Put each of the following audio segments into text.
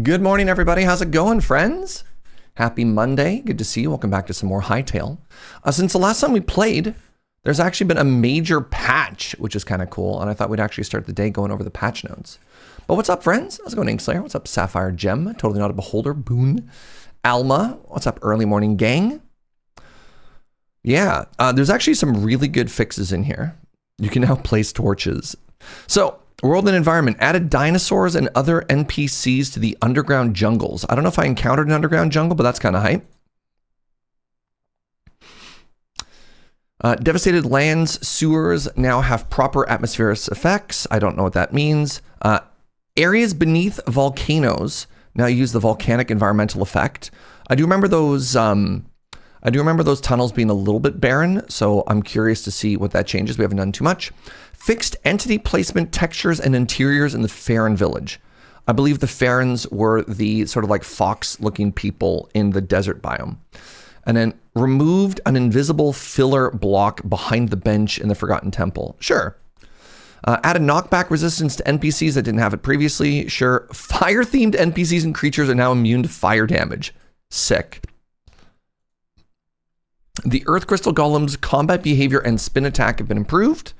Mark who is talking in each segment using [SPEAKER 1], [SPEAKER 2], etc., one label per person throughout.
[SPEAKER 1] Good morning, everybody. How's it going, friends? Happy Monday. Good to see you. Welcome back to some more Hytale. Since the last time we played, there's actually been a major patch, which is kind of cool. And I thought we'd actually start the day going over the patch notes. But what's up, friends? How's it going, Inkslayer? What's up, Sapphire Gem? Totally Not a Beholder. Boone. Alma. What's up, Early Morning Gang? Yeah, there's actually some really good fixes in here. You can now place torches. So, world and environment added dinosaurs and other NPCs to the underground jungles. I don't know if I encountered an underground jungle, but that's kind of hype. Devastated lands, sewers now have proper atmospheric effects. I don't know what that means. Areas beneath volcanoes now use the volcanic environmental effect. I do remember those tunnels being a little bit barren, so I'm curious to see what that changes. We haven't done too much. Fixed entity placement textures and interiors in the Farron village. I believe the Farrons were the sort of like fox-looking people in the desert biome. And then removed an invisible filler block behind the bench in the Forgotten Temple. Sure. Added knockback resistance to NPCs that didn't have it previously. Sure. Fire-themed NPCs and creatures are now immune to fire damage. Sick. The Earth Crystal Golem's combat behavior and spin attack have been improved.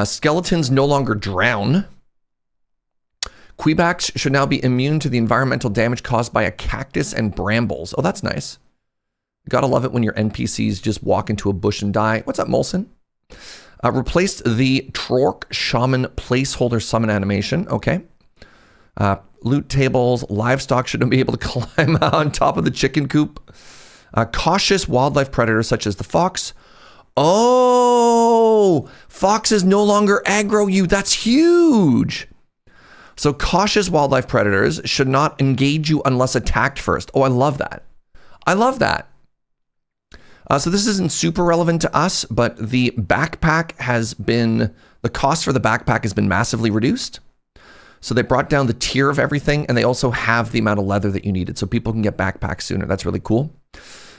[SPEAKER 1] Skeletons no longer drown. Queebacks should now be immune to the environmental damage caused by a cactus and brambles. Oh, that's nice. Gotta love it when your NPCs just walk into a bush and die. What's up, Molson? Replaced the Trork Shaman placeholder summon animation. Okay. Loot tables. Livestock shouldn't be able to climb on top of the chicken coop. Cautious wildlife predators such as the fox. Oh, foxes no longer aggro you. That's huge. So cautious wildlife predators should not engage you unless attacked first. Oh, I love that. I love that. So this isn't super relevant to us, but the backpack the cost for the backpack has been massively reduced. So they brought down the tier of everything, and they also have the amount of leather that you needed, so people can get backpacks sooner. That's really cool.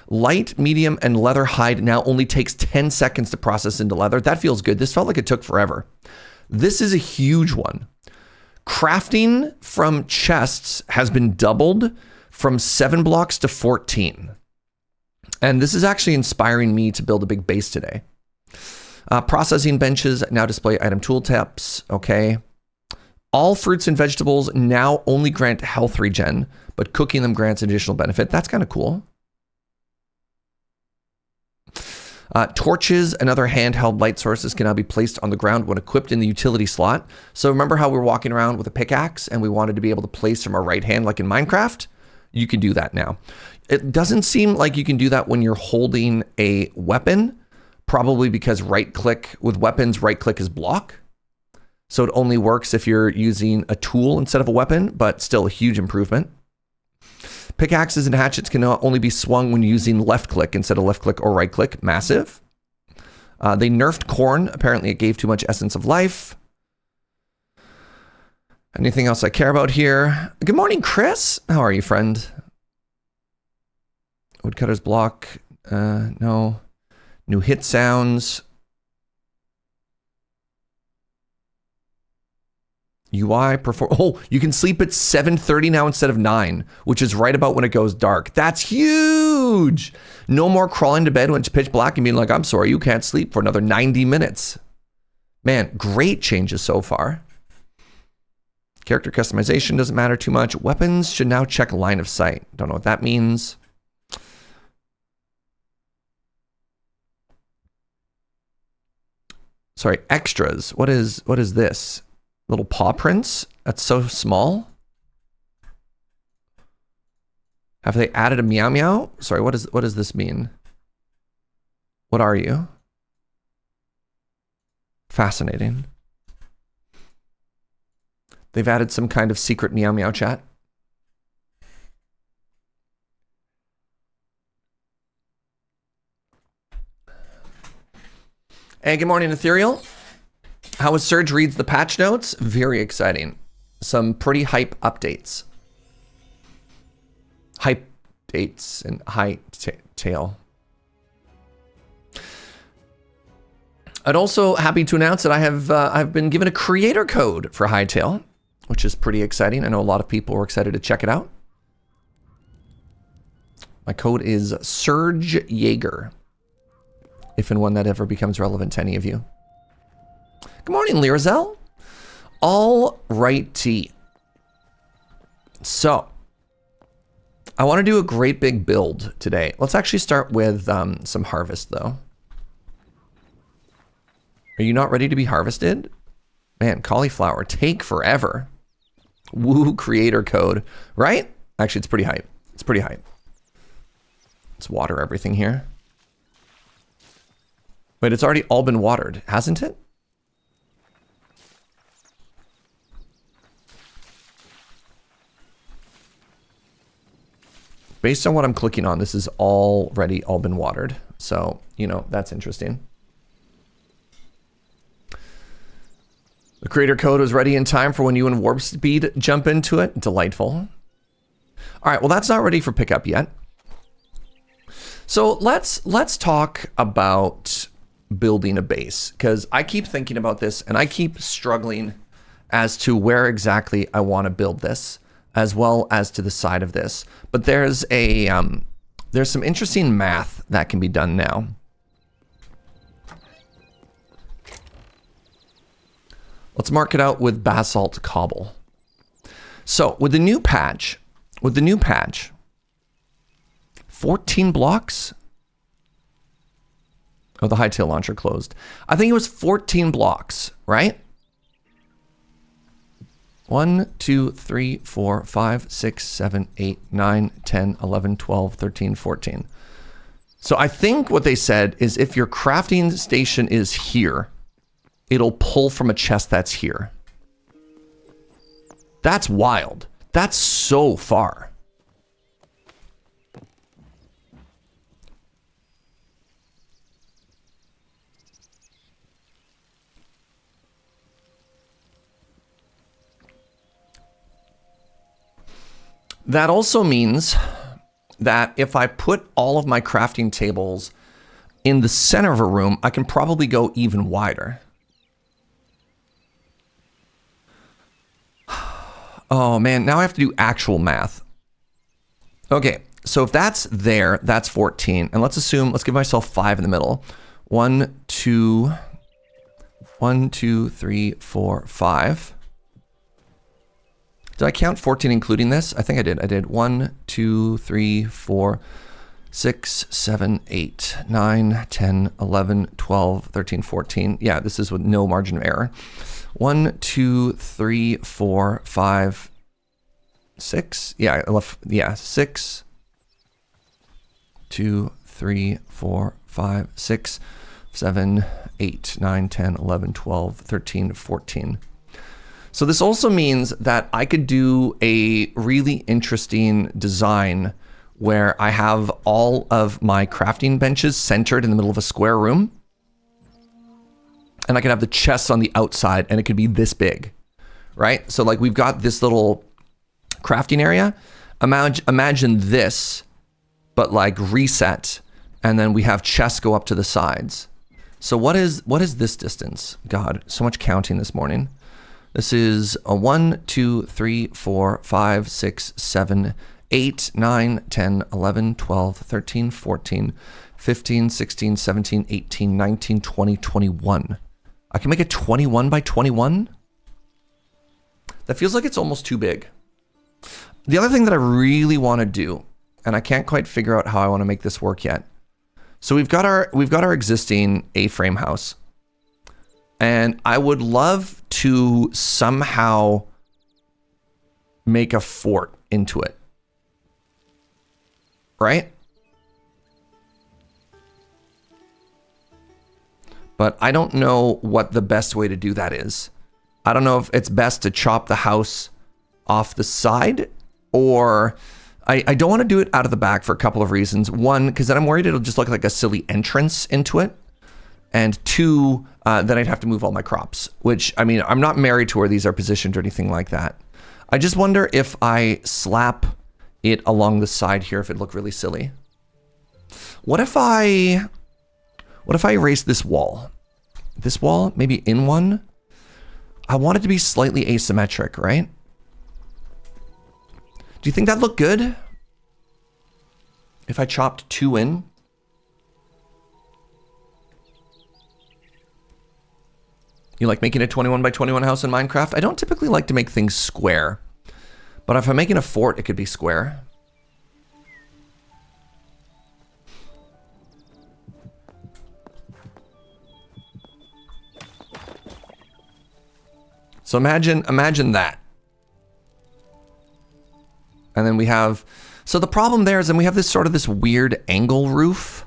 [SPEAKER 1] Light, medium, and leather hide now only takes 10 seconds to process into leather. That feels good. This felt like it took forever. This is a huge one. Crafting from chests has been doubled from 7 blocks to 14. And this is actually inspiring me to build a big base today. Processing benches now display item tooltips. Okay. All fruits and vegetables now only grant health regen, but cooking them grants additional benefit. That's kind of cool. Torches and other handheld light sources can now be placed on the ground when equipped in the utility slot. So remember how we were walking around with a pickaxe and we wanted to be able to place from our right hand like in Minecraft? You can do that now. It doesn't seem like you can do that when you're holding a weapon, probably because right click with weapons, right click is block. So it only works if you're using a tool instead of a weapon, but still a huge improvement. Pickaxes and hatchets can now only be swung when using left click instead of left click or right click. Massive. They nerfed corn. Apparently it gave too much essence of life. Anything else I care about here? Good morning, Chris. How are you, friend? Woodcutter's block. No. New hit sounds. UI perform. Oh, you can sleep at 7:30 now instead of 9, which is right about when it goes dark. That's huge. No more crawling to bed when it's pitch black and being like, I'm sorry, you can't sleep for another 90 minutes. Man, great changes so far. Character customization doesn't matter too much. Weapons should now check line of sight. Don't know what that means. Sorry, extras. What is this? Little paw prints? That's so small. Have they added a meow meow? Sorry, what does this mean? What are you? Fascinating. They've added some kind of secret meow meow chat. Hey, good morning, Ethereal. How was Surge reads the patch notes? Very exciting. Some pretty hype updates. Hype dates and Hytale. I'd also happy to announce that I've been given a creator code for Hytale, which is pretty exciting. I know a lot of people were excited to check it out. My code is Surge Jaeger, if and when that ever becomes relevant to any of you. Good morning, Lirazel. All righty. So, I want to do a great big build today. Let's actually start with some harvest, though. Are you not ready to be harvested? Man, cauliflower take forever. Woo, creator code, right? Actually, it's pretty hype. It's pretty hype. Let's water everything here. Wait, it's already all been watered, hasn't it? Based on what I'm clicking on, this is already all been watered. So, you know, that's interesting. The creator code was ready in time for when you and Warp Speed jump into it. Delightful. All right, well, that's not ready for pickup yet. So let's talk about building a base, because I keep thinking about this and I keep struggling as to where exactly I want to build this, as well as to the side of this. But there's some interesting math that can be done now. Let's mark it out with basalt cobble. So with the new patch, 14 blocks. Oh, the Hytale launcher closed. I think it was 14 blocks, right? 1, 2, 3, 4, 5, 6, 7, 8, 9, 10, 11, 12, 13, 14. So I think what they said is if your crafting station is here, it'll pull from a chest that's here. That's wild. That's so far. That also means that if I put all of my crafting tables in the center of a room, I can probably go even wider. Oh man, now I have to do actual math. Okay, so if that's there, that's 14. And let's give myself 5 in the middle. 1, 2, 3, 4, 5. Did I count 14 including this? I think I did. I did 1, 2, 3, 4, 6, 7, 8, 9, 10, 11, 12, 13, 14. Yeah, this is with no margin of error. 1, 2, 3, 4, 5, 6. Yeah, 6, 2, 3, 4, 5, 6, 7, 8, 9, 10, 11, 12, 13, 14. So this also means that I could do a really interesting design where I have all of my crafting benches centered in the middle of a square room. And I can have the chests on the outside and it could be this big, right? So like we've got this little crafting area. Imagine this, but like reset. And then we have chests go up to the sides. So what is this distance? God, so much counting this morning. This is a 1, 2, 3, 4, 5, 6, 7, 8, 9, 10, 11, 12, 13, 14, 15, 16, 17, 18, 19, 20, 21. I can make it 21 by 21? That feels like it's almost too big. The other thing that I really want to do, and I can't quite figure out how I want to make this work yet. So we've got our existing A-frame house. And I would love to somehow make a fort into it. Right? But I don't know what the best way to do that is. I don't know if it's best to chop the house off the side, or I don't want to do it out of the back for a couple of reasons. One, because then I'm worried it'll just look like a silly entrance into it. And 2, then I'd have to move all my crops, which, I mean, I'm not married to where these are positioned or anything like that. I just wonder if I slap it along the side here, if it'd look really silly. What if I erase this wall? This wall, maybe in one? I want it to be slightly asymmetric, right? Do you think that looked good? If I chopped 2 in? You like making a 21 by 21 house in Minecraft? I don't typically like to make things square. But if I'm making a fort, it could be square. So imagine that. And then we have, so the problem there is then we have this sort of this weird angle roof.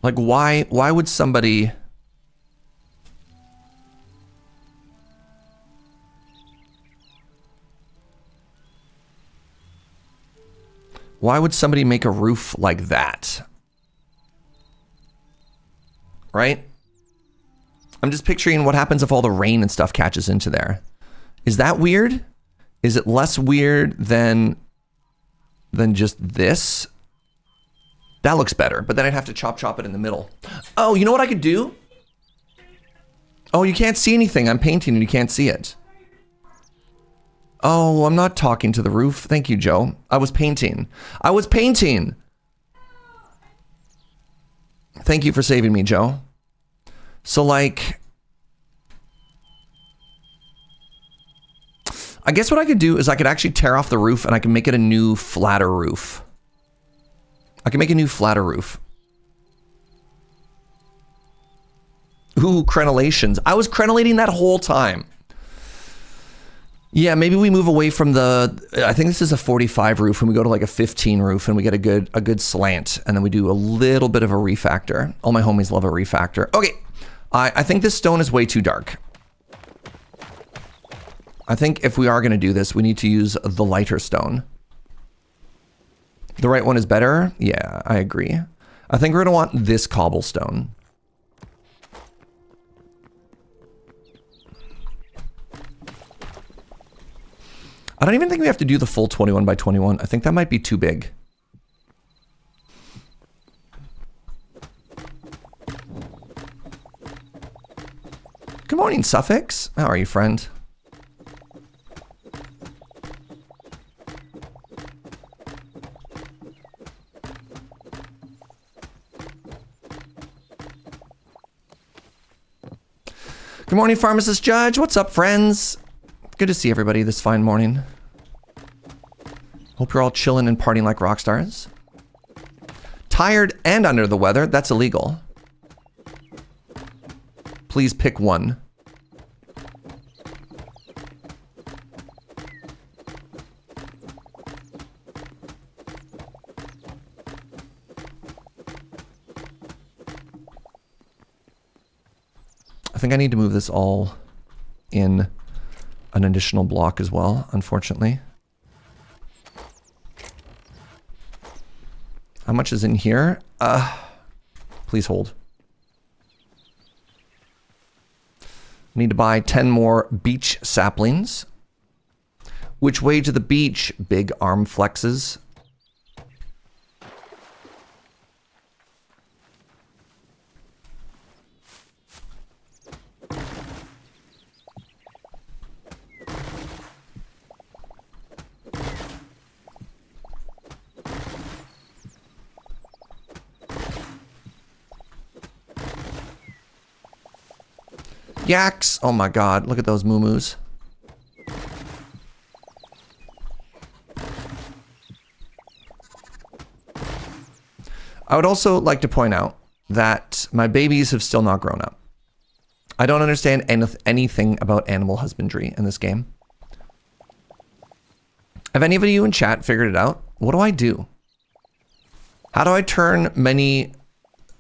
[SPEAKER 1] Like why would somebody... Why would somebody make a roof like that? Right? I'm just picturing what happens if all the rain and stuff catches into there. Is that weird? Is it less weird than just this? That looks better, but then I'd have to chop it in the middle. Oh, you know what I could do? Oh, you can't see anything. I'm painting and you can't see it. Oh, I'm not talking to the roof. Thank you, Joe. I was painting. I was painting. Thank you for saving me, Joe. So, like, I guess what I could do is I could actually tear off the roof and I can make it a new flatter roof. I can make a new flatter roof. Ooh, crenellations. I was crenellating that whole time. Yeah, maybe we move away from the, I think this is a 45 roof and we go to like a 15 roof and we get a good slant and then we do a little bit of a refactor. All my homies love a refactor. Okay, I think this stone is way too dark. I think if we are gonna do this, we need to use the lighter stone. The right one is better? Yeah, I agree. I think we're gonna want this cobblestone. I don't even think we have to do the full 21 by 21. I think that might be too big. Good morning, Suffix. How are you, friend? Good morning, Pharmacist Judge. What's up, friends? Good to see everybody this fine morning. Hope you're all chilling and partying like rock stars. Tired and under the weather, that's illegal. Please pick one. I think I need to move this all in an additional block as well, unfortunately. How much is in here? Please hold. Need to buy 10 more beach saplings. Which way to the beach? Big arm flexes. Yaks! Oh my god, look at those moo-moos. I would also like to point out that my babies have still not grown up. I don't understand anything about animal husbandry in this game. Have any of you in chat figured it out? What do I do? How do I turn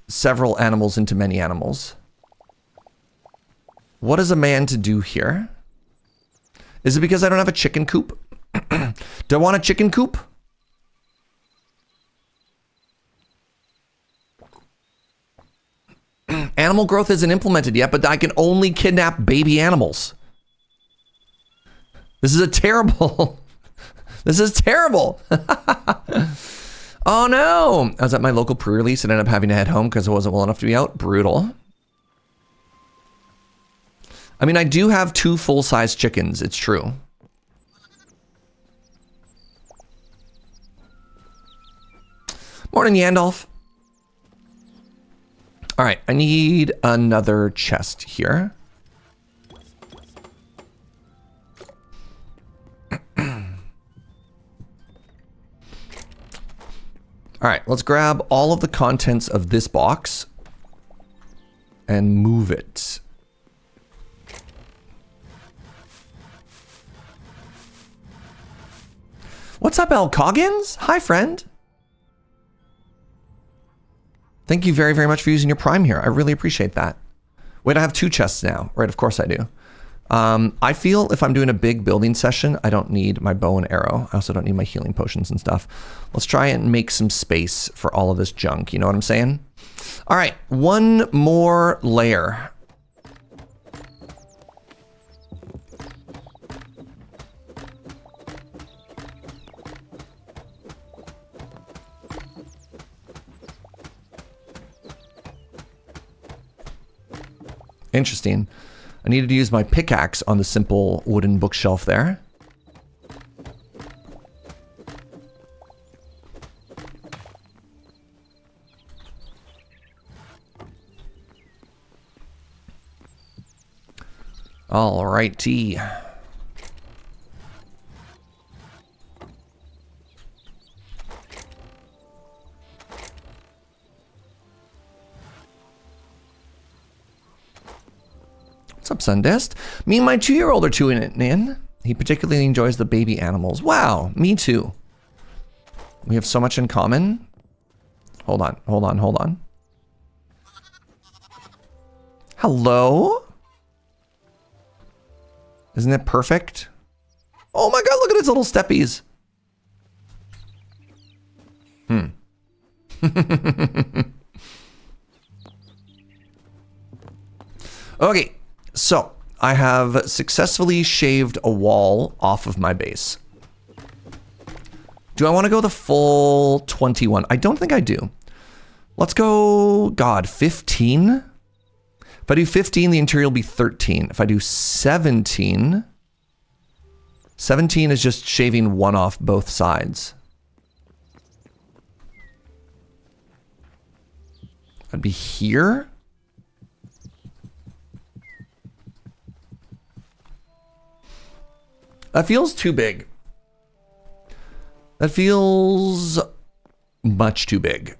[SPEAKER 1] several animals into many animals? What is a man to do here? Is it because I don't have a chicken coop? Do I want a chicken coop? Animal growth isn't implemented yet, but I can only kidnap baby animals. This is a terrible... This is terrible. Oh no! I was at my local pre-release and ended up having to head home because it wasn't well enough to be out. Brutal. I mean, I do have 2 full-size chickens, it's true. Morning, Yandolf. All right, I need another chest here. All right, let's grab all of the contents of this box and move it. What's up, L. Coggins? Hi, friend. Thank you very, very much for using your Prime here. I really appreciate that. Wait, I have 2 chests now. Right, of course I do. I feel if I'm doing a big building session, I don't need my bow and arrow. I also don't need my healing potions and stuff. Let's try and make some space for all of this junk. You know what I'm saying? All right, 1 more layer. Interesting. I needed to use my pickaxe on the simple wooden bookshelf there. All righty. What's up, Sundest? Me and my 2-year-old are tuning it in. He particularly enjoys the baby animals. Wow, me too. We have so much in common. Hold on, hold on, hold on. Hello? Isn't it perfect? Oh my god, look at its little steppies. Okay. So, I have successfully shaved a wall off of my base. Do I want to go the full 21? I don't think I do. Let's go, God, 15? If I do 15, the interior will be 13. If I do 17, 17 is just shaving 1 off both sides. I'd be here. That feels too big. That feels much too big.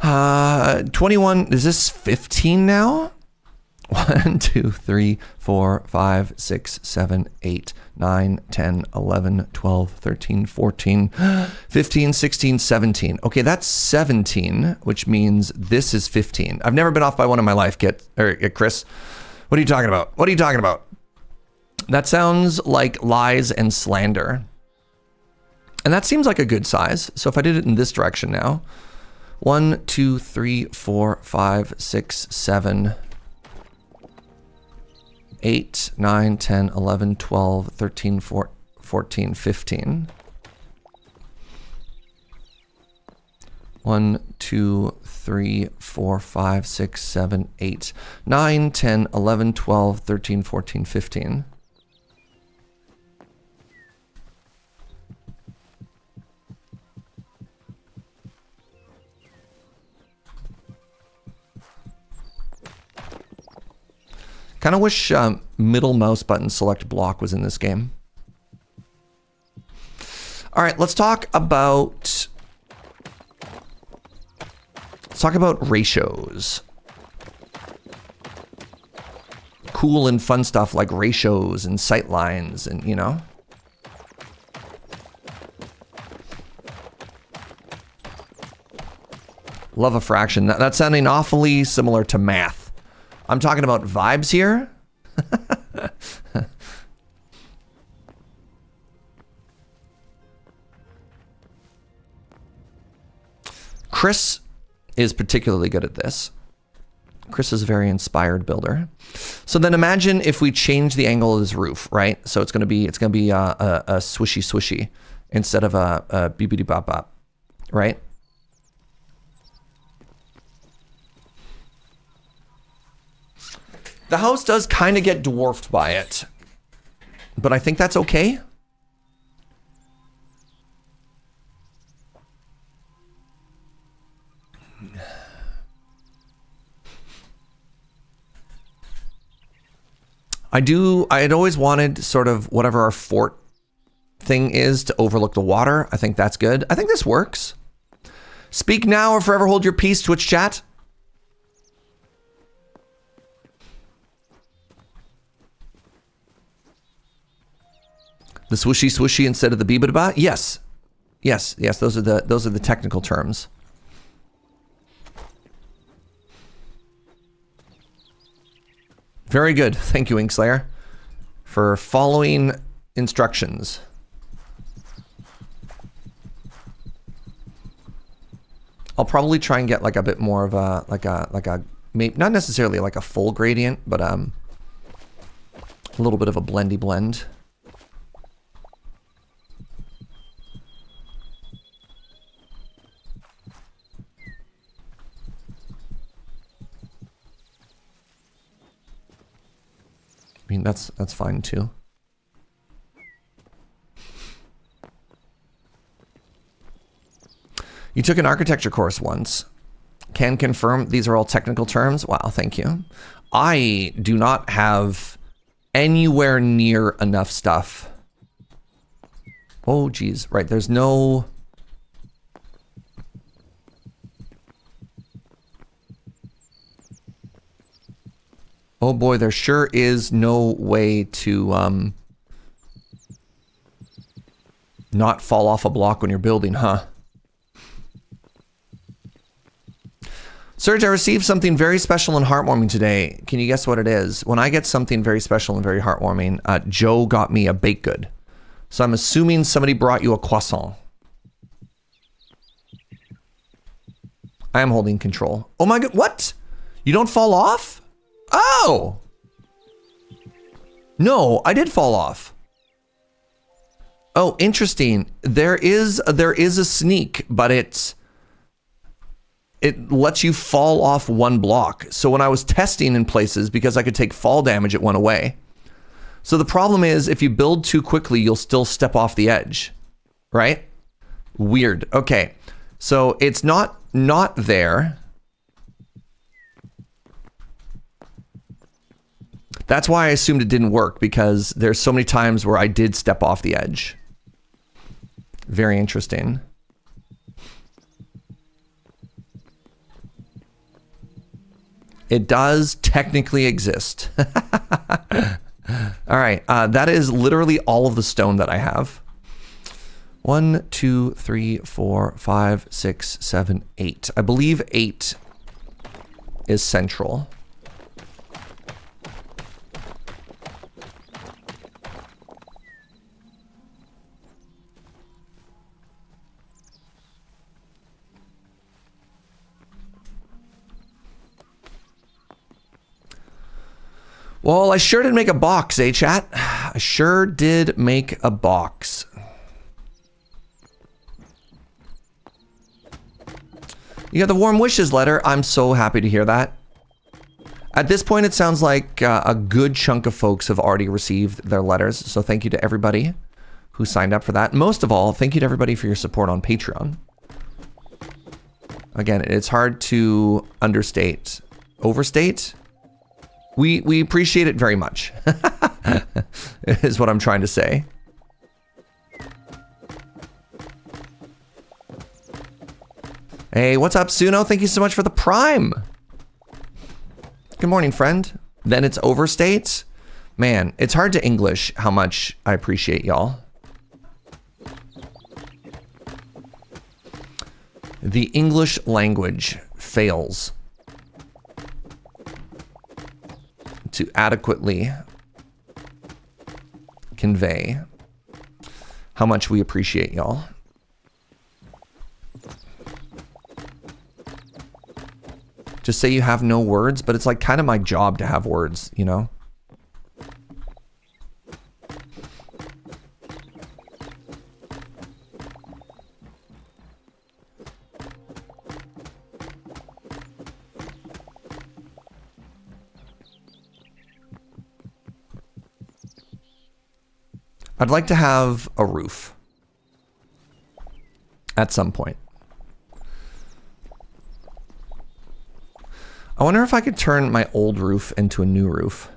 [SPEAKER 1] 21, is this 15 now? 1, 2, 3, 4, 5, 6, 7, 8, 9, 10, 11, 12, 13, 14, 15, 16, 17. Okay, that's 17, which means this is 15. I've never been off by 1 in my life, Chris. What are you talking about? What are you talking about? That sounds like lies and slander. And that seems like a good size. So if I did it in this direction now, 1, 2, 3, 4, 5, 6, 7, 8, 9, 10, 11, 12, 13, 14, 15. 1, 2, 3, 4, 5, 6, 7, 8, 9, 10, 11, 12, 13, 14, 15. Kind of wish middle mouse button select block was in this game. All right, let's talk about ratios. Cool and fun stuff like ratios and sight lines and, you know. Love a fraction. That's sounding awfully similar to math. I'm talking about vibes here. Chris is particularly good at this. Chris is a very inspired builder. So then imagine if we change the angle of this roof, right? So it's gonna be a swishy swishy instead of a beepity bop bop, right? The house does kind of get dwarfed by it, but I think that's okay. I had always wanted sort of whatever our fort thing is to overlook the water. I think that's good. I think this works. Speak now or forever hold your peace, Twitch chat. The swooshy swooshy instead of the beebadaba? Yes. Yes, yes, those are the technical terms. Very good. Thank you, Inkslayer, for following instructions. I'll probably try and get like a bit more of a maybe not necessarily like a full gradient, but a little bit of a blendy blend. I mean, that's fine too. You took an architecture course once. Can confirm these are all technical terms. Wow, thank you. I do not have anywhere near enough stuff. Oh, geez. Right, there's no... Oh boy, there sure is no way to not fall off a block when you're building, huh? Serge, I received something very special and heartwarming today. Can you guess what it is? When I get something very special and very heartwarming, Joe got me a baked good. So I'm assuming somebody brought you a croissant. I am holding control. Oh my god, what? You don't fall off? Oh! No, I did fall off. Oh, interesting. There is a sneak, but it lets you fall off one block. So when I was testing in places, because I could take fall damage, it went away. So the problem is, if you build too quickly, you'll still step off the edge, right? Weird. Okay, so it's not there. That's why I assumed it didn't work, because there's so many times where I did step off the edge. Very interesting. It does technically exist. All right, that is literally all of the stone that I have. 1, 2, 3, 4, 5, 6, 7, 8. I believe 8 is central. Well, I sure did make a box, eh, chat? I sure did make a box. You got the warm wishes letter. I'm so happy to hear that. At this point, it sounds like a good chunk of folks have already received their letters. So thank you to everybody who signed up for that. Most of all, thank you to everybody for your support on Patreon. Again, it's hard to overstate. We appreciate it very much, is what I'm trying to say. Hey, what's up, Suno? Thank you so much for the Prime. Good morning, friend. Then it's overstate. Man, it's hard to English how much I appreciate y'all. The English language fails to adequately convey how much we appreciate y'all. Just say you have no words, but it's like kind of my job to have words, you know? I'd like to have a roof at some point. I wonder if I could turn my old roof into a new roof.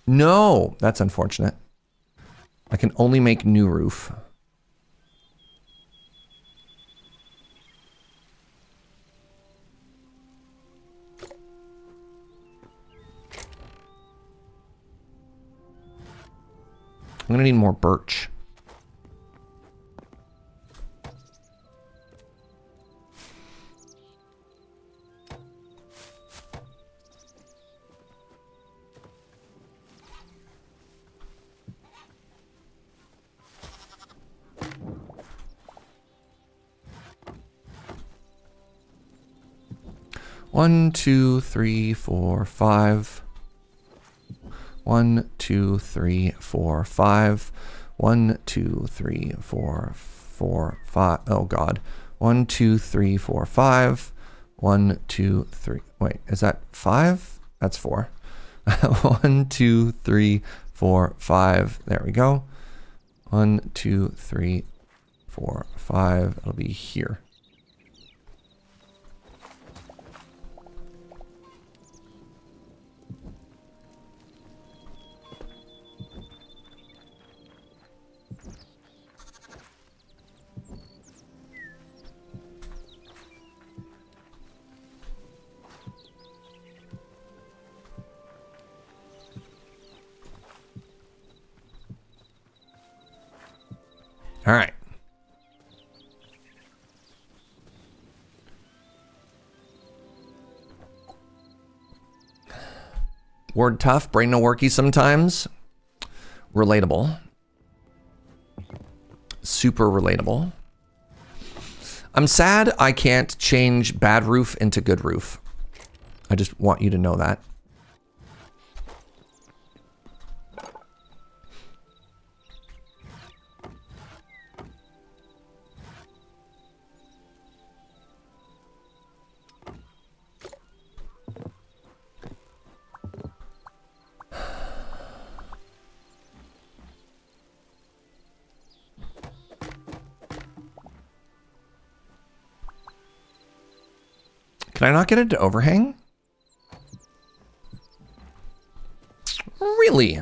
[SPEAKER 1] No, that's unfortunate. I can only make new roof. I'm gonna need more birch. One, two, three, four, five. 1, 2, 3, 4, 5. 1, 2, 3, 4, 4, 5. Oh God. 1, 2, 3, 4, 5. 1, 2, 3. Wait, is that 5? That's 4. 1, 2, 3, 4, 5. There we go. 1, 2, 3, 4, 5. It'll be here. All right. Word tough, brain no worky sometimes. Relatable. Super relatable. I'm sad I can't change bad roof into good roof. I just want you to know that. Can I not get it to overhang? Really?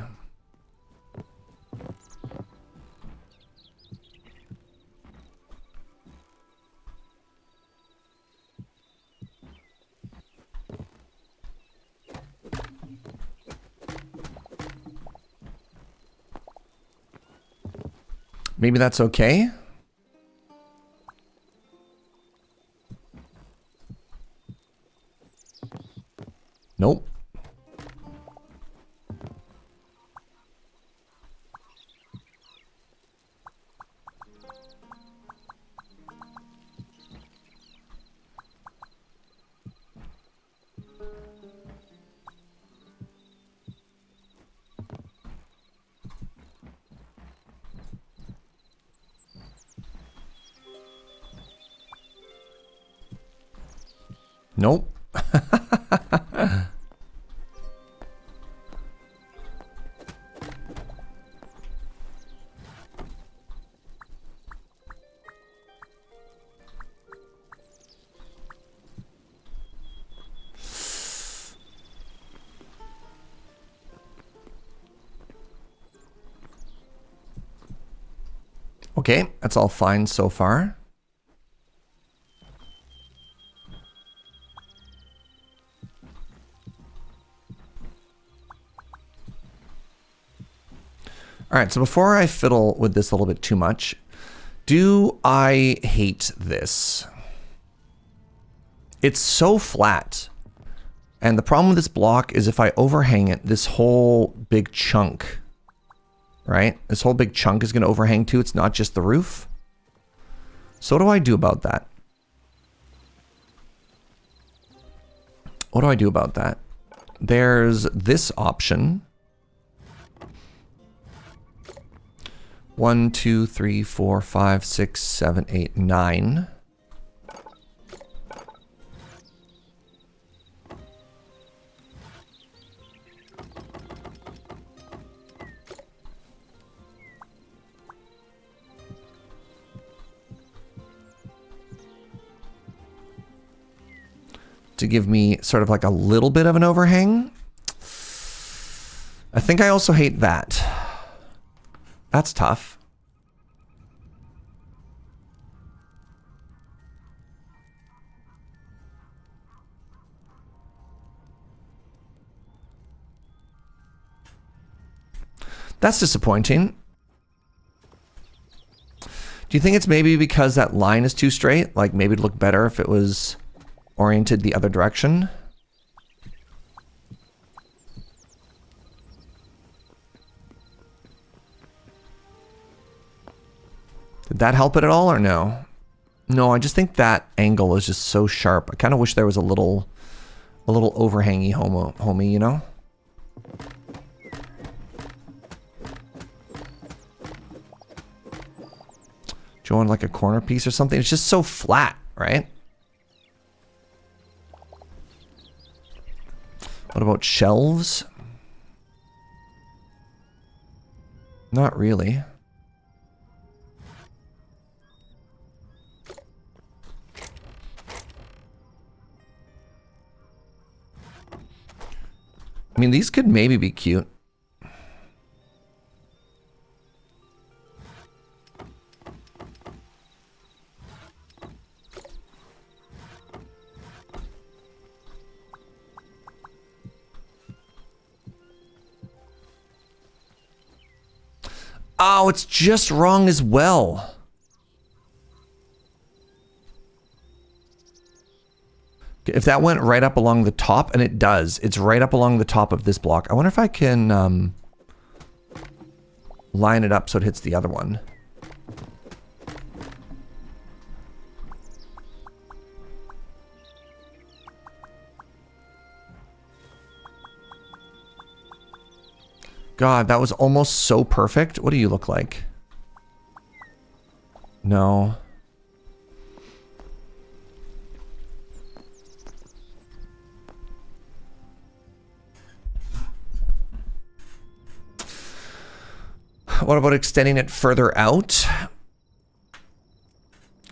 [SPEAKER 1] Maybe that's okay. Nope. Nope. Okay, that's all fine so far. All right, so before I fiddle with this a little bit too much, do I hate this? It's so flat. And the problem with this block is if I overhang it, this whole big chunk, right? This whole big chunk is going to overhang too. It's not just the roof. So what do I do about that? What do I do about that? There's this option. 1, 2, 3, 4, 5, 6, 7, 8, 9. To give me sort of like a little bit of an overhang. I think I also hate that. That's tough. That's disappointing. Do you think it's maybe because that line is too straight? Like maybe it'd look better if it was oriented the other direction? Did that help it at all or no? No, I just think that angle is just so sharp. I kind of wish there was a little overhangy homie, you know? Do you want like a corner piece or something? It's just so flat, right? What about shelves? Not really. I mean, these could maybe be cute. Oh, it's just wrong as well. If that went right up along the top, and it does, it's right up along the top of this block. I wonder if I can line it up so it hits the other one. God, that was almost so perfect. What do you look like? No. What about extending it further out?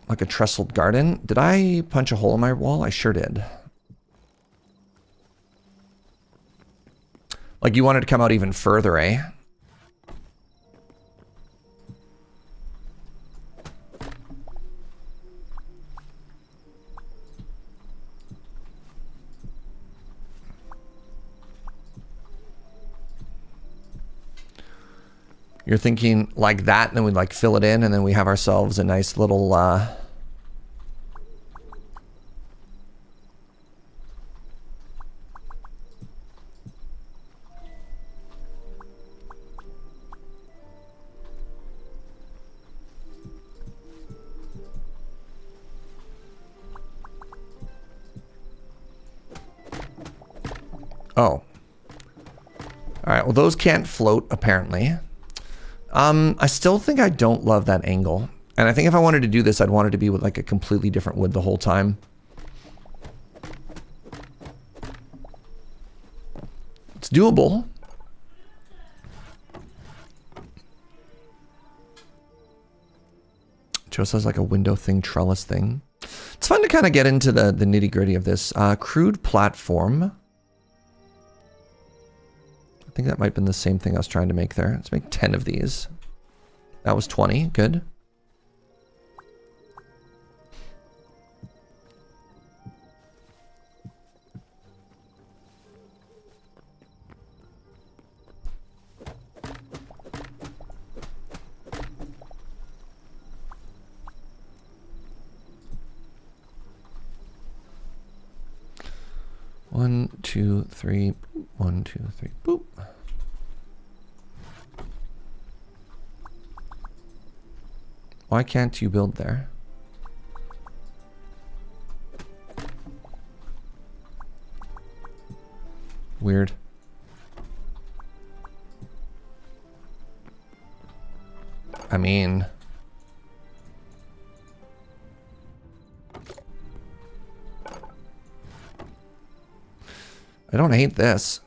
[SPEAKER 1] Like a trestled garden? Did I punch a hole in my wall? I sure did. Like you wanted to come out even further, eh? You're thinking like that, and then we like fill it in, and then we have ourselves a nice little oh. Alright, well those can't float, apparently. I still think I don't love that angle. And I think if I wanted to do this, I'd want it to be with like a completely different wood the whole time. It's doable. Joe says like a window thing, trellis thing. It's fun to kind of get into the nitty gritty of this. Crude platform. I think that might have been the same thing I was trying to make there. Let's make 10 of these. That was 20. Good. One, two, three. 1, 2, 3. Boop. Why can't you build there? Weird. I mean... I don't hate this.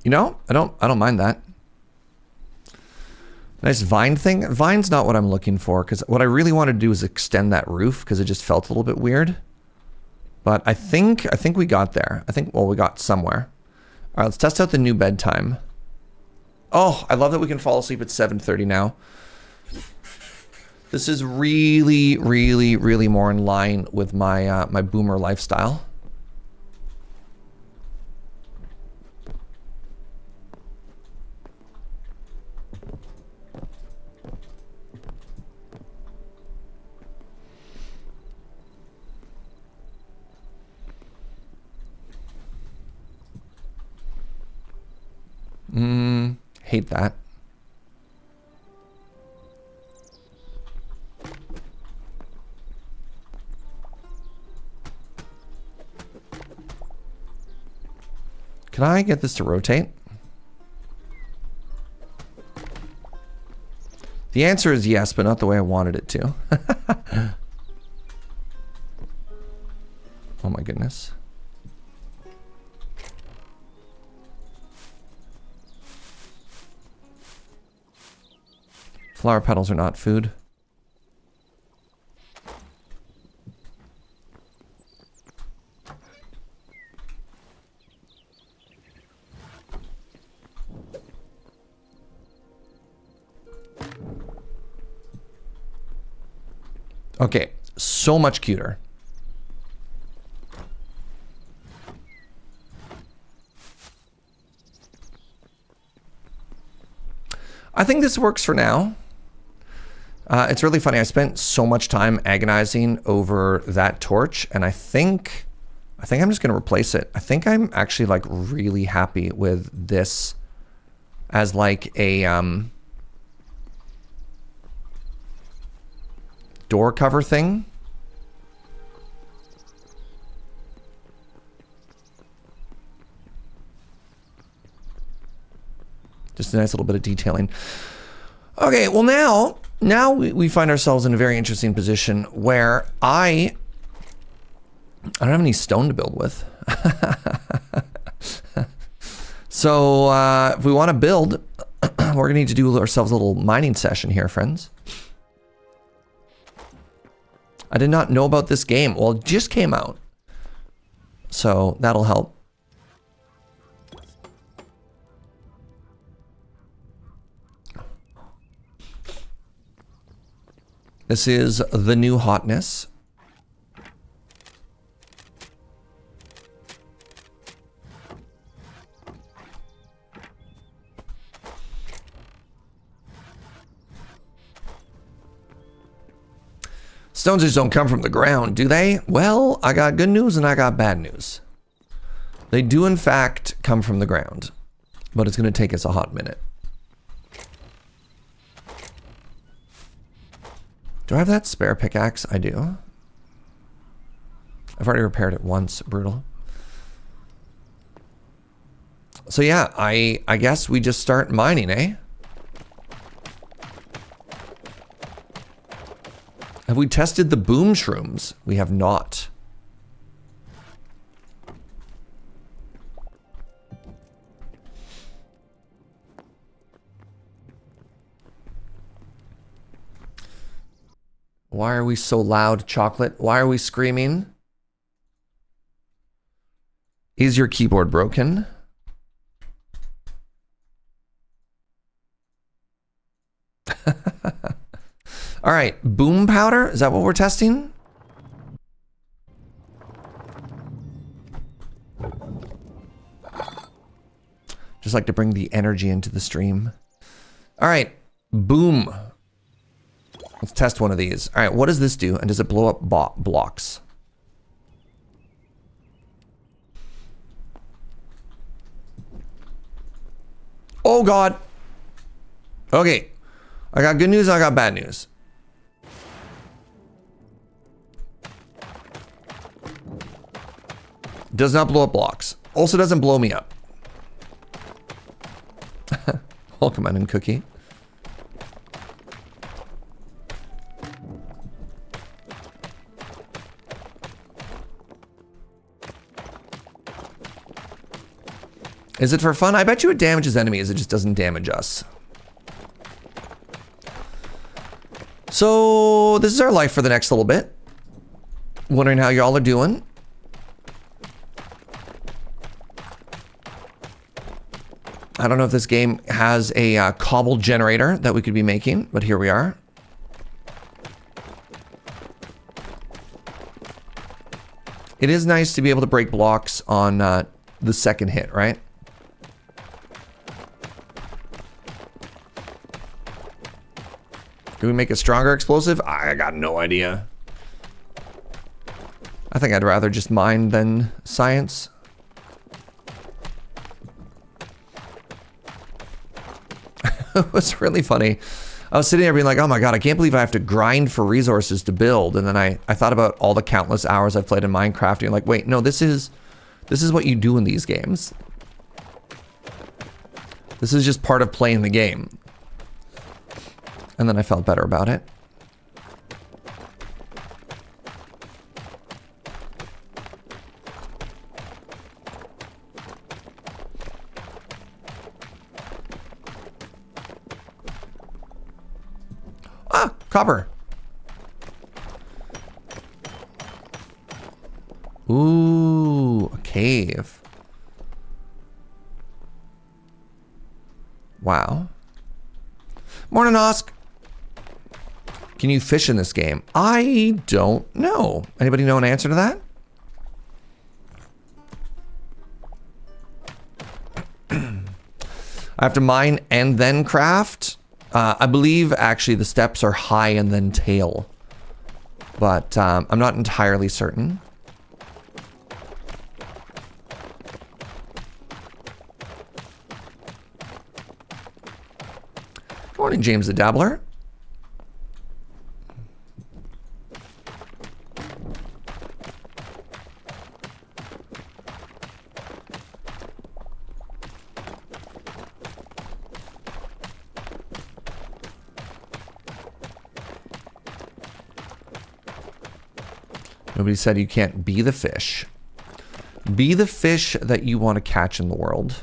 [SPEAKER 1] You know, I don't mind that. Nice vine thing. Vine's not what I'm looking for, because what I really wanted to do is extend that roof, because it just felt a little bit weird. But I think we got there. Well, we got somewhere. All right, let's test out the new bedtime. Oh, I love that we can fall asleep at 7:30 now. This is really, really, really more in line with my my boomer lifestyle. Hate that. Can I get this to rotate? The answer is yes, but not the way I wanted it to. Oh my goodness. Flower petals are not food. Okay, so much cuter. I think this works for now. It's really funny. I spent so much time agonizing over that torch, and I think I'm just going to replace it. I think I'm actually like really happy with this as like a door cover thing. Just a nice little bit of detailing. Okay, well now we find ourselves in a very interesting position where I don't have any stone to build with. So if we want to build, we're going to need to do ourselves a little mining session here, friends. I did not know about this game. Well, it just came out. So that'll help. This is the new hotness. Stones just don't come from the ground, do they? Well, I got good news and I got bad news. They do in fact come from the ground, but it's going to take us a hot minute. Do I have that spare pickaxe? I do. I've already repaired it once. Brutal. So yeah, I guess we just start mining, eh? Have we tested the boom shrooms? We have not. Why are we so loud, Chocolate? Why are we screaming? Is your keyboard broken? All right, boom powder? Is that what we're testing? Just like to bring the energy into the stream. All right, boom. Let's test one of these. All right, what does this do? And does it blow up blocks? Oh God. Okay, I got good news, I got bad news. Does not blow up blocks. Also doesn't blow me up. Welcome on in, Cookie. Is it for fun? I bet you it damages enemies. It just doesn't damage us. So this is our life for the next little bit. Wondering how y'all are doing. I don't know if this game has a cobble generator that we could be making, but here we are. It is nice to be able to break blocks on the second hit, right? Can we make a stronger explosive? I got no idea. I think I'd rather just mine than science. It was really funny. I was sitting there being like, oh my god, I can't believe I have to grind for resources to build. And then I thought about all the countless hours I've played in Minecraft. And like, wait, no, this is what you do in these games. This is just part of playing the game. And then I felt better about it. Ah, copper. Ooh, a cave. Wow. Morning, Osk. Can you fish in this game? I don't know. Anybody know an answer to that? I have to mine and then craft. I believe actually the steps are high and then tail, but I'm not entirely certain. Good morning, James the Dabbler. Nobody said you can't be the fish. Be the fish that you want to catch in the world.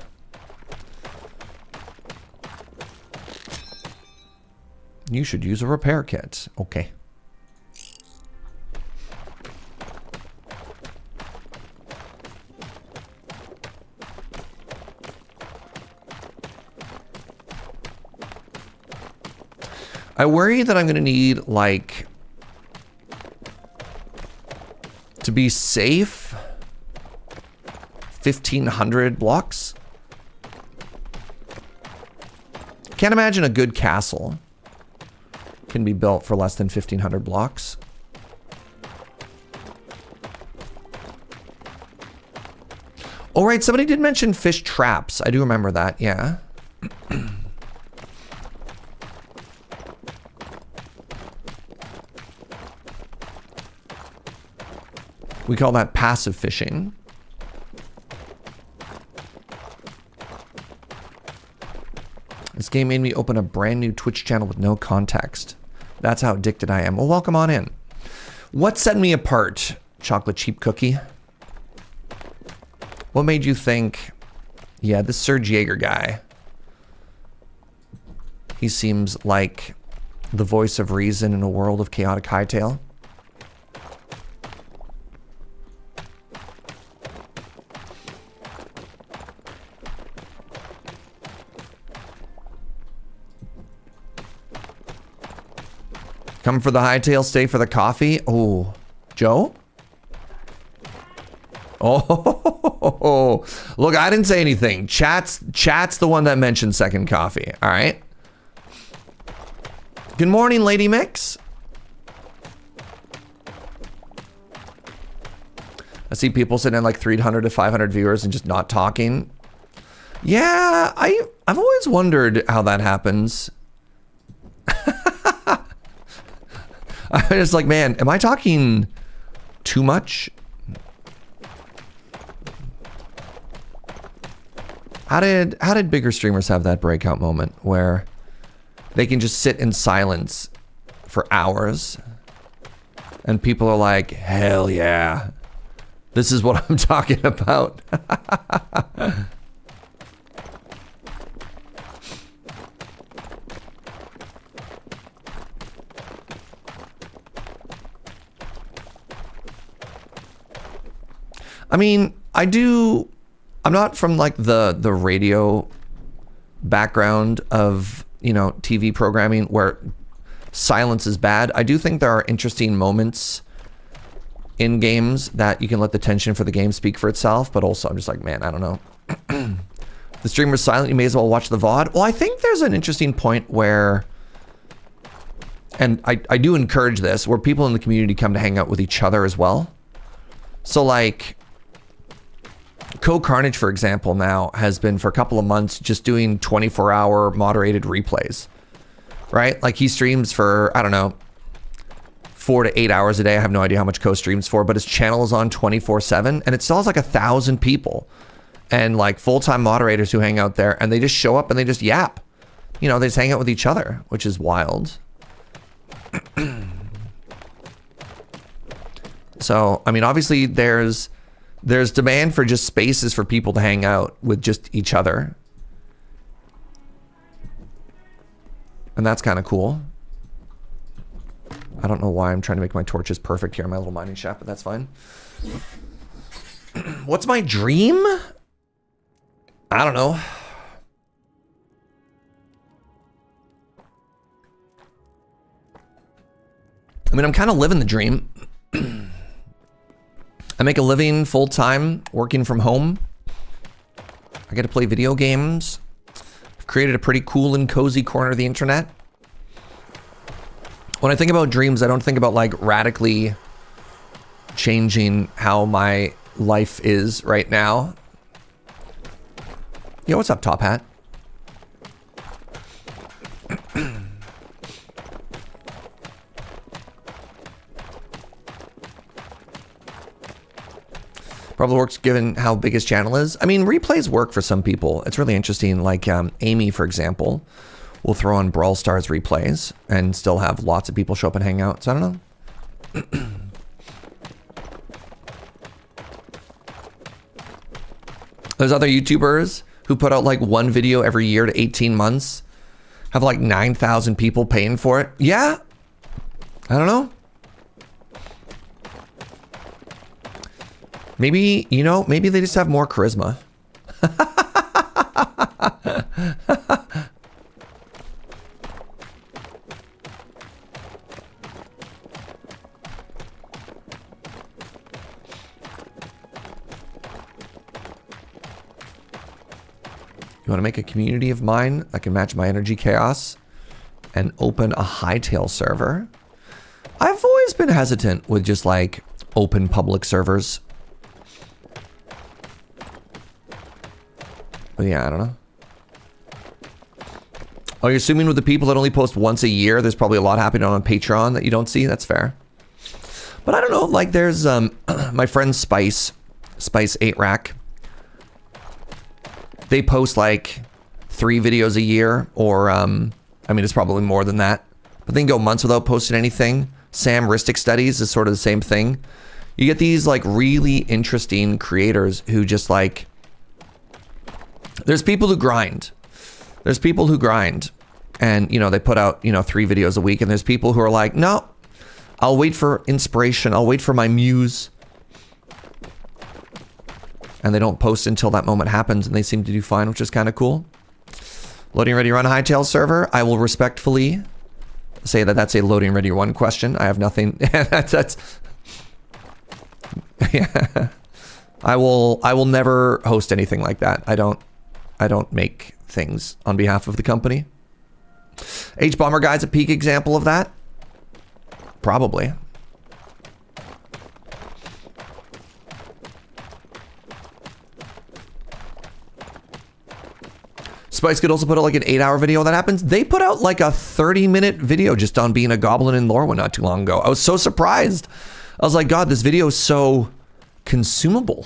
[SPEAKER 1] You should use a repair kit. Okay. I worry that I'm going to need, like, to be safe, 1,500 blocks. Can't imagine a good castle can be built for less than 1,500 blocks. Oh, right, somebody did mention fish traps. I do remember that, yeah. We call that passive fishing. This game made me open a brand new Twitch channel with no context. That's how addicted I am. Well, welcome on in. What set me apart, Chocolate Cheap Cookie? What made you think, yeah, this Serge Jaeger guy, he seems like the voice of reason in a world of chaotic Hytale? Come for the Hytale, stay for the coffee. Oh, Joe? Oh, look, I didn't say anything. Chat's the one that mentioned second coffee. All right. Good morning, Lady Mix. I see people sitting in like 300 to 500 viewers and just not talking. Yeah, I've always wondered how that happens. I was like, man, am I talking too much? How did bigger streamers have that breakout moment where they can just sit in silence for hours and people are like, hell yeah, this is what I'm talking about. I mean, I'm not from like the radio background of, you know, TV programming where silence is bad. I do think there are interesting moments in games that you can let the tension for the game speak for itself, but also I'm just like, man, I don't know. The streamer's silent, you may as well watch the VOD. Well, I think there's an interesting point where, and I do encourage this, where people in the community come to hang out with each other as well. So like, Carnage, for example, now has been for a couple of months just doing 24-hour moderated replays, right? Like he streams for, I don't know, 4 to 8 hours a day. I have no idea how much streams for, but his channel is on 24/7 and it still has like 1,000 people and like full-time moderators who hang out there, and they just show up and they just yap. You know, they just hang out with each other, which is wild. So, I mean, obviously there's demand for just spaces for people to hang out with just each other. And that's kind of cool. I don't know why I'm trying to make my torches perfect here in my little mining shaft, but that's fine. What's my dream? I don't know. I mean, I'm kind of living the dream. I make a living full-time working from home. I get to play video games. I've created a pretty cool and cozy corner of the internet. When I think about dreams, I don't think about like radically changing how my life is right now. Yo, what's up, Top Hat? Probably works given how big his channel is. I mean, replays work for some people. It's really interesting. Like Amy, for example, will throw on Brawl Stars replays and still have lots of people show up and hang out. So I don't know. There's other YouTubers who put out like one video every year to 18 months, have like 9,000 people paying for it. Yeah. I don't know. Maybe, you know, maybe they just have more charisma. You want to make a community of mine that can match my energy chaos and open a Hytale server? I've always been hesitant with just like open public servers. But yeah, I don't know. Oh, you're assuming with the people that only post once a year, there's probably a lot happening on Patreon that you don't see? That's fair. But I don't know, like there's my friend Spice 8Rack. They post like 3 videos a year, or I mean, it's probably more than that. But they can go months without posting anything. Sam Ristic Studies is sort of the same thing. You get these like really interesting creators who just like, there's people who grind. There's people who grind and, you know, they put out, you know, 3 videos a week. And there's people who are like, no, I'll wait for inspiration. I'll wait for my muse. And they don't post until that moment happens, and they seem to do fine, which is kind of cool. Loading ready run Hytale server. I will respectfully say that that's a loading ready run question. I have nothing. that's yeah. I will never host anything like that. I don't make things on behalf of the company. H-Bomber Guy's a peak example of that. Probably. Spice could also put out like an 8-hour video when that happens. They put out like a 30-minute video just on being a goblin in Lorwyn not too long ago. I was so surprised. I was like, God, this video is so consumable.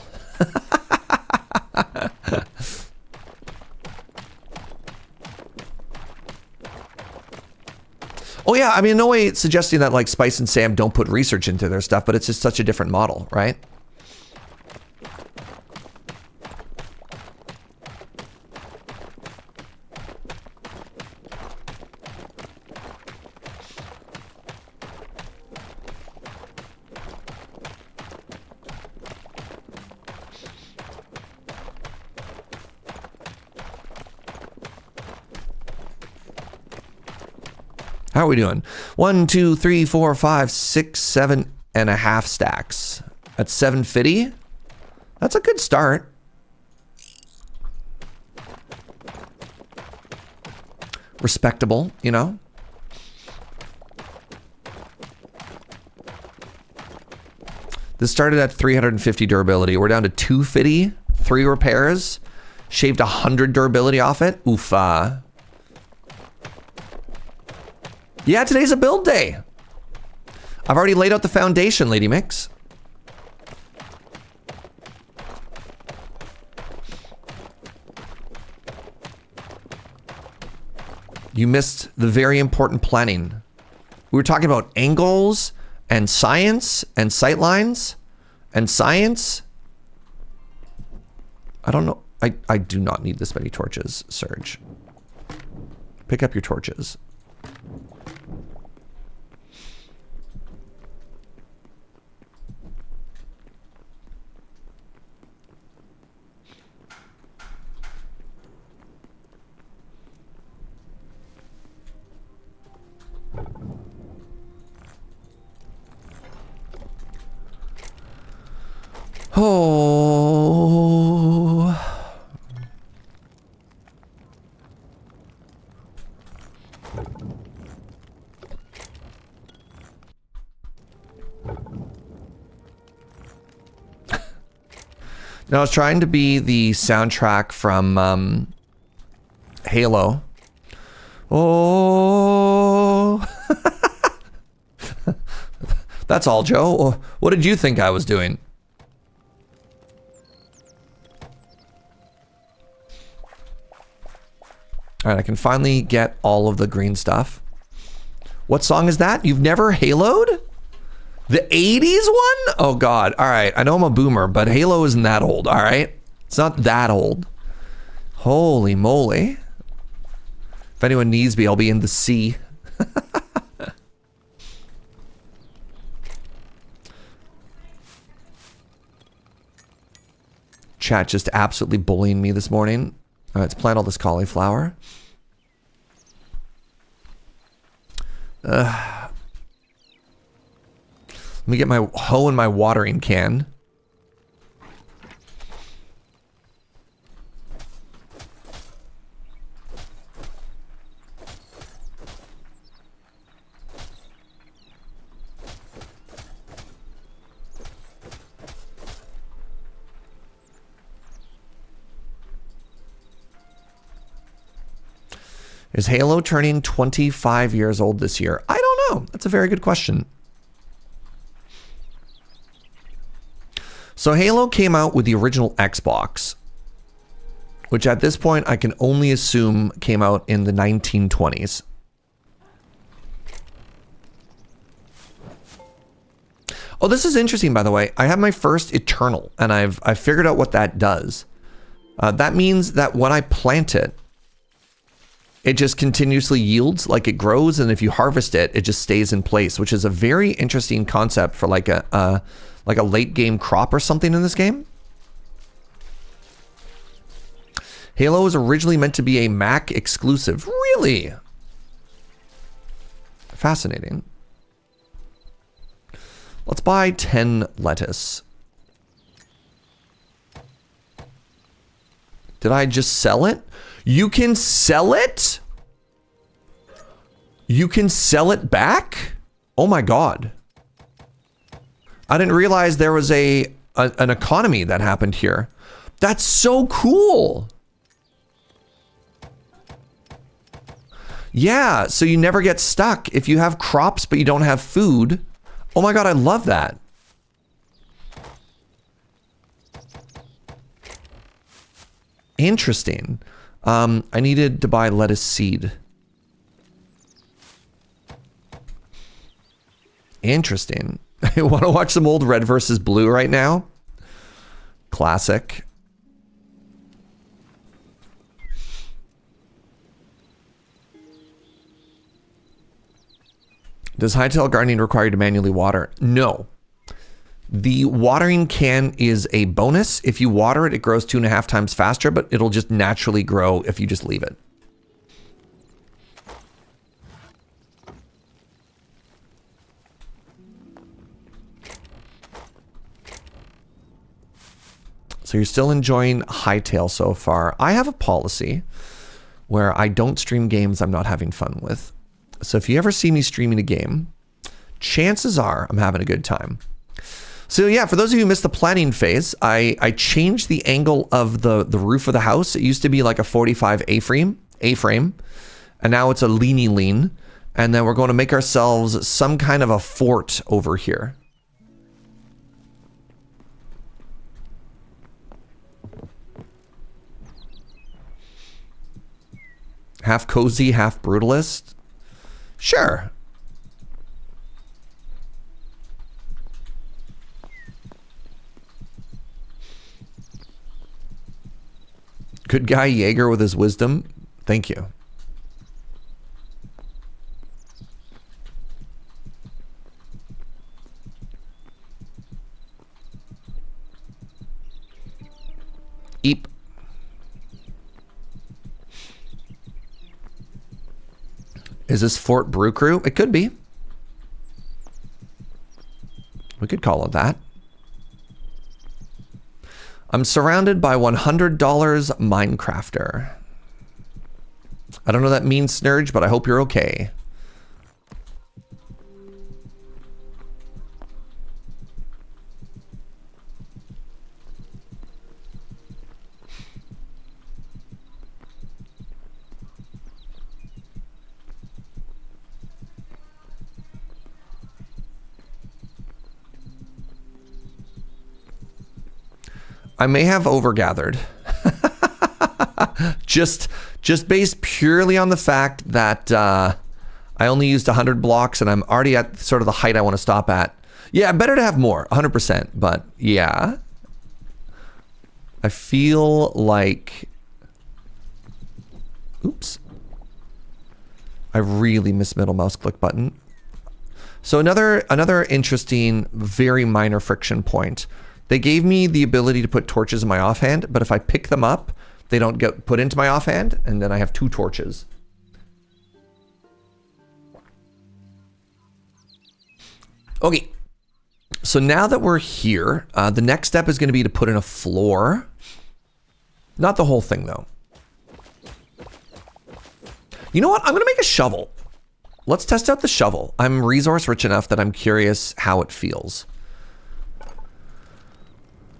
[SPEAKER 1] Oh yeah, I mean, no way suggesting that like Spice and Sam don't put research into their stuff, but it's just such a different model, right? How are we doing? 1, 2, 3, 4, 5, 6, 7.5 stacks. That's 750. That's a good start. Respectable, you know? This started at 350 durability. We're down to 250, 3 repairs. Shaved 100 durability off it. Oofa. Yeah, today's a build day. I've already laid out the foundation, Lady Mix. You missed the very important planning. We were talking about angles and science and sight lines and science. I don't know. I do not need this many torches, Serge. Pick up your torches. Oh. Now, I was trying to be the soundtrack from Halo. Oh. That's all, Joe. What did you think I was doing? All right, I can finally get all of the green stuff. What song is that? You've never Halo'd? The 80s one? Oh, God. All right, I know I'm a boomer, but Halo isn't that old, all right? It's not that old. Holy moly. If anyone needs me, I'll be in the sea. Chat just absolutely bullying me this morning. All right, let's plant all this cauliflower. Let me get my hoe and my watering can. Is Halo turning 25 years old this year? I don't know. That's a very good question. So Halo came out with the original Xbox, which at this point I can only assume came out in the 1920s. Oh, this is interesting, by the way. I have my first Eternal, and I've figured out what that does. That means that when I plant it, it just continuously yields, like it grows, and if you harvest it, it just stays in place, which is a very interesting concept for like a late game crop or something in this game. Halo was originally meant to be a Mac exclusive. Really? Fascinating. Let's buy 10 lettuce. Did I just sell it? You can sell it? You can sell it back? Oh my God. I didn't realize there was an economy that happened here. That's so cool. Yeah, so you never get stuck. If you have crops but you don't have food. Oh my God, I love that. Interesting. I needed to buy lettuce seed. Interesting. I want to watch some old Red versus Blue right now. Classic. Does Hytale gardening require you to manually water? No. The watering can is a bonus. If you water it, it grows 2.5 times faster, but it'll just naturally grow if you just leave it. So you're still enjoying Hytale so far. I have a policy where I don't stream games I'm not having fun with. So if you ever see me streaming a game, chances are I'm having a good time. So yeah, for those of you who missed the planning phase, I changed the angle of the roof of the house. It used to be like a 45 A-frame, and now it's a lean. And then we're going to make ourselves some kind of a fort over here. Half cozy, half brutalist. Sure. Good guy Jaeger with his wisdom. Thank you. Eep. Is this Fort Brew Crew? It could be. We could call it that. I'm surrounded by $100 Minecrafter. I don't know what that means, Snurge, but I hope you're okay. I may have overgathered. just based purely on the fact that I only used 100 blocks and I'm already at sort of the height I want to stop at. Yeah, better to have more, 100%. But yeah, I feel like, oops, I really missed middle mouse click button. So another interesting, very minor friction point. They gave me the ability to put torches in my offhand, but if I pick them up, they don't get put into my offhand, and then I have 2 torches. Okay, so now that we're here, the next step is going to be to put in a floor. Not the whole thing, though. You know what? I'm going to make a shovel. Let's test out the shovel. I'm resource rich enough that I'm curious how it feels.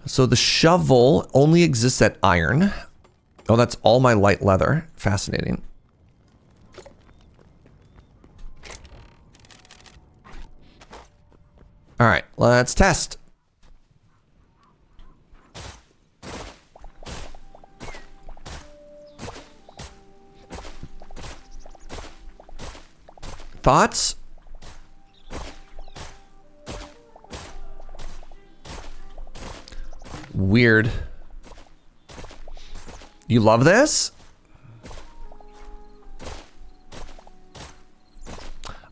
[SPEAKER 1] So the shovel only exists at iron. Oh, that's all my light leather. Fascinating. All right, let's test. Thoughts? Weird. You love this?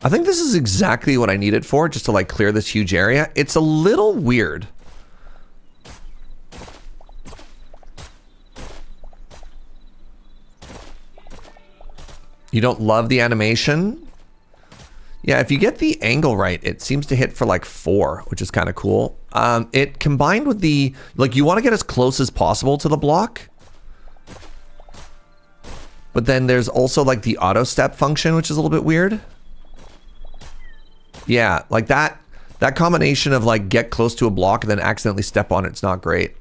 [SPEAKER 1] I think this is exactly what I need it for, just to like clear this huge area. It's a little weird. You don't love the animation? Yeah, if you get the angle right, it seems to hit for like 4, which is kind of cool. It combined with the, like, you want to get as close as possible to the block. But then there's also like the auto step function, which is a little bit weird. Yeah, like that combination of like get close to a block and then accidentally step on it's not great.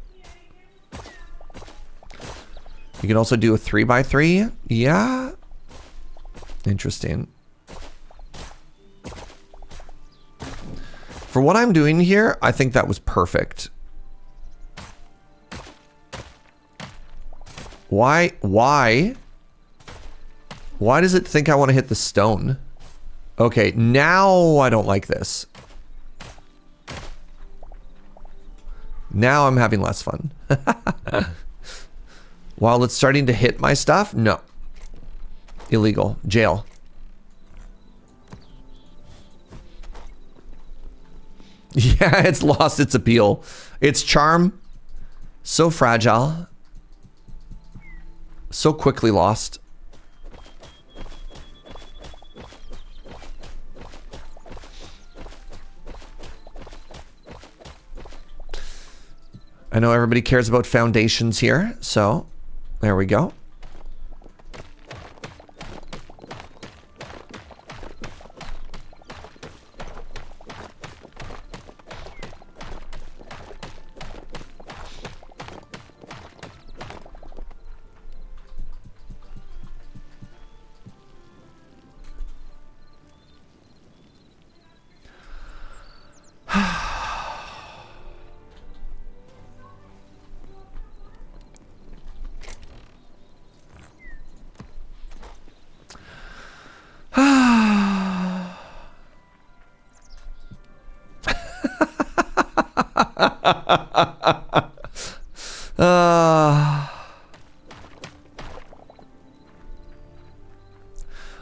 [SPEAKER 1] You can also do a 3x3. Yeah. Interesting. For what I'm doing here, I think that was perfect. Why does it think I want to hit the stone? Okay, now I don't like this. Now I'm having less fun. While it's starting to hit my stuff, no. Illegal. Jail. Yeah, it's lost its appeal. Its charm, so fragile. So quickly lost. I know everybody cares about foundations here, so there we go.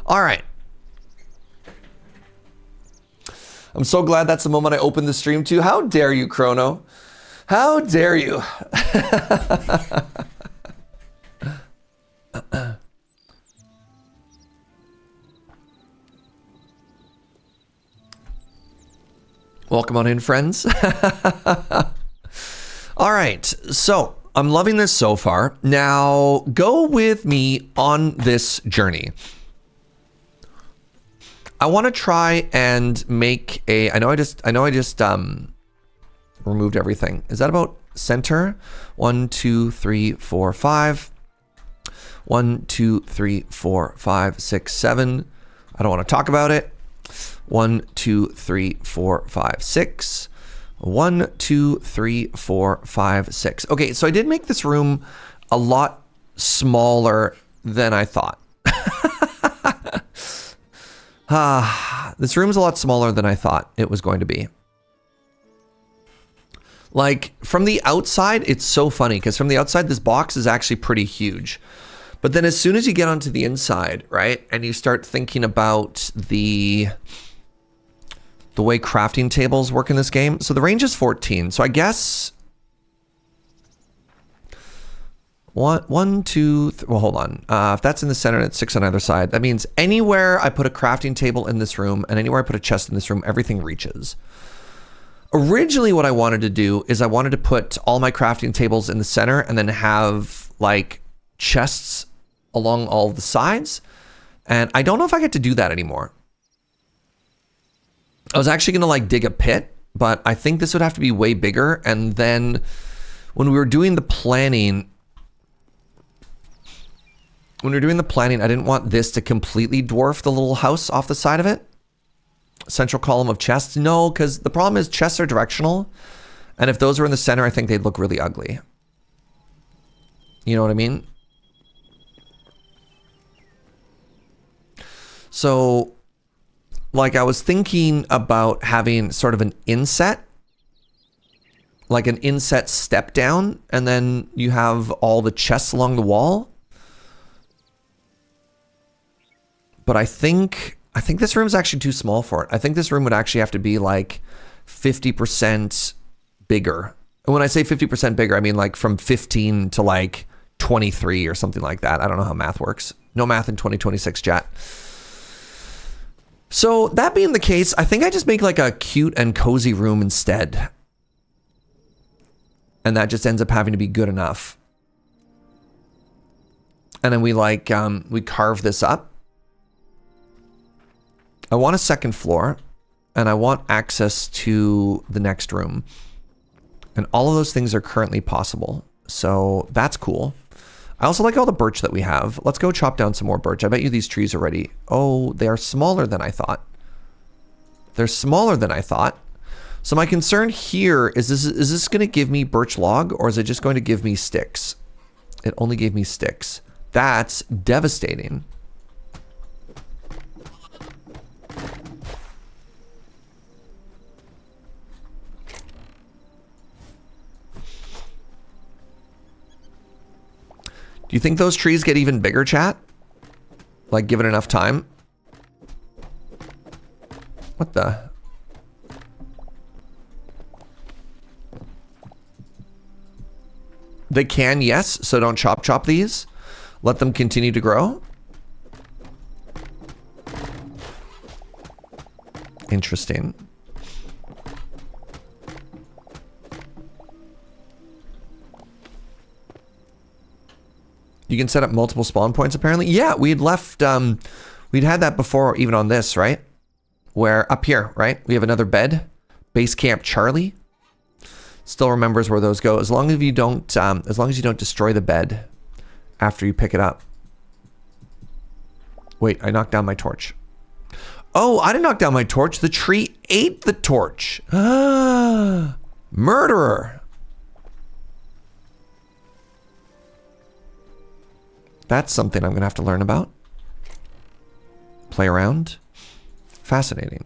[SPEAKER 1] All right. I'm so glad that's the moment I opened the stream to. How dare you, Chrono? How dare you? Welcome on in, friends. All right, so I'm loving this so far. Now go with me on this journey. I want to try and make a, I know I just removed everything. Is that about center? 1, 2, 3, 4, 5. 1, 2, 3, 4, 5, 6, 7. I don't want to talk about it. 1, 2, 3, 4, 5, 6. 1, 2, 3, 4, 5, 6. Okay, so I did make this room a lot smaller than I thought. This room's a lot smaller than I thought it was going to be. Like, from the outside, it's so funny, because from the outside, this box is actually pretty huge. But then as soon as you get onto the inside, right, and you start thinking about the way crafting tables work in this game. So the range is 14. So I guess... One, two, well, hold on. If that's in the center and it's 6 on either side, that means anywhere I put a crafting table in this room and anywhere I put a chest in this room, everything reaches. Originally, what I wanted to do is I wanted to put all my crafting tables in the center and then have like chests along all the sides. And I don't know if I get to do that anymore. I was actually going to like dig a pit, but I think this would have to be way bigger. And then when we were doing the planning, I didn't want this to completely dwarf the little house off the side of it. Central column of chests. No, because the problem is chests are directional. And if those were in the center, I think they'd look really ugly. You know what I mean? So, like, I was thinking about having sort of an inset. Like an inset step down. And then you have all the chests along the wall. But I think this room is actually too small for it. I think this room would actually have to be like 50% bigger. And when I say 50% bigger, I mean like from 15 to like 23 or something like that. I don't know how math works. No math in 2026, chat. So that being the case, I think I just make like a cute and cozy room instead. And that just ends up having to be good enough. And then we like, we carve this up. I want a second floor, and I want access to the next room. And all of those things are currently possible. So that's cool. I also like all the birch that we have. Let's go chop down some more birch. I bet you these trees are ready. Oh, they are smaller than I thought. They're smaller than I thought. So my concern here is this going to give me birch log, or is it just going to give me sticks? It only gave me sticks. That's devastating. Do you think those trees get even bigger, chat? Like, given enough time? What the? They can, yes. So don't chop these. Let them continue to grow. Interesting. You can set up multiple spawn points, apparently. Yeah, we'd left, we'd had that before, even on this, right? Where, up here, right? We have another bed. Base Camp Charlie. Still remembers where those go. As long as you don't destroy the bed after you pick it up. Wait, I knocked down my torch. Oh, I didn't knock down my torch. The tree ate the torch. Murderer. That's something I'm going to have to learn about. Play around. Fascinating.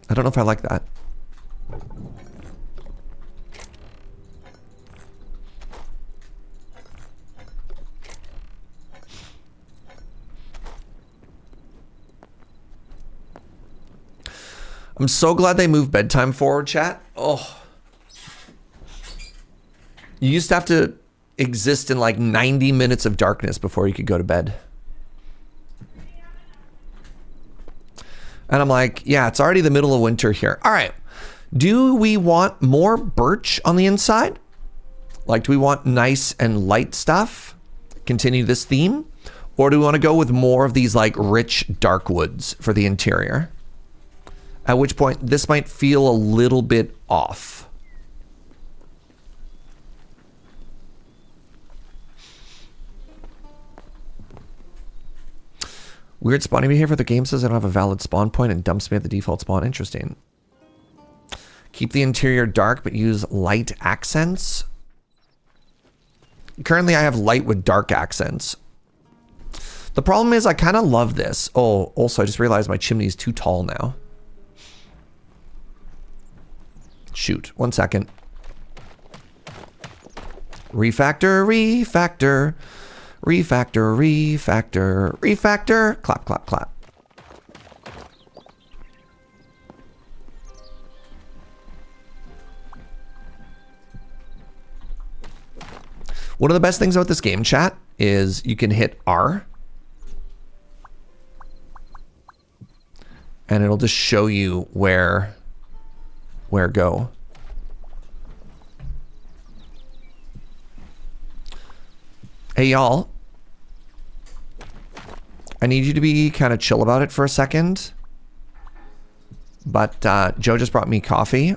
[SPEAKER 1] I don't know if I like that. I'm so glad they moved bedtime forward, chat. Oh. You used to have to exist in like 90 minutes of darkness before you could go to bed. And I'm like, yeah, it's already the middle of winter here. All right. Do we want more birch on the inside? Like, do we want nice and light stuff? Continue this theme? Or do we want to go with more of these like rich dark woods for the interior? At which point this might feel a little bit off. Weird spawning behavior. The game says I don't have a valid spawn point and dumps me at the default spawn. Interesting. Keep the interior dark, but use light accents. Currently, I have light with dark accents. The problem is I kind of love this. Oh, also, I just realized my chimney is too tall now. Shoot. 1 second. Refactor, refactor. Refactor, refactor, refactor. Clap, clap, clap. One of the best things about this game, chat, is you can hit R. And it'll just show you where go. Hey, y'all. I need you to be kind of chill about it for a second. But Joe just brought me coffee.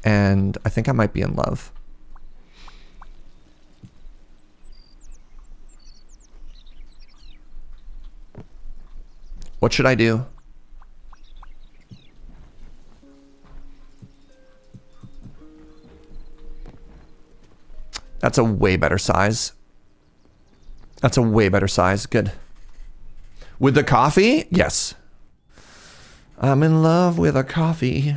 [SPEAKER 1] And I think I might be in love. What should I do? That's a way better size. That's a way better size. Good. With the coffee? Yes. I'm in love with a coffee.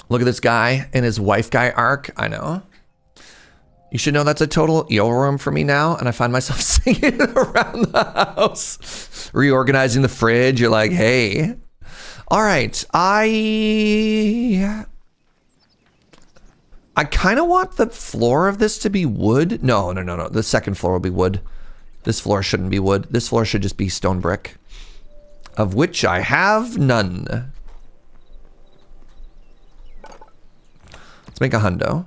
[SPEAKER 1] Look at this guy in his wife guy arc. I know. You should know that's a total yo room for me now. And I find myself singing around the house. Reorganizing the fridge. You're like, hey. All right. I kind of want the floor of this to be wood. No. The second floor will be wood. This floor shouldn't be wood. This floor should just be stone brick. Of which I have none. Let's make a hundo.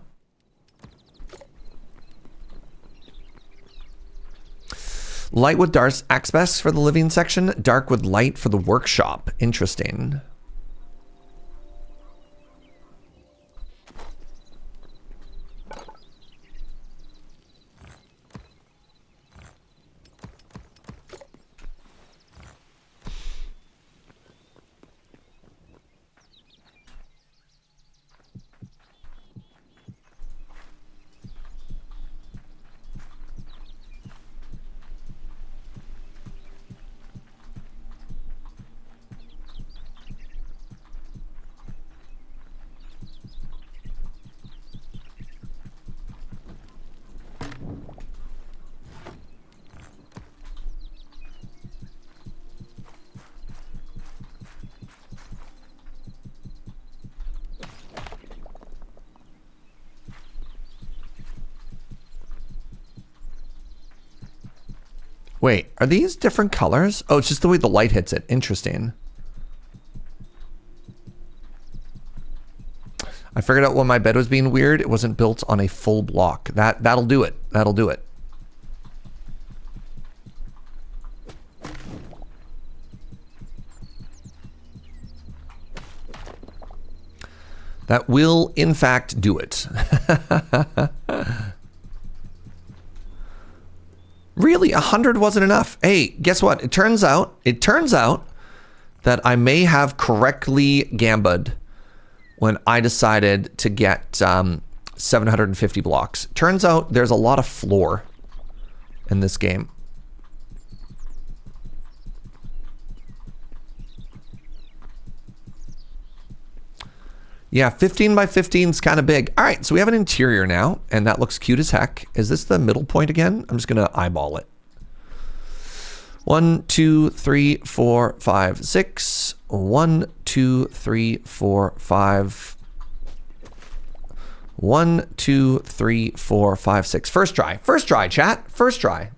[SPEAKER 1] Light with dark aspects for the living section. Dark with light for the workshop. Interesting. Wait, are these different colors? Oh, it's just the way the light hits it. Interesting. I figured out when my bed was being weird. It wasn't built on a full block. That'll do it. That'll do it. That will, in fact, do it. Really, 100 wasn't enough. Hey, guess what? It turns out that I may have correctly gambled when I decided to get 750 blocks. Turns out there's a lot of floor in this game. Yeah, 15 by 15 is kind of big. All right, so we have an interior now, and that looks cute as heck. Is this the middle point again? I'm just going to eyeball it. 1, 2, 3, 4, 5, 6. 1, 2, 3, 4, 5. 1, 2, 3, 4, 5, 6. First try. First try, chat. First try.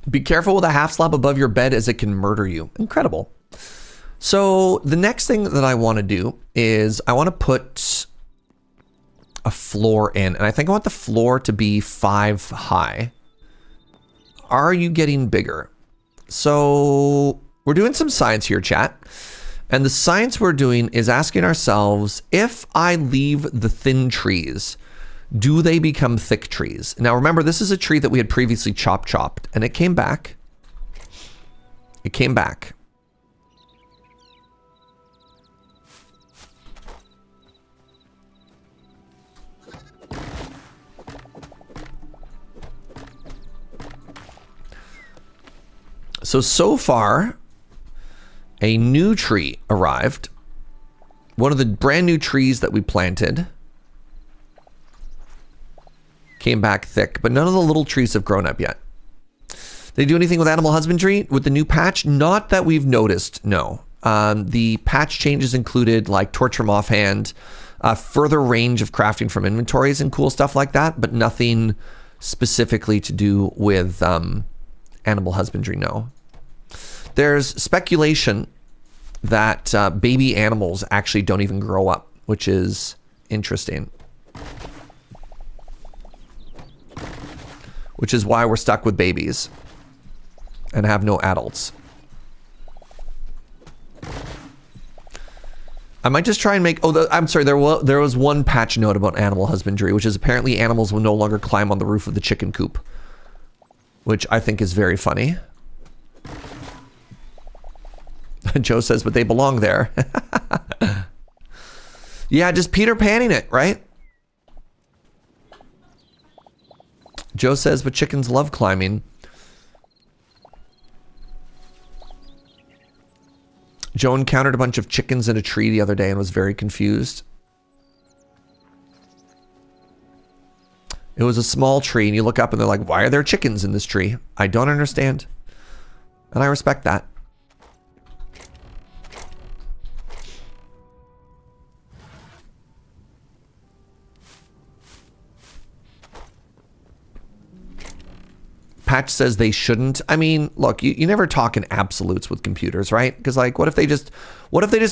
[SPEAKER 1] Be careful with a half slab above your bed as it can murder you. Incredible. So the next thing that I want to do is I want to put a floor in, and I think I want the floor to be 5 high. Are you getting bigger? So we're doing some science here, chat. And the science we're doing is asking ourselves, if I leave the thin trees, do they become thick trees? Now remember, this is a tree that we had previously chopped, and it came back. It came back. So far, a new tree arrived. One of the brand new trees that we planted came back thick, but none of the little trees have grown up yet. They do anything with animal husbandry with the new patch? Not that we've noticed, no. The patch changes included like torch from offhand, further range of crafting from inventories and cool stuff like that, but nothing specifically to do with animal husbandry, no. There's speculation that baby animals actually don't even grow up, which is interesting. Which is why we're stuck with babies and have no adults. I might just try and make... I'm sorry, there was one patch note about animal husbandry, which is apparently animals will no longer climb on the roof of the chicken coop, which I think is very funny. Joe says, but they belong there. Yeah, just Peter Panning it, right? Joe says, but chickens love climbing. Joe encountered a bunch of chickens in a tree the other day and was very confused. It was a small tree, and you look up and they're like, why are there chickens in this tree? I don't understand. And I respect that. Patch says they shouldn't. I mean, look, you never talk in absolutes with computers, right? Because like, what if they just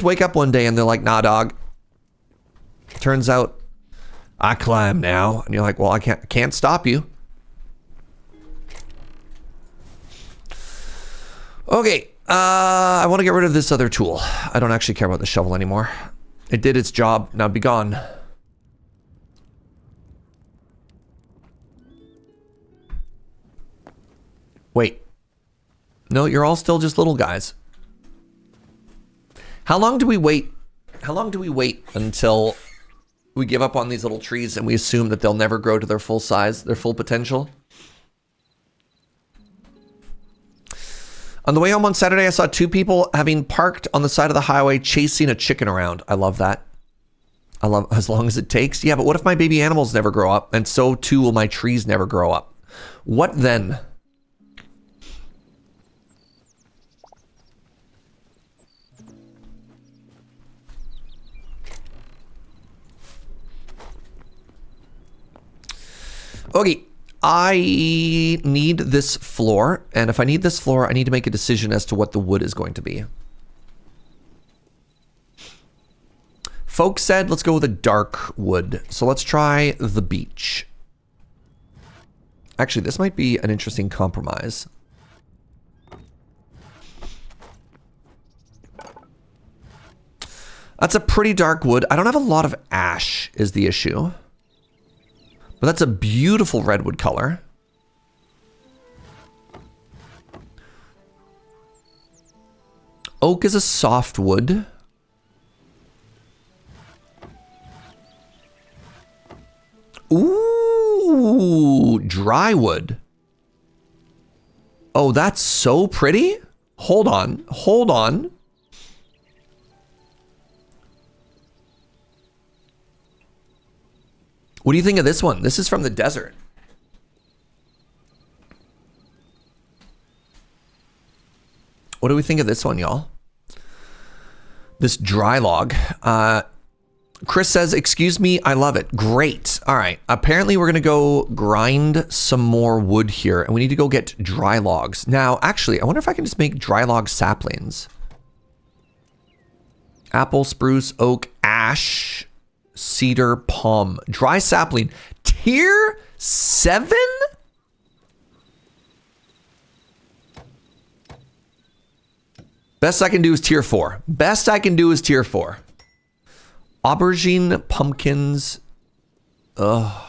[SPEAKER 1] wake up one day and they're like, nah, dog. Turns out I climb now. And you're like, well, I can't stop you. Okay, I want to get rid of this other tool. I don't actually care about the shovel anymore. It did its job, now be gone. Wait. No, you're all still just little guys. How long do we wait? How long do we wait until we give up on these little trees and we assume that they'll never grow to their full size, their full potential? On the way home on Saturday, I saw 2 people having parked on the side of the highway chasing a chicken around. I love that. I love as long as it takes. Yeah, but what if my baby animals never grow up? And so too will my trees never grow up. What then? Okay, I need this floor, and if I need this floor, I need to make a decision as to what the wood is going to be. Folks said, let's go with a dark wood. So let's try the beech. Actually, this might be an interesting compromise. That's a pretty dark wood. I don't have a lot of ash is the issue. But that's a beautiful redwood color. Oak is a soft wood. Ooh, dry wood. Oh, that's so pretty. Hold on, hold on. What do you think of this one? This is from the desert. What do we think of this one, y'all? This dry log. Chris says, excuse me, I love it. Great. All right. Apparently, we're going to go grind some more wood here, and we need to go get dry logs. Now, actually, I wonder if I can just make dry log saplings. Apple, spruce, oak, ash, cedar, palm. Dry sapling. Tier 7? Best I can do is tier 4. Best I can do is tier 4. Aubergine, pumpkins. Ugh.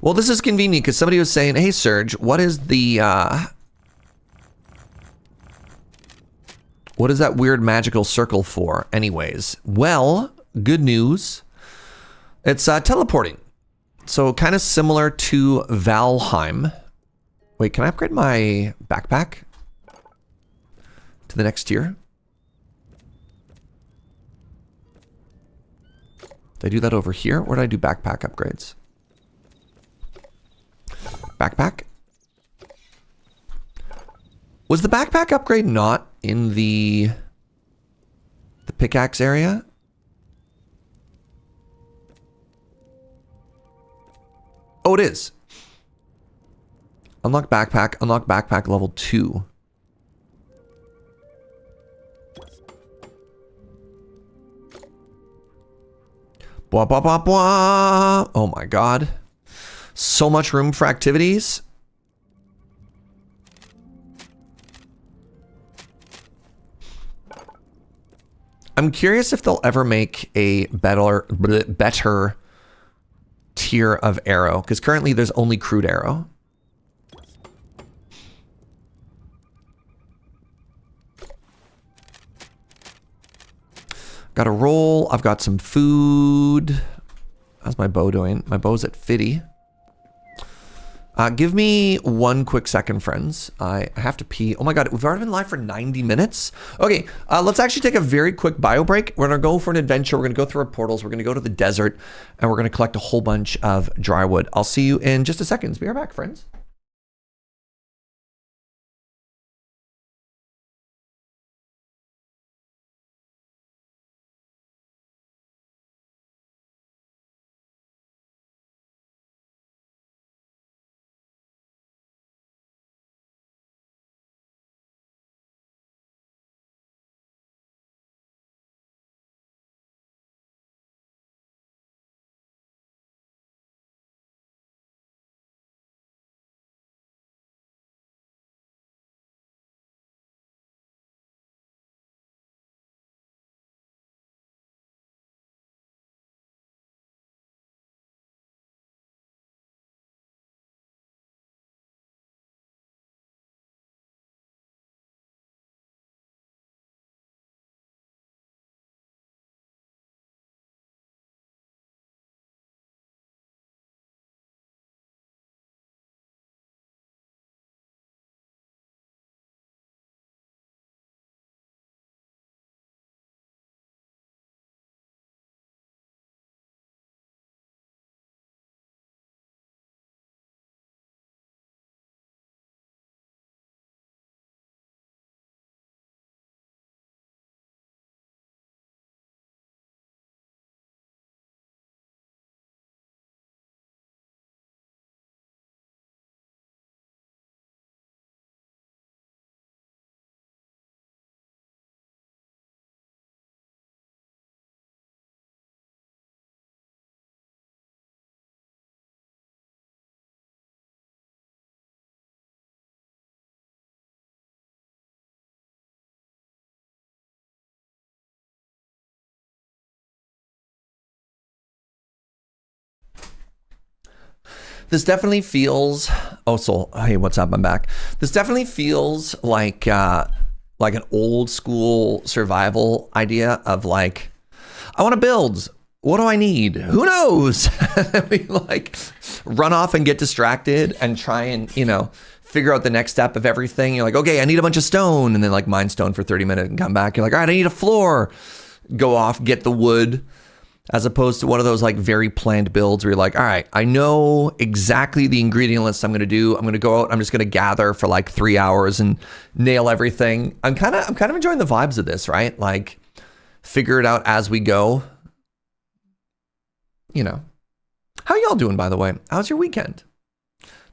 [SPEAKER 1] Well, this is convenient because somebody was saying, hey, Serge, what is the... what is that weird magical circle for anyways? Well, good news. It's teleporting. So kind of similar to Valheim. Wait, can I upgrade my backpack to the next tier? Did I do that over here? Where did I do backpack upgrades? Backpack? Was the backpack upgrade not in the pickaxe area? Oh, it is. Unlock backpack level 2. Blah, blah, blah, blah. Oh my God. So much room for activities. I'm curious if they'll ever make a better tier of arrow, because currently there's only crude arrow. Got a roll. I've got some food. How's my bow doing? My bow's at 50. Give me one quick second, friends. I have to pee. Oh my God, we've already been live for 90 minutes. Okay, let's actually take a very quick bio break. We're gonna go for an adventure. We're gonna go through our portals. We're gonna go to the desert, and we're gonna collect a whole bunch of dry wood. I'll see you in just a second. Be right back, friends. This definitely feels. Oh, so hey, what's up? I'm back. This definitely feels like an old school survival idea of like, I want to build. What do I need? Who knows? We like run off and get distracted and try and, figure out the next step of everything. You're like, okay, I need a bunch of stone, and then like mine stone for 30 minutes and come back. You're like, all right, I need a floor. Go off, get the wood. As opposed to one of those like very planned builds where you're like, all right, I know exactly the ingredient list I'm going to do. I'm going to go out. I'm just going to gather for like 3 hours and nail everything. I'm kind of enjoying the vibes of this, right? Like figure it out as we go. How y'all doing, by the way? How's your weekend?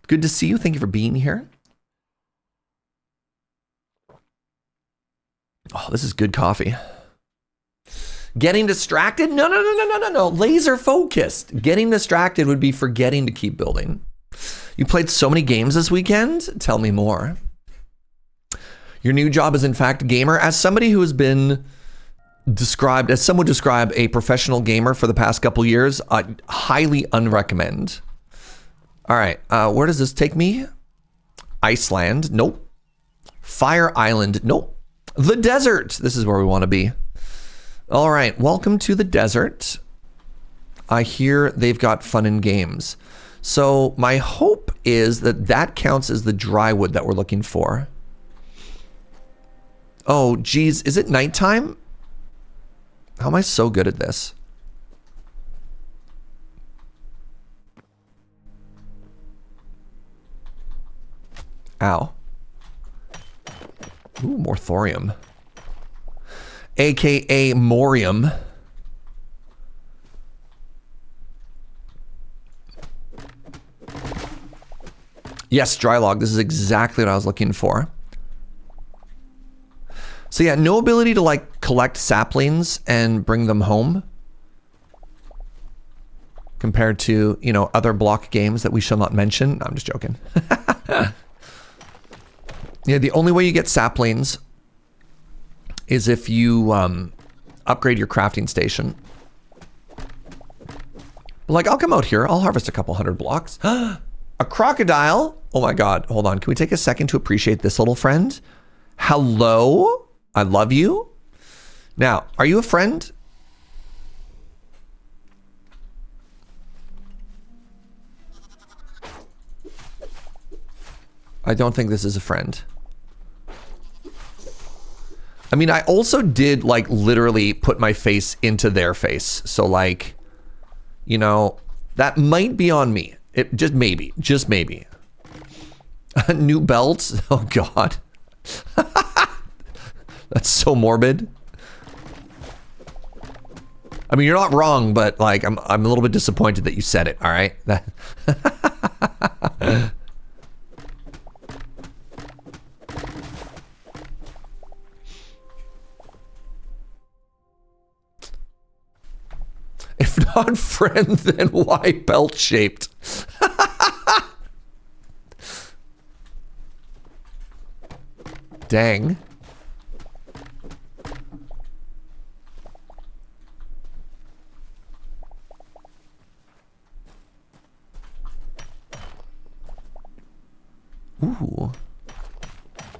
[SPEAKER 1] Good to see you. Thank you for being here. Oh, this is good coffee. Getting distracted? No. Laser focused. Getting distracted would be forgetting to keep building. You played so many games this weekend? Tell me more. Your new job is in fact gamer. As somebody who has been described, as some would describe a professional gamer for the past couple years, I highly unrecommend. All right, where does this take me? Iceland? Nope. Fire Island? Nope. The desert. This is where we want to be. All right, welcome to the desert. I hear they've got fun and games. So my hope is that counts as the dry wood that we're looking for. Oh, geez, is it nighttime? How am I so good at this? Ow. Ooh, more thorium. AKA Morium. Yes, dry log. This is exactly what I was looking for. So yeah, no ability to like collect saplings and bring them home. Compared to, other block games that we shall not mention. No, I'm just joking. Yeah, the only way you get saplings is if you upgrade your crafting station. Like, I'll come out here. I'll harvest a couple hundred blocks. A crocodile. Oh my God. Hold on. Can we take a second to appreciate this little friend? Hello. I love you. Now, are you a friend? I don't think this is a friend. I mean, I also did like literally put my face into their face. So like, that might be on me. It just maybe. New belts. Oh God. That's so morbid. I mean, you're not wrong, but like, I'm a little bit disappointed that you said it. All right. If not friend, then why belt shaped? Dang. Ooh. All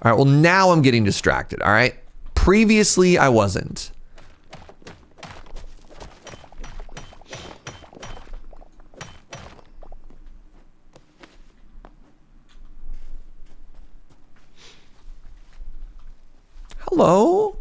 [SPEAKER 1] right, well, now I'm getting distracted, all right? Previously, I wasn't. Hello?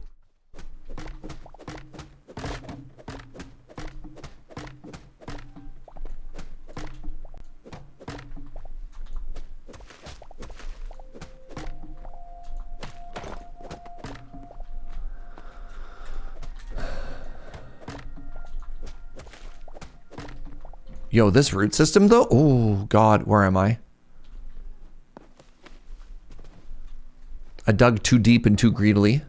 [SPEAKER 1] Yo, this root system though? Oh God, where am I? I dug too deep and too greedily.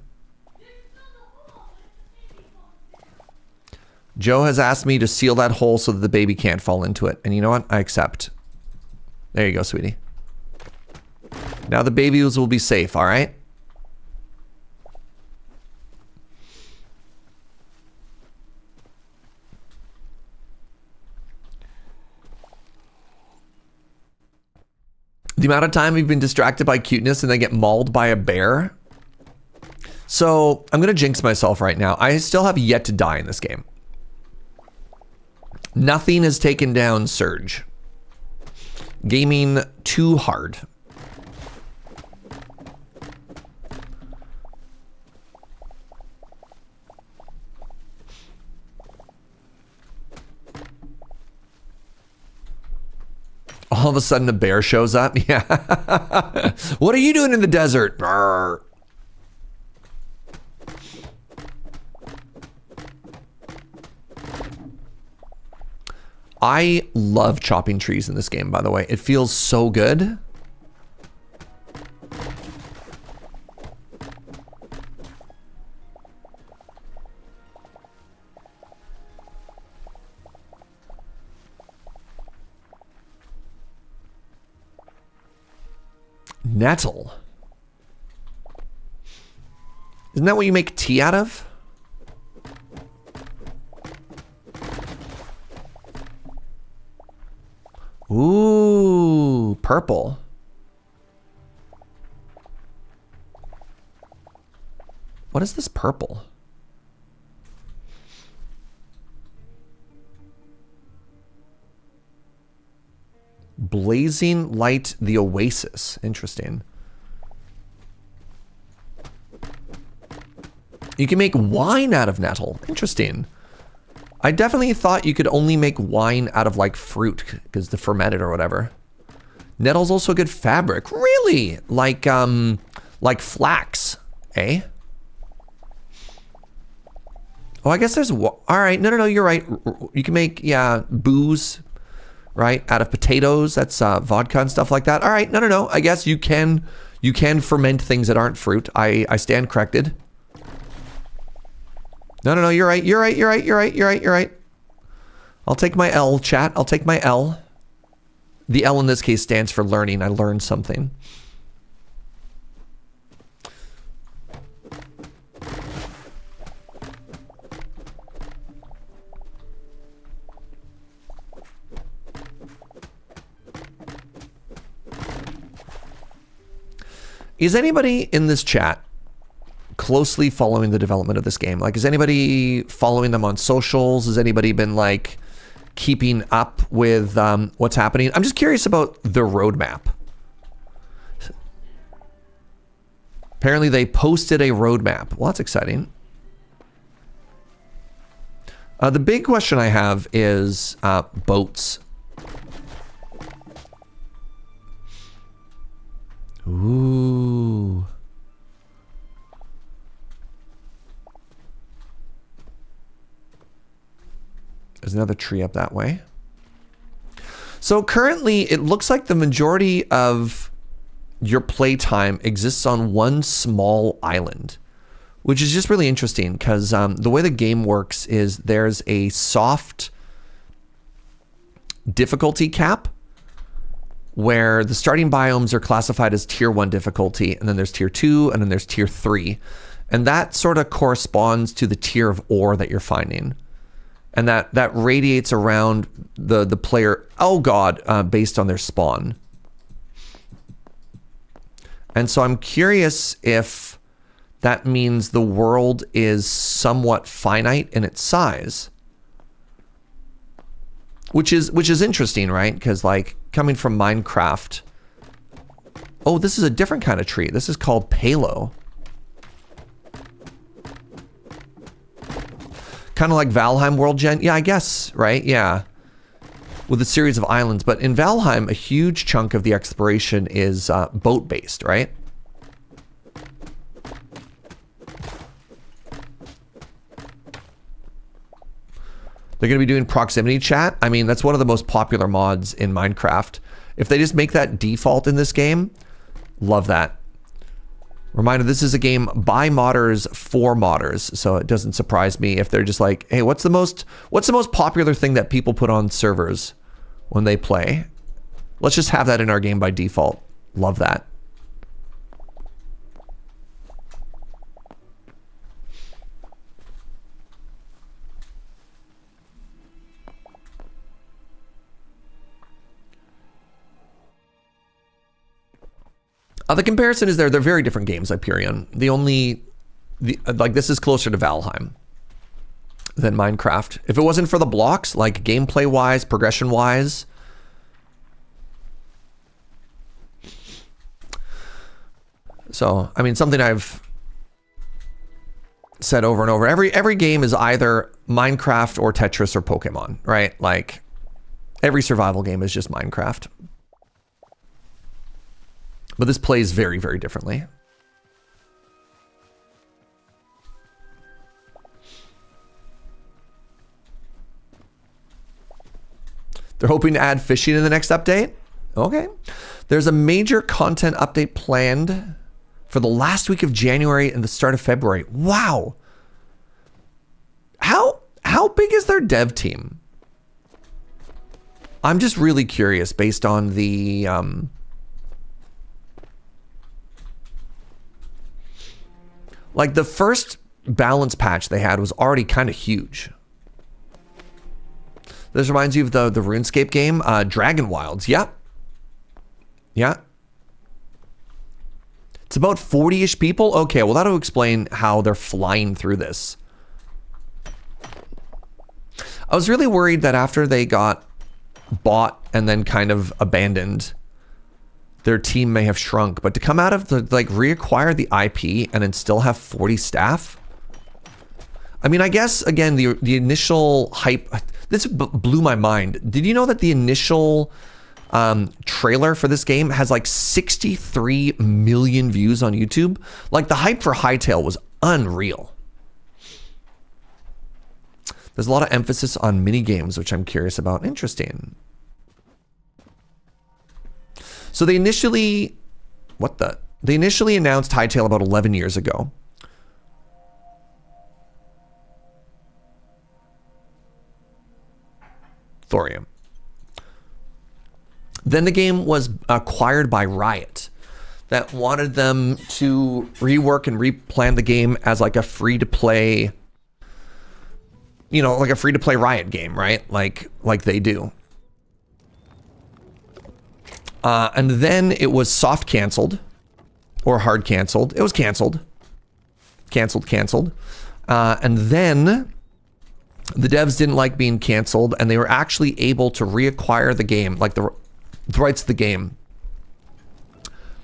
[SPEAKER 1] Joe has asked me to seal that hole so that the baby can't fall into it. And you know what? I accept. There you go, sweetie. Now the babies will be safe, all right? The amount of time you've been distracted by cuteness and then get mauled by a bear. So I'm going to jinx myself right now. I still have yet to die in this game. Nothing has taken down Surge. Gaming too hard. All of a sudden a bear shows up. Yeah. What are you doing in the desert? Brr. I love chopping trees in this game, by the way. It feels so good. Nettle. Isn't that what you make tea out of? Ooh, purple. What is this purple? Blazing Light the Oasis. Interesting. You can make wine out of nettle. Interesting. I definitely thought you could only make wine out of like fruit because the fermented or whatever. Nettle's also good fabric. Really? Like flax, eh? Oh, I guess there's, all right. No, you're right. You can make, yeah, booze, right? Out of potatoes. That's vodka and stuff like that. All right. No. I guess you can ferment things that aren't fruit. I stand corrected. No, you're right. I'll take my L, chat. I'll take my L. The L in this case stands for learning. I learned something. Is anybody in this chat closely following the development of this game? Like, is anybody following them on socials? Has anybody been like keeping up with what's happening? I'm just curious about the roadmap. Apparently they posted a roadmap. Well, that's exciting. The big question I have is boats. Ooh. There's another tree up that way. So currently, it looks like the majority of your playtime exists on one small island, which is just really interesting because the way the game works is there's a soft difficulty cap where the starting biomes are classified as tier 1 difficulty, and then there's tier 2, and then there's tier 3. And that sort of corresponds to the tier of ore that you're finding. And that radiates around the player, oh god, based on their spawn. And so I'm curious if that means the world is somewhat finite in its size. Which is interesting, right? Because like coming from Minecraft. Oh, this is a different kind of tree. This is called Palo. Kind of like Valheim World Gen. Yeah, I guess, right? Yeah. With a series of islands. But in Valheim, a huge chunk of the exploration is boat-based, right? They're going to be doing proximity chat. I mean, that's one of the most popular mods in Minecraft. If they just make that default in this game, love that. Reminder, this is a game by modders for modders, so it doesn't surprise me if they're just like, hey, what's the most popular thing that people put on servers when they play? Let's just have that in our game by default. Love that. The comparison is they're very different games, Hyperion. Like this is closer to Valheim than Minecraft. If it wasn't for the blocks, like gameplay wise, progression wise, so I mean, something I've said over and over. Every game is either Minecraft or Tetris or Pokemon, right? Like every survival game is just Minecraft. But this plays very, very differently. They're hoping to add fishing in the next update. Okay. There's a major content update planned for the last week of January and the start of February. Wow. How big is their dev team? I'm just really curious based on the like the first balance patch they had was already kind of huge. This reminds you of the RuneScape game, Dragon Wilds. Yeah. Yeah. It's about 40-ish people. Okay, well, that'll explain how they're flying through this. I was really worried that after they got bought and then kind of abandoned, their team may have shrunk. But to come out of the, like, reacquire the IP and then still have 40 staff? I mean, I guess, again, the initial hype... This blew my mind. Did you know that the initial trailer for this game has like 63 million views on YouTube? Like the hype for Hytale was unreal. There's a lot of emphasis on mini games, which I'm curious about. Interesting. So they initially... They initially announced Hytale about 11 years ago. Thorium. Then the game was acquired by Riot, that wanted them to rework and replan the game as like a free-to-play, you know, like a free-to-play Riot game, right? Like they do. And then it was soft canceled or hard canceled. It was canceled. Canceled. And then the devs didn't like being canceled, and they were actually able to reacquire the game, like the rights to the game,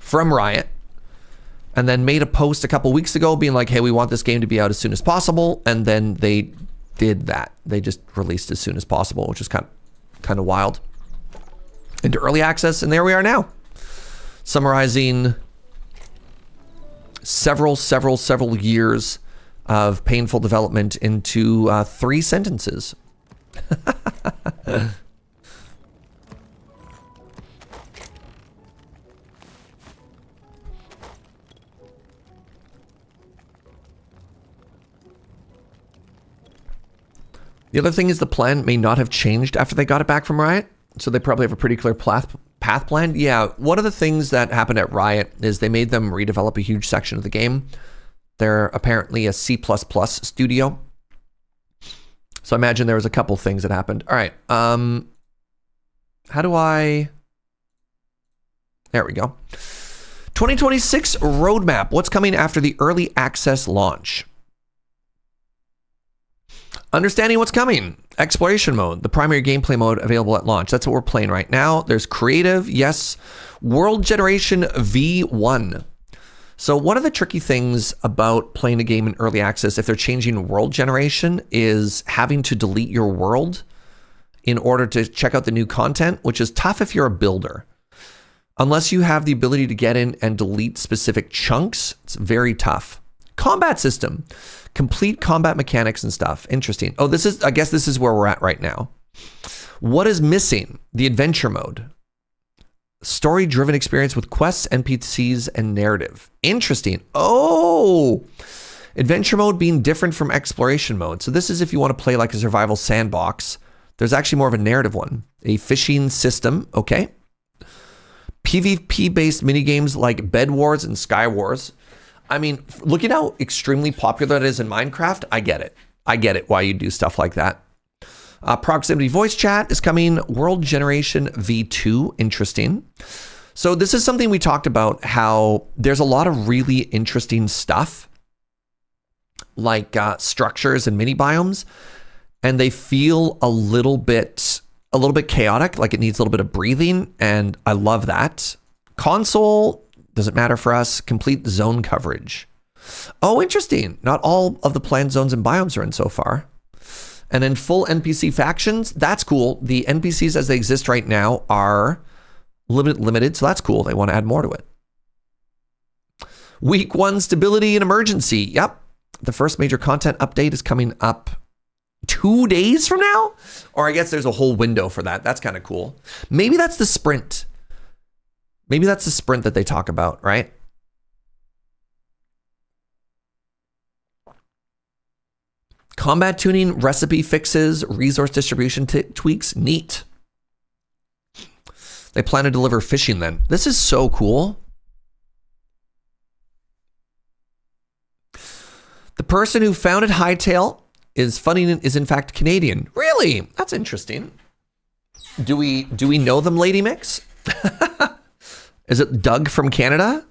[SPEAKER 1] from Riot, and then made a post a couple weeks ago being like, hey, we want this game to be out as soon as possible. And then they did that. They just released as soon as possible, which is kind of wild, into early access. And there we are now, summarizing several years of painful development into 3 sentences. The other thing is the plan may not have changed after they got it back from Riot, so they probably have a pretty clear path plan. Yeah, one of the things that happened at Riot is they made them redevelop a huge section of the game. They're apparently a C++ studio. So I imagine there was a couple things that happened. All right. How do I... There we go. 2026 roadmap. What's coming after the early access launch? Understanding what's coming. Exploration mode, the primary gameplay mode available at launch. That's what we're playing right now. There's creative, yes. World generation V1. So one of the tricky things about playing a game in early access, if they're changing world generation, is having to delete your world in order to check out the new content, which is tough if you're a builder. Unless you have the ability to get in and delete specific chunks, it's very tough. Combat system. Complete combat mechanics and stuff. Interesting. Oh, I guess this is where we're at right now. What is missing? The adventure mode. Story-driven experience with quests, NPCs, and narrative. Interesting. Oh! Adventure mode being different from exploration mode. So this is if you want to play like a survival sandbox. There's actually more of a narrative one. A fishing system. Okay. PvP-based minigames like Bed Wars and Sky Wars. I mean, look at how extremely popular it is in Minecraft. I get it. I get it why you do stuff like that. Proximity voice chat is coming. World generation V2. Interesting. So this is something we talked about, how there's a lot of really interesting stuff like structures and mini biomes, and they feel a little bit chaotic, like it needs a little bit of breathing, and I love that. Console doesn't matter for us. Complete zone coverage. Oh, interesting. Not all of the planned zones and biomes are in so far. And then full NPC factions, that's cool. The NPCs as they exist right now are limited, so that's cool. They want to add more to it. Week 1 stability and emergency. Yep. The first major content update is coming up 2 days from now? Or I guess there's a whole window for that. That's kind of cool. Maybe that's the sprint. Maybe that's the sprint that they talk about, right? Combat tuning, recipe fixes, resource distribution tweaks. Neat. They plan to deliver fishing then. This is so cool. The person who founded Hytale is in fact Canadian. Really? That's interesting. Do we know them, Lady Mix? Is it Doug from Canada?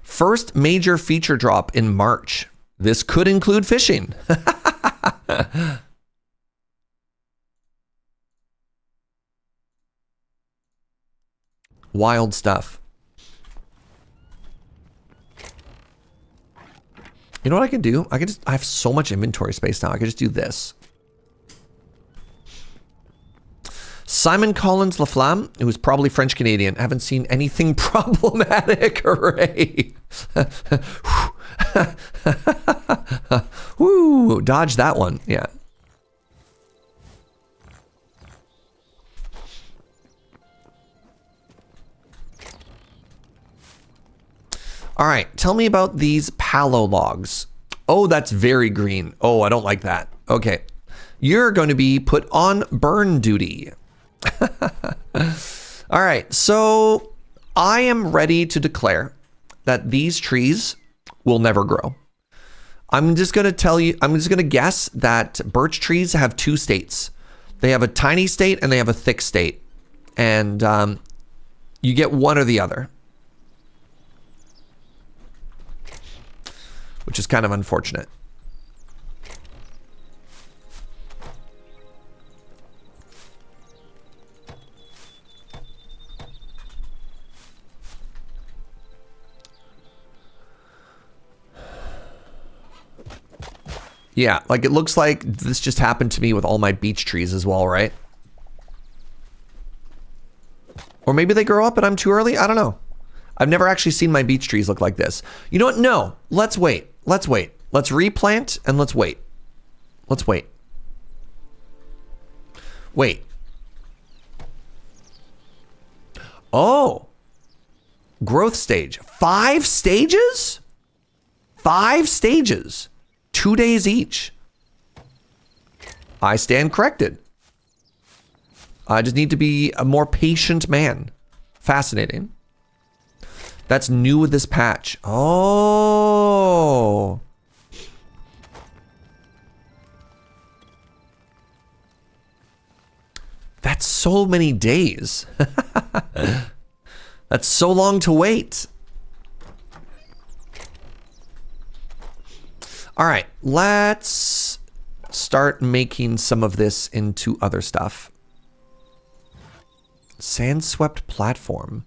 [SPEAKER 1] First major feature drop in March. This could include fishing. Wild stuff. You know what I can do? I have so much inventory space now. I can just do this. Simon Collins Laflamme, who is probably French Canadian. Haven't seen anything problematic. Hooray. Woo, dodge that one. Yeah. All right, tell me about these palo logs. Oh, that's very green. Oh, I don't like that. Okay. You're going to be put on burn duty. All right, so I am ready to declare that these trees will never grow. I'm just going to guess that birch trees have 2 states. They have a tiny state and they have a thick state. And you get one or the other, which is kind of unfortunate. Yeah, like it looks like this just happened to me with all my beech trees as well, right? Or maybe they grow up and I'm too early. I don't know. I've never actually seen my beech trees look like this. You know what? No, let's wait. Let's wait. Let's replant and let's wait. Let's wait. Wait. Oh. Growth stage. 5 stages? 5 stages. 2 days each. I stand corrected. I just need to be a more patient man. Fascinating. That's new with this patch. Oh. That's so many days. That's so long to wait. All right, let's start making some of this into other stuff. Sand-swept platform.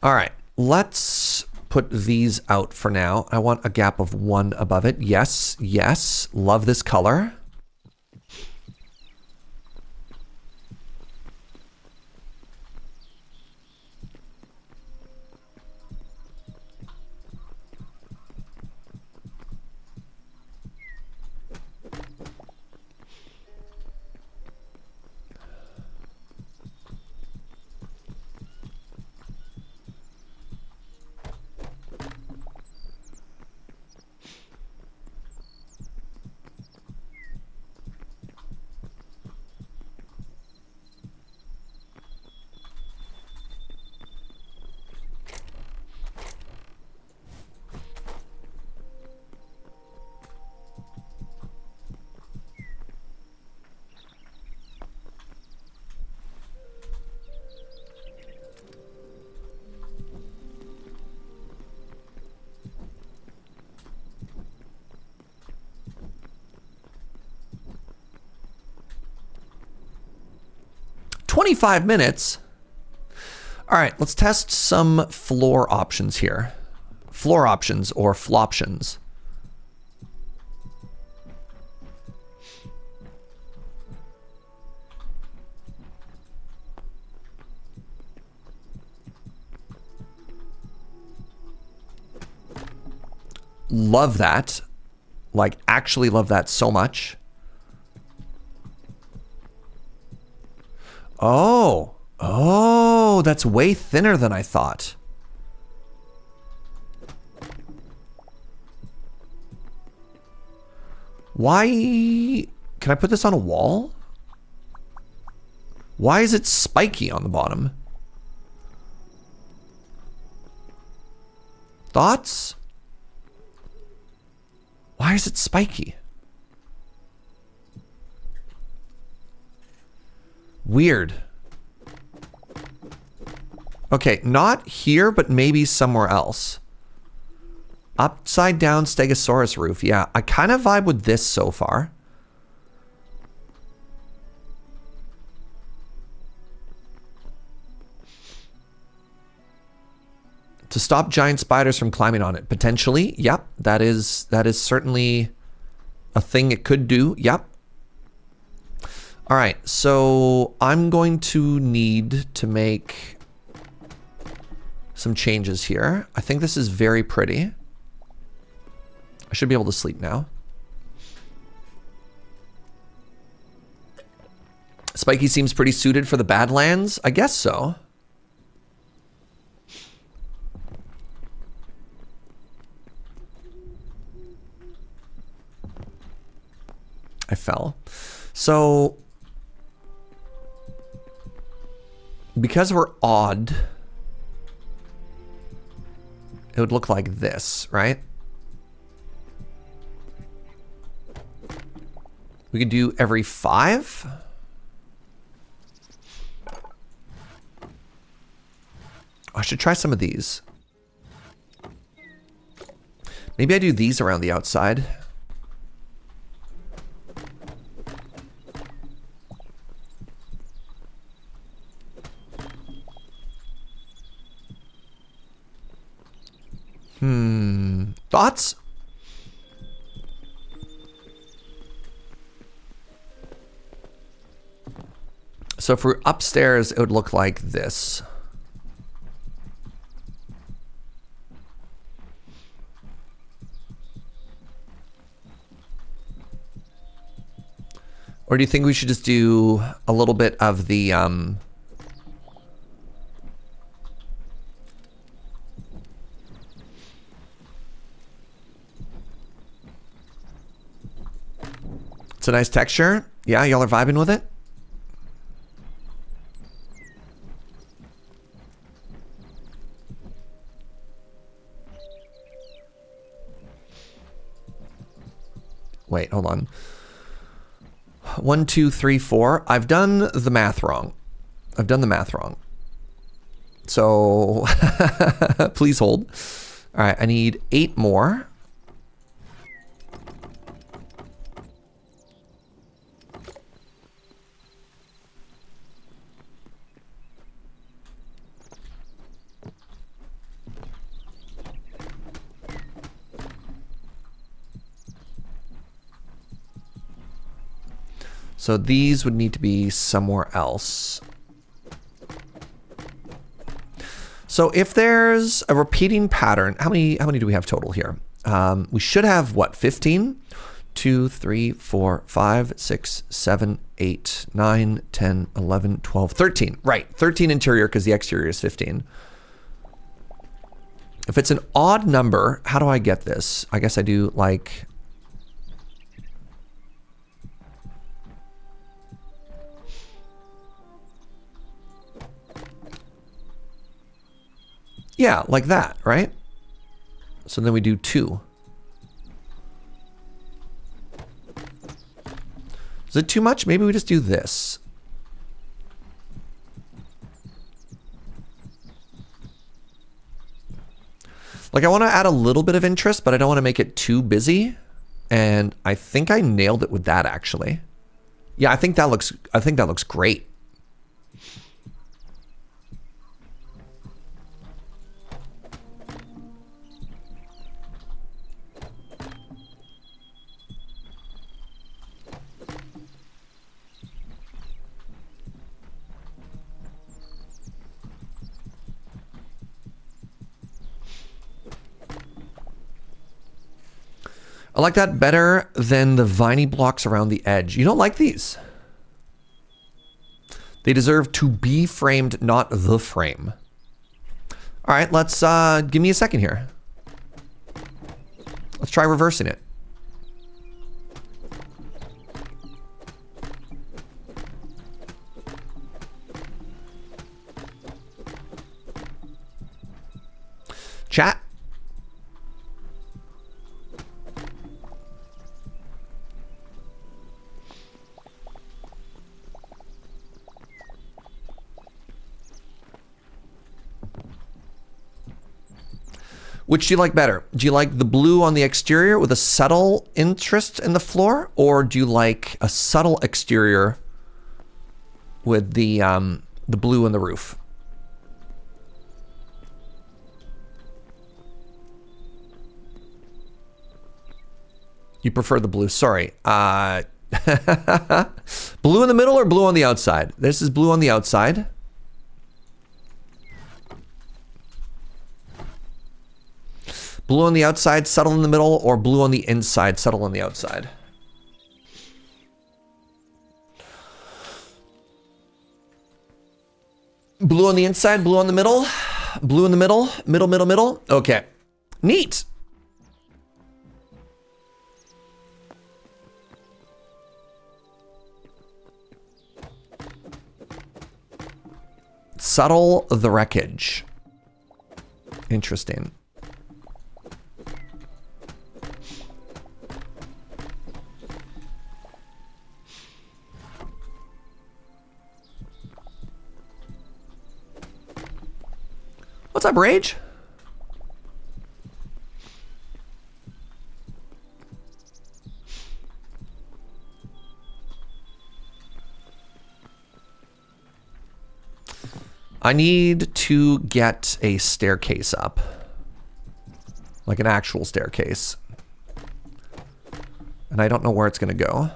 [SPEAKER 1] All right, let's put these out for now. I want a gap of 1 above it. Yes, yes, love this color. 25 minutes. All right, let's test some floor options here. Floor options or floptions. Love that. Like, actually love that so much. Oh. Oh, that's way thinner than I thought. Why? Can I put this on a wall? Why is it spiky on the bottom? Thoughts? Why is it spiky? Weird. Okay, not here, but maybe somewhere else. Upside down Stegosaurus roof. Yeah, I kind of vibe with this so far. To stop giant spiders from climbing on it. Potentially, yep. That is certainly a thing it could do. Yep. All right, so I'm going to need to make some changes here. I think this is very pretty. I should be able to sleep now. Spiky seems pretty suited for the Badlands. I guess so. I fell. So, because we're odd, it would look like this, right? We could do every 5. I should try some of these. Maybe I do these around the outside. Thoughts? So if we're upstairs, it would look like this. Or do you think we should just do a little bit of the it's a nice texture. Yeah, y'all are vibing with it. Wait, hold on. 1, 2, 3, 4. I've done the math wrong. I've done the math wrong. So please hold. All right, I need 8 more. So these would need to be somewhere else. So if there's a repeating pattern, how many do we have total here? We should have what, 15? 2, 3, 4, 5, 6, 7, 8, 9, 10, 11, 12, 13. Right, 13 interior because the exterior is 15. If it's an odd number, how do I get this? I guess I do like... Yeah, like that, right? So then we do 2. Is it too much? Maybe we just do this. Like I want to add a little bit of interest, but I don't want to make it too busy. And I think I nailed it with that actually. Yeah, I think that looks great. I like that better than the viney blocks around the edge. You don't like these. They deserve to be framed, not the frame. All right, let's, give me a second here. Let's try reversing it. Chat. Which do you like better? Do you like the blue on the exterior with a subtle interest in the floor? Or do you like a subtle exterior with the blue in the roof? You prefer the blue, sorry. Blue in the middle or blue on the outside? This is blue on the outside. Blue on the outside, subtle in the middle, or blue on the inside, subtle on the outside? Blue on the inside, blue on the middle, blue in the middle, middle. Okay, neat. Subtle the wreckage. Interesting. What's up, Rage? I need to get a staircase up. Like an actual staircase. And I don't know where it's going to go.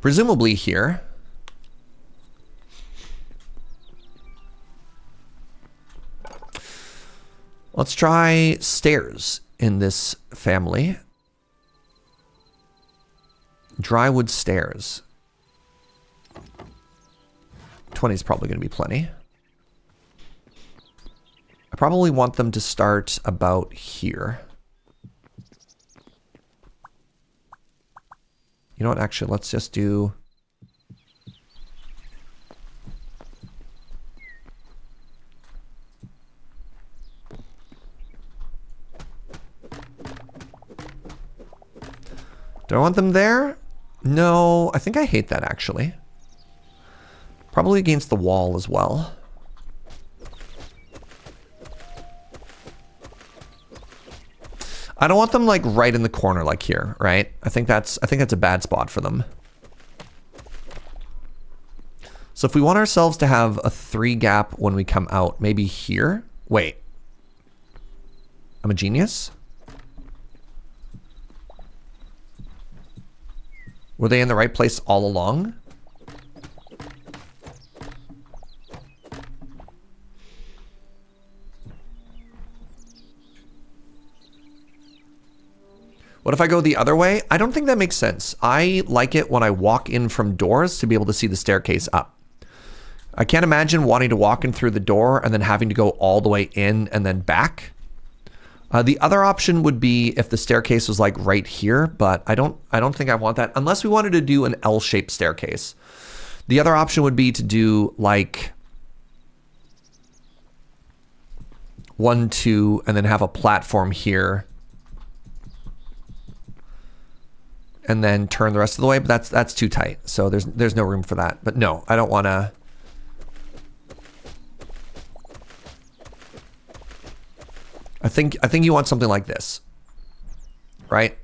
[SPEAKER 1] Presumably here. Let's try stairs in this family. Drywood stairs. 20 is probably going to be plenty. I probably want them to start about here. You know what? Actually, let's just do... Do I want them there? No, I think I hate that actually. Probably against the wall as well. I don't want them like right in the corner like here, right? I think that's a bad spot for them. So if we want ourselves to have a 3 gap when we come out, maybe here. Wait. I'm a genius? Were they in the right place all along? What if I go the other way? I don't think that makes sense. I like it when I walk in from doors to be able to see the staircase up. I can't imagine wanting to walk in through the door and then having to go all the way in and then back. The other option would be if the staircase was like right here, but I don't think I want that unless we wanted to do an L-shaped staircase. The other option would be to do like 1, 2, and then have a platform here. And then turn the rest of the way, but that's too tight. So there's no room for that. But no, I don't want to. I think you want something like this, right?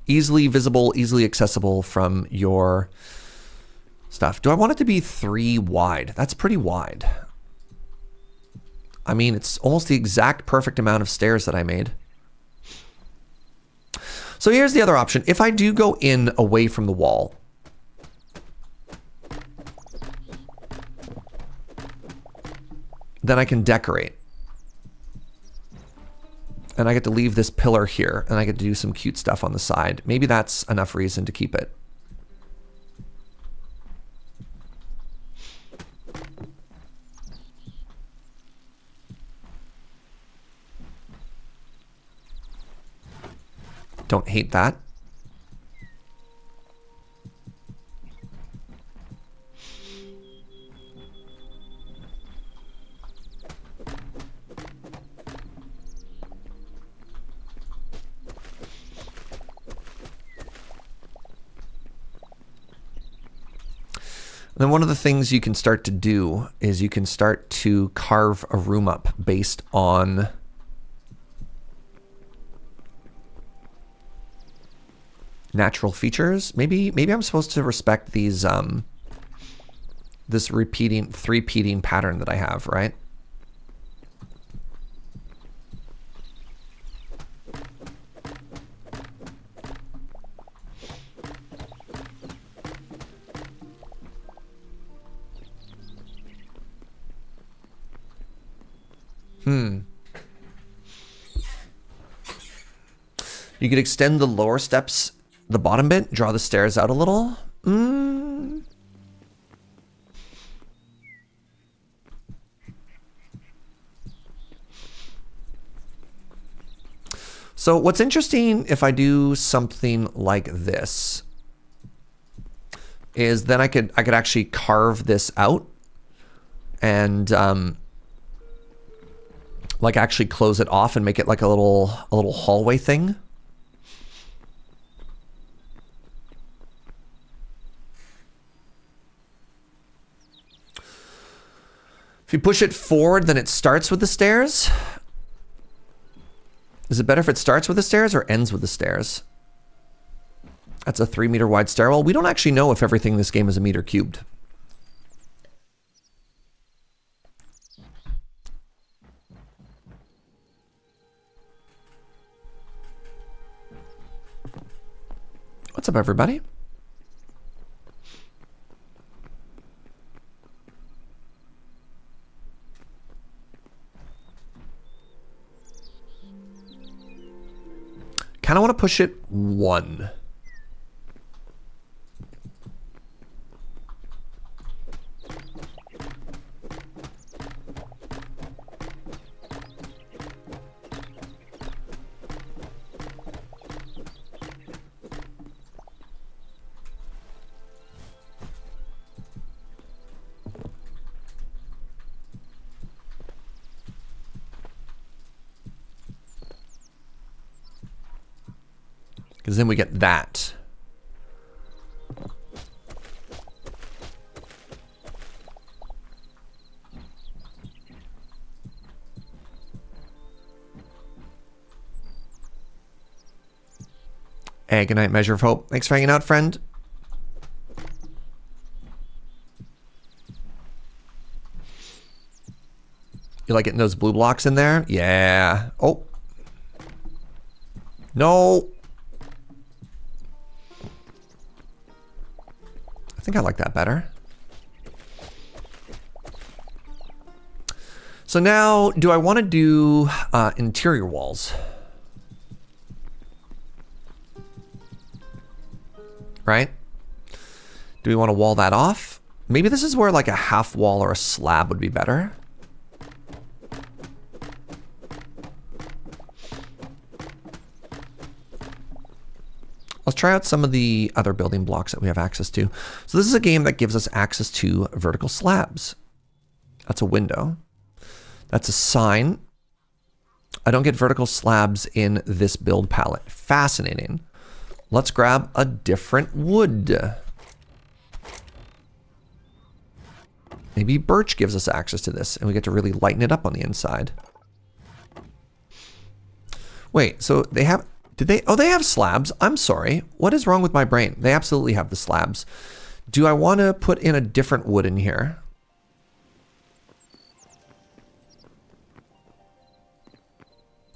[SPEAKER 1] Easily visible, easily accessible from your stuff. Do I want it to be 3 wide? That's pretty wide. I mean, it's almost the exact perfect amount of stairs that I made. So here's the other option. If I do go in away from the wall, then I can decorate. And I get to leave this pillar here, and I get to do some cute stuff on the side. Maybe that's enough reason to keep it. Don't hate that. Then one of the things you can start to do is you can start to carve a room up based on natural features. Maybe I'm supposed to respect these this three-peating pattern that I have, right? You could extend the lower steps, the bottom bit, draw the stairs out a little. So what's interesting if I do something like this is then I could actually carve this out and like actually close it off and make it like a little hallway thing. If you push it forward, then it starts with the stairs. Is it better if it starts with the stairs or ends with the stairs? That's a 3-meter wide stairwell. We don't actually know if everything in this game is a meter cubed. What's up, everybody? Kind of want to push it 1. Because then we get that. Hey, good night, Measure of Hope. Thanks for hanging out, friend. You like getting those blue blocks in there? Yeah. Oh. No. I think I like that better. So now, do I want to do interior walls? Right? Do we want to wall that off? Maybe this is where like a half wall or a slab would be better. Let's try out some of the other building blocks that we have access to. So this is a game that gives us access to vertical slabs. That's a window. That's a sign. I don't get vertical slabs in this build palette. Fascinating. Let's grab a different wood. Maybe birch gives us access to this and we get to really lighten it up on the inside. Wait, so they have... Did they? Oh, they have slabs. I'm sorry. What is wrong with my brain? They absolutely have the slabs. Do I want to put in a different wood in here?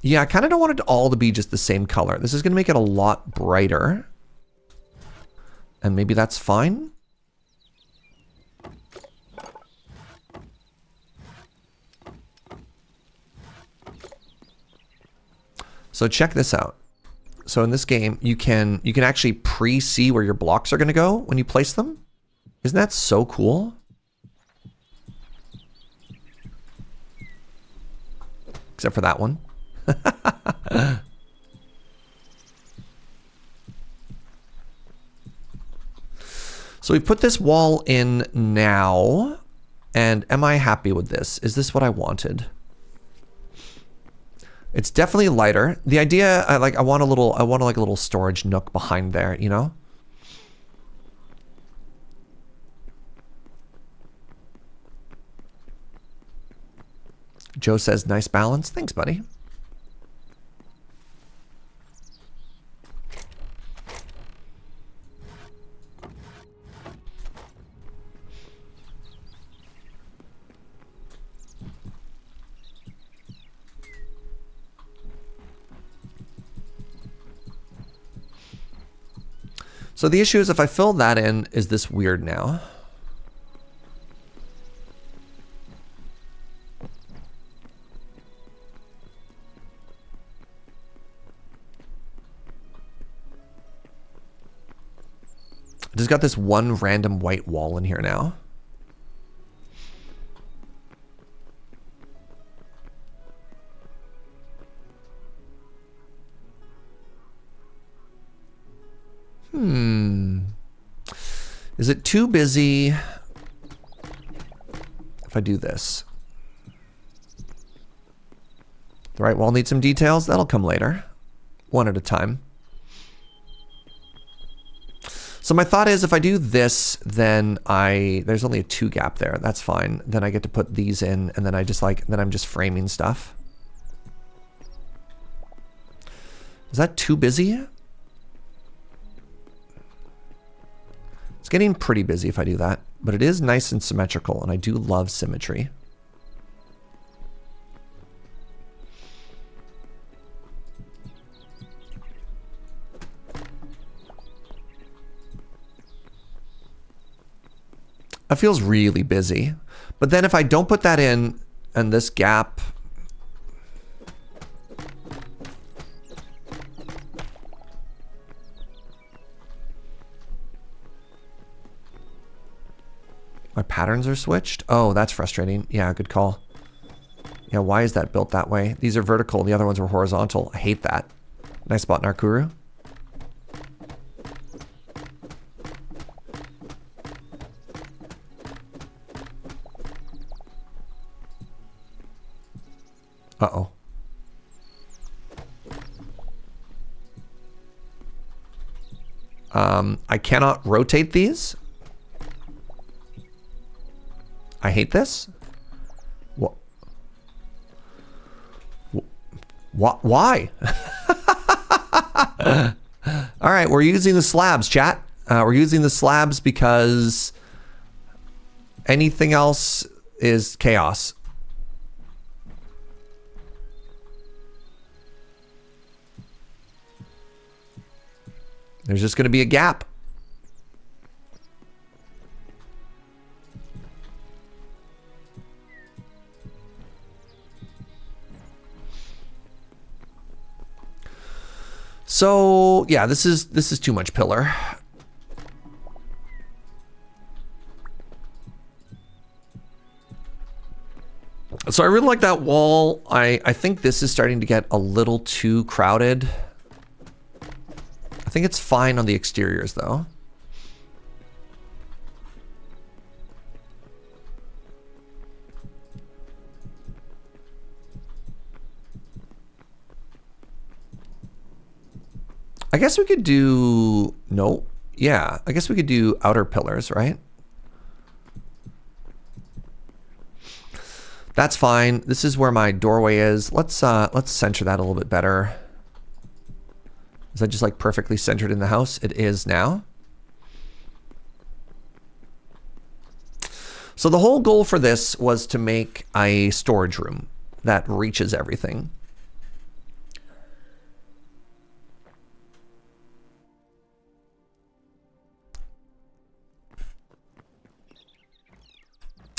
[SPEAKER 1] Yeah, I kind of don't want it all to be just the same color. This is going to make it a lot brighter. And maybe that's fine. So check this out. So in this game, you can actually pre-see where your blocks are going to go when you place them. Isn't that so cool? Except for that one. So we put this wall in now. And am I happy with this? Is this what I wanted? It's definitely lighter. The idea, I want like a little storage nook behind there, you know? Joe says, nice balance. Thanks, buddy. So the issue is if I fill that in, is this weird now? I just got this one random white wall in here now. Is it too busy if I do this? The right wall needs some details. That'll come later. One at a time. So my thought is if I do this, then there's only a 2 gap there. That's fine. Then I get to put these in, and then I'm just framing stuff. Is that too busy? It's getting pretty busy if I do that, but it is nice and symmetrical, and I do love symmetry. That feels really busy. But then if I don't put that in, and this gap... My patterns are switched? Oh, that's frustrating. Yeah, good call. Yeah, why is that built that way? These are vertical, the other ones were horizontal. I hate that. Nice spot, Narkuru. Uh-oh. I cannot rotate these. I hate this. What? Why? All right, we're using the slabs, chat. We're using the slabs because anything else is chaos. There's just going to be a gap. So yeah, this is too much pillar. So I really like that wall. I think this is starting to get a little too crowded. I think it's fine on the exteriors though. I guess we could do, no, yeah, I guess we could do outer pillars, right? That's fine. This is where my doorway is. Let's center that a little bit better. Is that just like perfectly centered in the house? It is now. So the whole goal for this was to make a storage room that reaches everything.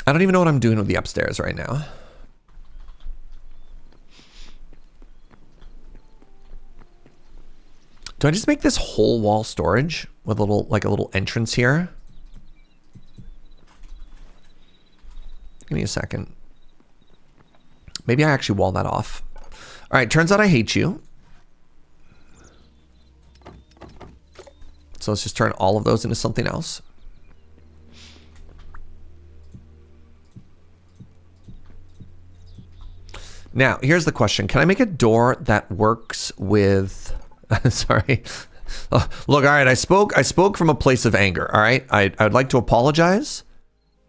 [SPEAKER 1] I don't even know what I'm doing with the upstairs right now. Do I just make this whole wall storage with a little, like a little entrance here? Give me a second. Maybe I actually wall that off. All right, turns out I hate you. So let's just turn all of those into something else. Now, here's the question. Can I make a door that works with... Sorry. Look, all right, I spoke from a place of anger, all right? I'd like to apologize.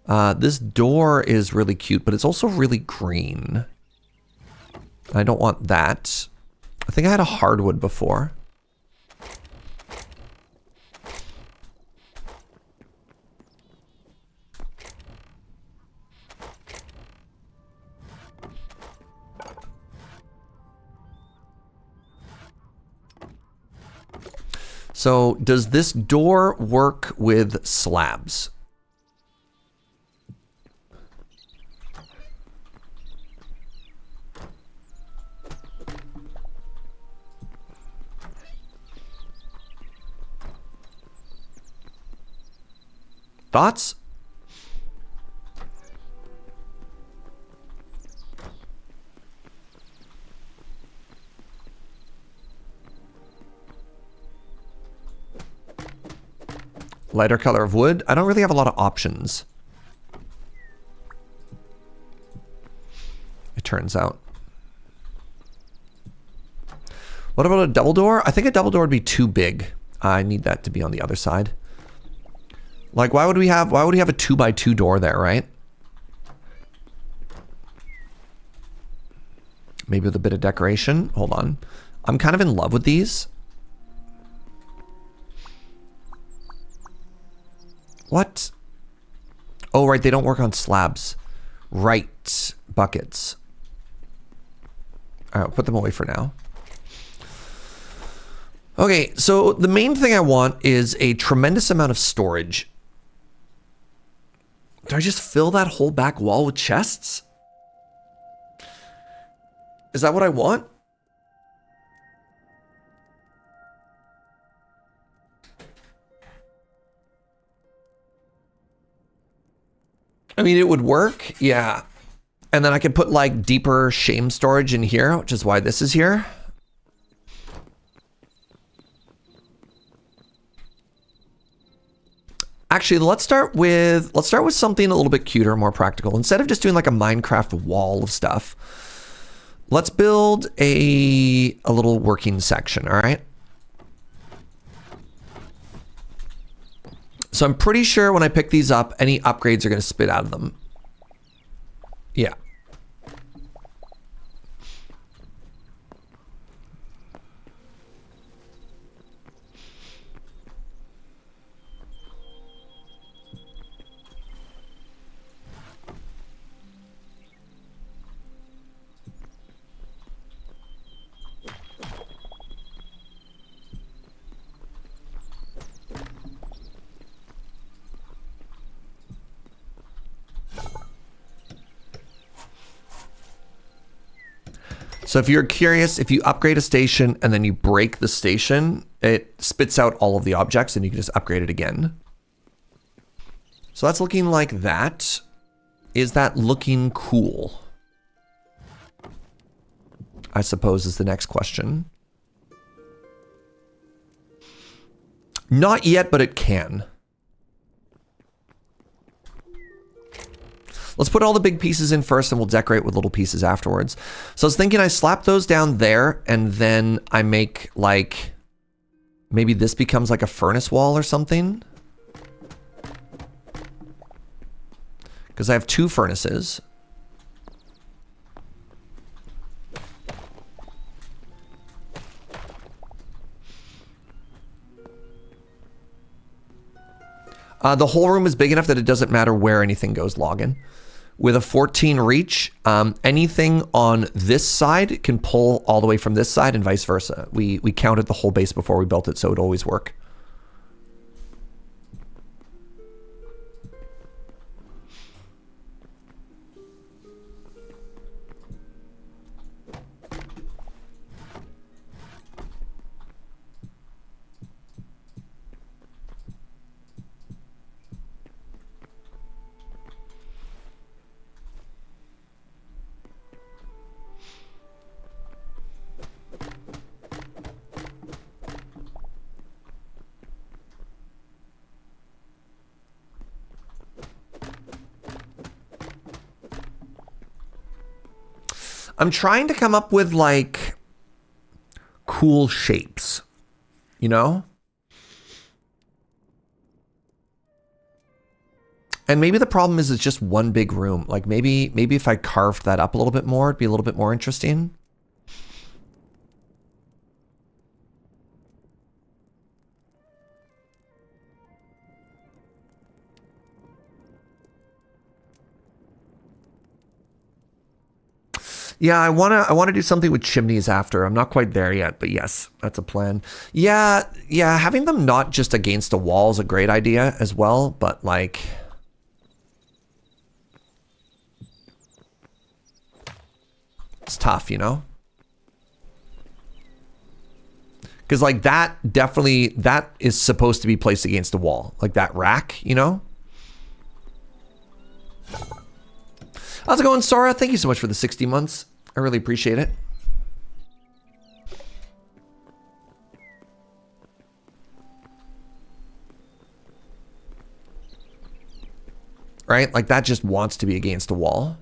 [SPEAKER 1] This door is really cute, but it's also really green. I don't want that. I think I had a hardwood before. So does this door work with slabs? Thoughts? Lighter color of wood. I don't really have a lot of options. It turns out. What about a double door? I think a double door would be too big. I need that to be on the other side. Like, why would we have a 2x2 door there, right? Maybe with a bit of decoration. Hold on. I'm kind of in love with these. What? Oh, right. They don't work on slabs. Right. Buckets. All right, I'll put them away for now. Okay, so the main thing I want is a tremendous amount of storage. Do I just fill that whole back wall with chests? Is that what I want? I mean, it would work, yeah. And then I could put like deeper shame storage in here, which is why this is here. Actually, let's start with something a little bit cuter, more practical. Instead of just doing like a Minecraft wall of stuff, let's build a little working section, all right? So I'm pretty sure when I pick these up, any upgrades are going to spit out of them. Yeah. So if you're curious, if you upgrade a station and then you break the station, it spits out all of the objects and you can just upgrade it again. So that's looking like that. Is that looking cool? I suppose is the next question. Not yet, but it can. Let's put all the big pieces in first and we'll decorate with little pieces afterwards. So I was thinking I slap those down there and then I make like, maybe this becomes like a furnace wall or something. Because I have 2 furnaces. The whole room is big enough that it doesn't matter where anything goes login. With a 14 reach, anything on this side can pull all the way from this side and vice versa. We counted the whole base before we built it, so it would always work. I'm trying to come up with like cool shapes, you know? And maybe the problem is it's just one big room. Like maybe if I carved that up a little bit more, it'd be a little bit more interesting. Yeah, I wanna do something with chimneys after. I'm not quite there yet, but yes, that's a plan. Yeah, having them not just against a wall is a great idea as well, but like it's tough, you know? Because like that is supposed to be placed against a wall. Like that rack, you know? How's it going, Sora? Thank you so much for the 60 months. I really appreciate it. Right? Like that just wants to be against a wall.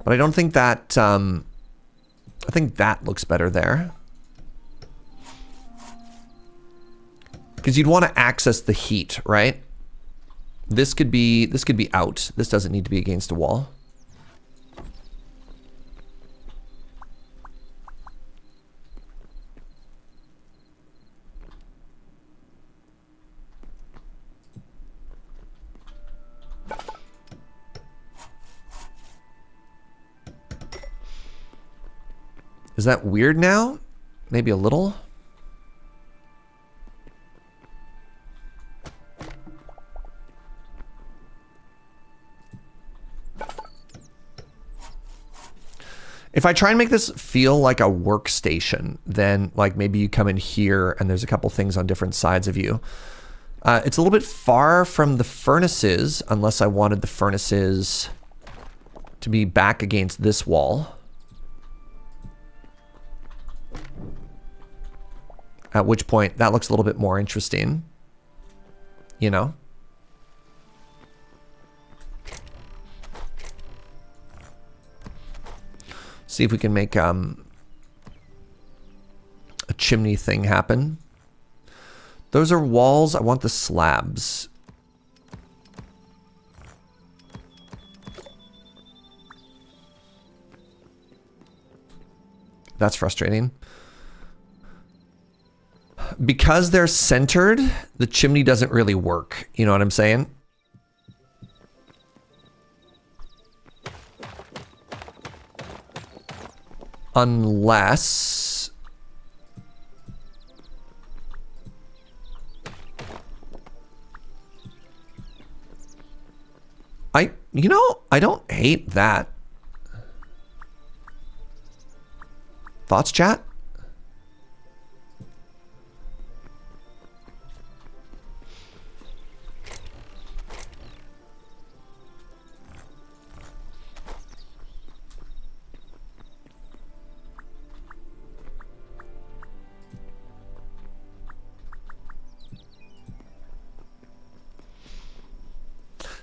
[SPEAKER 1] But I don't think that, I think that looks better there. Because you'd want to access the heat, right? This could be out. This doesn't need to be against a wall. Is that weird now? Maybe a little? If I try and make this feel like a workstation, then like maybe you come in here and there's a couple things on different sides of you. It's a little bit far from the furnaces, unless I wanted the furnaces to be back against this wall. At which point, that looks a little bit more interesting. You know? See if we can make a chimney thing happen. Those are walls. I want the slabs. That's frustrating. Because they're centered, the chimney doesn't really work. You know what I'm saying? Unless... you know, I don't hate that. Thoughts, chat?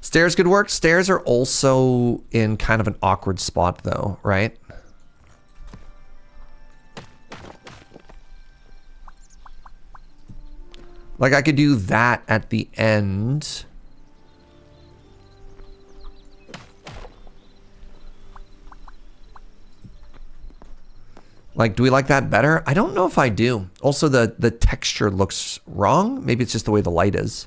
[SPEAKER 1] Stairs could work. Stairs are also in kind of an awkward spot though, right? Like I could do that at the end. Like, do we like that better? I don't know if I do. Also, the texture looks wrong. Maybe it's just the way the light is.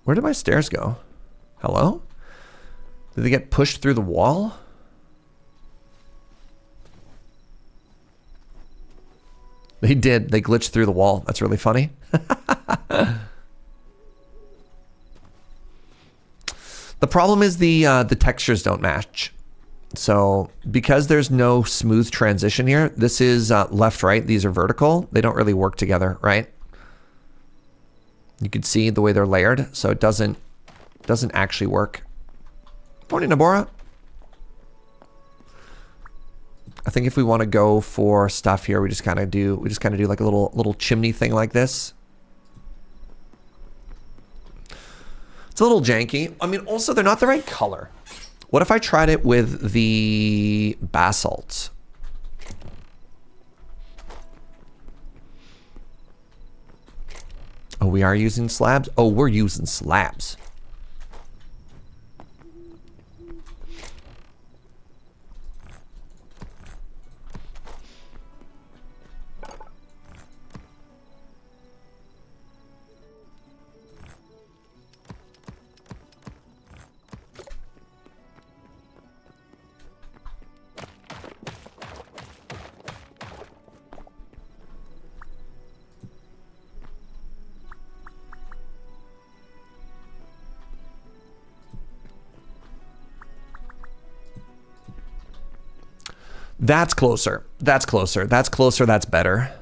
[SPEAKER 1] Where did my stairs go? Hello? Did they get pushed through the wall? They did. They glitched through the wall. That's really funny. The problem is the textures don't match. So because there's no smooth transition here, this is left, right. These are vertical. They don't really work together, right? You can see the way they're layered, so it doesn't actually work. Morning, Nabora. I think if we want to go for stuff here, we just kind of do like a little chimney thing like this. It's a little janky. I mean, also they're not the right color. What if I tried it with the basalt? Oh, we are using slabs? Oh, we're using slabs. That's closer. That's closer. That's closer. That's better.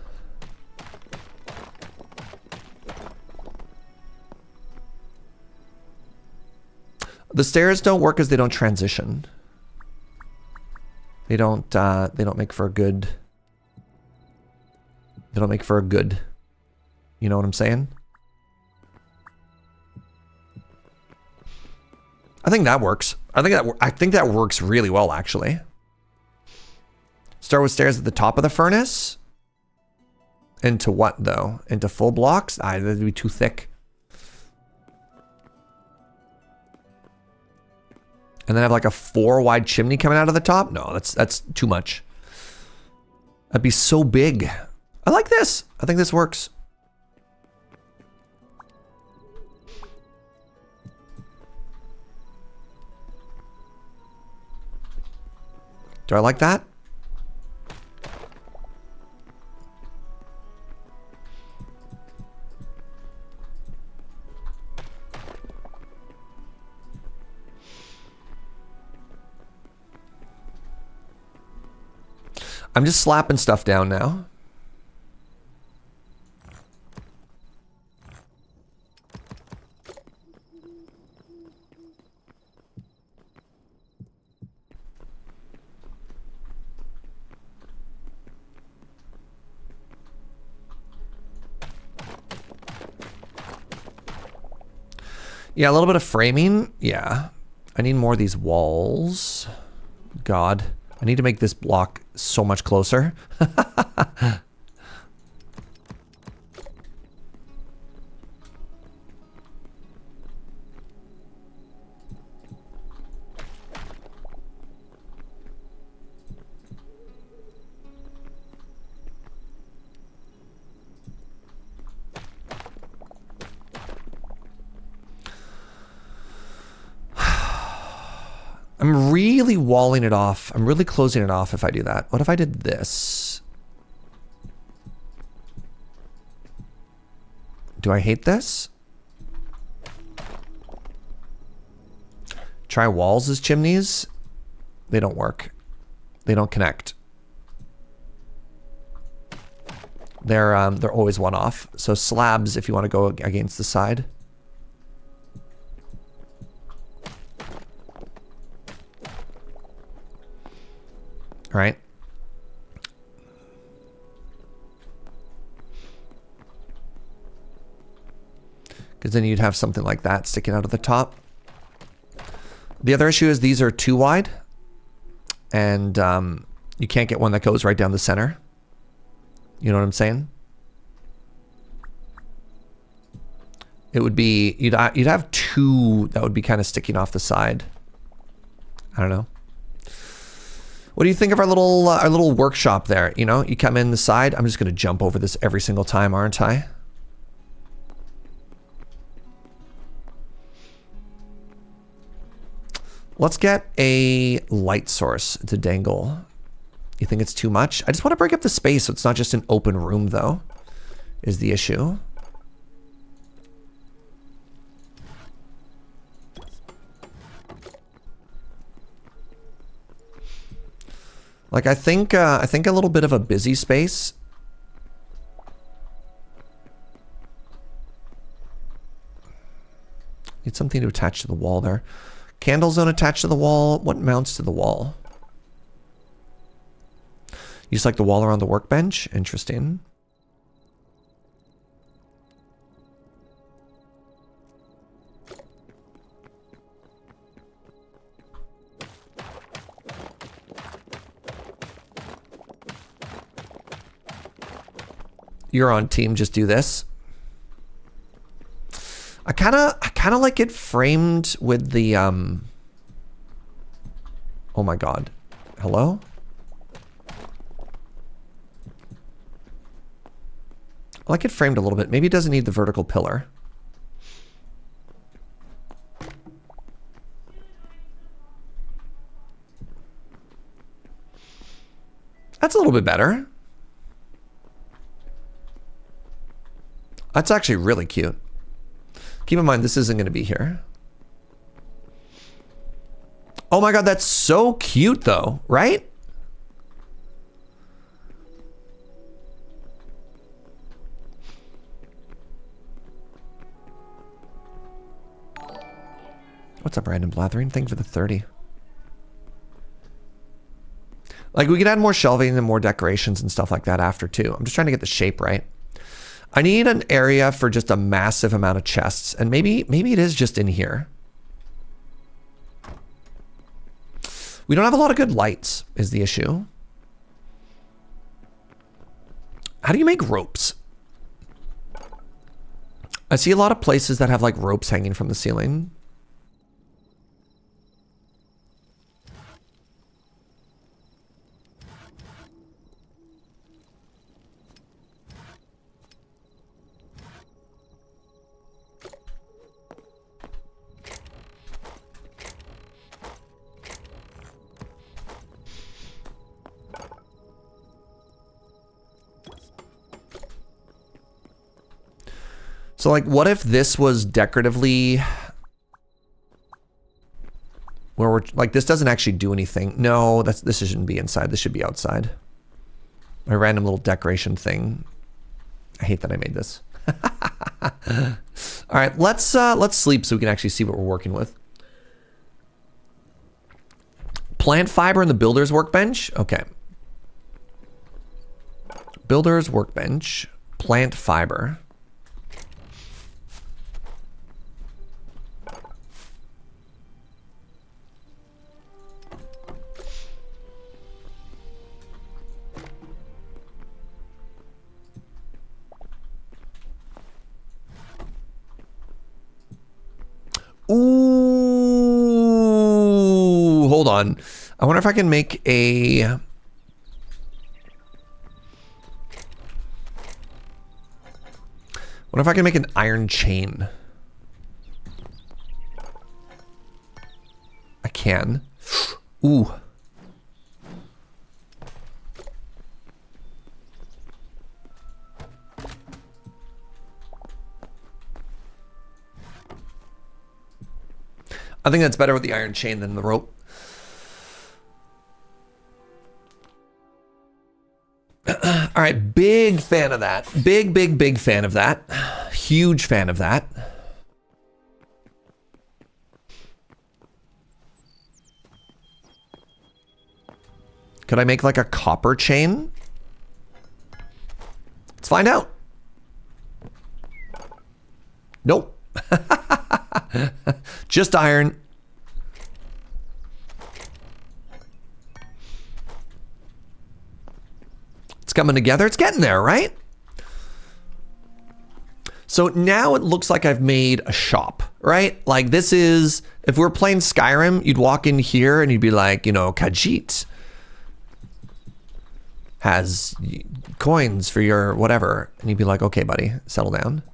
[SPEAKER 1] The stairs don't work because they don't transition. They don't make for a good. They don't make for a good. You know what I'm saying? I think that works. I think that works really well, actually. Start with stairs at the top of the furnace. Into what, though? Into full blocks? That'd be too thick. And then have like a 4 wide chimney coming out of the top? No, that's too much. That'd be so big. I like this. I think this works. Do I like that? I'm just slapping stuff down now. Yeah, a little bit of framing. Yeah. I need more of these walls. God. I need to make this block so much closer. I'm really walling it off. I'm really closing it off if I do that. What if I did this? Do I hate this? Try walls as chimneys. They don't work. They don't connect. They're always one off. So slabs if you want to go against the side. Right? Because then you'd have something like that sticking out of the top. The other issue is these are too wide. And you can't get one that goes right down the center. You know what I'm saying? It would be, you'd have two that would be kind of sticking off the side. I don't know. What do you think of our little workshop there? You know, you come in the side. I'm just going to jump over this every single time, aren't I? Let's get a light source to dangle. You think it's too much? I just want to break up the space so it's not just an open room, though, is the issue. Like, I think a little bit of a busy space. Need something to attach to the wall there. Candle zone attached to the wall. What mounts to the wall? You just like the wall around the workbench? Interesting. You're on team, just do this. I kind of like it framed with the, oh my God. Hello? I like it framed a little bit. Maybe it doesn't need the vertical pillar. That's a little bit better. That's actually really cute. Keep in mind, this isn't going to be here. Oh my God, that's so cute though, right? What's up, Random Blathering? Thank you for the 30. Like, we could add more shelving and more decorations and stuff like that after too. I'm just trying to get the shape right. I need an area for just a massive amount of chests, and maybe it is just in here. We don't have a lot of good lights, is the issue. How do you make ropes? I see a lot of places that have like ropes hanging from the ceiling. So like, what if this was decoratively, where we're like, this doesn't actually do anything. No, this shouldn't be inside. This should be outside. My random little decoration thing. I hate that I made this. All right, let's sleep so we can actually see what we're working with. Plant fiber in the builder's workbench. Okay. Builder's workbench. Plant fiber. Ooh, hold on. I wonder if I can make a... What if I can make an iron chain? I can. Ooh. I think that's better with the iron chain than the rope. All right, big fan of that. Big fan of that. Huge fan of that. Could I make like a copper chain? Let's find out. Nope. Just iron. It's coming together. It's getting there, right? So now it looks like I've made a shop, right? Like this is, if we're playing Skyrim, you'd walk in here and you'd be like, you know, Khajiit has coins for your whatever. And you'd be like, okay, buddy, settle down.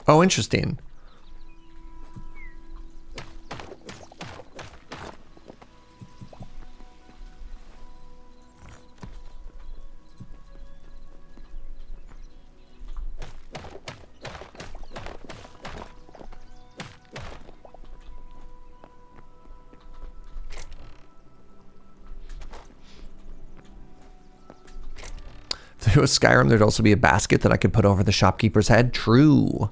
[SPEAKER 1] Oh, interesting. If there was Skyrim, there'd also be a basket that I could put over the shopkeeper's head. True.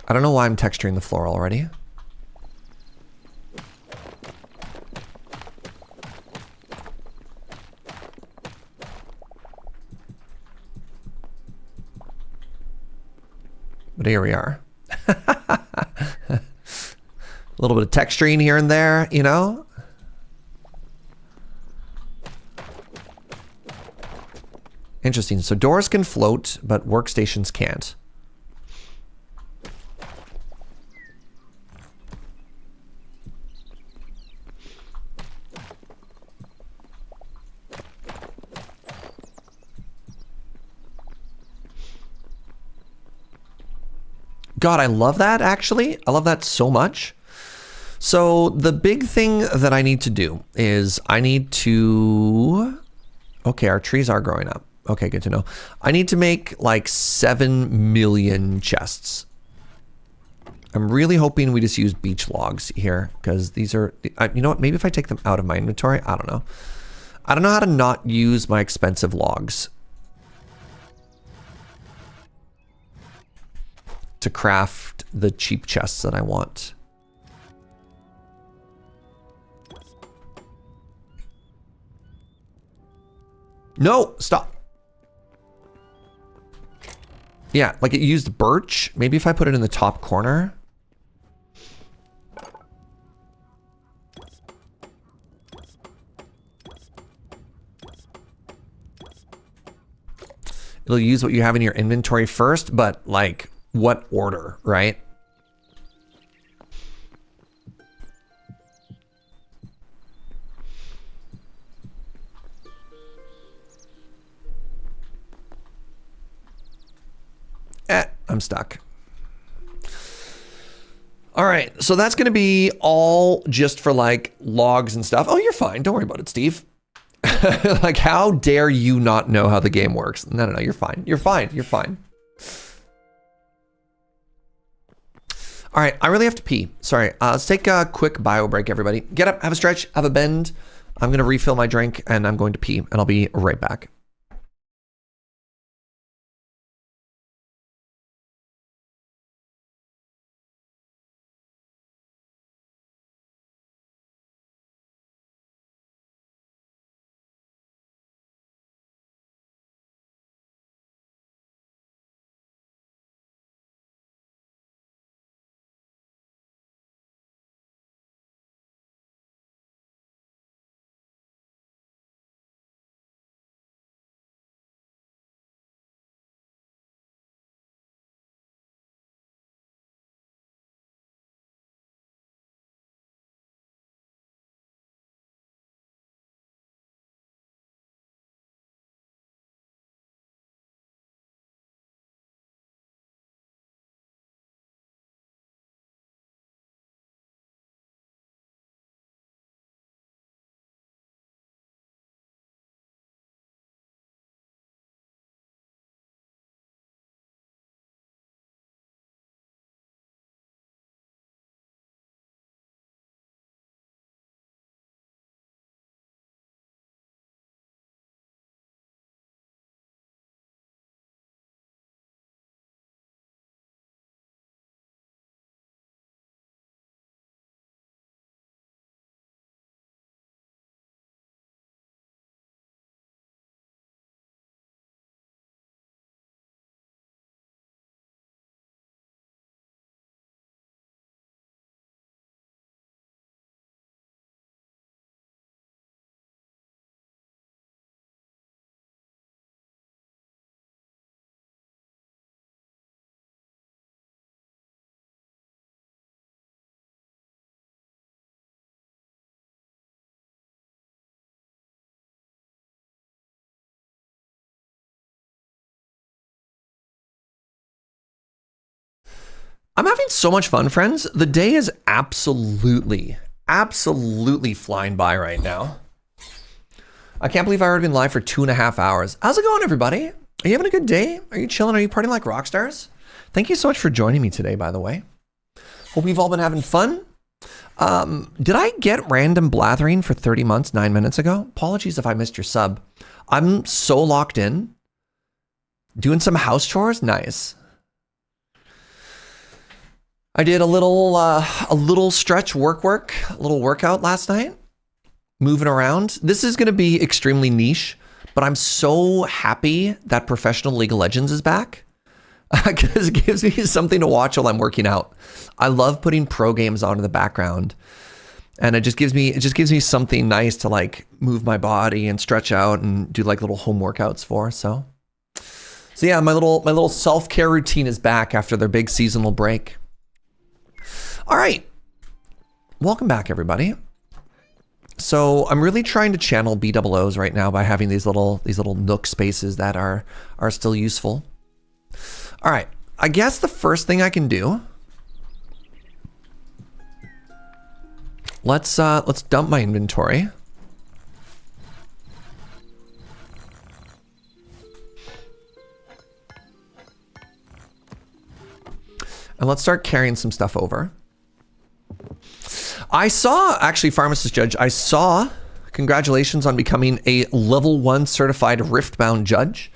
[SPEAKER 1] I don't know why I'm texturing the floor already. But here we are. A little bit of texturing here and there, you know? Interesting. So doors can float, but workstations can't. God, I love that, actually. I love that so much. So the big thing that I need to do is I need to... Okay, our trees are growing up. Okay, good to know. I need to make like 7 million chests. I'm really hoping we just use beach logs here because these are... You know what? Maybe if I take them out of my inventory, I don't know. I don't know how to not use my expensive logs to craft the cheap chests that I want. No, stop. Yeah, like it used birch. Maybe if I put it in the top corner. It'll use what you have in your inventory first, but like what order, right? I'm stuck. All right, so that's going to be all just for like logs and stuff. Oh, you're fine. Don't worry about it, Steve. Like, how dare you not know how the game works? No, you're fine. You're fine. You're fine. All right, I really have to pee. Sorry. Let's take a quick bio break, everybody. Get up, have a stretch, have a bend. I'm going to refill my drink and I'm going to pee, and I'll be right back. I'm having so much fun, friends. The day is absolutely flying by right now. I can't believe I've already been live for 2.5 hours. How's it going, everybody? Are you having a good day? Are you chilling? Are you partying like rock stars? Thank you so much for joining me today, by the way. Hope you've all been having fun. Did I get random blathering for 30 months 9 minutes ago? Apologies if I missed your sub. I'm so locked in. Doing some house chores? Nice. I did a little stretch work, a little workout last night. Moving around. This is going to be extremely niche, but I'm so happy that Professional League of Legends is back because it gives me something to watch while I'm working out. I love putting pro games on in the background, and it just gives me something nice to like move my body and stretch out and do like little home workouts for. So yeah, my little self-care routine is back after their big seasonal break. All right, welcome back, everybody. So I'm really trying to channel BOOs right now by having these little nook spaces that are still useful. All right, I guess the first thing I can do, let's dump my inventory. And let's start carrying some stuff over. I saw, actually, Pharmacist Judge, congratulations on becoming a level 1 certified Riftbound judge.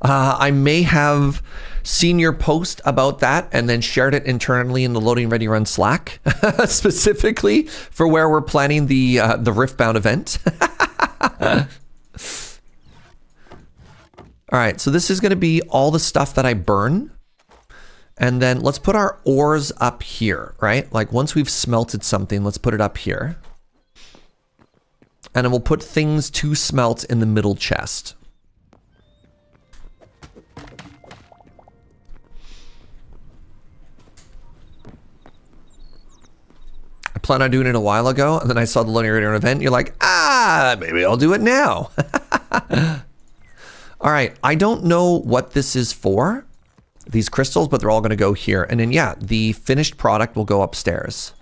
[SPEAKER 1] I may have seen your post about that and then shared it internally in the Loading Ready Run Slack, specifically for where we're planning the Riftbound event. All right, so this is going to be all the stuff that I burn. And then let's put our ores up here, right? Like once we've smelted something, let's put it up here. And then we'll put things to smelt in the middle chest. I planned on doing it a while ago, and then I saw the Loading Ready Run event, and you're like, maybe I'll do it now. All right, I don't know what this is for, these crystals, but they're all going to go here. And then, yeah, the finished product will go upstairs.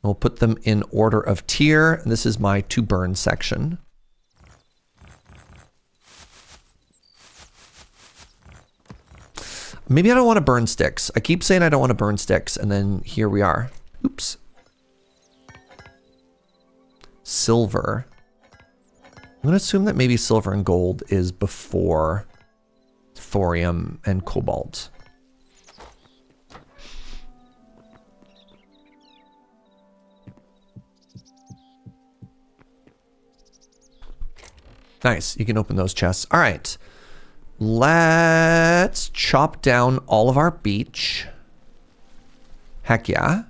[SPEAKER 1] We'll put them in order of tier. And this is my to burn section. Maybe I don't want to burn sticks. I keep saying I don't want to burn sticks, and then here we are. Oops. Silver. I'm going to assume that maybe silver and gold is before thorium and cobalt. Nice. You can open those chests. All right. Let's chop down all of our beech. Heck yeah.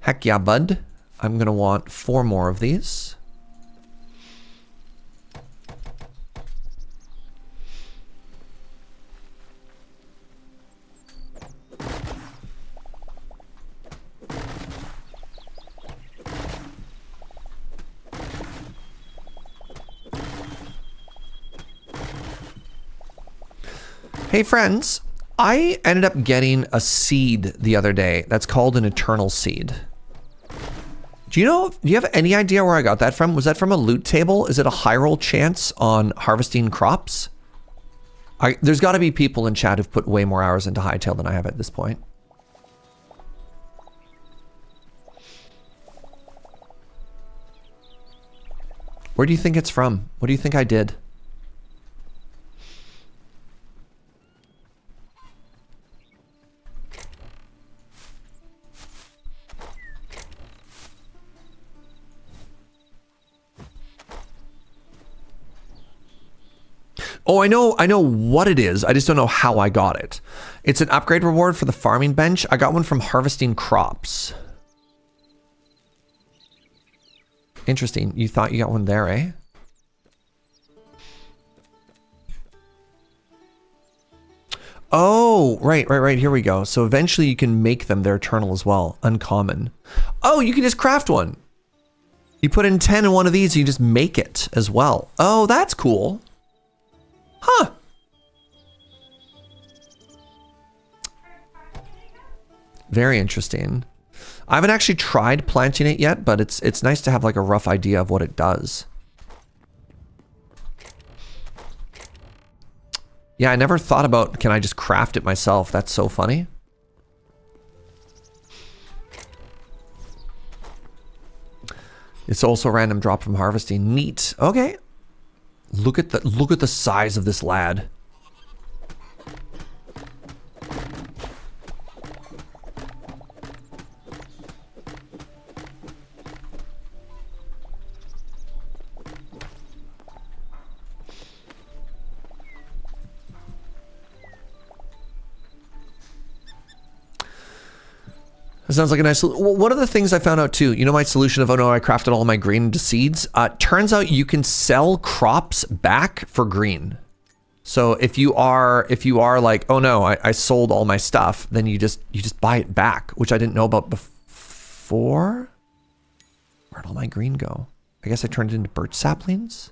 [SPEAKER 1] Heck yeah, bud. I'm going to want 4 more of these. Hey friends, I ended up getting a seed the other day that's called an eternal seed. Do you have any idea where I got that from? Was that from a loot table? Is it a high roll chance on harvesting crops? There's got to be people in chat who've put way more hours into Hytale than I have at this point. Where do you think it's from? What do you think I did? Oh, I know what it is. I just don't know how I got it. It's an upgrade reward for the farming bench. I got one from harvesting crops. Interesting. You thought you got one there, eh? Oh, right. Here we go. So eventually you can make them. They're eternal as well. Uncommon. Oh, you can just craft one. You put in 10 in one of these, you just make it as well. Oh, that's cool. Huh. Very interesting. I haven't actually tried planting it yet, but it's nice to have like a rough idea of what it does. Yeah, I never thought about, can I just craft it myself? That's so funny. It's also a random drop from harvesting. Neat. Okay. Look at the size of this lad. That sounds like a nice... Well, one of the things I found out too, you know my solution of, oh no, I crafted all my green into seeds? Turns out you can sell crops back for green. So if you are like, oh no, I sold all my stuff, then you just buy it back, which I didn't know about before. Where'd all my green go? I guess I turned it into birch saplings?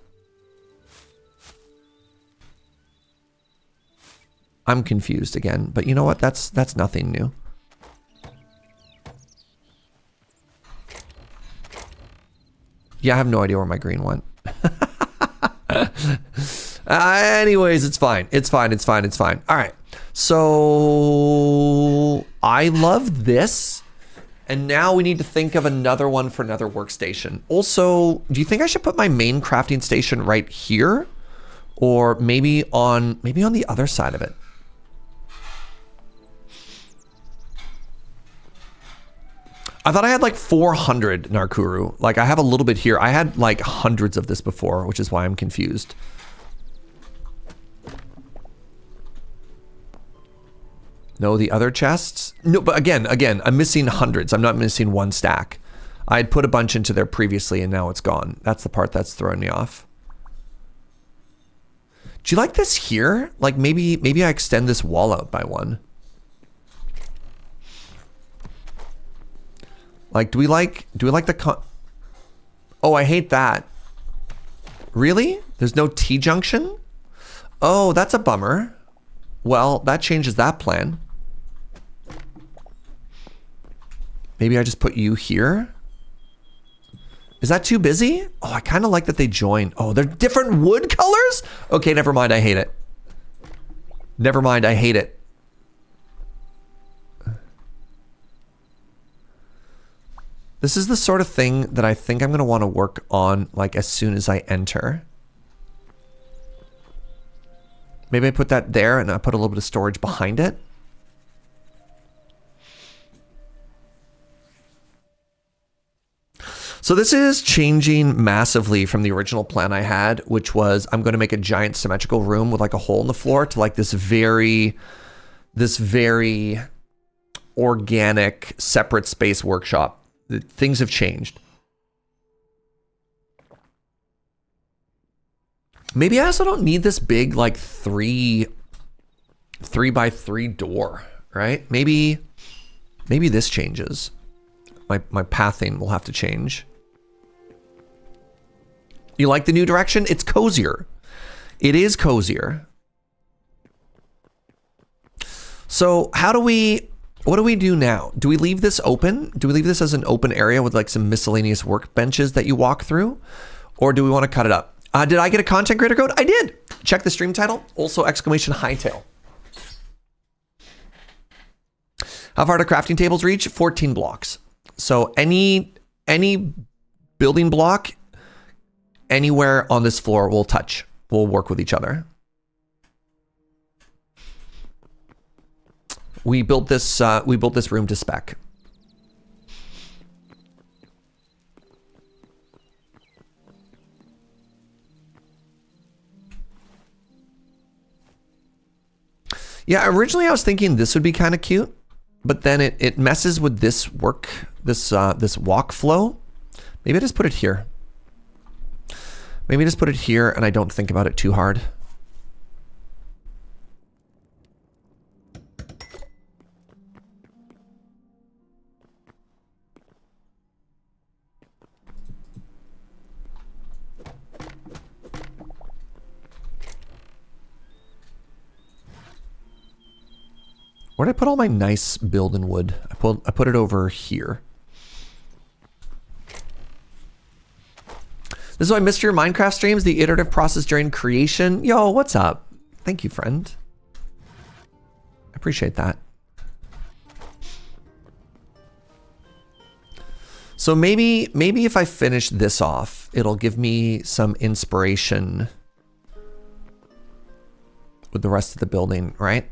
[SPEAKER 1] I'm confused again, but you know what? That's nothing new. Yeah, I have no idea where my green went. Anyways, it's fine. It's fine. It's fine. It's fine. All right. So I love this. And now we need to think of another one for another workstation. Also, do you think I should put my main crafting station right here? Or maybe on the other side of it? I thought I had like 400 Narkuru. Like I have a little bit here. I had like hundreds of this before, which is why I'm confused. No, the other chests? No, but again, I'm missing hundreds. I'm not missing one stack. I had put a bunch into there previously and now it's gone. That's the part that's throwing me off. Do you like this here? Like maybe I extend this wall out by one. Like, do we like the Oh, I hate that. Really? There's no T-junction? Oh, that's a bummer. Well, that changes that plan. Maybe I just put you here? Is that too busy? Oh, I kind of like that they join. Oh, they're different wood colors? Okay, never mind, I hate it. Never mind, I hate it. This is the sort of thing that I think I'm going to want to work on like as soon as I enter. Maybe I put that there and I put a little bit of storage behind it. So this is changing massively from the original plan I had, which was I'm going to make a giant symmetrical room with like a hole in the floor to like this very organic separate space workshop. Things have changed. Maybe I also don't need this big like 3x3 door, right? Maybe this changes. My pathing will have to change. You like the new direction? It's cozier. It is cozier. So what do we do now? Do we leave this open? Do we leave this as an open area with like some miscellaneous workbenches that you walk through? Or do we want to cut it up? Did I get a content creator code? I did. Check the stream title. Also exclamation Hytale. How far do crafting tables reach? 14 blocks. So any building block anywhere on this floor will work with each other. We built this room to spec. Yeah, originally I was thinking this would be kind of cute, but then it messes with this walk flow. Maybe I just put it here. Maybe just put it here and I don't think about it too hard. Where'd I put all my nice building wood? I put it over here. This is why I missed your Minecraft streams, the iterative process during creation. Yo, what's up? Thank you, friend. I appreciate that. So maybe if I finish this off, it'll give me some inspiration with the rest of the building, right?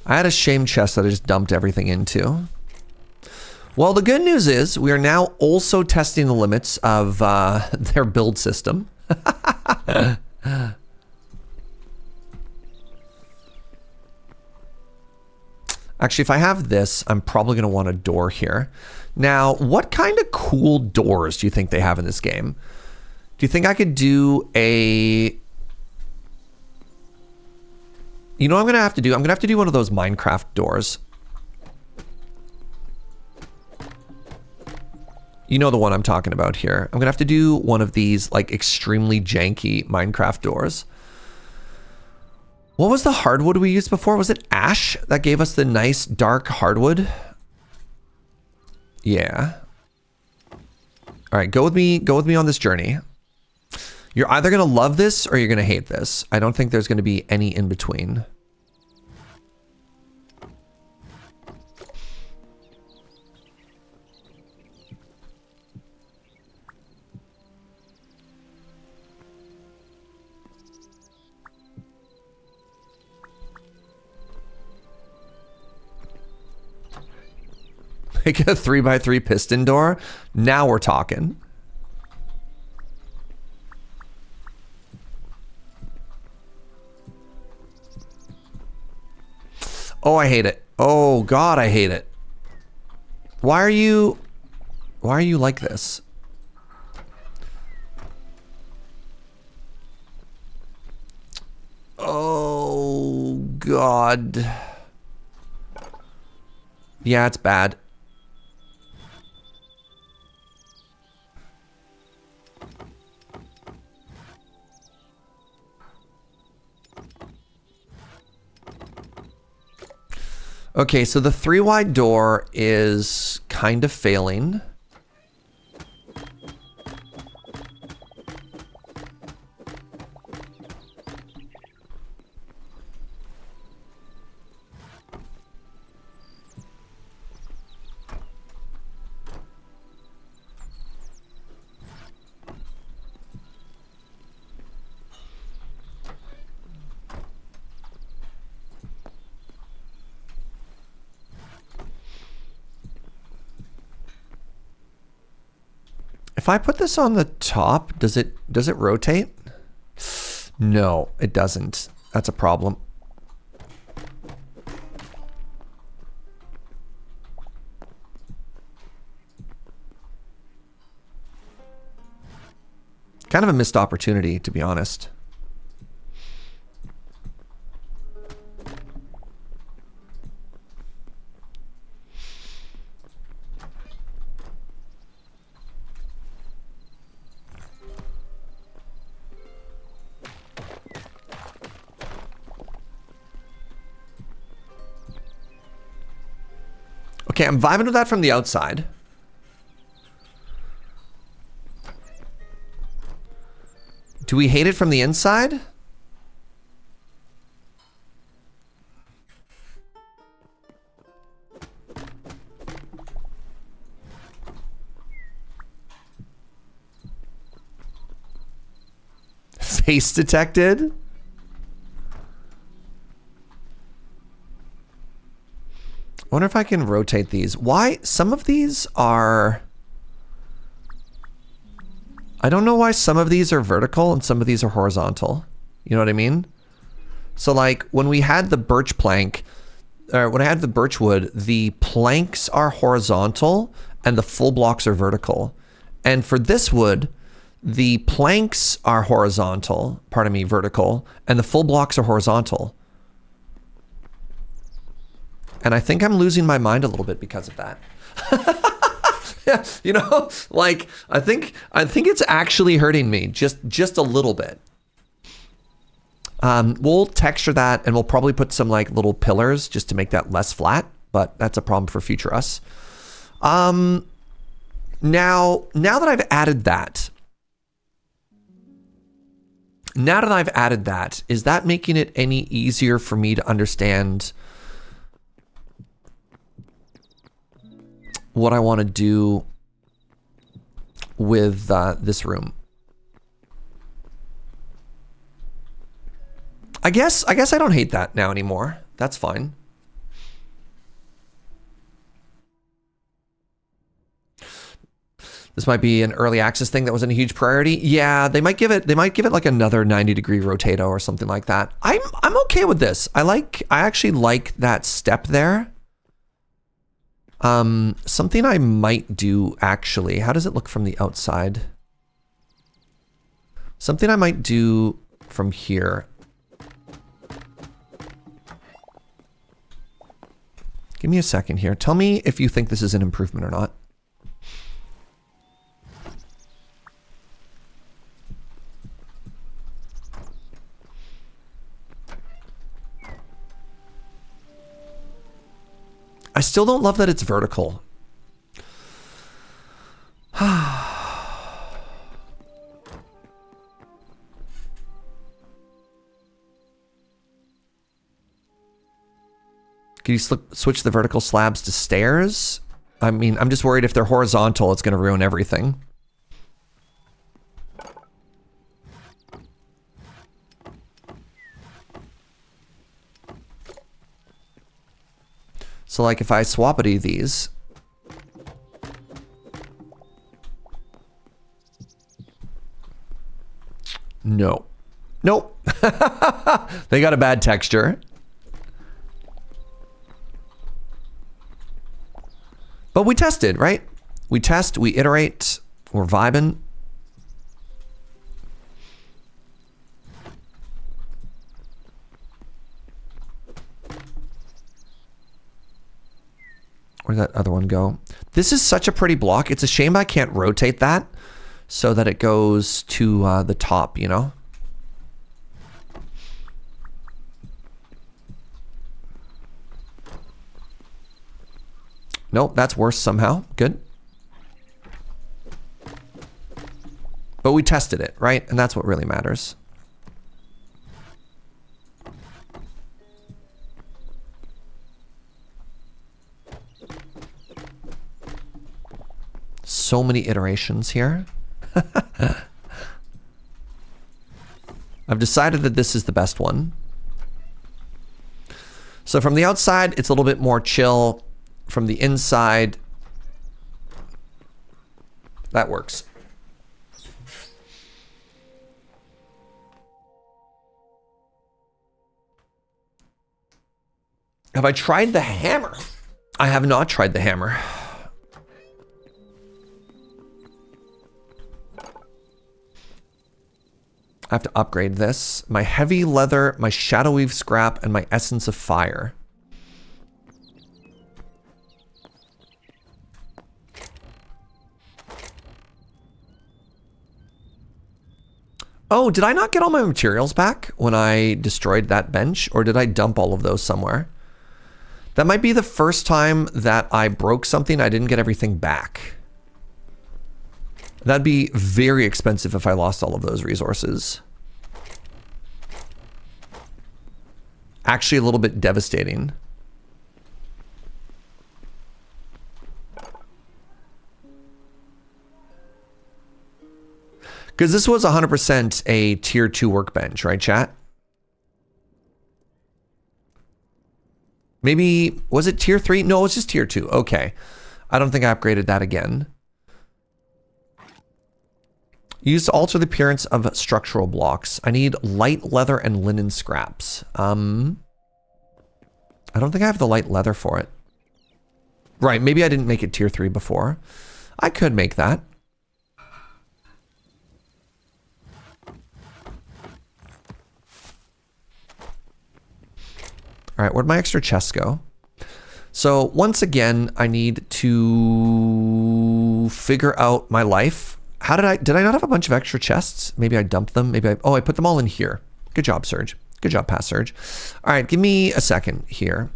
[SPEAKER 1] I had a shame chest that I just dumped everything into. Well, the good news is we are now also testing the limits of their build system. Actually, if I have this, I'm probably going to want a door here. Now, what kind of cool doors do you think they have in this game? Do you think I could do a... You know what I'm going to have to do? I'm going to have to do one of those Minecraft doors. You know the one I'm talking about here. I'm going to have to do one of these like extremely janky Minecraft doors. What was the hardwood we used before? Was it ash that gave us the nice dark hardwood? Yeah. All right, go with me on this journey. You're either going to love this or you're going to hate this. I don't think there's going to be any in between. Make a 3x3 piston door. Now we're talking. Oh, I hate it. Oh God, I hate it. Why are you like this? Oh God. Yeah, it's bad. Okay, so the 3-wide door is kind of failing. If I put this on the top, does it rotate? No, it doesn't. That's a problem. Kind of a missed opportunity, to be honest. Okay, I'm vibing with that from the outside. Do we hate it from the inside? Face detected? I wonder if I can rotate these. Why? Some of these are... I don't know why some of these are vertical and some of these are horizontal. You know what I mean? So like when we had the birch plank, or when I had the birch wood, the planks are horizontal and the full blocks are vertical. And for this wood, the planks are horizontal, pardon me, vertical, and the full blocks are horizontal. And I think I'm losing my mind a little bit because of that. Yeah, you know, like I think it's actually hurting me just a little bit. We'll texture that and we'll probably put some like little pillars just to make that less flat, but that's a problem for future us. Now that I've added that, is that making it any easier for me to understand what I want to do with this room? I guess I don't hate that now anymore. That's fine. This might be an early access thing that wasn't a huge priority. Yeah, they might give it like another 90-degree rotato or something like that. I'm okay with this. I actually like that step there. Something I might do actually. How does it look from the outside? Something I might do from here. Give me a second here. Tell me if you think this is an improvement or not. I still don't love that it's vertical. Can you switch the vertical slabs to stairs? I mean, I'm just worried if they're horizontal, it's going to ruin everything. So like if I swappity these, no, nope. They got a bad texture. But we tested, right? We test, we iterate, we're vibing. Where'd that other one go? This is such a pretty block. It's a shame I can't rotate that so that it goes to the top, you know? Nope, that's worse somehow. Good. But we tested it, right? And that's what really matters. So many iterations here. I've decided that this is the best one. So from the outside, it's a little bit more chill. From the inside, that works. Have I tried the hammer? I have not tried the hammer. I have to upgrade this. My heavy leather, my shadow weave scrap, and my essence of fire. Oh, did I not get all my materials back when I destroyed that bench? Or did I dump all of those somewhere? That might be the first time that I broke something, I didn't get everything back. That'd be very expensive if I lost all of those resources. Actually, a little bit devastating. Because this was 100% a tier 2 workbench, right, chat? Maybe, was it tier 3? No, it's just tier 2. Okay. I don't think I upgraded that again. Used to alter the appearance of structural blocks. I need light leather and linen scraps. I don't think I have the light leather for it. Right, maybe I didn't make it tier 3 before. I could make that. All right, where'd my extra chests go? So once again, I need to figure out my life. How did I not have a bunch of extra chests? Maybe I dumped them. Maybe I put them all in here. Good job, Serge. Good job, Past Serge. All right, give me a second here.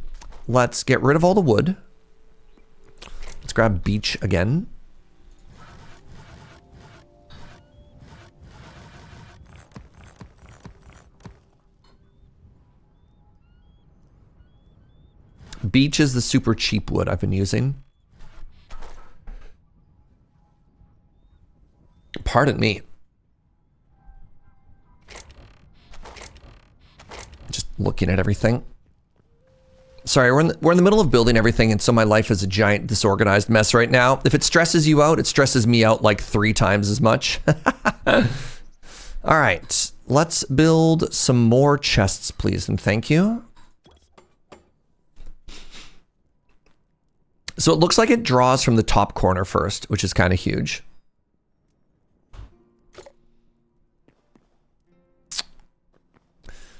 [SPEAKER 1] Let's get rid of all the wood. Let's grab beach again. Beech is the super cheap wood I've been using. Pardon me. Just looking at everything. Sorry, we're in the middle of building everything, and so my life is a giant disorganized mess right now. If it stresses you out, it stresses me out like 3 times as much. All right, let's build some more chests, please, and thank you. So it looks like it draws from the top corner first, which is kind of huge.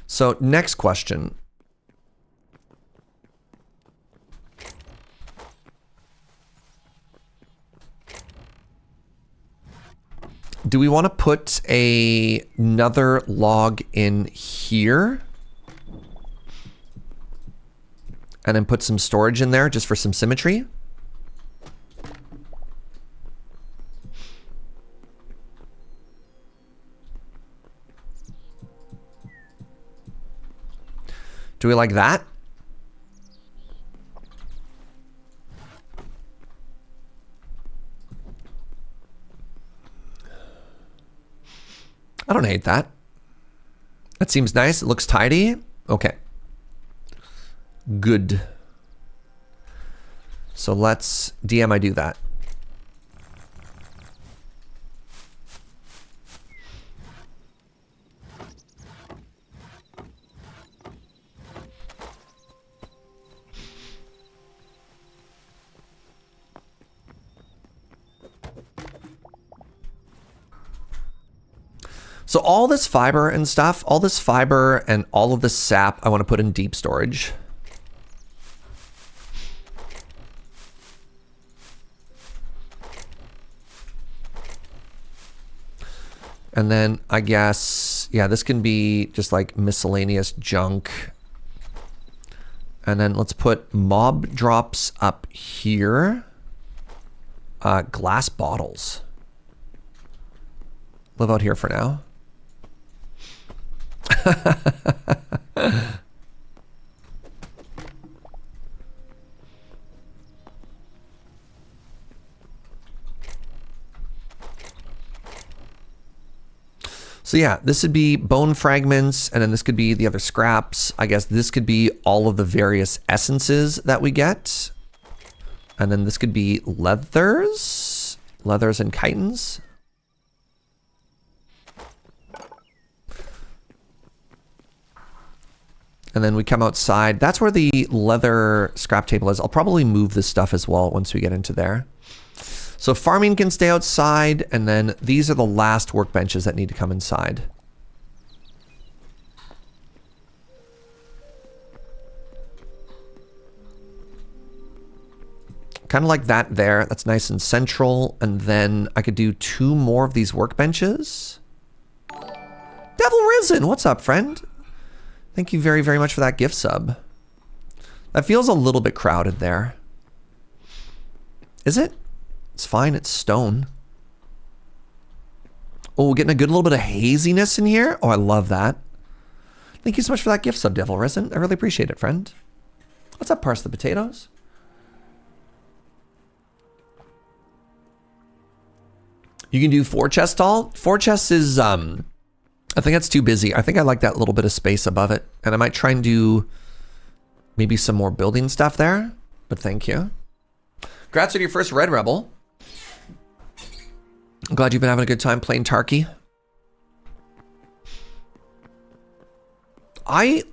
[SPEAKER 1] So next question. Do we want to put another log in here? And then put some storage in there just for some symmetry. Do we like that? I don't hate that. That seems nice. It looks tidy. Okay. Good. So let's I do that. So all this fiber and stuff, all this fiber and all of this sap, I want to put in deep storage. And then I guess, yeah, this can be just like miscellaneous junk. And then let's put mob drops up here. Glass bottles. Live out here for now. So yeah, this would be bone fragments, and then this could be the other scraps. I guess this could be all of the various essences that we get. And then this could be leathers and chitins. And then we come outside. That's where the leather scrap table is. I'll probably move this stuff as well once we get into there. So farming can stay outside, and then these are the last workbenches that need to come inside. Kind of like that there. That's nice and central. And then I could do 2 more of these workbenches. Devil Risen, what's up, friend? Thank you very, very much for that gift sub. That feels a little bit crowded there. Is it? It's fine, it's stone. Oh, we're getting a good little bit of haziness in here. Oh, I love that. Thank you so much for that gift sub, Devil Risen. I really appreciate it, friend. What's up, Parse the Potatoes? You can do 4 chests tall. 4 chests is, I think that's too busy. I think I like that little bit of space above it. And I might try and do maybe some more building stuff there. But thank you. Congrats on your first Red Rebel. I'm glad you've been having a good time playing Tarky. I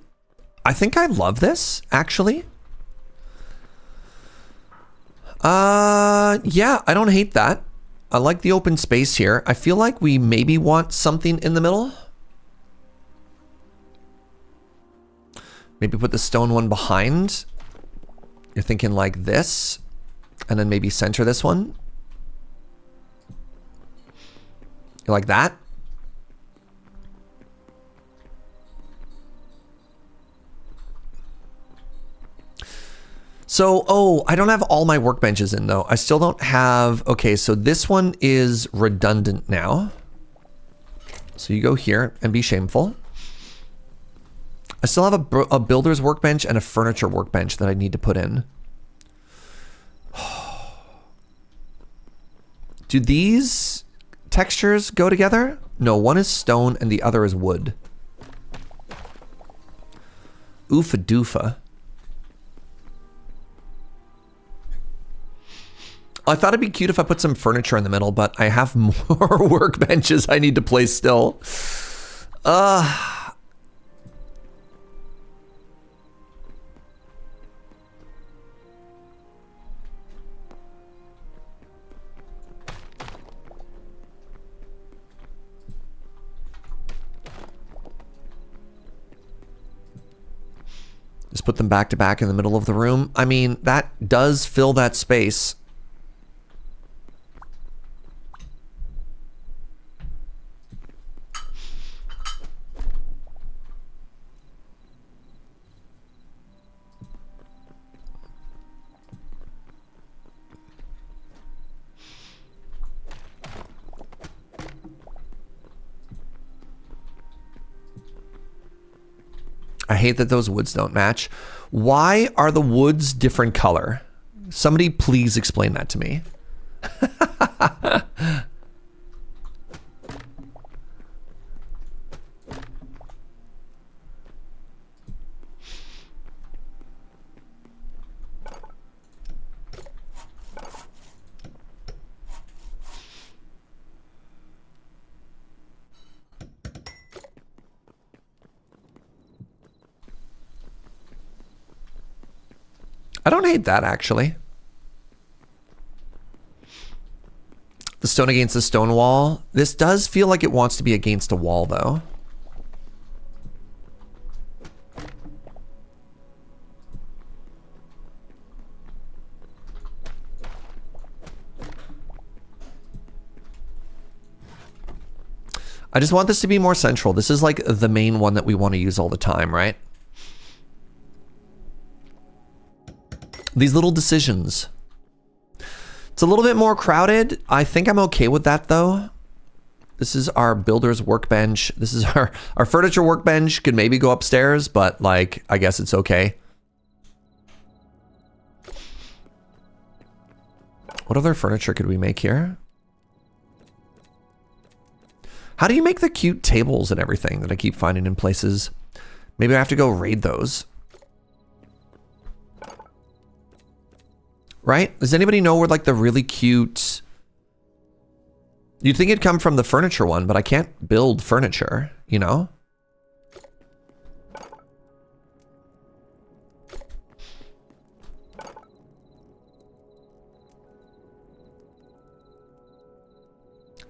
[SPEAKER 1] think I love this, actually. Yeah, I don't hate that. I like the open space here. I feel like we maybe want something in the middle. Maybe put the stone one behind. You're thinking like this. And then maybe center this one. You like that? So, oh, I don't have all my workbenches in though. I still don't have, okay, so this one is redundant now. So you go here and be shameful. I still have a builder's workbench and a furniture workbench that I need to put in. Do these textures go together? No, one is stone and the other is wood. Oofa doofa. I thought it'd be cute if I put some furniture in the middle, but I have more workbenches I need to place still. Just put them back to back in the middle of the room. I mean, that does fill that space. I hate that those woods don't match. Why are the woods different color? Somebody please explain that to me. I don't hate that, actually. The stone against the stone wall. This does feel like it wants to be against a wall, though. I just want this to be more central. This is like the main one that we want to use all the time, right? These little decisions. It's a little bit more crowded. I think I'm okay with that though. This is our builder's workbench. This is our furniture workbench. Could maybe go upstairs, but like, I guess it's okay. What other furniture could we make here? How do you make the cute tables and everything that I keep finding in places? Maybe I have to go raid those. Right? Does anybody know where like the really cute... You'd think it'd come from the furniture one, but I can't build furniture, you know?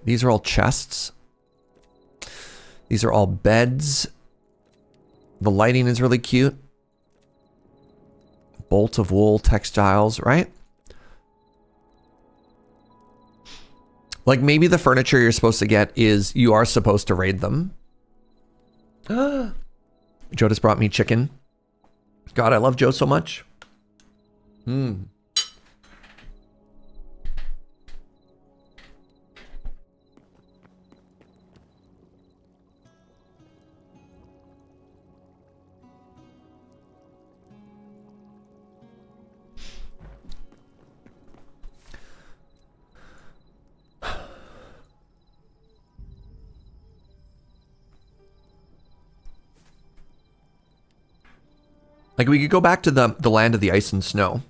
[SPEAKER 1] These are all chests. These are all beds. The lighting is really cute. Bolt of wool textiles, right? Like maybe the furniture you're supposed to get is you are supposed to raid them. Joe just brought me chicken. God, I love Joe so much. Like we could go back to the land of the ice and snow.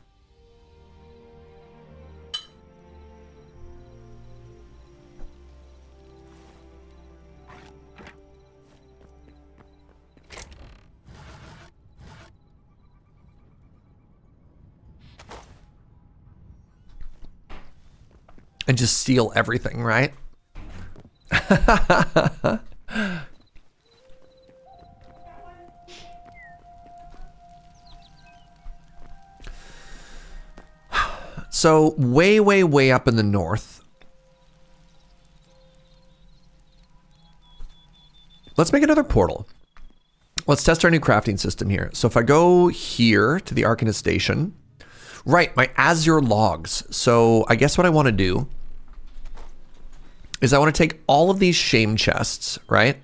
[SPEAKER 1] And just steal everything, right? So way, way, way up in the north. Let's make another portal. Let's test our new crafting system here. So if I go here to the Arcanist Station, right, my Azure logs. So I guess what I want to do is I want to take all of these shame chests, right?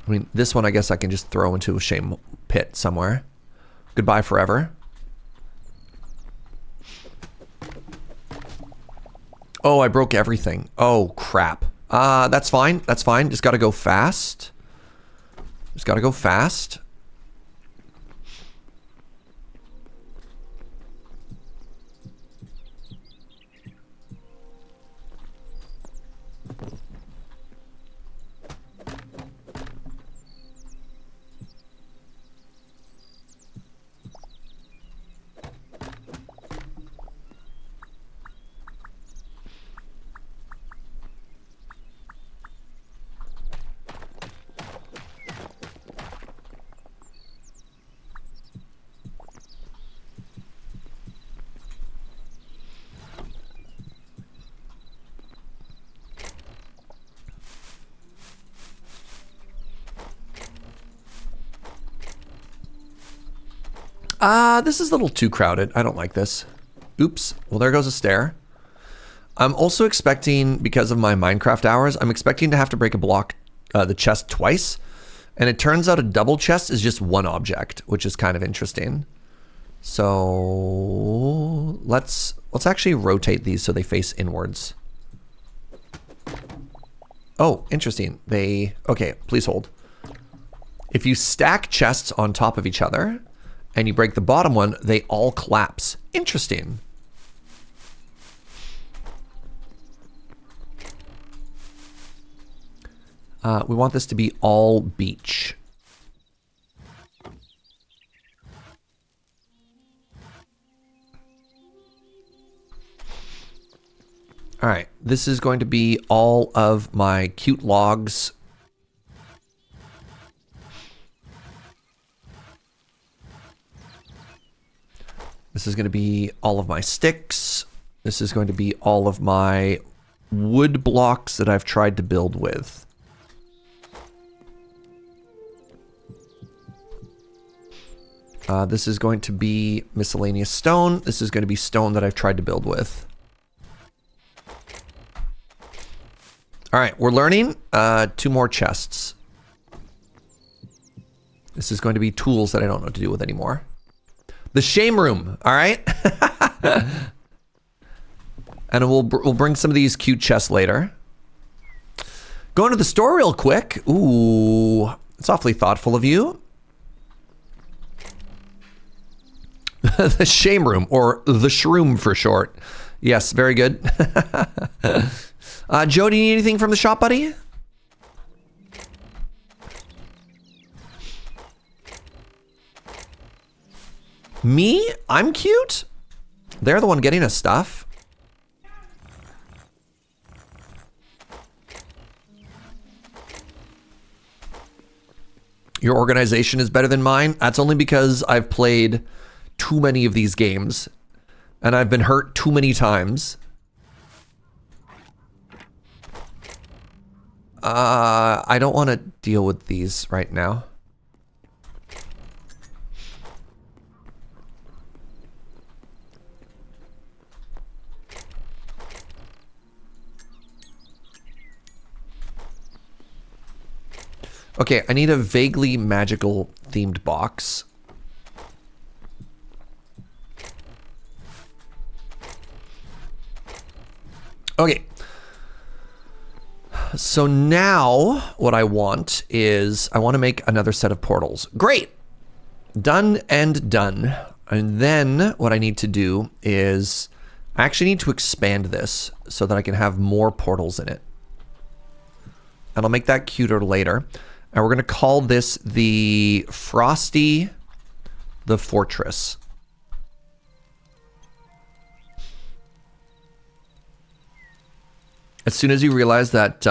[SPEAKER 1] I mean, this one I guess I can just throw into a shame pit somewhere. Goodbye forever. Oh, I broke everything. Oh, crap. That's fine. That's fine. Just got to go fast. Just got to go fast. This is a little too crowded. I don't like this. Oops. Well, there goes a stair. I'm also expecting, because of my Minecraft hours, I'm expecting to have to break a block, the chest twice. And it turns out a double chest is just one object, which is kind of interesting. So let's actually rotate these so they face inwards. Oh, interesting. Okay, please hold. If you stack chests on top of each other, and you break the bottom one, they all collapse. Interesting. We want this to be all beach. All right, this is going to be all of my cute logs. This is going to be all of my sticks. This is going to be all of my wood blocks that I've tried to build with. This is going to be miscellaneous stone. This is going to be stone that I've tried to build with. All right, we're learning 2 more chests. This is going to be tools that I don't know what to do with anymore. The shame room, all right? And we'll bring some of these cute chests later. Going to the store real quick. Ooh, it's awfully thoughtful of you. The shame room, or the shroom for short. Yes, very good. Joe, do you need anything from the shop, buddy? Me? I'm cute? They're the one getting us stuff. Your organization is better than mine? That's only because I've played too many of these games and I've been hurt too many times. I don't want to deal with these right now. Okay, I need a vaguely magical themed box. Okay. So now what I want is I want to make another set of portals. Great. Done and done. And then what I need to do is I actually need to expand this so that I can have more portals in it. And I'll make that cuter later. And we're going to call this the Frosty the Fortress. As soon as you realize that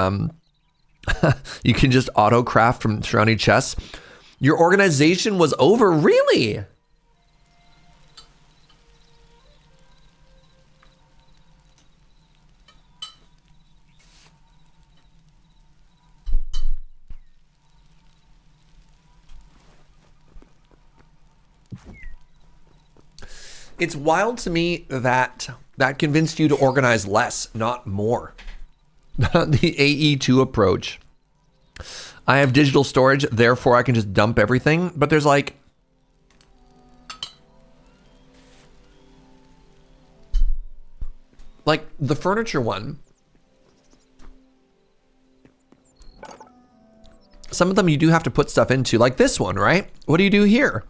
[SPEAKER 1] you can just auto-craft from surrounding chests, your organization was over, really? It's wild to me that that convinced you to organize less, not more. The AE2 approach. I have digital storage, therefore I can just dump everything. But there's like... Like the furniture one. Some of them you do have to put stuff into, like this one, right? What do you do here?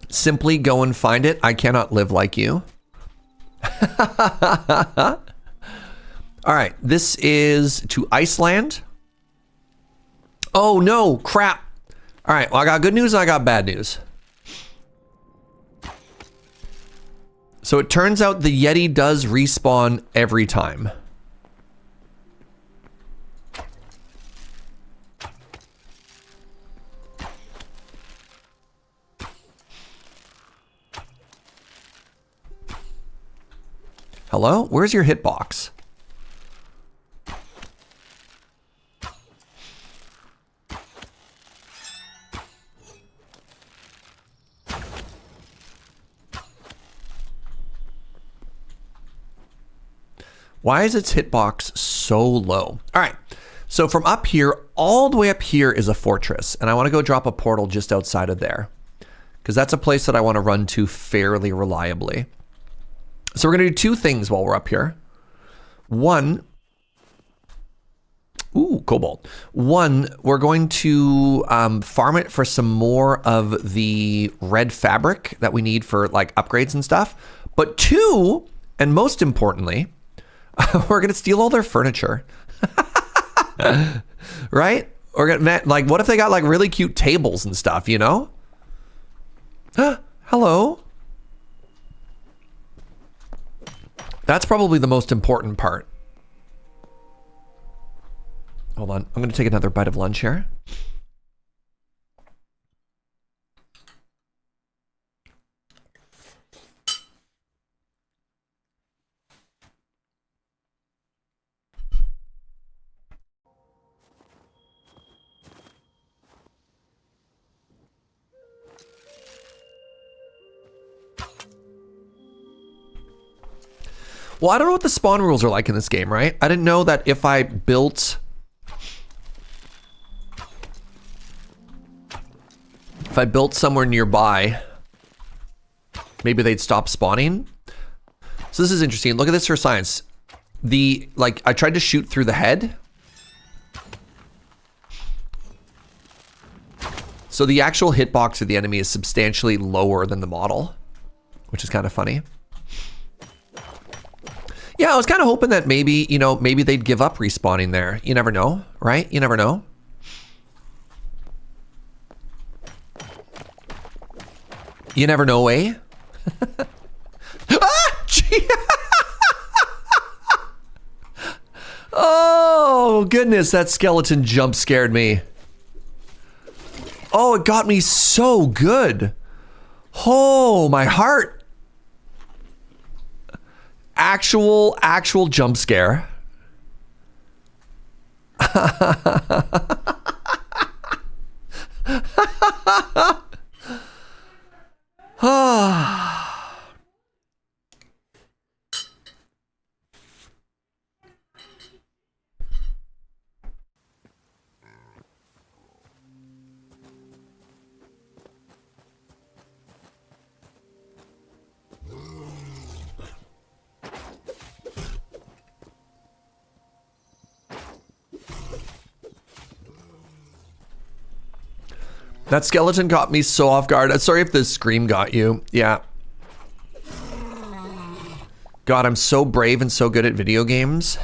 [SPEAKER 1] Simply go and find it. I cannot live like you. All right, this is to Iceland. Oh no, crap. All right, well, I got good news and I got bad news. So it turns out the Yeti does respawn every time. Hello? Where's your hitbox? Why is its hitbox so low? All right, so from up here, all the way up here is a fortress, and I want to go drop a portal just outside of there, because that's a place that I want to run to fairly reliably. So we're going to do two things while we're up here. One, ooh, cobalt. One, we're going to farm it for some more of the red fabric that we need for like upgrades and stuff. But two, and most importantly, we're gonna steal all their furniture. Right? We're gonna, like, what if they got like really cute tables and stuff, you know? Hello? That's probably the most important part. Hold on, I'm gonna take another bite of lunch here. Well, I don't know what the spawn rules are like in this game, right? I didn't know that if I built... If I built somewhere nearby, maybe they'd stop spawning. So this is interesting. Look at this for science. Like, I tried to shoot through the head. So the actual hitbox of the enemy is substantially lower than the model, which is kind of funny. Yeah, I was kind of hoping that maybe, you know, maybe they'd give up respawning there. You never know, right? You never know. You never know, eh? Ah! Gee. Oh, goodness, that skeleton jump scared me. Oh, it got me so good. Oh, my heart. Actual jump scare. That skeleton got me so off guard. Sorry if the scream got you. Yeah. God, I'm so brave and so good at video games.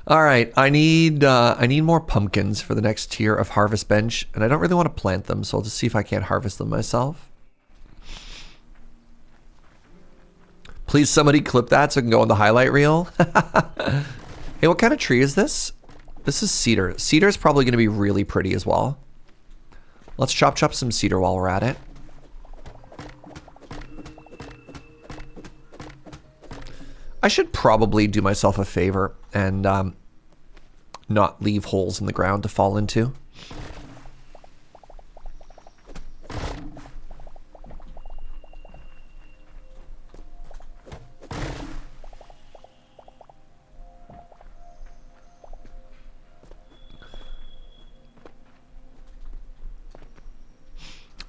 [SPEAKER 1] All right, I need more pumpkins for the next tier of harvest bench, and I don't really want to plant them, so I'll just see if I can't harvest them myself. Please somebody clip that so it can go on the highlight reel. Hey, what kind of tree is this? This is cedar. Cedar is probably going to be really pretty as well. Let's chop some cedar while we're at it. I should probably do myself a favor and not leave holes in the ground to fall into.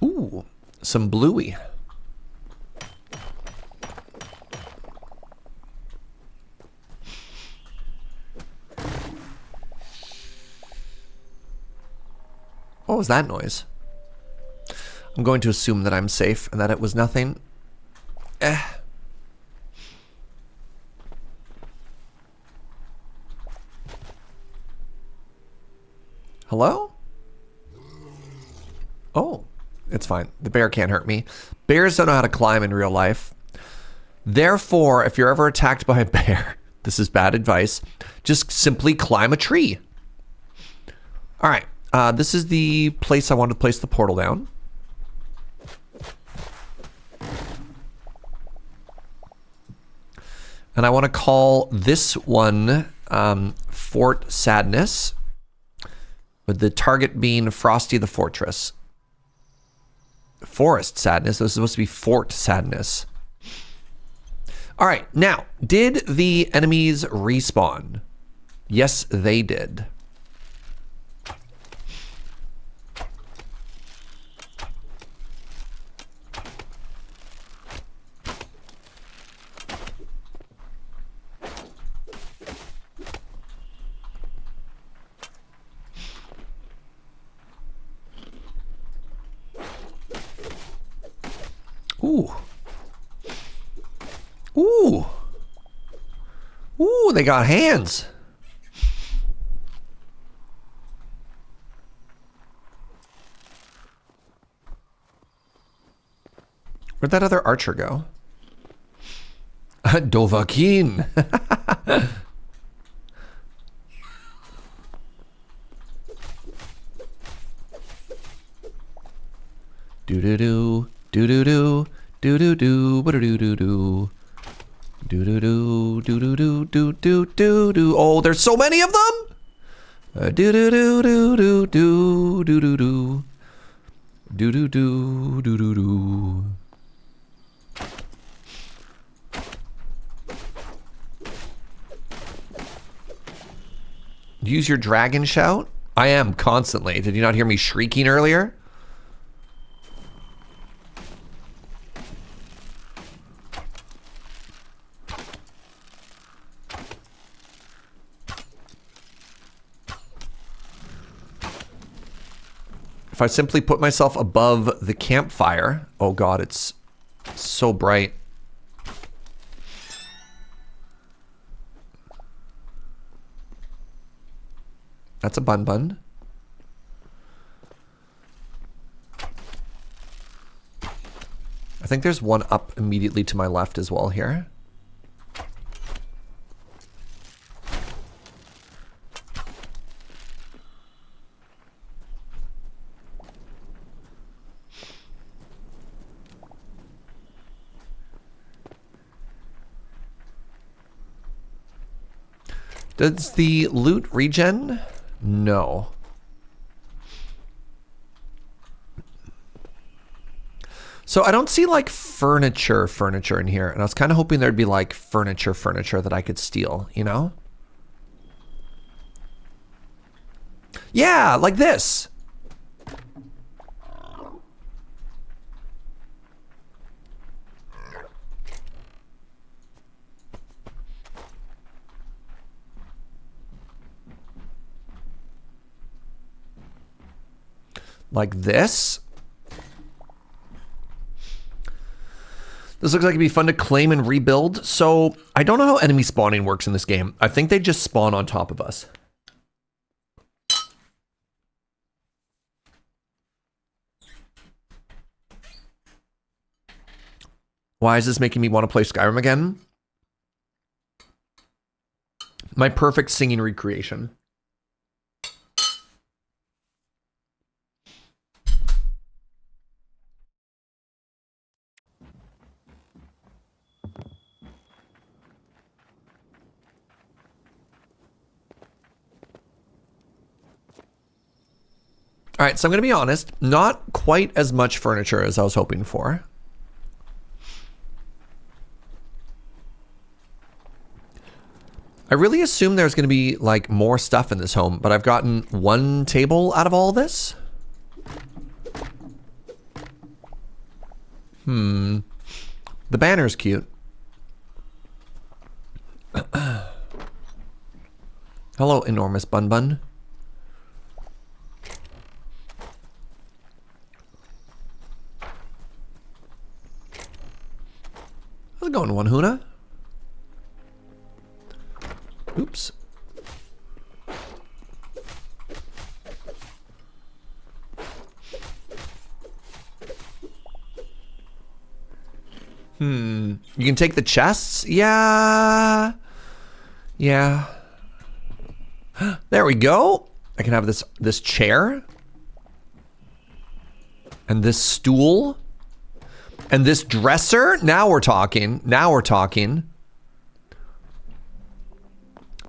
[SPEAKER 1] Ooh, some bluey. What was that noise? I'm going to assume that I'm safe and that it was nothing. Hello? Oh, it's fine. The bear can't hurt me. Bears don't know how to climb in real life. Therefore, if you're ever attacked by a bear, this is bad advice, just simply climb a tree. All right. This is the place I want to place the portal down. And I want to call this one Fort Sadness, with the target being Frosty the Fortress. Forest Sadness. This is supposed to be Fort Sadness. All right. Now, did the enemies respawn? Yes, they did. Ooh. Ooh. Ooh, they got hands. Where'd that other archer go? Dovahkiin. Do-do-do. Do-do-do. Do-do-do. Ba-do-do-do-do. Do-do-do. Do-do-do. Oh, there's so many of them! Do-do-do-do-do-do. Do-do-do. Do-do-do. Do-do-do. Use your dragon shout? I am constantly. Did you not hear me shrieking earlier? If I simply put myself above the campfire, oh god, it's so bright. That's a bun bun. I think there's one up immediately to my left as well here. Does the loot regen? No. So I don't see like furniture in here. And I was kind of hoping there'd be like furniture that I could steal, you know? Yeah, like this. Like this. This looks like it'd be fun to claim and rebuild. So I don't know how enemy spawning works in this game. I think they just spawn on top of us. Why is this making me want to play Skyrim again? My perfect singing recreation. All right, so I'm going to be honest, not quite as much furniture as I was hoping for. I really assumed there's going to be like more stuff in this home, but I've gotten one table out of all this. The banner's cute. Hello, enormous bun bun. How's it going, Wanhuna? Oops. You can take the chests? Yeah. Yeah. There we go. I can have this chair. And this stool. And this dresser. Now we're talking. Now we're talking.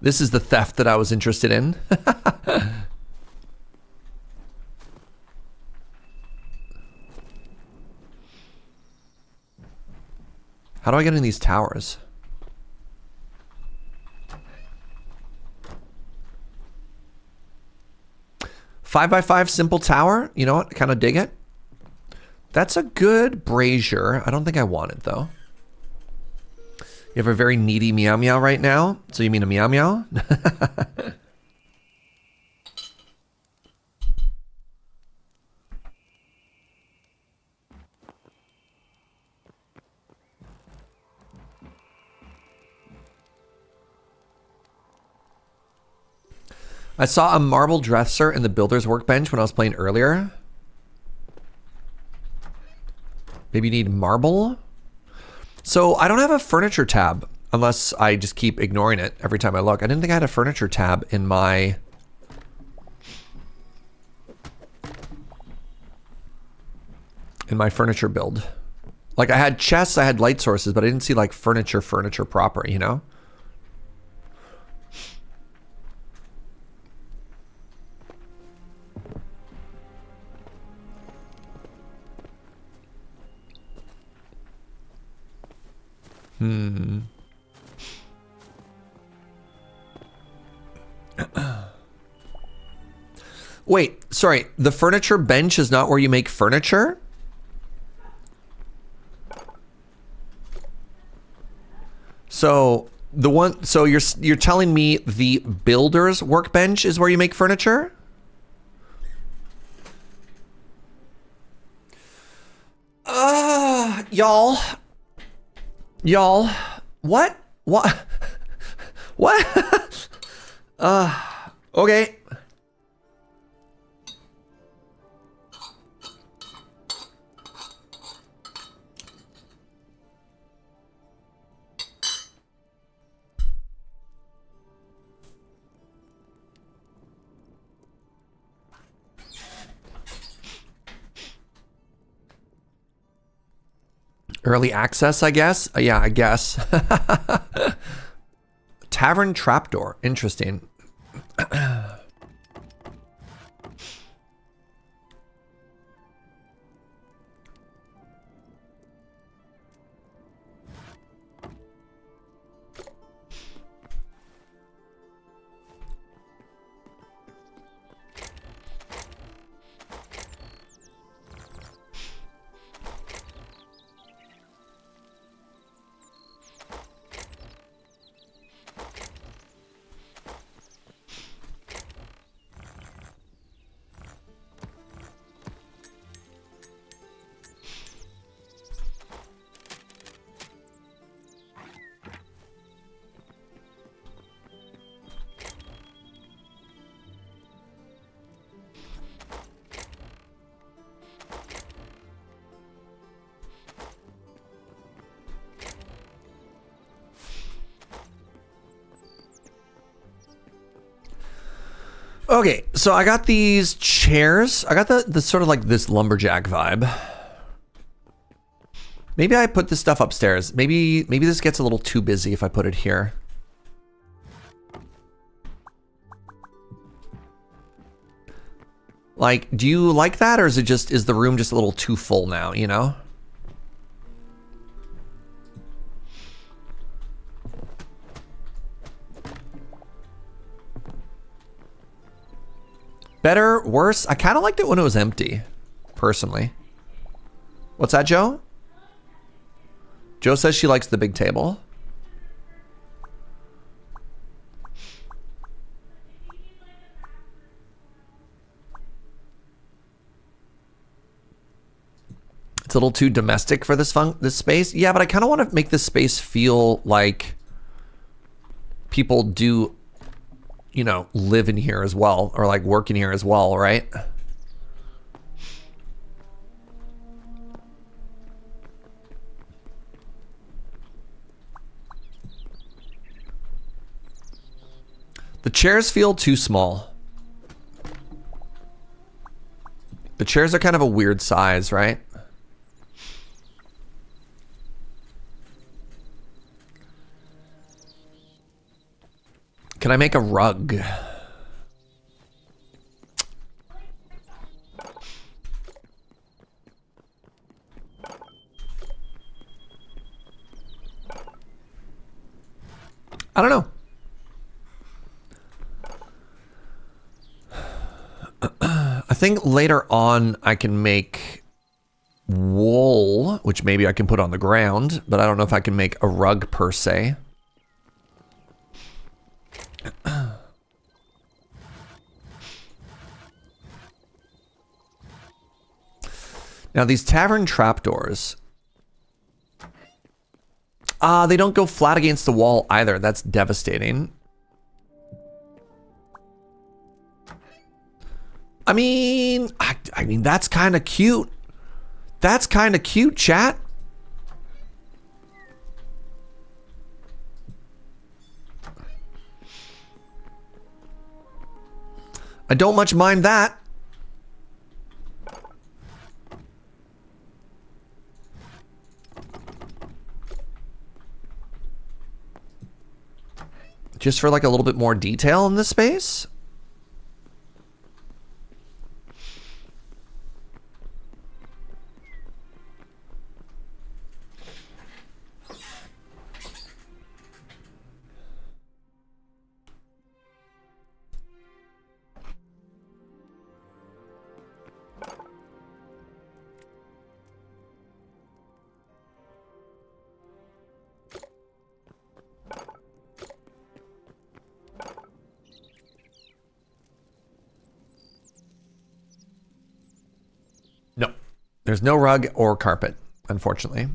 [SPEAKER 1] This is the theft that I was interested in. How do I get in these towers? Five by 5 simple tower. You know what? I kind of dig it. That's a good brazier. I don't think I want it though. You have a very needy meow meow right now. So you mean a meow meow? I saw a marble dresser in the builder's workbench when I was playing earlier. Maybe you need marble? So I don't have a furniture tab unless I just keep ignoring it every time I look. I didn't think I had a furniture tab in my... furniture build. Like I had chests, I had light sources, but I didn't see like furniture proper, you know? Wait, sorry. The furniture bench is not where you make furniture? So you're telling me the builder's workbench is where you make furniture? Y'all, what? What? Okay. Early access, I guess? Yeah, I guess. Tavern trapdoor. Interesting. Okay, so I got these chairs. I got the sort of like this lumberjack vibe. Maybe I put this stuff upstairs. Maybe this gets a little too busy if I put it here. Like, do you like that, or is the room just a little too full now, you know? Better, worse? I kind of liked it when it was empty, personally. What's that, Joe? Joe says she likes the big table. It's a little too domestic for this space. Yeah, but I kind of want to make this space feel like people do, you know, live in here as well, or like work in here as well, right? The chairs feel too small. The chairs are kind of a weird size, right? Can I make a rug? I don't know. I think later on I can make wool, which maybe I can put on the ground, but I don't know if I can make a rug per se. Now these tavern trapdoors, they don't go flat against the wall either. That's devastating. I mean, that's kind of cute. That's kind of cute, chat. I don't much mind that. Just for like a little bit more detail in this space. No, there's no rug or carpet, unfortunately.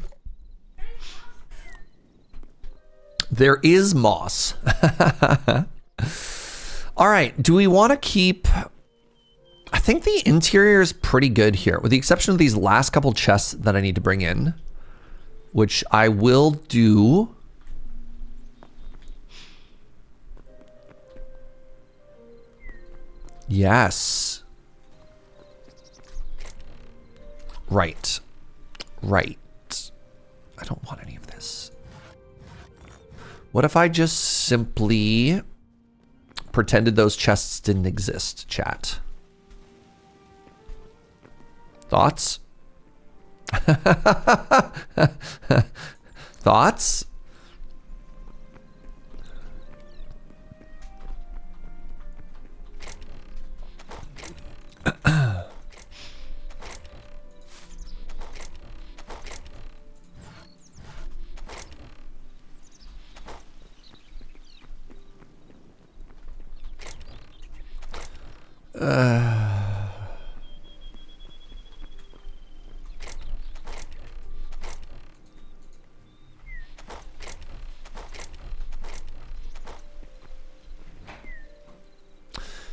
[SPEAKER 1] There is moss. All right, do we want to keep... I think the interior is pretty good here, with the exception of these last couple chests that I need to bring in, which I will do. Yes. Right. Right. I don't want any of this. What if I just simply pretended those chests didn't exist, chat? Thoughts? Thoughts?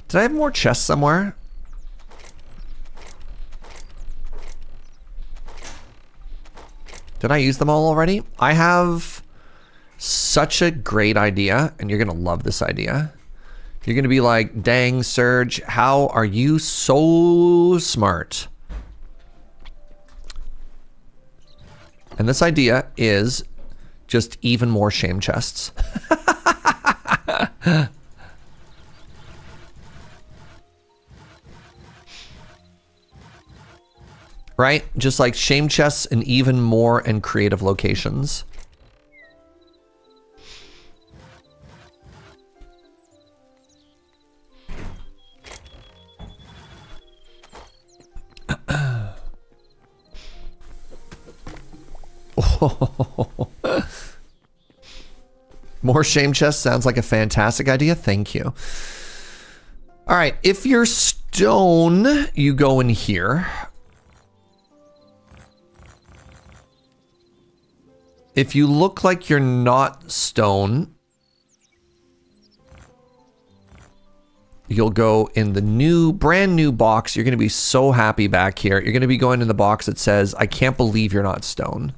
[SPEAKER 1] Did I have more chests somewhere? Did I use them all already? I have such a great idea, and you're gonna love this idea. You're going to be like, dang, Serge, how are you so smart? And this idea is just even more shame chests. Right? Just like shame chests in even more and creative locations. More shame chests sounds like a fantastic idea. Thank you. All right, if you're stone, you go in here. If you look like you're not stone, you'll go in the brand new box. You're going to be so happy back here. You're going to be going in the box that says, I can't believe you're not stone.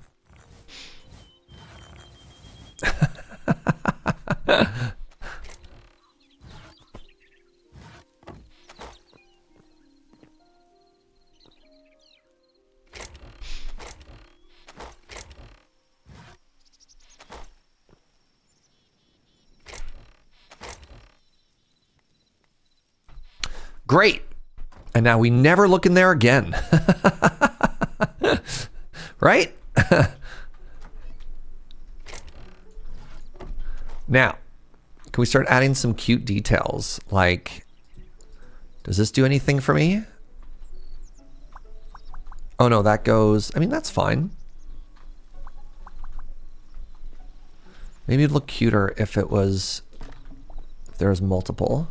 [SPEAKER 1] Great. And now we never look in there again. Right? Now, can we start adding some cute details? Like, does this do anything for me? Oh no, that goes, I mean, that's fine. Maybe it'd look cuter if it was, if there was multiple.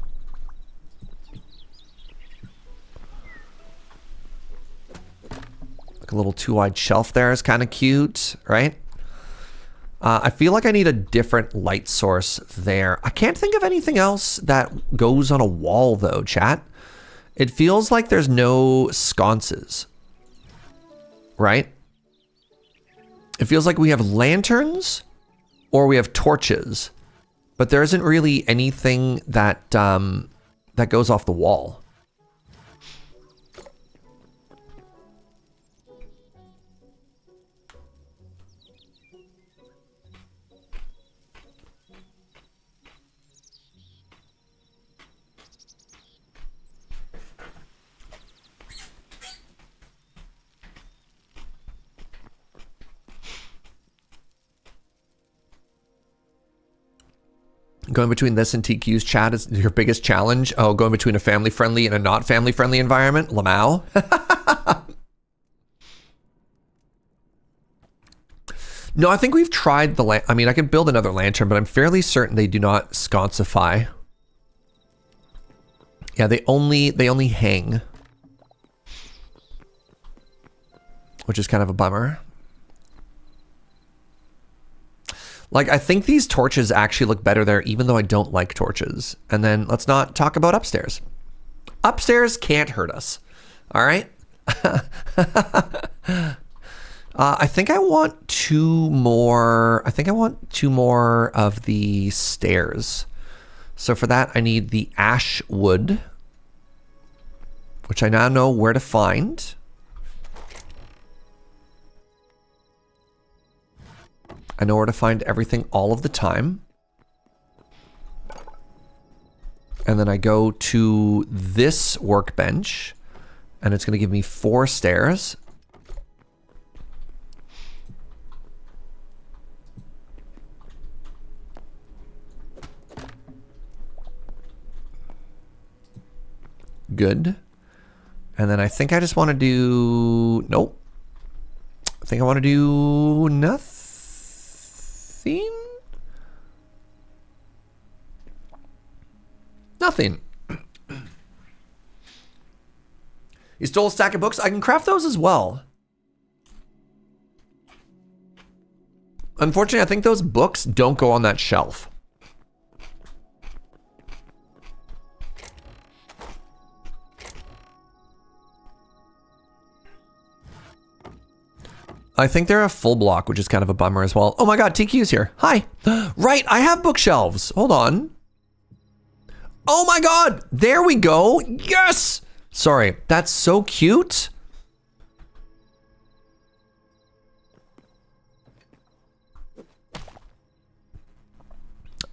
[SPEAKER 1] Like a little 2-wide shelf there is kind of cute, right? I feel like I need a different light source there. I can't think of anything else that goes on a wall though, chat. It feels like there's no sconces, right? It feels like we have lanterns or we have torches, but there isn't really anything that that goes off the wall. Going between this and TQ's chat is your biggest challenge. Oh, going between a family-friendly and a not family-friendly environment? Lamau? No, I think we've tried the I mean, I can build another lantern, but I'm fairly certain they do not sconcify. Yeah, they only hang. Which is kind of a bummer. Like, I think these torches actually look better there, even though I don't like torches. And then let's not talk about upstairs. Upstairs can't hurt us. All right? I think I want two more. I think I want two more of the stairs. So for that, I need the ash wood, which I now know where to find. I know where to find everything all of the time. And then I go to this workbench, and it's going to give me 4 stairs. Good. And then I think I just want to do... Nope. I think I want to do nothing. Nothing. You stole a stack of books? I can craft those as well. Unfortunately, I think those books don't go on that shelf. I think they're a full block, which is kind of a bummer as well. Oh my God, TQ's here. Hi. Right, I have bookshelves. Hold on. Oh my God, there we go. Yes. Sorry, that's so cute.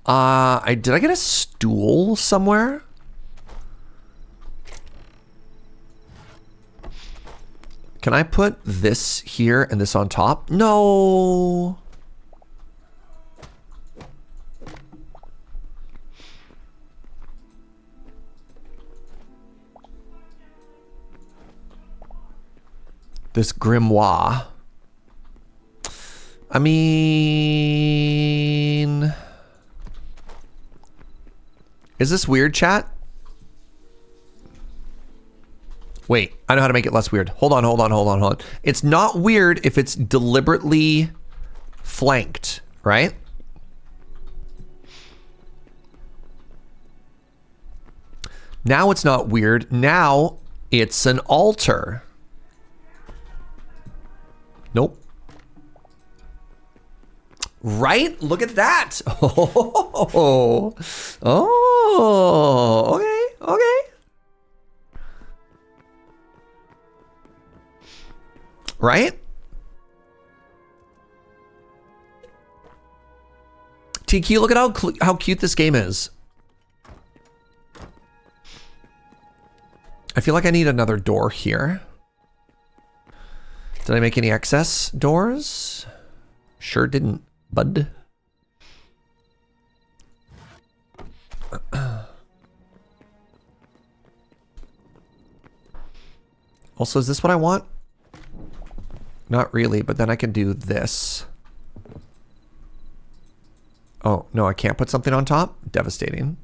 [SPEAKER 1] Did I get a stool somewhere? Can I put this here and this on top? No. This grimoire. I mean, is this weird, chat? Wait, I know how to make it less weird. Hold on. It's not weird if it's deliberately flanked, right? Now it's not weird. Now it's an altar. Nope. Right? Look at that. Oh, okay. Right? TQ, look at how cute this game is. I feel like I need another door here. Did I make any excess doors? Sure didn't, bud. Also, is this what I want? Not really, but then I can do this. Oh, no, I can't put something on top? Devastating.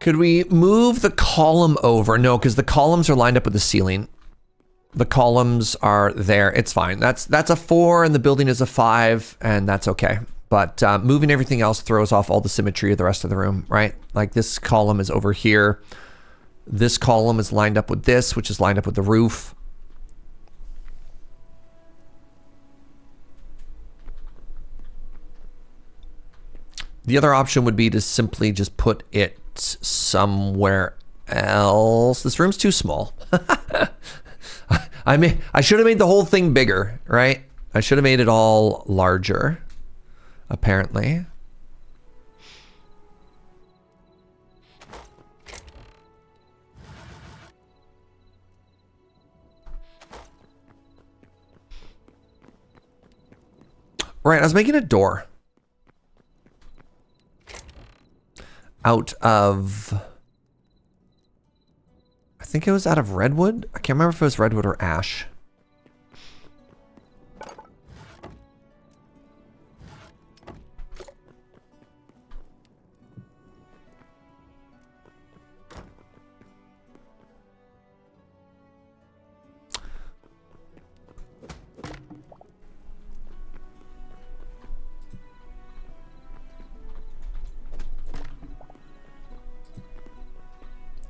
[SPEAKER 1] Could we move the column over? No, because the columns are lined up with the ceiling. The columns are there. It's fine. That's a 4 and the building is a 5, and that's okay. But moving everything else throws off all the symmetry of the rest of the room, right? Like this column is over here. This column is lined up with this, which is lined up with the roof. The other option would be to simply just put it somewhere else. This room's too small. I should have made the whole thing bigger, right? I should have made it all larger, apparently. Right, I was making a door out of, I think it was out of redwood. I can't remember if it was redwood or ash.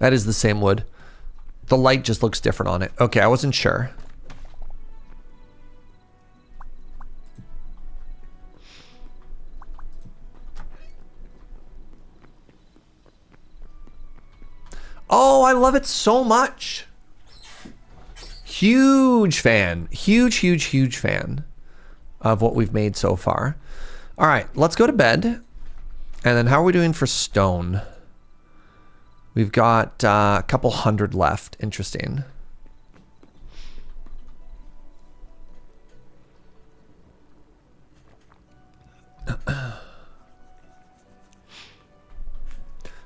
[SPEAKER 1] That is the same wood. The light just looks different on it. Okay, I wasn't sure. Oh, I love it so much. Huge fan. Huge fan of what we've made so far. All right, let's go to bed. And then how are we doing for stone? We've got a couple hundred left. Interesting.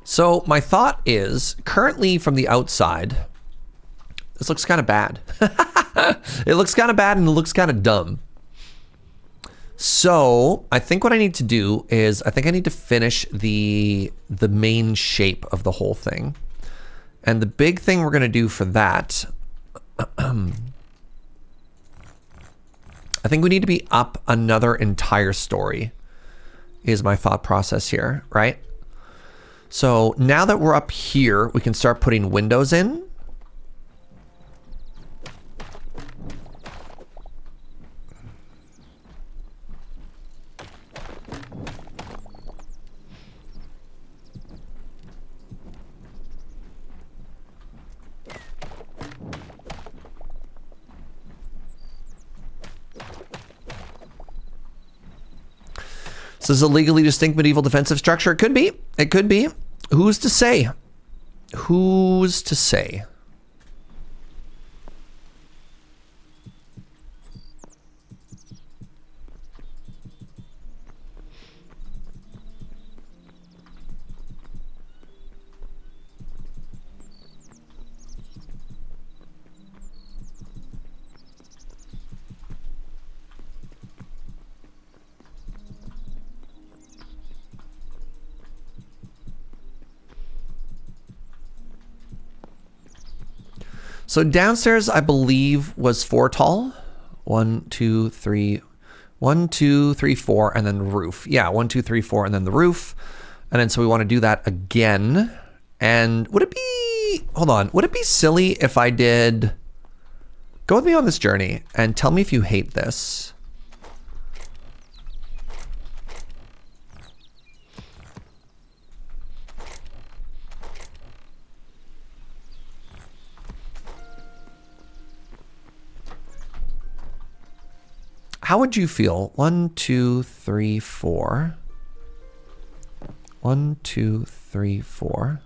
[SPEAKER 1] So my thought is, currently from the outside, this looks kind of bad. It looks kind of bad and it looks kind of dumb. So I think what I need to do is I think I need to finish the main shape of the whole thing. And the big thing we're going to do for that, I think we need to be up another entire story is my thought process here, right? So now that we're up here, we can start putting windows in. So this is a legally distinct medieval defensive structure. It could be. It could be. Who's to say? Who's to say? So downstairs, I believe, was 4 tall. 1, 2, 3, 1, 2, 3, 4, and then the roof. Yeah, 1, 2, 3, 4, and then the roof. And then so we want to do that again. And would it be, hold on, would it be silly if I did, go with me on this journey and tell me if you hate this. How would you feel? 1, 2, 3, 4. 1, 2, 3, 4.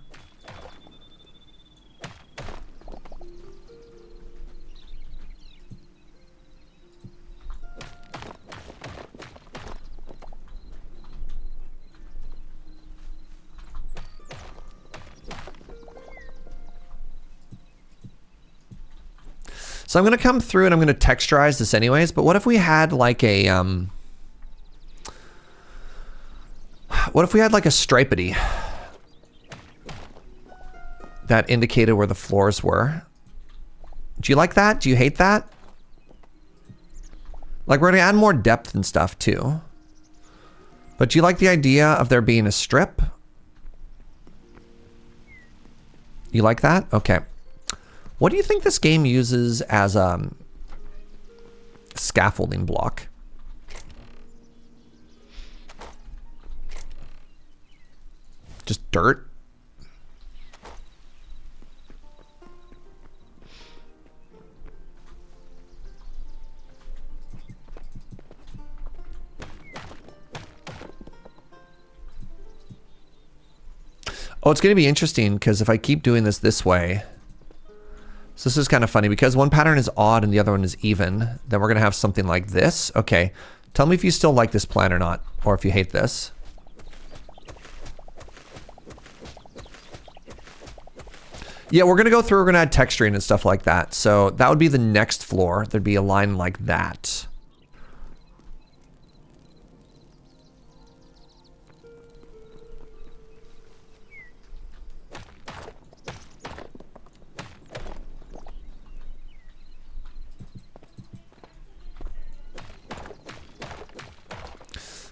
[SPEAKER 1] So I'm going to come through and I'm going to texturize this anyways, but what if we had like a, what if we had like a stripedy that indicated where the floors were? Do you like that? Do you hate that? Like we're going to add more depth and stuff too. But do you like the idea of there being a strip? You like that? Okay. What do you think this game uses as a scaffolding block? Just dirt? Oh, it's going to be interesting because if I keep doing this way, so this is kind of funny because one pattern is odd and the other one is even. Then we're going to have something like this. Okay. Tell me if you still like this plan or not, or if you hate this. Yeah, we're going to go through, we're going to add texturing and stuff like that. So that would be the next floor. There'd be a line like that.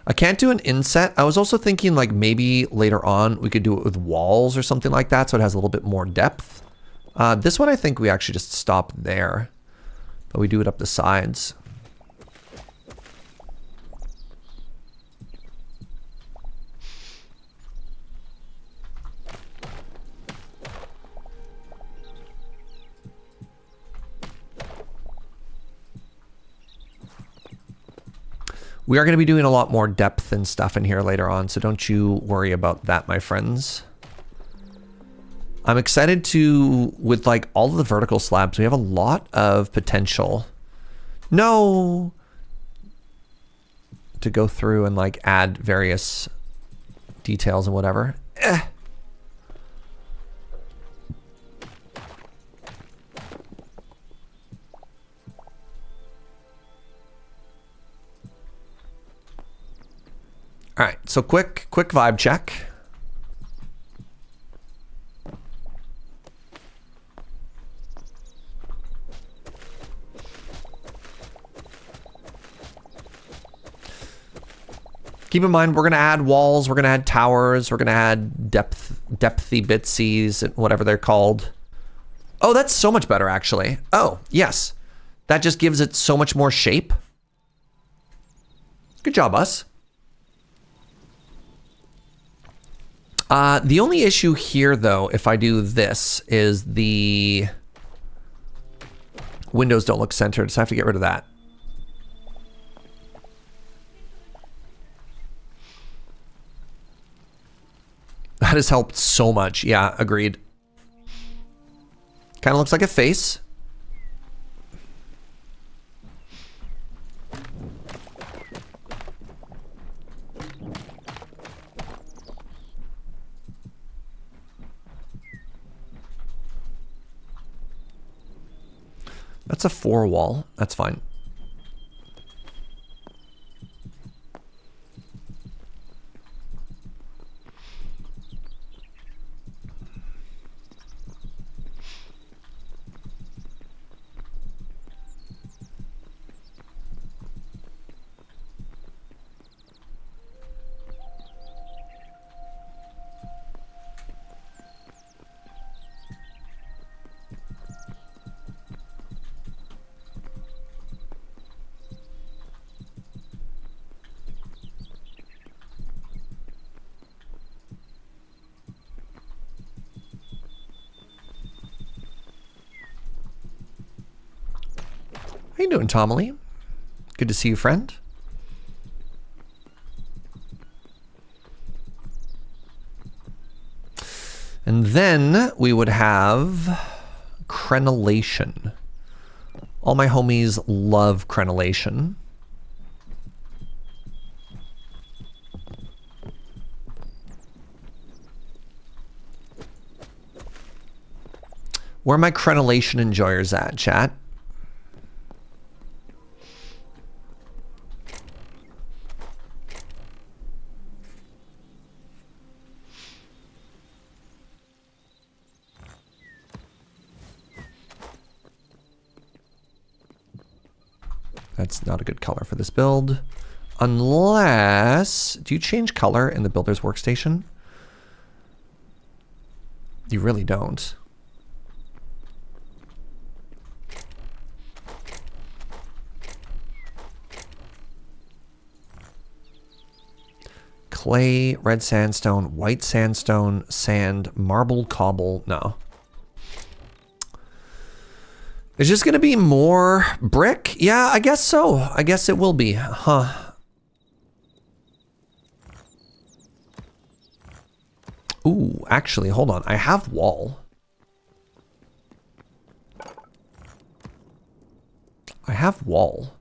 [SPEAKER 1] I can't do an inset. I was also thinking like maybe later on we could do it with walls or something like that so it has a little bit more depth. This one I think we actually just stop there, but we do it up the sides. We are going to be doing a lot more depth and stuff in here later on, so don't you worry about that, my friends. I'm excited to, with like all of the vertical slabs, we have a lot of potential. No! To go through and like add various details and whatever. All right, so quick vibe check. Keep in mind, we're gonna add walls, we're gonna add towers, we're gonna add depthy bitsies, and whatever they're called. Oh, that's so much better, actually. Oh, yes. That just gives it so much more shape. Good job, us. The only issue here, though, if I do this, is the windows don't look centered, so I have to get rid of that. That has helped so much. Yeah, agreed. Kind of looks like a face. That's a 4 wall. That's fine. How you doing, Tomily? Good to see you, friend. And then we would have crenellation. All my homies love crenellation. Where are my crenellation enjoyers at, chat? That's not a good color for this build. Unless... Do you change color in the builder's workstation? You really don't. Clay, red sandstone, white sandstone, sand, marble, cobble. No. It's just going to be more brick? Yeah, I guess so. I guess it will be. Huh. Ooh, actually, hold on. I have wall. I have wall.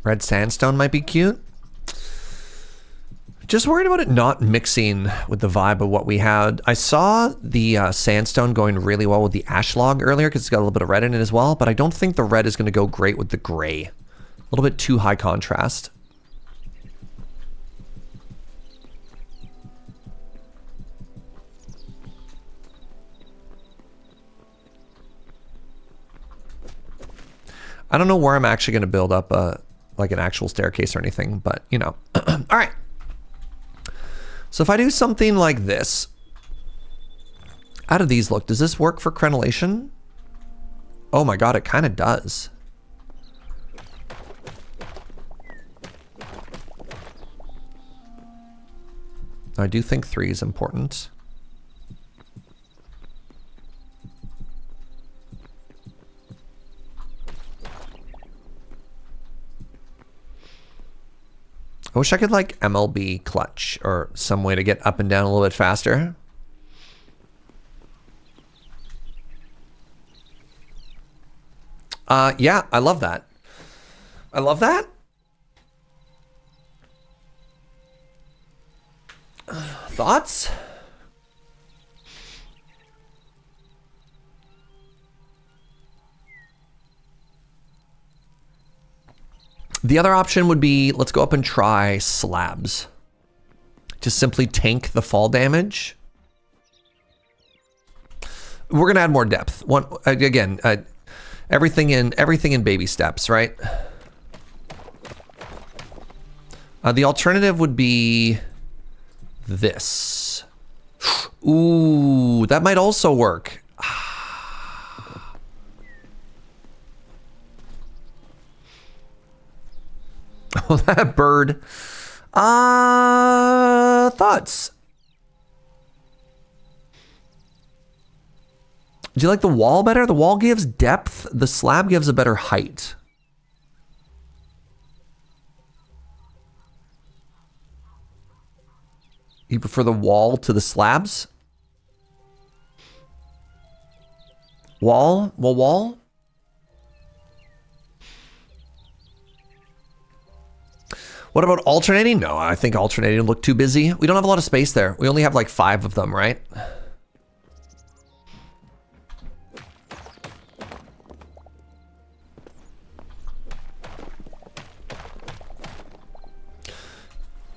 [SPEAKER 1] Red sandstone might be cute. Just worried about it not mixing with the vibe of what we had. I saw the sandstone going really well with the ash log earlier because it's got a little bit of red in it as well, but I don't think the red is going to go great with the gray. A little bit too high contrast. I don't know where I'm actually going to build up like an actual staircase or anything, but you know. All right. So if I do something like this, how do these look? Does this work for crenellation? Oh my God, it kind of does. I do think 3 is important. I wish I could like MLB clutch or some way to get up and down a little bit faster. Yeah, I love that. I love that. Thoughts? The other option would be, let's go up and try slabs. Just simply tank the fall damage. We're gonna add more depth. Everything in baby steps, right? The alternative would be this. Ooh, that might also work. Oh, that bird. Thoughts? Do you like the wall better? The wall gives depth. The slab gives a better height. You prefer the wall to the slabs? Wall? Well, wall? What about alternating? No, I think alternating would look too busy. We don't have a lot of space there. We only have like 5 of them, right?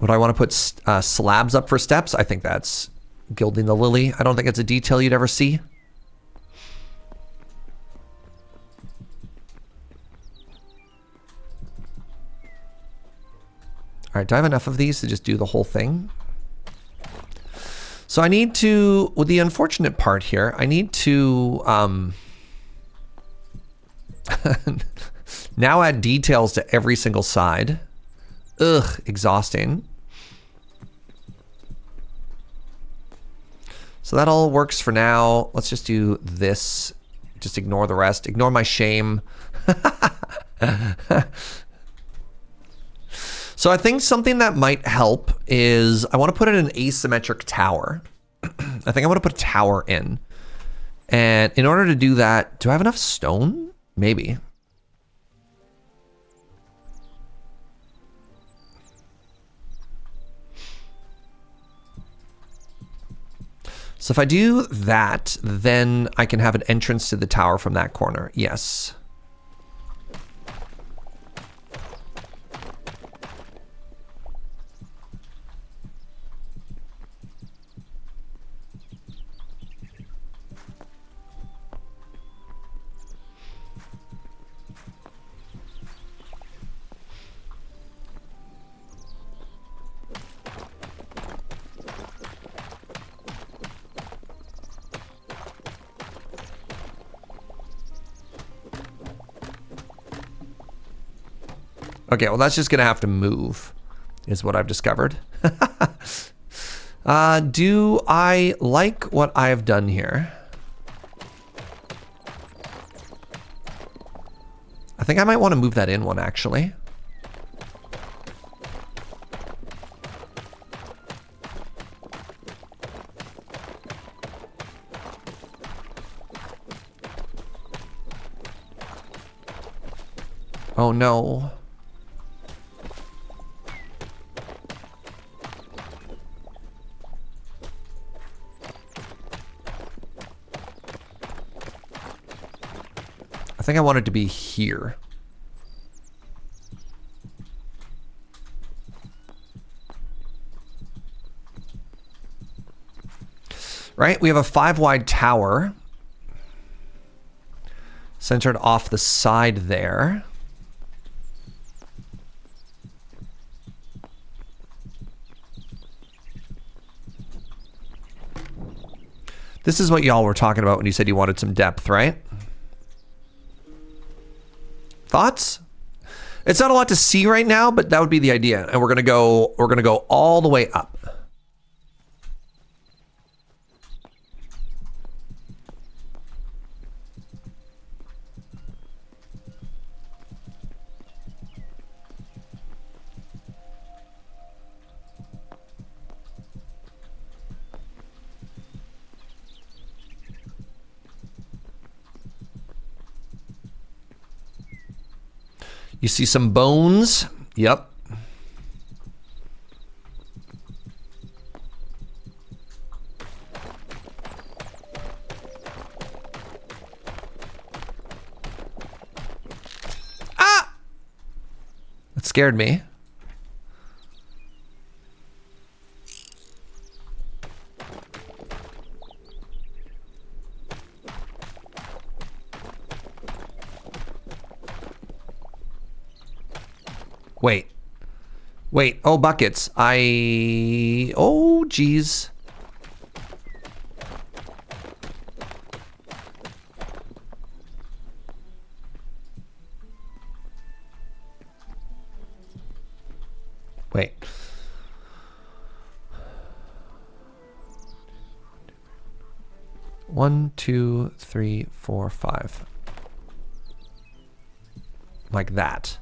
[SPEAKER 1] Would I want to put slabs up for steps? I think that's gilding the lily. I don't think it's a detail you'd ever see. All right, do I have enough of these to just do the whole thing? So I need to, with the unfortunate part here, I need to now add details to every single side. Ugh, exhausting. So that all works for now. Let's just do this. Just ignore the rest. Ignore my shame. So I think something that might help is I want to put in an asymmetric tower. I think I want to put a tower in. And in order to do that, do I have enough stone? Maybe. So if I do that, then I can have an entrance to the tower from that corner. Yes. Okay, well, that's just going to have to move, is what I've discovered. Do I like what I've done here? I think I might want to move that in one, actually. Oh, no. I think I want it to be here. Right, we have a 5-wide tower centered off the side there. This is what y'all were talking about when you said you wanted some depth, right? Thoughts? It's not a lot to see right now, but that would be the idea. And we're gonna go all the way up. You see some bones? Yep. Ah! That scared me. Wait, oh, buckets. Oh, geez. Wait. One, two, three, four, five. Like that.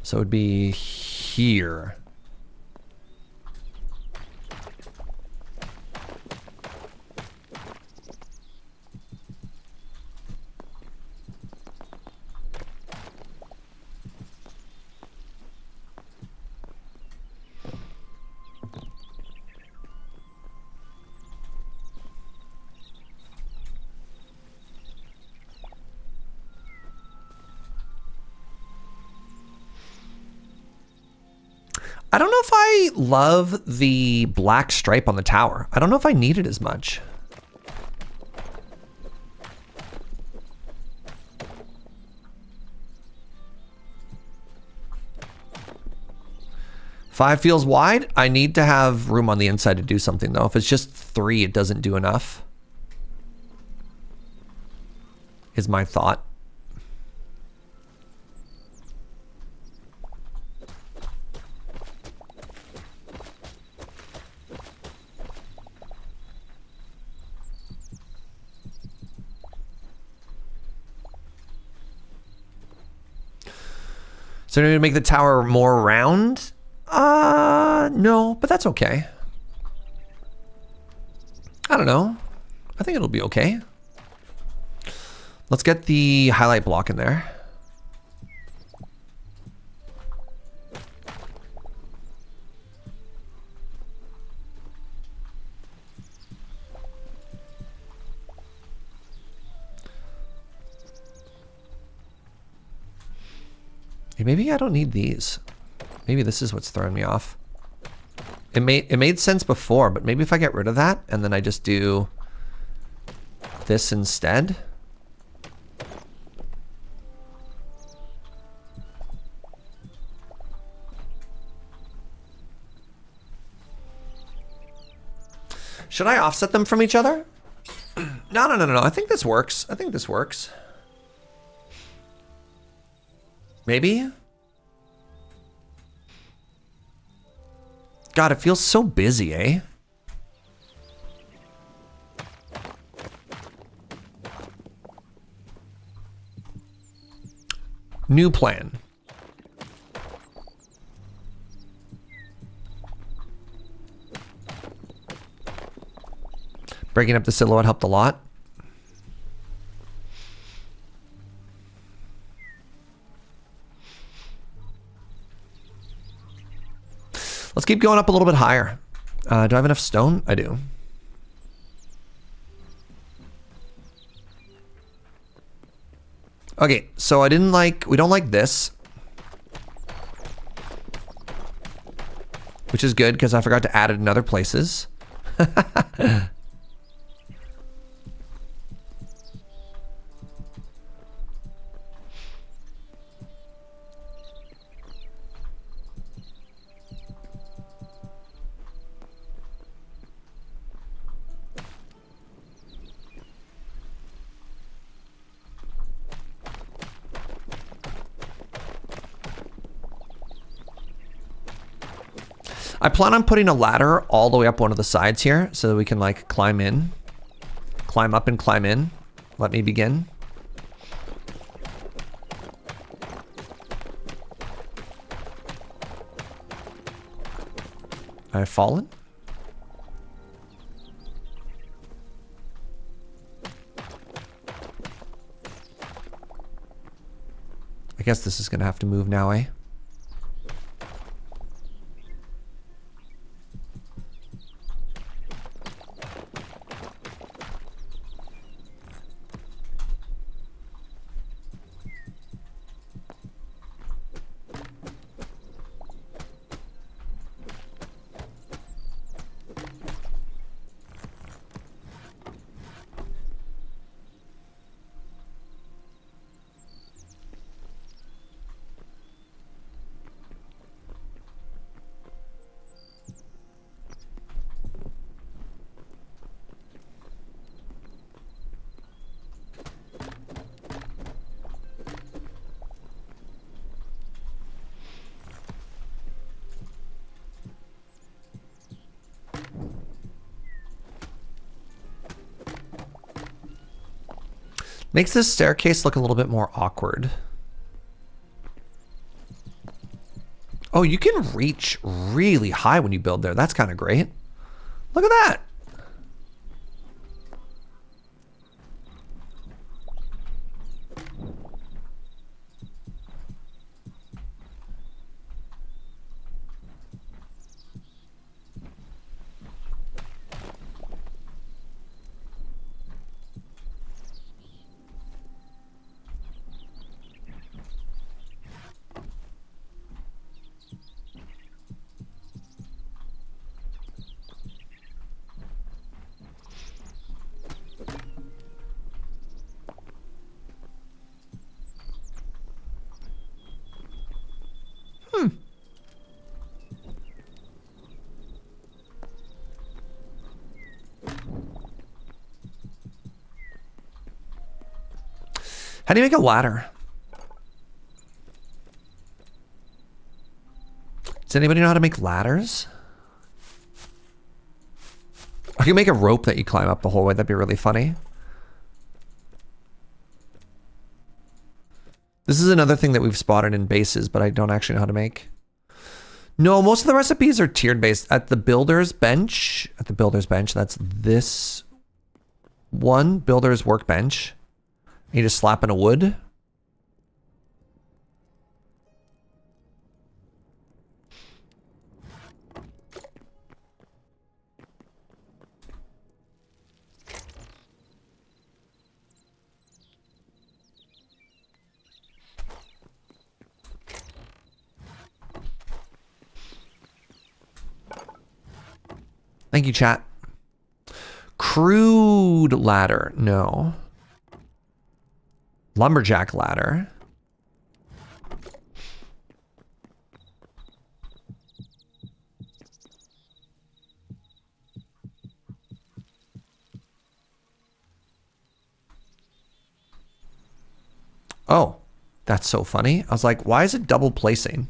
[SPEAKER 1] So it would be here. I don't know if I love the black stripe on the tower. I don't know if I need it as much. Five feels wide. I need to have room on the inside to do something though. If it's just 3, it doesn't do enough. Is my thought. So do we make the tower more round? No, but that's okay. I don't know. I think it'll be okay. Let's get the highlight block in there. Maybe I don't need these. Maybe this is what's throwing me off. It made sense before, but maybe if I get rid of that and then I just do this instead. Should I offset them from each other? No. I think this works. I think this works. Maybe? God, it feels so busy, eh? New plan. Breaking up the silhouette helped a lot. Let's keep going up a little bit higher. Do I have enough stone? I do. Okay, so we don't like this. Which is good because I forgot to add it in other places. I plan on putting a ladder all the way up one of the sides here so that we can like climb in. Climb up and climb in. Let me begin. I've fallen. I guess this is gonna have to move now, eh? Makes this staircase look a little bit more awkward. Oh, you can reach really high when you build there. That's kind of great. Look at that. How do you make a ladder? Does anybody know how to make ladders? I can make a rope that you climb up the whole way. That'd be really funny. This is another thing that we've spotted in bases, but I don't actually know how to make. No, most of the recipes are tiered based. At the builder's bench, that's this one, builder's workbench. You just slap in a wood. Thank you, chat. Crude ladder, no. Lumberjack ladder. Oh, that's so funny. I was like, why is it double placing?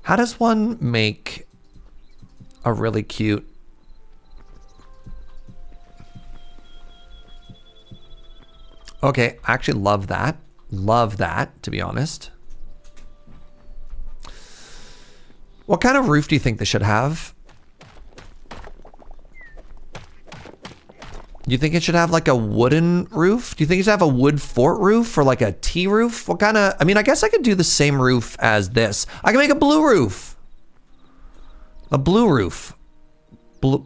[SPEAKER 1] How does one make a really cute... Okay, I actually love that. Love that, to be honest. What kind of roof do you think they should have? Do you think it should have like a wooden roof? Do you think it should have a wood fort roof or like a T roof? What kind of, I mean, I guess I could do the same roof as this. I can make a blue roof. A blue roof. Blue.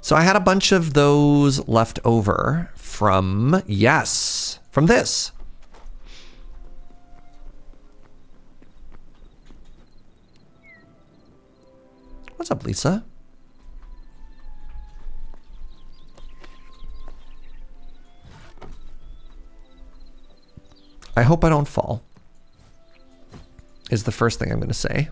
[SPEAKER 1] So I had a bunch of those left over from, yes, from this. What's up, Lisa? I hope I don't fall, is the first thing I'm going to say.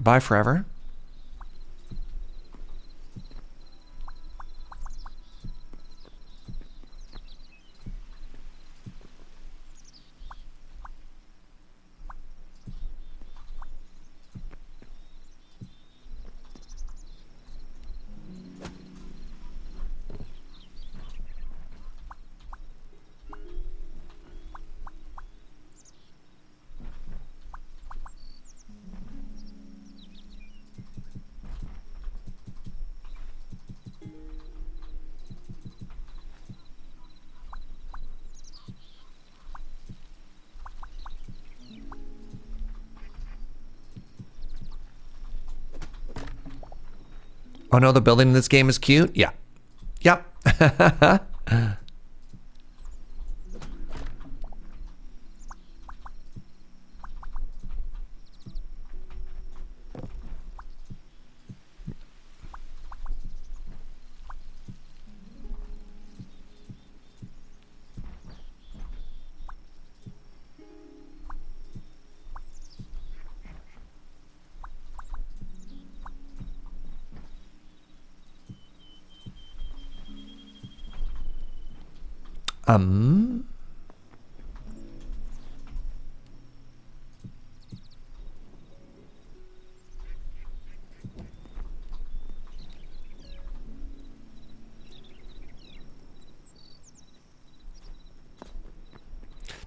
[SPEAKER 1] Goodbye forever. Oh no, the building in this game is cute? Yeah. Yep.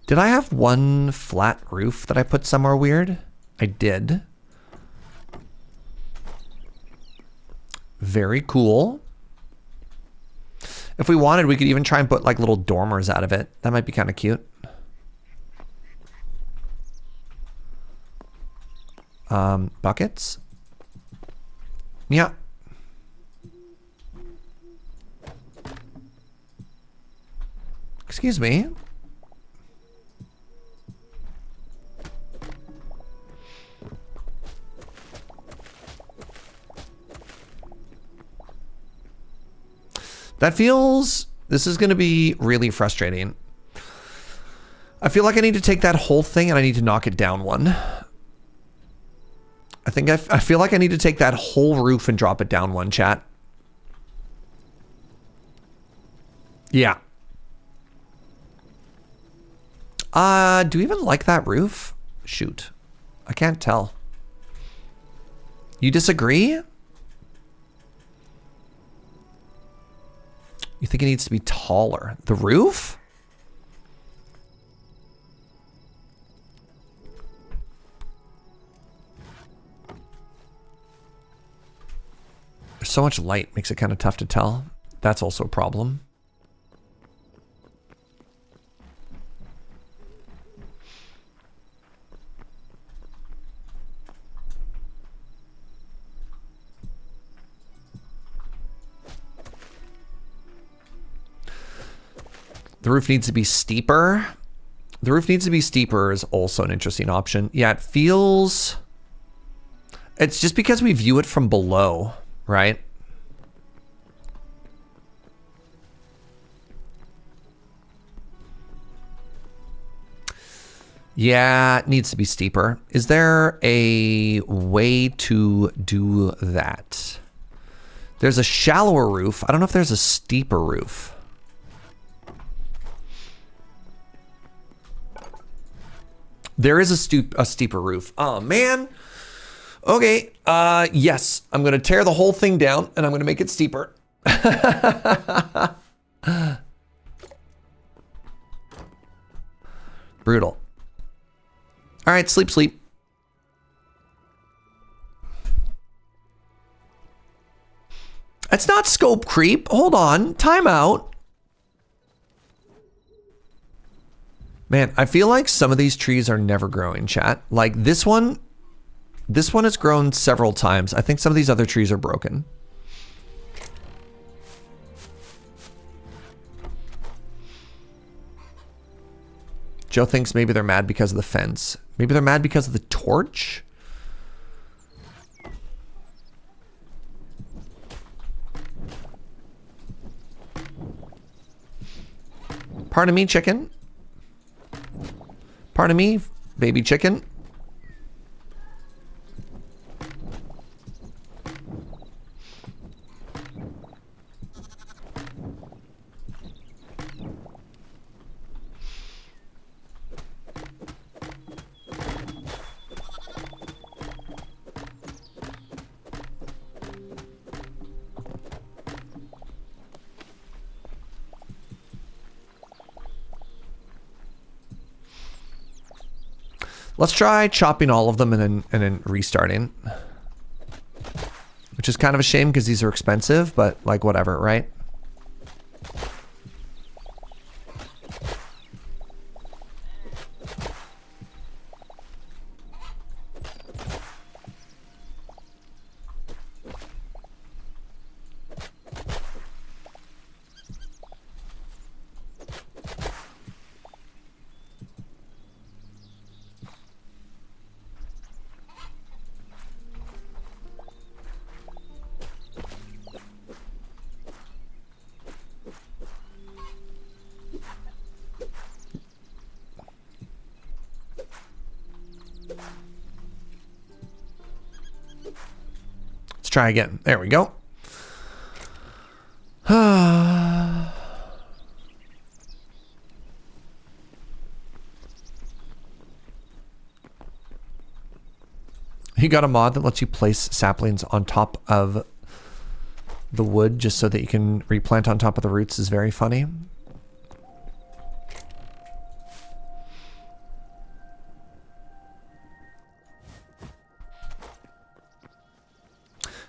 [SPEAKER 1] Did I have one flat roof that I put somewhere weird? I did. Very cool. If we wanted, we could even try and put like little dormers out of it. That might be kind of cute. Buckets? Yeah. Excuse me. That feels, this is going to be really frustrating. I feel like I need to take that whole thing and I need to knock it down one. I feel like I need to take that whole roof and drop it down one, chat. Yeah. Do we even like that roof? Shoot. I can't tell. You disagree? You think it needs to be taller? The roof? There's so much light, makes it kind of tough to tell. That's also a problem. The roof needs to be steeper. The roof needs to be steeper is also an interesting option. Yeah, it feels... It's just because we view it from below, right? Yeah, it needs to be steeper. Is there a way to do that? There's a shallower roof. I don't know if there's a steeper roof. There is a steeper roof. Oh, man. Okay. Yes. I'm going to tear the whole thing down and I'm going to make it steeper. Brutal. All right. Sleep, sleep. It's not scope creep. Hold on. Time out. Man, I feel like some of these trees are never growing, chat. Like this one has grown several times. I think some of these other trees are broken. Joe thinks maybe they're mad because of the fence. Maybe they're mad because of the torch? Pardon me, chicken. Pardon me, baby chicken. Let's try chopping all of them and then restarting. Which is kind of a shame because these are expensive, but like whatever, right? Try again. There we go. You got a mod that lets you place saplings on top of the wood just so that you can replant on top of the roots is very funny.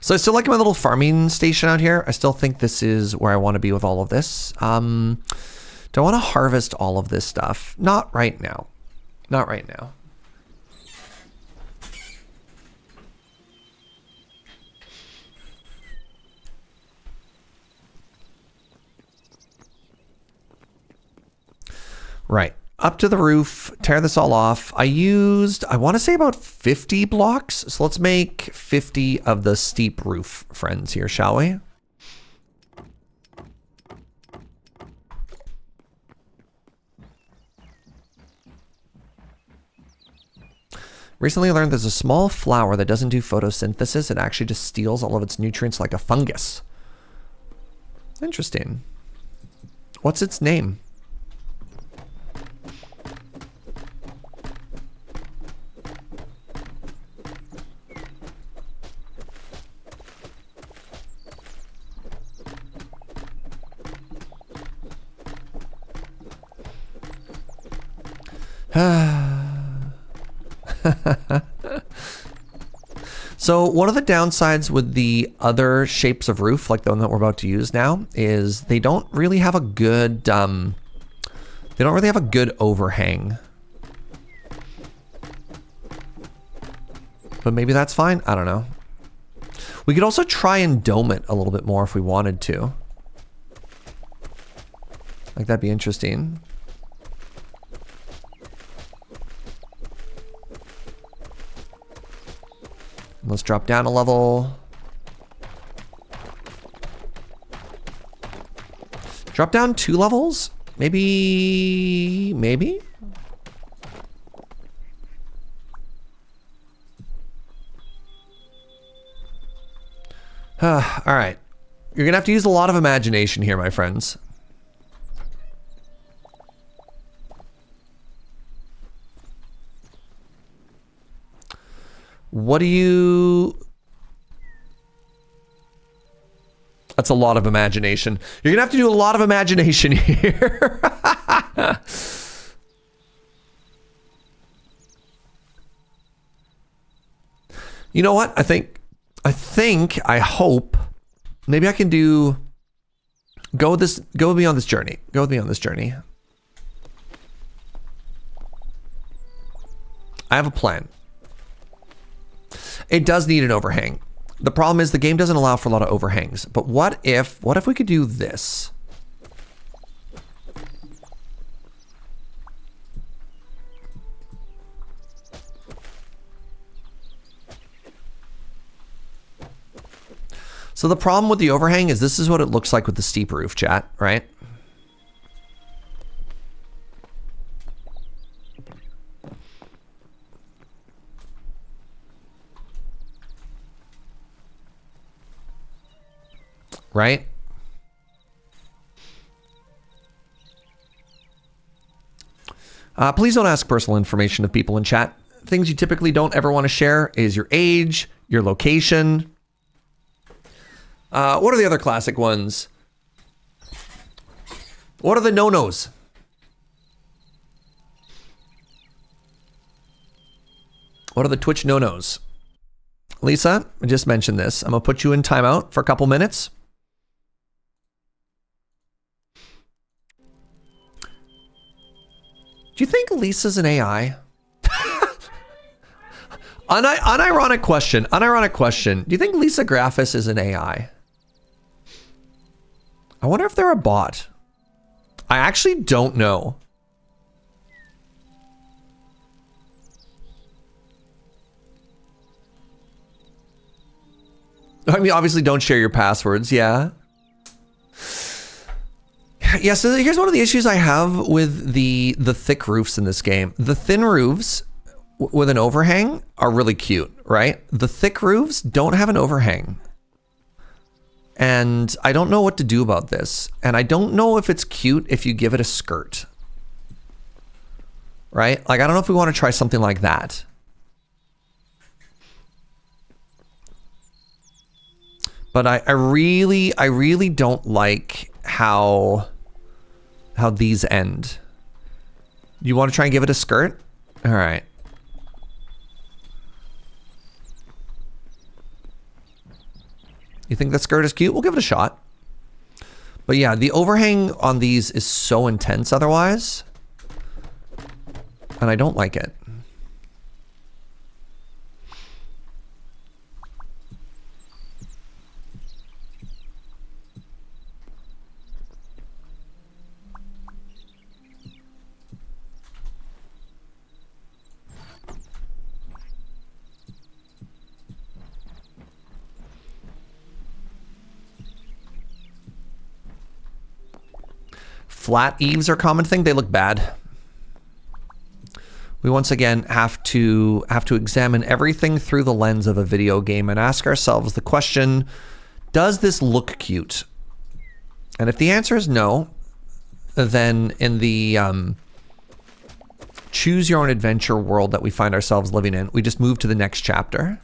[SPEAKER 1] So I still like my little farming station out here. I still think this is where I want to be with all of this. Do I want to harvest all of this stuff? Not right now. Not right now. Right. Up to the roof, tear this all off. I want to say about 50 blocks. So let's make 50 of the steep roof friends here, shall we? Recently learned there's a small flower that doesn't do photosynthesis. It actually just steals all of its nutrients like a fungus. Interesting. What's its name? So one of the downsides with the other shapes of roof, like the one that we're about to use now, is they don't really have a good overhang. But maybe that's fine. I don't know. We could also try and dome it a little bit more if we wanted to. Like that'd be interesting. Let's drop down a level. Drop down 2 levels? Maybe. All right. You're gonna have to use a lot of imagination here, my friends. What do you... That's a lot of imagination. You're gonna have to do a lot of imagination here. You know what? I hope, maybe I can do, go with me on this journey. Go with me on this journey. I have a plan. It does need an overhang. The problem is the game doesn't allow for a lot of overhangs. But what if we could do this? So the problem with the overhang is this is what it looks like with the steep roof, chat, right? Right? Please don't ask personal information of people in chat. Things you typically don't ever want to share is your age, your location. What are the other classic ones? What are the no-nos? What are the Twitch no-nos? Lisa, I just mentioned this. I'm gonna put you in timeout for a couple minutes. Do you think Lisa's an AI? Unironic question. Unironic question. Do you think Lisa Graphis is an AI? I wonder if they're a bot. I actually don't know. I mean, obviously don't share your passwords, yeah. Yeah, so here's one of the issues I have with the thick roofs in this game. The thin roofs with an overhang are really cute, right? The thick roofs don't have an overhang. And I don't know what to do about this. And I don't know if it's cute if you give it a skirt. Right? Like, I don't know if we want to try something like that. But I really don't like how these end. You want to try and give it a skirt? All right. You think that skirt is cute? We'll give it a shot. But yeah, the overhang on these is so intense otherwise. And I don't like it. Flat eaves are a common thing. They look bad. We once again have to examine everything through the lens of a video game and ask ourselves the question, does this look cute? And if the answer is no, then in the choose your own adventure world that we find ourselves living in, we just move to the next chapter.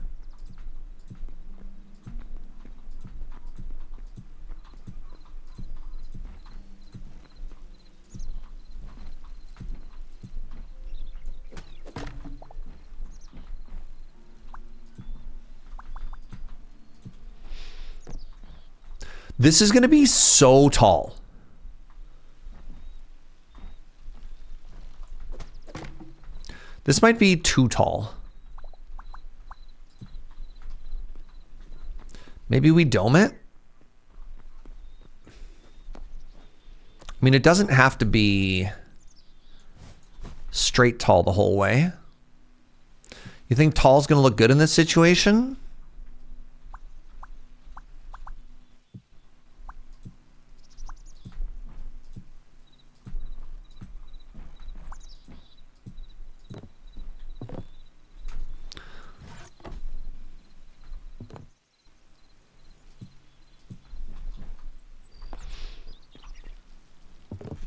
[SPEAKER 1] This is going to be so tall. This might be too tall. Maybe we dome it? I mean, it doesn't have to be straight tall the whole way. You think tall's going to look good in this situation?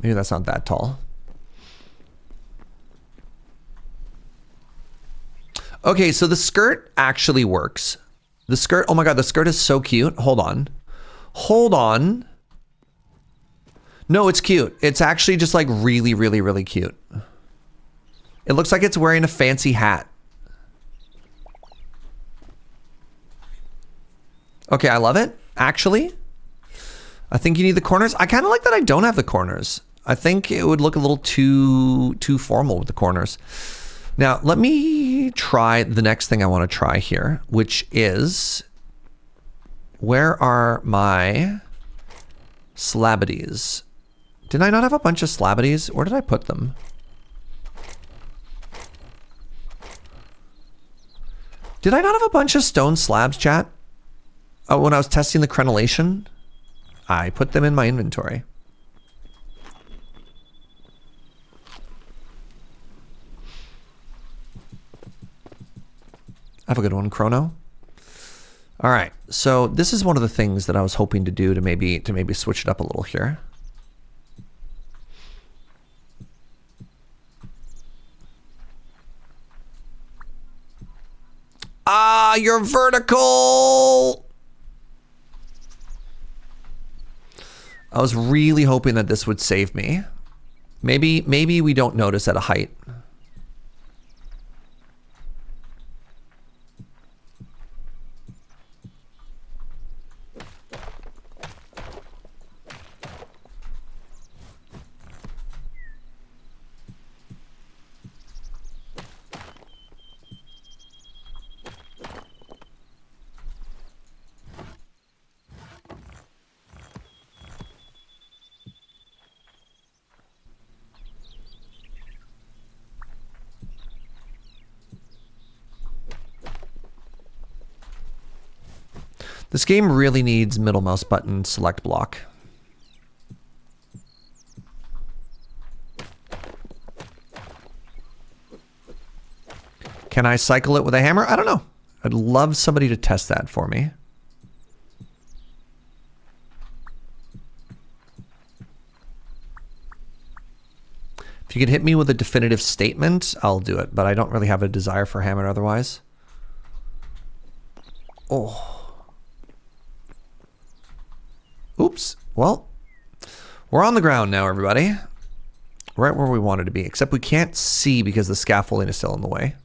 [SPEAKER 1] Maybe that's not that tall. Okay, so the skirt actually works. The skirt, oh my God, the skirt is so cute. Hold on. Hold on. No, it's cute. It's actually just like really, really, really cute. It looks like it's wearing a fancy hat. Okay, I love it, actually. I think you need the corners. I kind of like that I don't have the corners. I think it would look a little too formal with the corners. Now, let me try the next thing I want to try here, which is, where are my slabities? Did I not have a bunch of slabities? Where did I put them? Did I not have a bunch of stone slabs, chat? Oh, when I was testing the crenellation? I put them in my inventory. Have a good one, Chrono. All right, so this is one of the things that I was hoping to do to maybe switch it up a little here. Ah, you're vertical. I was really hoping that this would save me. Maybe we don't notice at a height. This game really needs middle mouse button select block. Can I cycle it with a hammer? I don't know. I'd love somebody to test that for me. If you could hit me with a definitive statement, I'll do it, but I don't really have a desire for hammer otherwise. Oh. Oops. Well, we're on the ground now, everybody. Right where we wanted to be, except we can't see because the scaffolding is still in the way.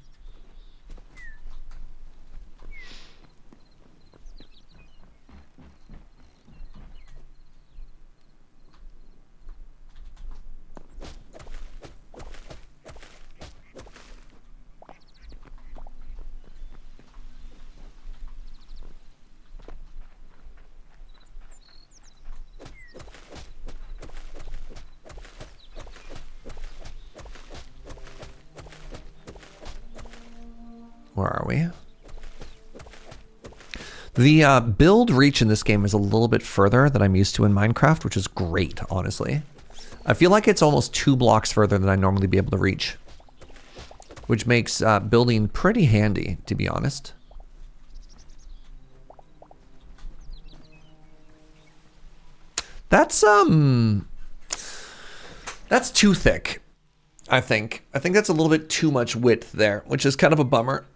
[SPEAKER 1] Where are we? The build reach in this game is a little bit further than I'm used to in Minecraft, which is great, honestly. I feel like it's almost 2 blocks further than I normally be able to reach, which makes building pretty handy, to be honest. That's too thick, I think. I think that's a little bit too much width there, which is kind of a bummer.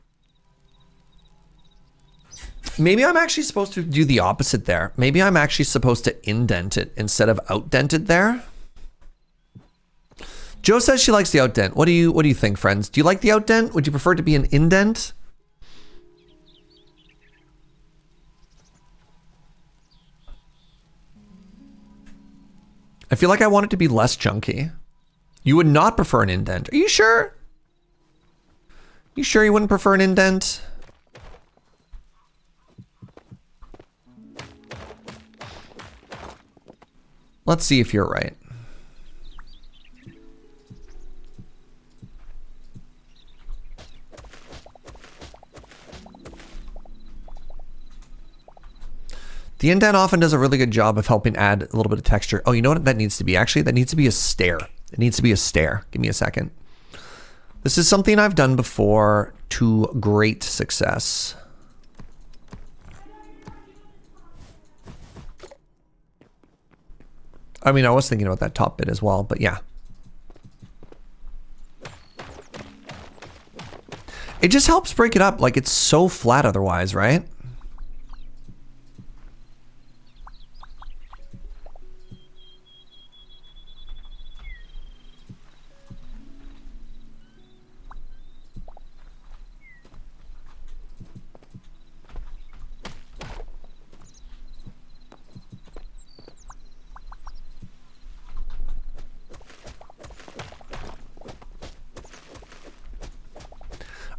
[SPEAKER 1] Maybe I'm actually supposed to do the opposite there. Maybe I'm actually supposed to indent it instead of outdent it there. Joe says she likes the outdent. What do you think, friends? Do you like the outdent? Would you prefer it to be an indent? I feel like I want it to be less chunky. You would not prefer an indent. Are you sure? You sure you wouldn't prefer an indent? Let's see if you're right. The indent often does a really good job of helping add a little bit of texture. Oh, you know what that needs to be? Actually, that needs to be a stair. It needs to be a stair. Give me a second. This is something I've done before to great success. I mean, I was thinking about that top bit as well, but yeah. It just helps break it up. Like, it's so flat otherwise, right?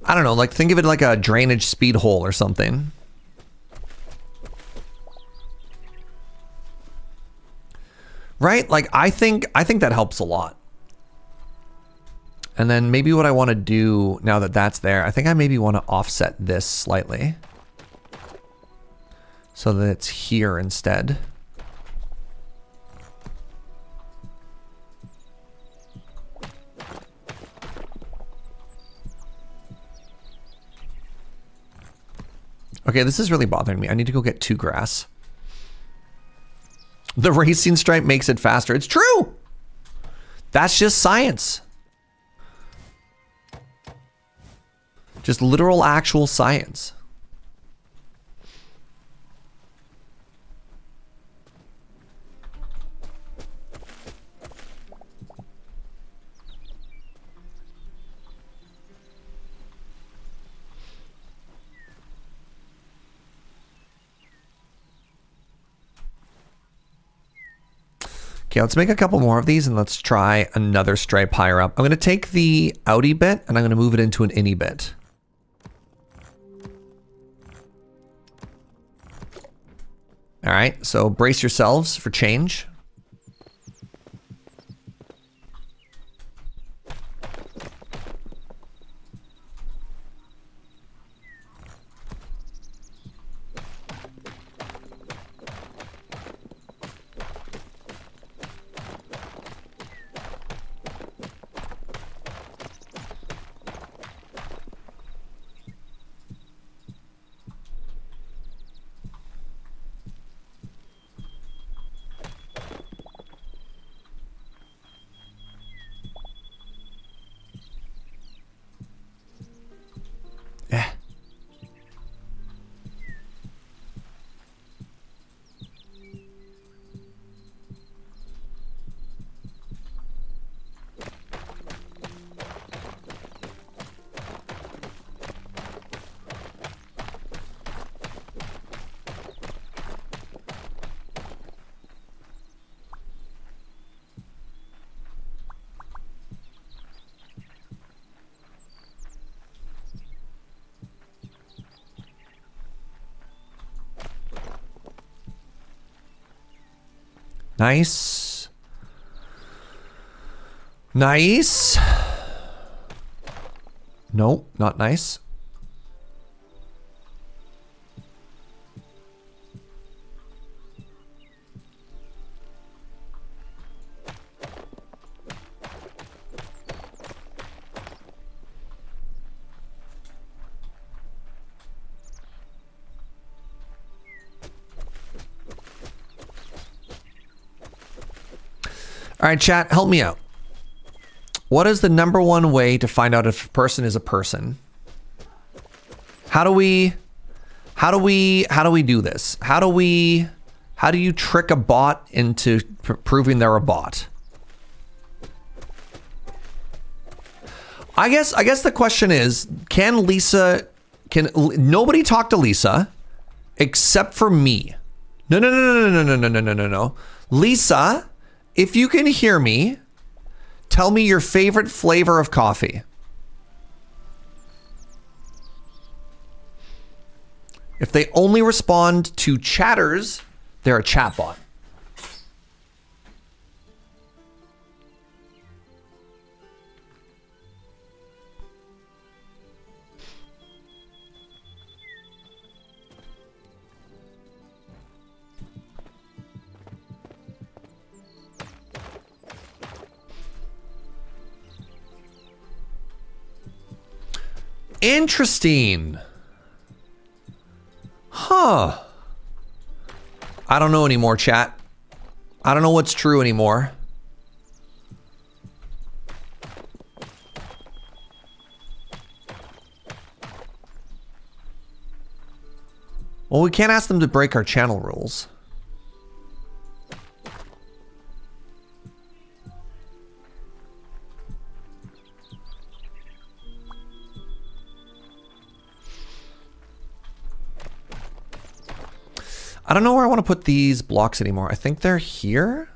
[SPEAKER 1] I don't know, like think of it like a drainage speed hole or something. Right? Like I think that helps a lot. And then maybe what I want to do now that that's there, I think I maybe want to offset this slightly so that it's here instead. Okay, this is really bothering me. I need to go get 2 grass. The racing stripe makes it faster. It's true. That's just science. Just literal actual science. Okay, let's make a couple more of these and let's try another stripe higher up. I'm going to take the outie bit and I'm going to move it into an innie bit. All right, so brace yourselves for change. Nice. Nice. Nope, not nice. All right, chat, help me out. What is the #1 way to find out if a person is a person? How do we do this? How do you trick a bot into proving they're a bot? I guess the question is, can nobody talk to Lisa except for me? No. Lisa, if you can hear me, tell me your favorite flavor of coffee. If they only respond to chatters, they're a chatbot. Interesting. Huh. I don't know anymore, chat. I don't know what's true anymore. Well, we can't ask them to break our channel rules. I don't know where I want to put these blocks anymore. I think they're here.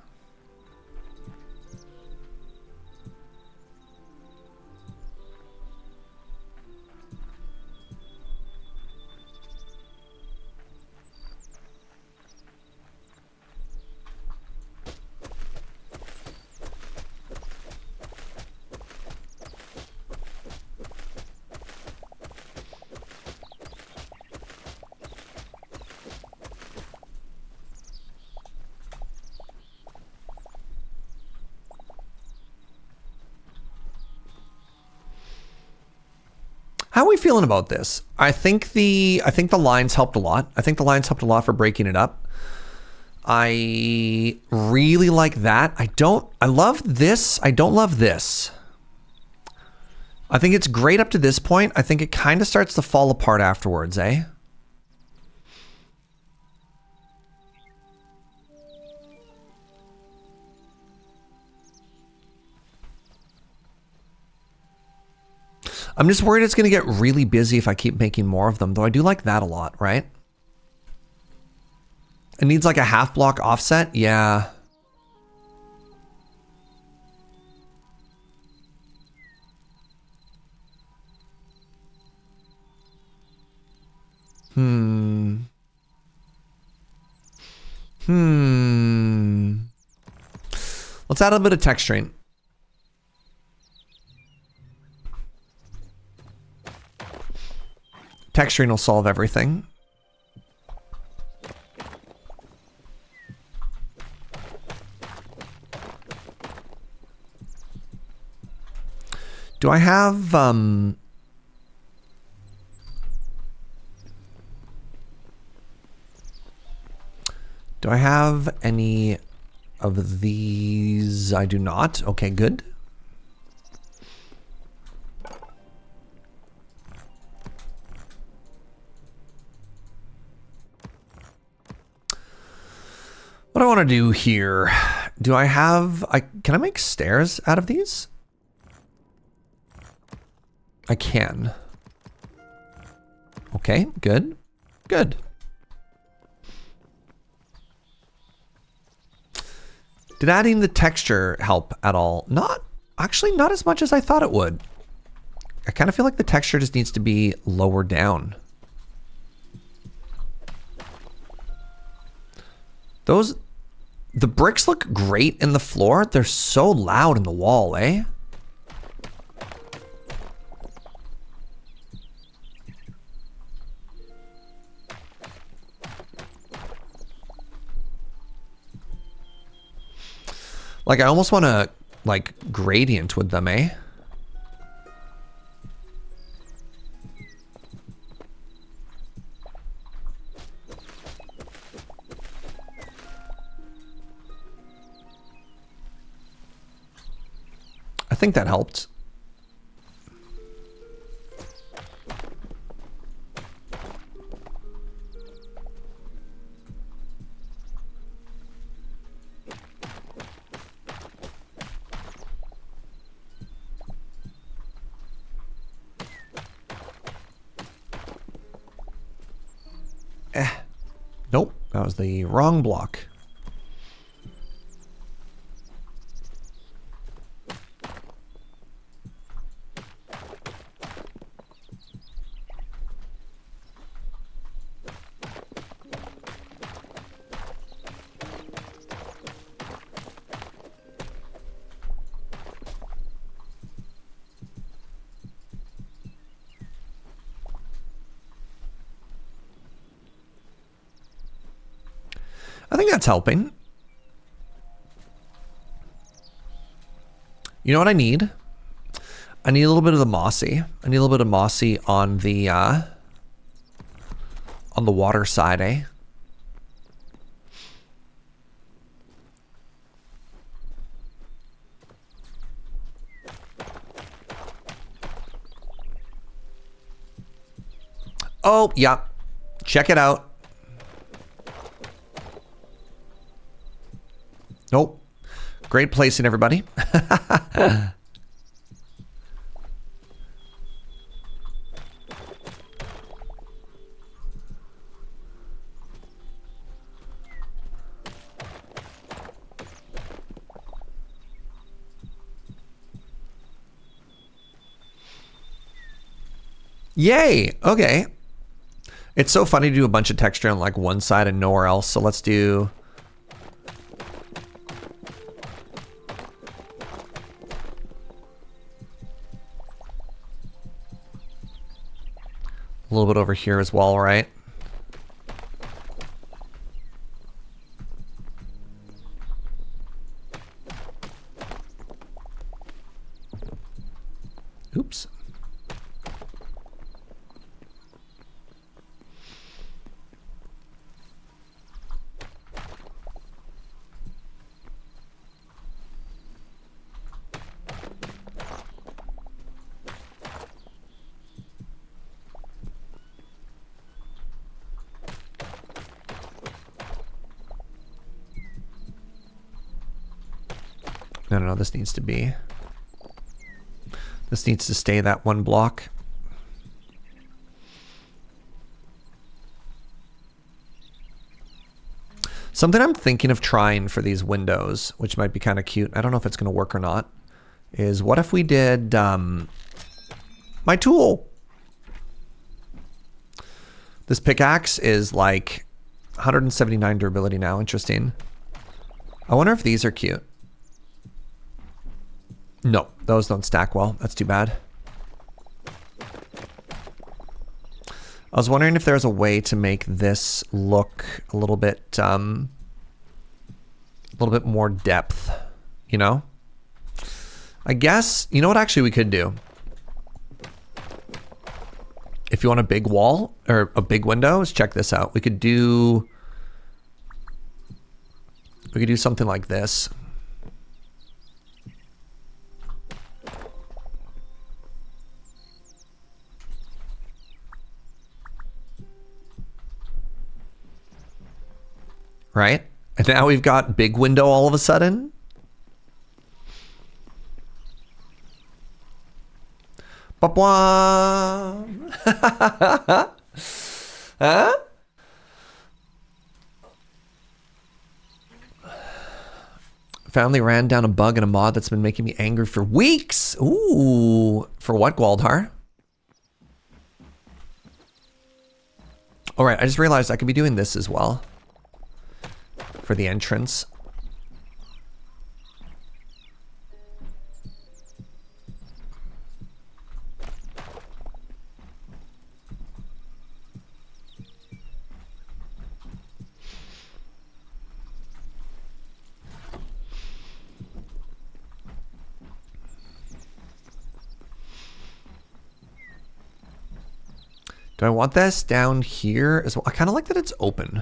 [SPEAKER 1] How are we feeling about this? I think the lines helped a lot. I think the lines helped a lot for breaking it up. I really like that. I love this. I don't love this. I think it's great up to this point. I think it kind of starts to fall apart afterwards, eh? I'm just worried it's going to get really busy if I keep making more of them, though I do like that a lot, right? It needs like a half block offset. Yeah. Let's add a bit of texturing. Texturing will solve everything. Do I have any of these? I do not. Okay, good. What I want to do here, do I have, can I make stairs out of these? I can. Okay, good, good. Did adding the texture help at all? Actually not as much as I thought it would. I kind of feel like the texture just needs to be lower down. The bricks look great in the floor. They're so loud in the wall, eh? Like, I almost want to, like, gradient with them, eh? I think that helped. Nope, that was the wrong block. I think that's helping. You know what I need? I need a little bit of the mossy. I need a little bit of mossy on the water side, eh? Oh, yeah. Check it out. Nope. Great placing, everybody. Yay! Okay. It's so funny to do a bunch of texture on like one side and nowhere else. So let's do... a little bit over here as well, right? Oops. No, this needs to be... this needs to stay that one block. Something I'm thinking of trying for these windows, which might be kind of cute, I don't know if it's going to work or not, is what if we did my tool? This pickaxe is like 179 durability now. Interesting. I wonder if these are cute. No, those don't stack well. That's too bad. I was wondering if there's a way to make this look a little bit more depth, you know? I guess, you know what actually we could do? If you want a big wall or a big window, let's check this out. We could do something like this. Right? And now we've got big window all of a sudden. Ba-bwah. Huh? Finally ran down a bug in a mod that's been making me angry for weeks. Ooh. For what, Gwaldhar? All right, I just realized I could be doing this as well. For the entrance. Do I want this down here as well? I kind of like that it's open.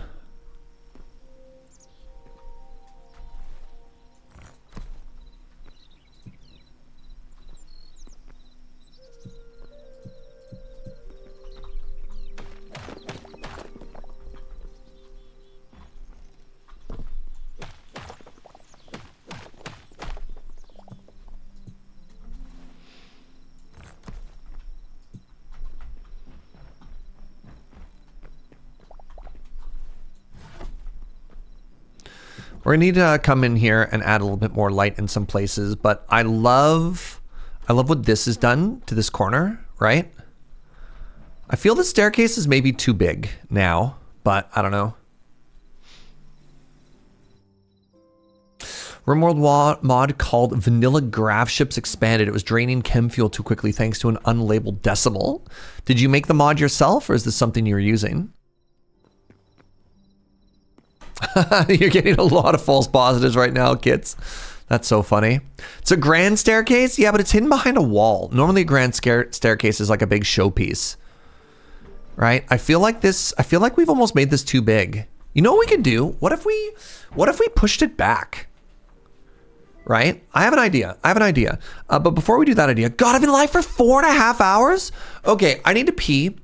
[SPEAKER 1] We're gonna need to come in here and add a little bit more light in some places, but I love what this has done to this corner, right? I feel the staircase is maybe too big now, but I don't know. RimWorld mod called Vanilla Grav Ships Expanded. It was draining chem fuel too quickly thanks to an unlabeled decimal. Did you make the mod yourself, or is this something you're using? You're getting a lot of false positives right now, kids. That's so funny. It's a grand staircase? Yeah, but it's hidden behind a wall. Normally a grand staircase is like a big showpiece. Right? I feel like we've almost made this too big. You know what we can do? What if we pushed it back? Right? I have an idea. But before we do that idea, God, I've been live for 4.5 hours? Okay, I need to pee.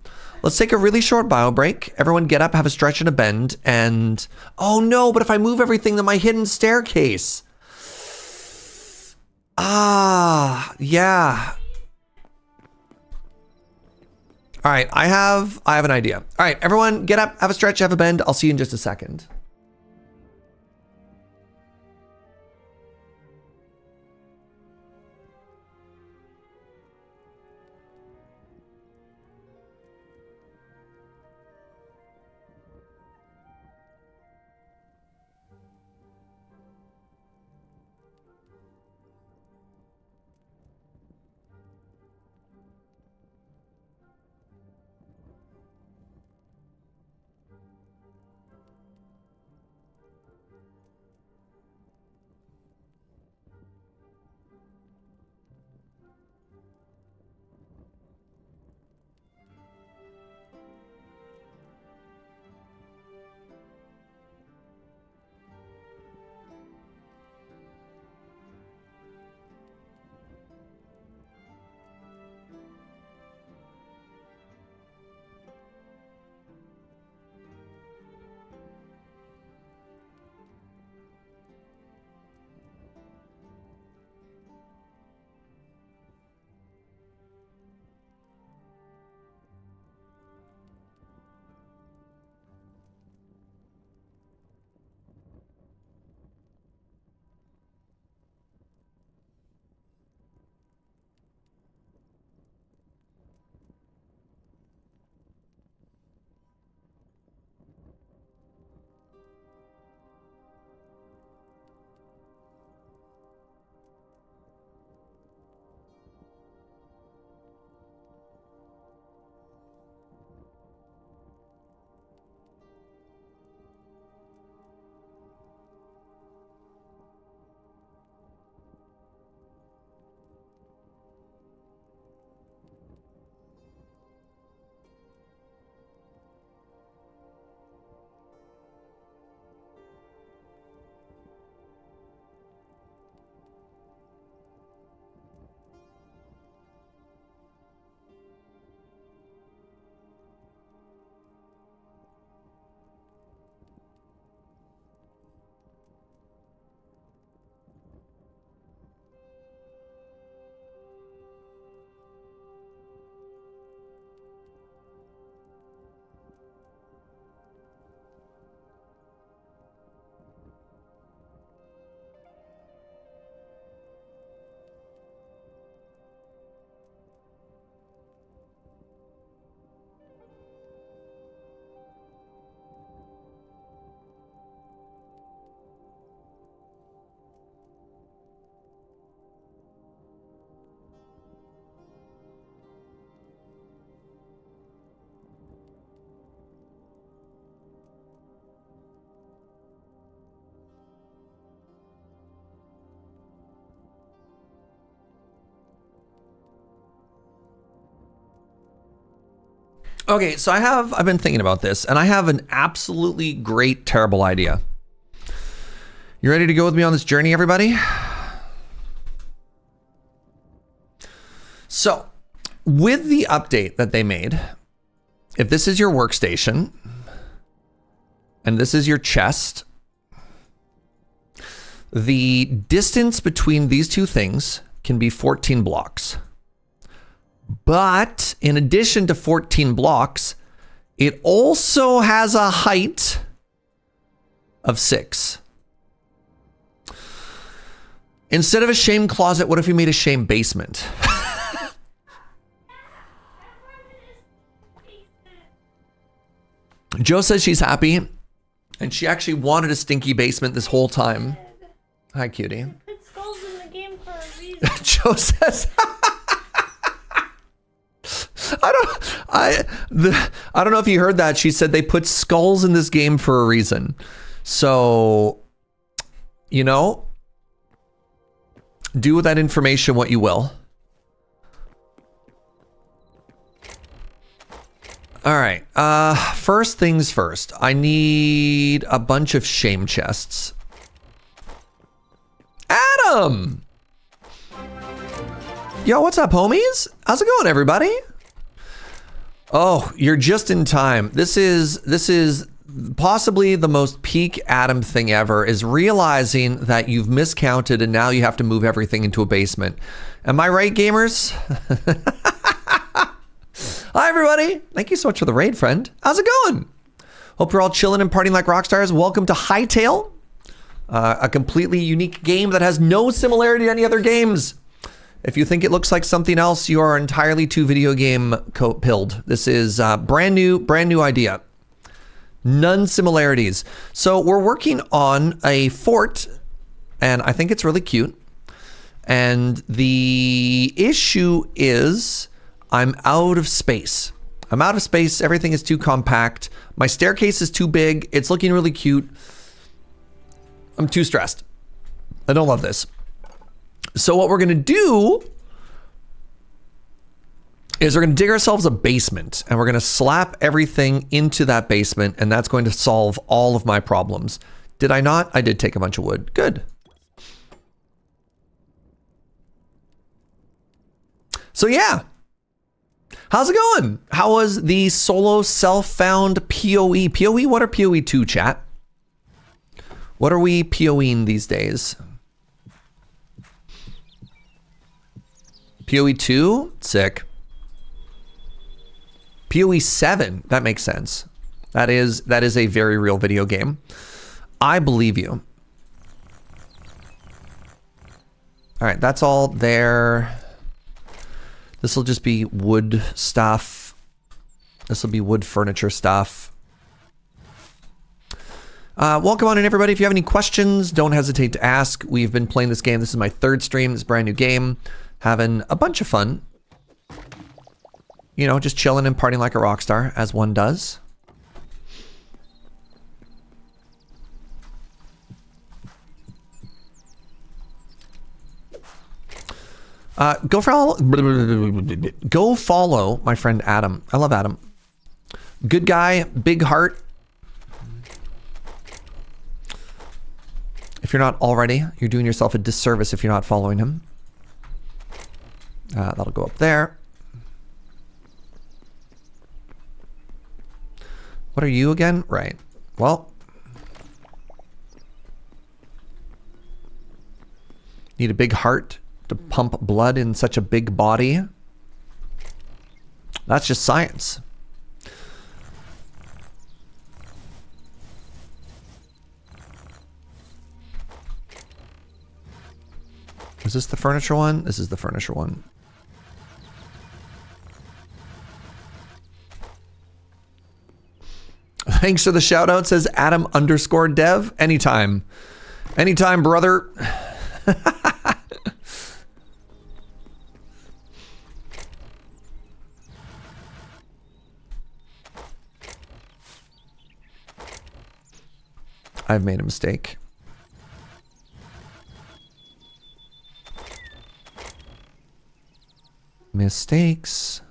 [SPEAKER 1] Let's take a really short bio break. Everyone get up, have a stretch and a bend, and... Oh no, but if I move everything, then my hidden staircase. Ah, yeah. All right, I have an idea. All right, everyone get up, have a stretch, have a bend. I'll see you in just a second. Okay, so I've been thinking about this, and I have an absolutely great, terrible idea. You ready to go with me on this journey, everybody? So, with the update that they made, if this is your workstation, and this is your chest, the distance between these two things can be 14 blocks. But in addition to 14 blocks, it also has a height of 6. Instead of a shame closet, what if we made a shame basement? Joe says she's happy, and she actually wanted a stinky basement this whole time. Hi, cutie.
[SPEAKER 2] Put skulls in the game for a reason.
[SPEAKER 1] Joe says... I don't know if you heard that. She said they put skulls in this game for a reason. So, you know, do with that information what you will. All right. First things first. I need a bunch of shame chests. Adam! Yo, what's up, homies? How's it going, everybody? Oh, you're just in time. This is possibly the most peak Adam thing ever, is realizing that you've miscounted and now you have to move everything into a basement. Am I right, gamers? Hi, everybody. Thank you so much for the raid, friend. How's it going? Hope you're all chilling and partying like rock stars. Welcome to Hytale, a completely unique game that has no similarity to any other games. If you think it looks like something else, you are entirely too video game pilled. This is a brand new idea. None similarities. So we're working on a fort, and I think it's really cute. And the issue is I'm out of space. I'm out of space. Everything is too compact. My staircase is too big. It's looking really cute. I'm too stressed. I don't love this. So what we're going to do is we're going to dig ourselves a basement, and we're going to slap everything into that basement, and that's going to solve all of my problems. Did I not? I did take a bunch of wood. Good. So yeah. How's it going? How was the solo self-found PoE? PoE? What are PoE 2, chat? What are we PoEing these days? PoE 2? Sick. PoE 7? That makes sense. That is a very real video game. I believe you. All right, that's all there. This will just be wood stuff. This will be wood furniture stuff. Welcome on in, everybody. If you have any questions, don't hesitate to ask. We've been playing this game. This is my third stream. This brand new game. Having a bunch of fun. You know, just chilling and partying like a rock star, as one does. Go follow my friend Adam. I love Adam. Good guy, big heart. If you're not already, you're doing yourself a disservice if you're not following him. That'll go up there. What are you again? Right. Well, need a big heart to pump blood in such a big body. That's just science. Is this the furniture one? This is the furniture one. Thanks for the shout out, says Adam_dev. Anytime. Anytime, brother. I've made a mistake. Mistakes.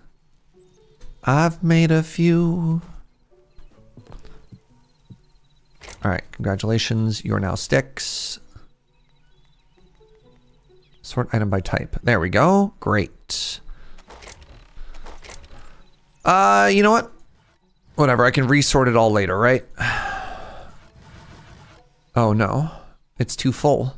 [SPEAKER 1] I've made a few. All right, congratulations. You're now sticks. Sort item by type. There we go. Great. You know what? Whatever, I can resort it all later, right? Oh no, it's too full.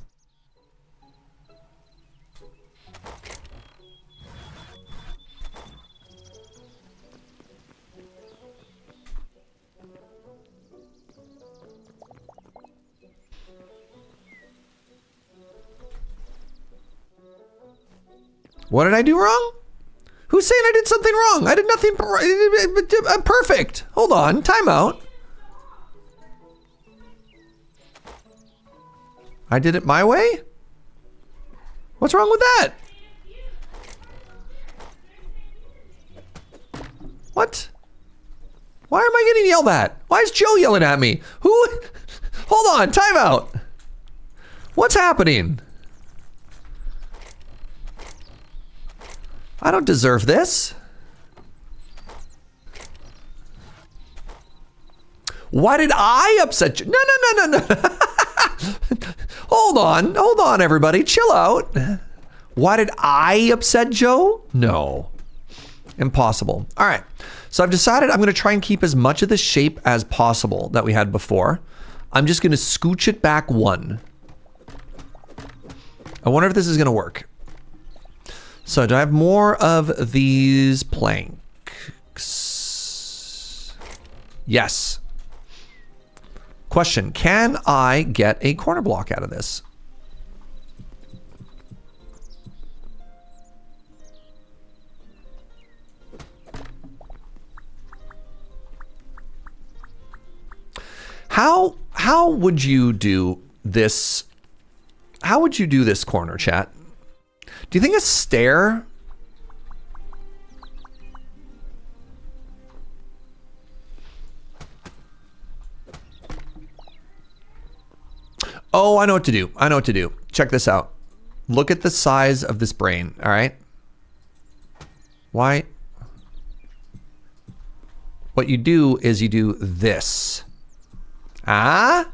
[SPEAKER 1] What did I do wrong? Who's saying I did something wrong? I did nothing. I'm perfect. Hold on, time out. I did it my way? What's wrong with that? What? Why am I getting yelled at? Why is Joe yelling at me? Who? Hold on, time out. What's happening? I don't deserve this. Why did I upset you? No. Hold on, everybody. Chill out. Why did I upset Joe? No. Impossible. All right. So I've decided I'm going to try and keep as much of the shape as possible that we had before. I'm just going to scooch it back one. I wonder if this is going to work. So do I have more of these planks? Yes. Question, can I get a corner block out of this? How would you do this? How would you do this corner, chat? Do you think a stair? Oh, I know what to do. I know what to do. Check this out. Look at the size of this brain, all right? Why? What you do is you do this. Ah?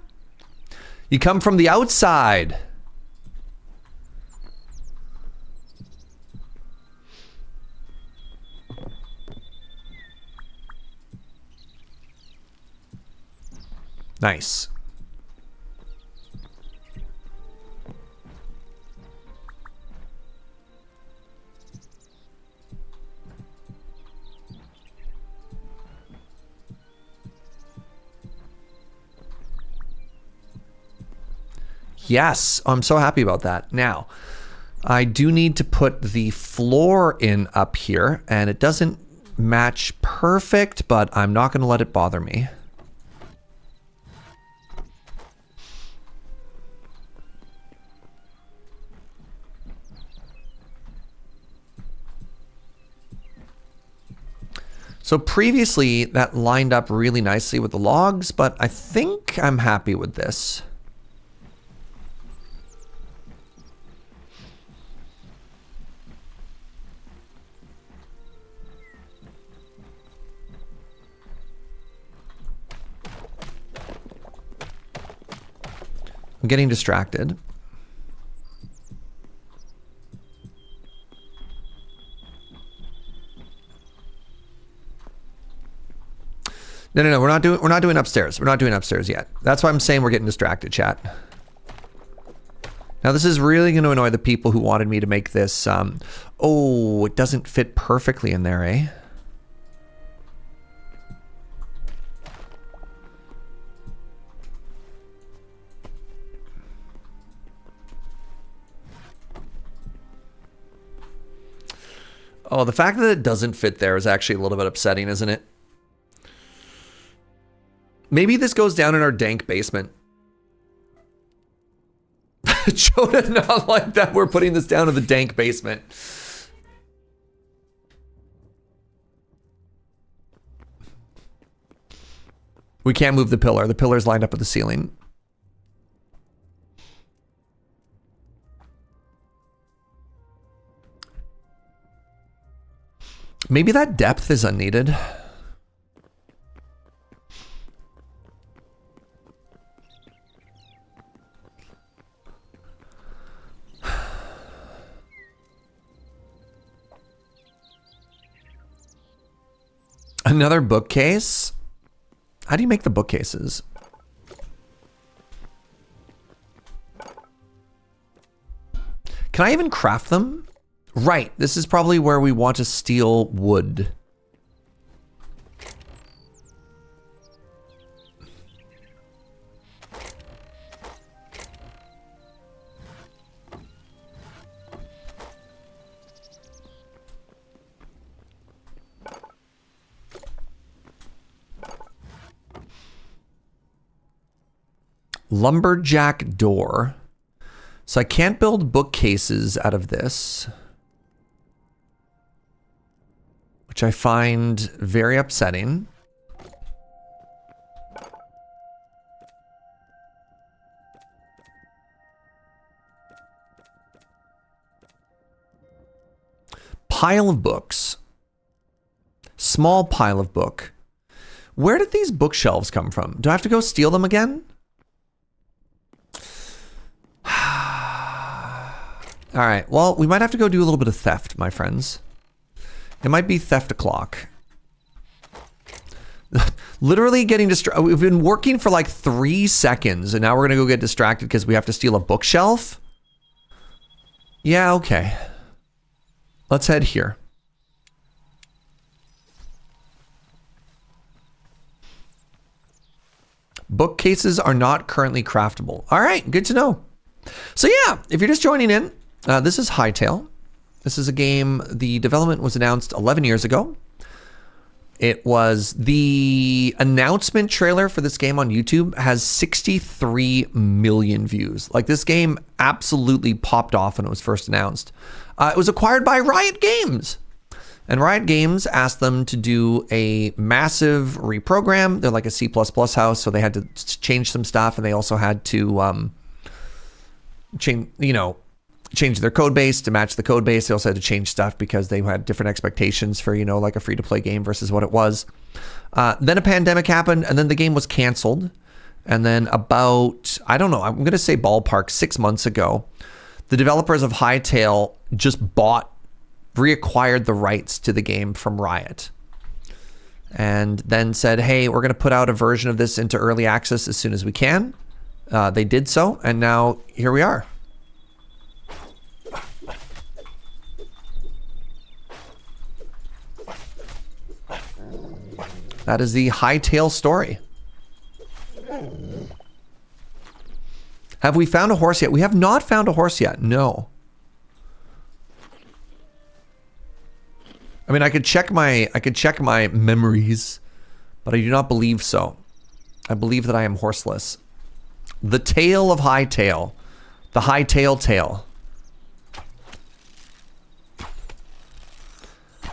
[SPEAKER 1] You come from the outside. Nice. Yes, I'm so happy about that. Now, I do need to put the floor in up here, and it doesn't match perfect, but I'm not going to let it bother me. So previously, that lined up really nicely with the logs, but I think I'm happy with this. I'm getting distracted. No, we're not doing upstairs. We're not doing upstairs yet. That's why I'm saying we're getting distracted, chat. Now this is really going to annoy the people who wanted me to make this, oh, it doesn't fit perfectly in there, eh? Oh, the fact that it doesn't fit there is actually a little bit upsetting, isn't it? Maybe this goes down in our dank basement. Joe did not like that we're putting this down in the dank basement. We can't move the pillar. The pillar's lined up with the ceiling. Maybe that depth is unneeded. Another bookcase? How do you make the bookcases? Can I even craft them? Right, this is probably where we want to steal wood. Lumberjack door. So I can't build bookcases out of this, which I find very upsetting. Pile of books. Small pile of book. Where did these bookshelves come from? Do I have to go steal them again? All right, well, we might have to go do a little bit of theft, my friends. It might be theft o'clock. Literally getting distracted. We've been working for like 3 seconds, and now we're gonna go get distracted because we have to steal a bookshelf? Yeah, okay. Let's head here. Bookcases are not currently craftable. All right, good to know. So yeah, if you're just joining in, this is Hytale. This is a game, the development was announced 11 years ago. It was the announcement trailer for this game on YouTube has 63 million views. Like, this game absolutely popped off when it was first announced. It was acquired by Riot Games. And Riot Games asked them to do a massive reprogram. They're like a C++ house, so they had to change some stuff, and they also had to change their code base to match the code base. They also had to change stuff because they had different expectations for, like a free-to-play game versus what it was. Then a pandemic happened, and then the game was canceled. And then about, I don't know, I'm going to say ballpark 6 months ago, the developers of Hytale just reacquired the rights to the game from Riot. And then said, hey, we're going to put out a version of this into early access as soon as we can. They did so, and now here we are. That is the Hytale story. Have we found a horse yet? We have not found a horse yet. No. I mean, I could check my memories, but I do not believe so. I believe that I am horseless. The tale of Hytale. The Hytale tale.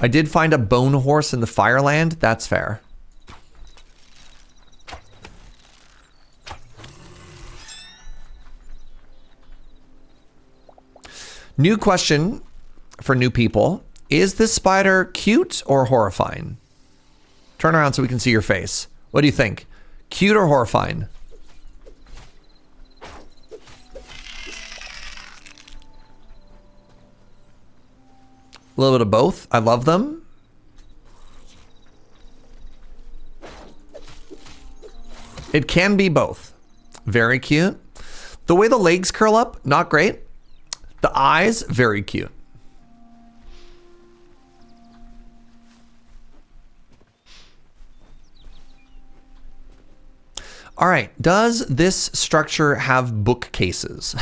[SPEAKER 1] I did find a bone horse in the Fireland. That's fair. New question for new people. Is this spider cute or horrifying? Turn around so we can see your face. What do you think? Cute or horrifying? A little bit of both. I love them. It can be both. Very cute. The way the legs curl up, not great. The eyes, very cute. All right, does this structure have bookcases?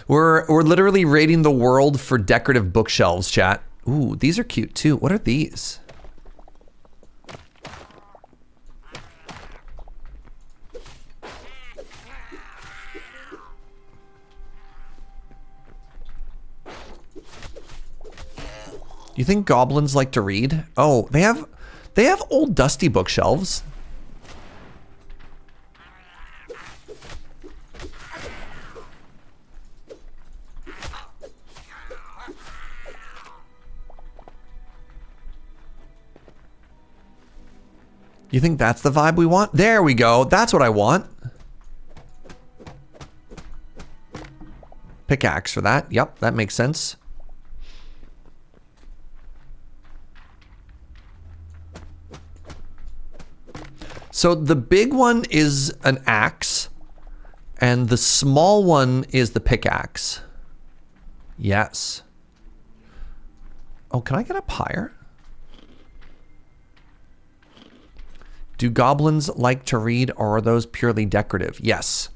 [SPEAKER 1] We're literally raiding the world for decorative bookshelves, chat. Ooh, these are cute too. What are these? You think goblins like to read? Oh, they have old dusty bookshelves. You think that's the vibe we want? There we go. That's what I want. Pickaxe for that. Yep, that makes sense. So the big one is an axe, and the small one is the pickaxe. Yes. Oh, can I get up higher? Do goblins like to read, or are those purely decorative? Yes.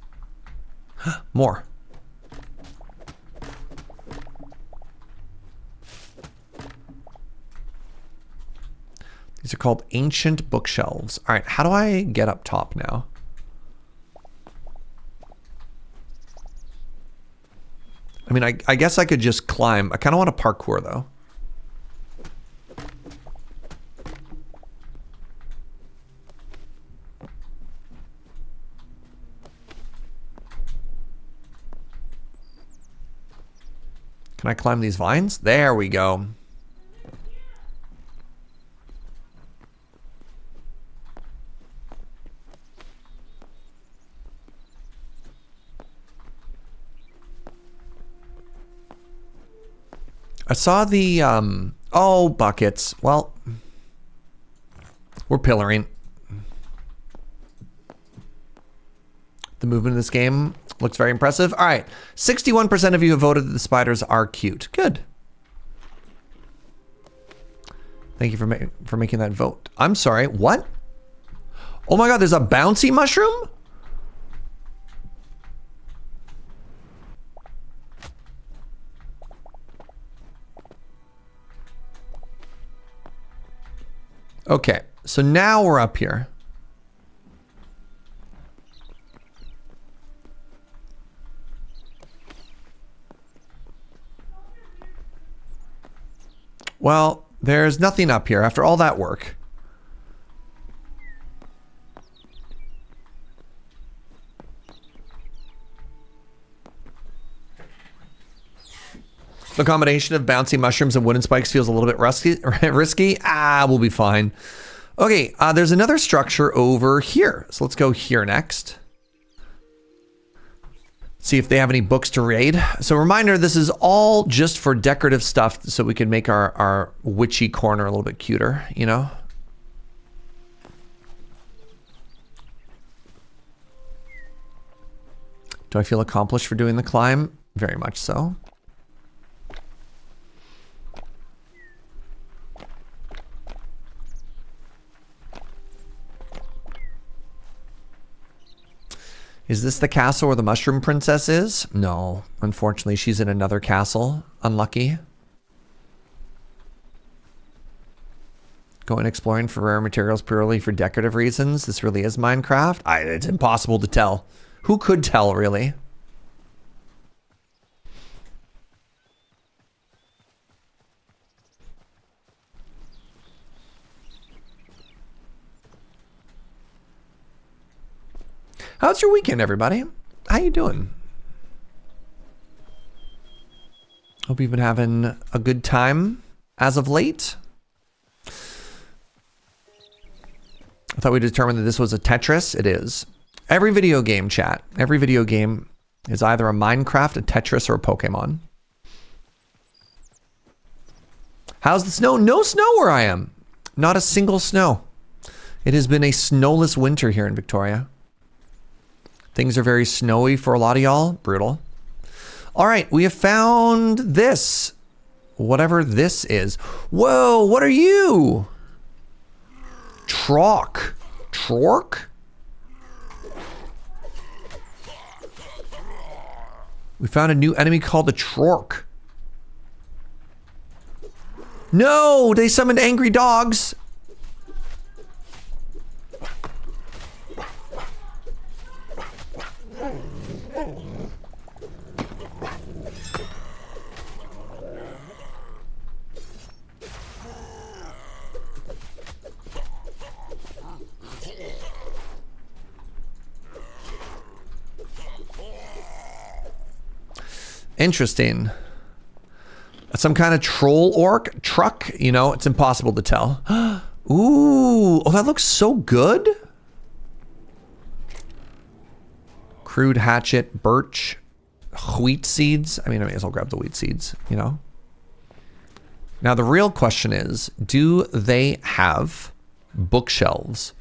[SPEAKER 1] More. These are called ancient bookshelves. All right, how do I get up top now? I mean, I guess I could just climb. I kind of want to parkour, though. Can I climb these vines? There we go. I saw the, oh, buckets. Well, we're pillaring. The movement of this game looks very impressive. All right, 61% of you have voted that the spiders are cute. Good. Thank you for making that vote. I'm sorry, what? Oh my God, there's a bouncy mushroom? Okay, so now we're up here. Well, there's nothing up here after all that work. The combination of bouncy mushrooms and wooden spikes feels a little bit risky. Ah, we'll be fine. Okay, there's another structure over here. So let's go here next. See if they have any books to raid. So reminder, this is all just for decorative stuff so we can make our witchy corner a little bit cuter, you know? Do I feel accomplished for doing the climb? Very much so. Is this the castle where the mushroom princess is? No, unfortunately, she's in another castle. Unlucky. Going exploring for rare materials purely for decorative reasons. This really is Minecraft. It's impossible to tell. Who could tell, really? How's your weekend, everybody? How you doing? Hope you've been having a good time as of late. I thought we determined that this was a Tetris. It is. Every video game, chat. Every video game is either a Minecraft, a Tetris, or a Pokemon. How's the snow? No snow where I am. Not a single snow. It has been a snowless winter here in Victoria. Things are very snowy for a lot of y'all. Brutal. All right, we have found this. Whatever this is. Whoa, what are you? Trork. Trork? We found a new enemy called the Trork. No, they summoned angry dogs. Interesting. Some kind of troll orc truck, you know, it's impossible to tell. Ooh, oh, that looks so good. Crude hatchet, birch, wheat seeds. I mean, I may as well grab the wheat seeds, you know? Now, the real question is, do they have bookshelves?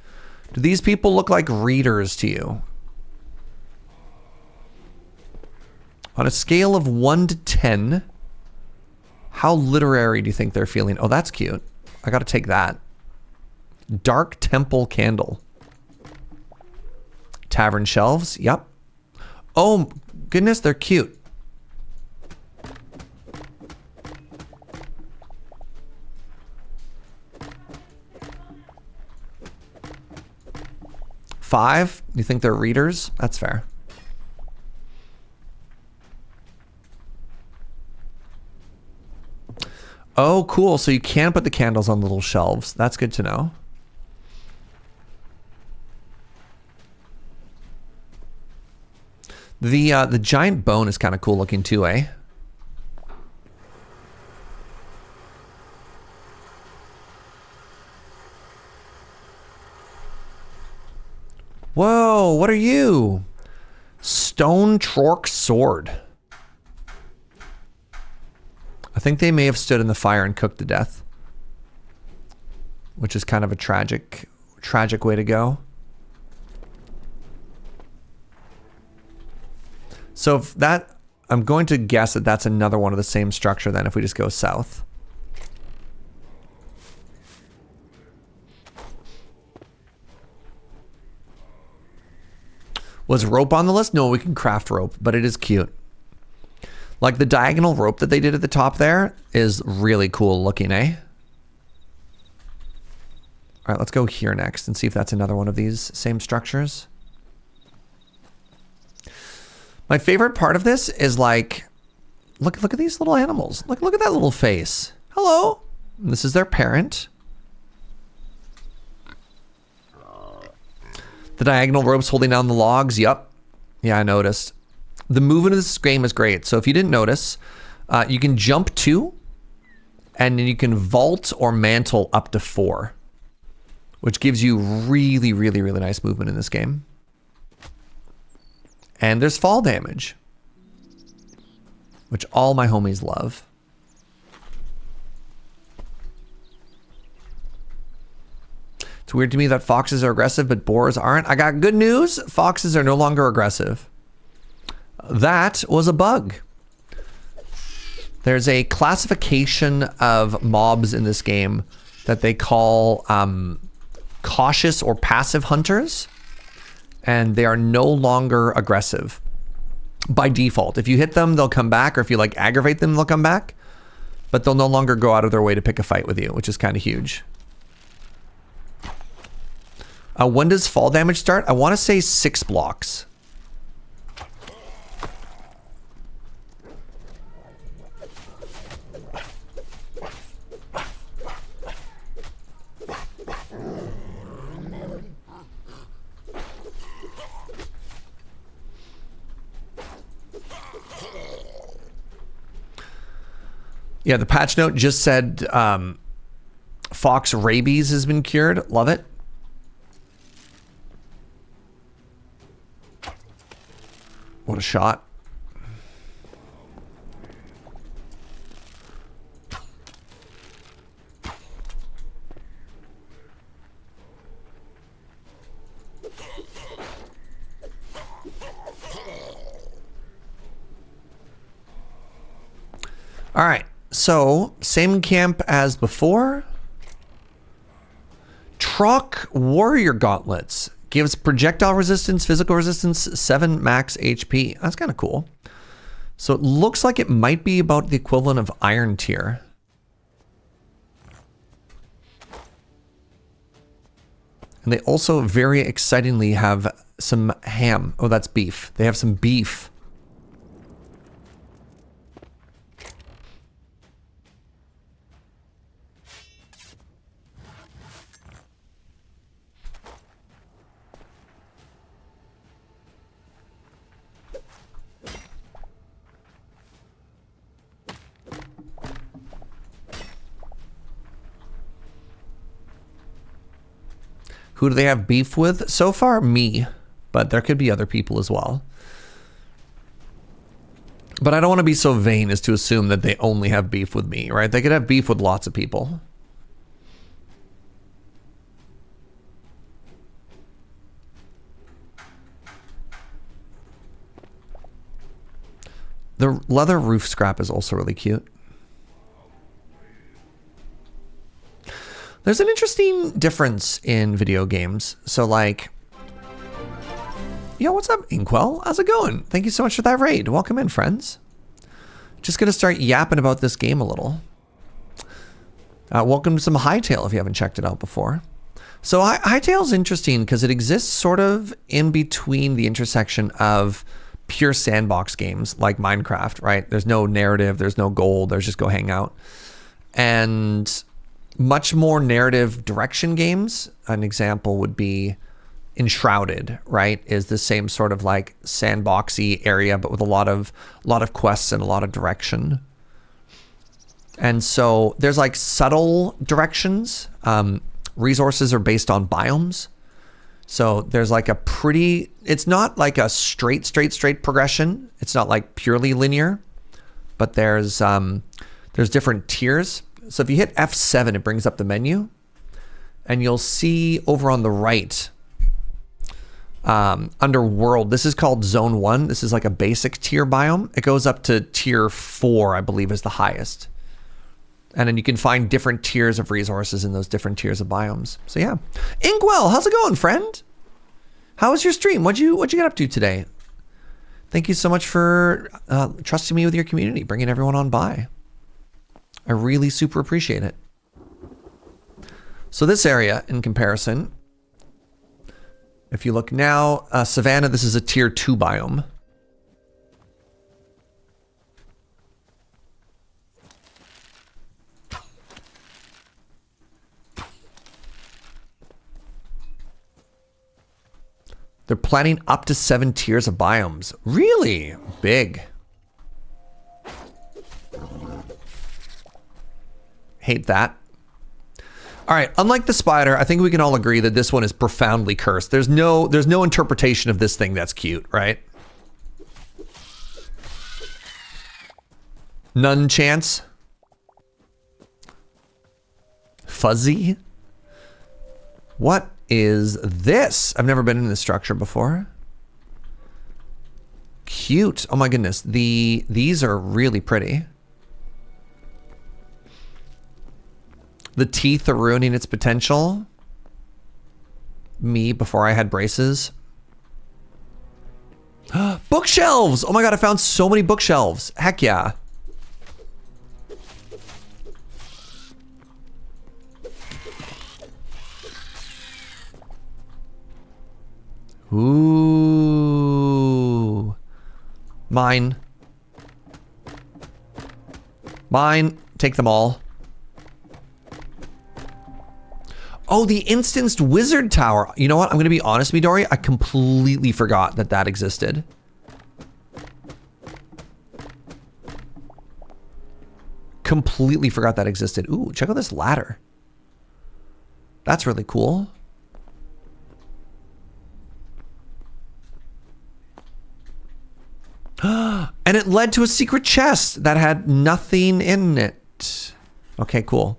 [SPEAKER 1] Do these people look like readers to you? On a scale of 1 to 10, how literary do you think they're feeling? Oh, that's cute. I got to take that. Dark temple candle. Tavern shelves. Yep. Oh, goodness, they're cute. Five? You think they're readers? That's fair. Oh, cool. So you can put the candles on little shelves. That's good to know. The giant bone is kind of cool looking too, eh? Whoa, what are you? Stone Trork sword. I think they may have stood in the fire and cooked to death, which is kind of a tragic way to go. So if that, I'm going to guess that that's another one of the same structure then if we just go south. Was rope on the list? No, we can craft rope, but it is cute. Like the diagonal rope that they did at the top there is really cool looking, eh? All right, let's go here next and see if that's another one of these same structures. My favorite part of this is like, look at these little animals. Look at that little face. Hello. And this is their parent. The diagonal ropes holding down the logs. Yup. Yeah, I noticed. The movement of this game is great. So if you didn't notice, you can jump 2, and then you can vault or mantle up to 4, which gives you really, really, really nice movement in this game. And there's fall damage, which all my homies love. It's weird to me that foxes are aggressive, but boars aren't. I got good news. Foxes are no longer aggressive. That was a bug. There's a classification of mobs in this game that they call cautious or passive hunters. And they are no longer aggressive by default. If you hit them, they'll come back, or if you like aggravate them, they'll come back. But they'll no longer go out of their way to pick a fight with you, which is kind of huge. When does fall damage start? I want to say 6 blocks. Yeah, the patch note just said fox rabies has been cured. Love it. What a shot. All right. So, same camp as before. Trock Warrior Gauntlets. Gives projectile resistance, physical resistance, 7 max HP. That's kind of cool. So it looks like it might be about the equivalent of Iron Tier. And they also very excitingly have some ham. Oh, that's beef. They have some beef. Who do they have beef with? So far, me. But there could be other people as well. But I don't want to be so vain as to assume that they only have beef with me, right? They could have beef with lots of people. The leather roof scrap is also really cute. There's an interesting difference in video games. So like, yo, what's up, Inkwell? How's it going? Thank you so much for that raid. Welcome in, friends. Just gonna start yapping about this game a little. Welcome to some Hytale if you haven't checked it out before. So Hytale's interesting because it exists sort of in between the intersection of pure sandbox games like Minecraft, right? There's no narrative, there's no goal, there's just go hang out. And much more narrative direction games. An example would be Enshrouded, right? Is the same sort of like sandboxy area, but with a lot of quests and a lot of direction. And so there's like subtle directions. Resources are based on biomes. So there's like a pretty, it's not like a straight progression. It's not like purely linear, but there's different tiers. So if you hit F7, it brings up the menu, and you'll see over on the right, under world, this is called zone 1. This is like a basic tier biome. It goes up to tier 4, I believe, is the highest. And then you can find different tiers of resources in those different tiers of biomes. So yeah. Inkwell, how's it going, friend? How was your stream? What'd you get up to today? Thank you so much for trusting me with your community, bringing everyone on by. I really super appreciate it. So this area, in comparison, if you look now, Savannah, this is a tier 2 biome. They're planning up to 7 tiers of biomes. Really? Big. Hate that. All right, unlike the spider, I think we can all agree that this one is profoundly cursed. There's no interpretation of this thing that's cute, right? None chance. Fuzzy. What is this? I've never been in this structure before. Cute. Oh my goodness. These are really pretty. The teeth are ruining its potential. Me before I had braces. Bookshelves! Oh my god, I found so many bookshelves. Heck yeah. Ooh. Mine. Mine. Take them all. Oh, the instanced wizard tower. You know what? I'm going to be honest, Midori. I completely forgot that that existed. Completely forgot that existed. Ooh, check out this ladder. That's really cool. And it led to a secret chest that had nothing in it. Okay, cool.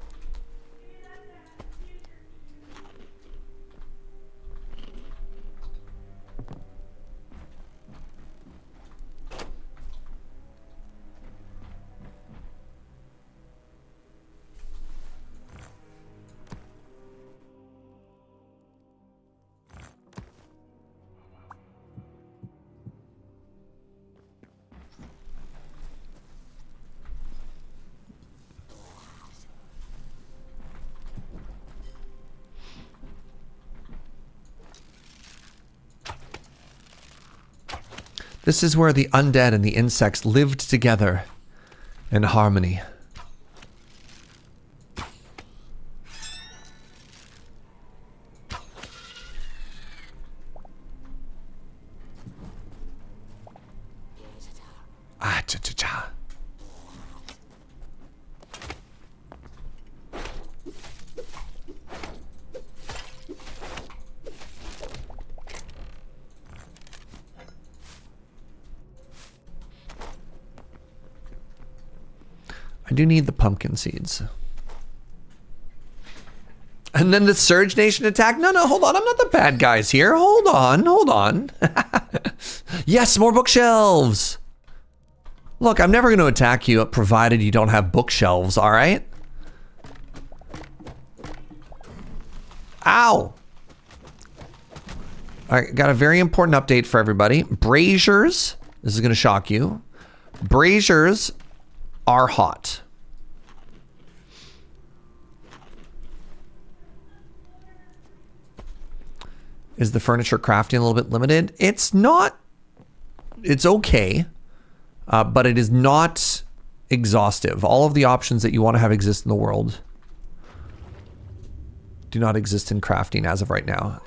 [SPEAKER 1] This is where the undead and the insects lived together in harmony. Ah, cha-cha-cha. I do need the pumpkin seeds. And then the Surge Nation attack? No, hold on. I'm not the bad guys here. Hold on. Yes, more bookshelves. Look, I'm never going to attack you provided you don't have bookshelves, all right? Ow. All right, got a very important update for everybody. Braziers, this is going to shock you. Braziers are hot. Is the furniture crafting a little bit limited? It's not. It's okay, but it is not exhaustive. All of the options that you want to have exist in the world do not exist in crafting as of right now.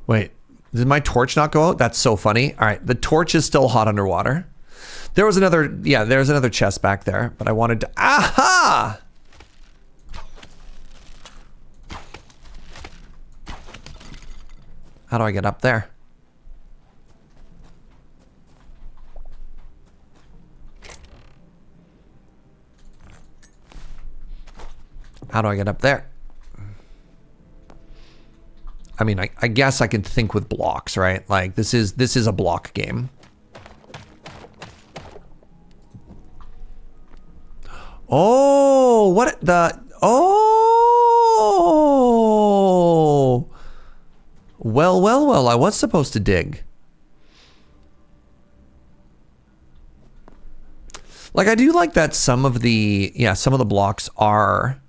[SPEAKER 1] Wait, did my torch not go out? That's so funny. All right, the torch is still hot underwater. There was another, yeah, there's another chest back there, but I wanted to, aha! How do I get up there? How do I get up there? I mean, I guess I can think with blocks, right? Like this is a block game. Oh, what the? Oh. Well, I was supposed to dig. Like, I do like that some of the blocks are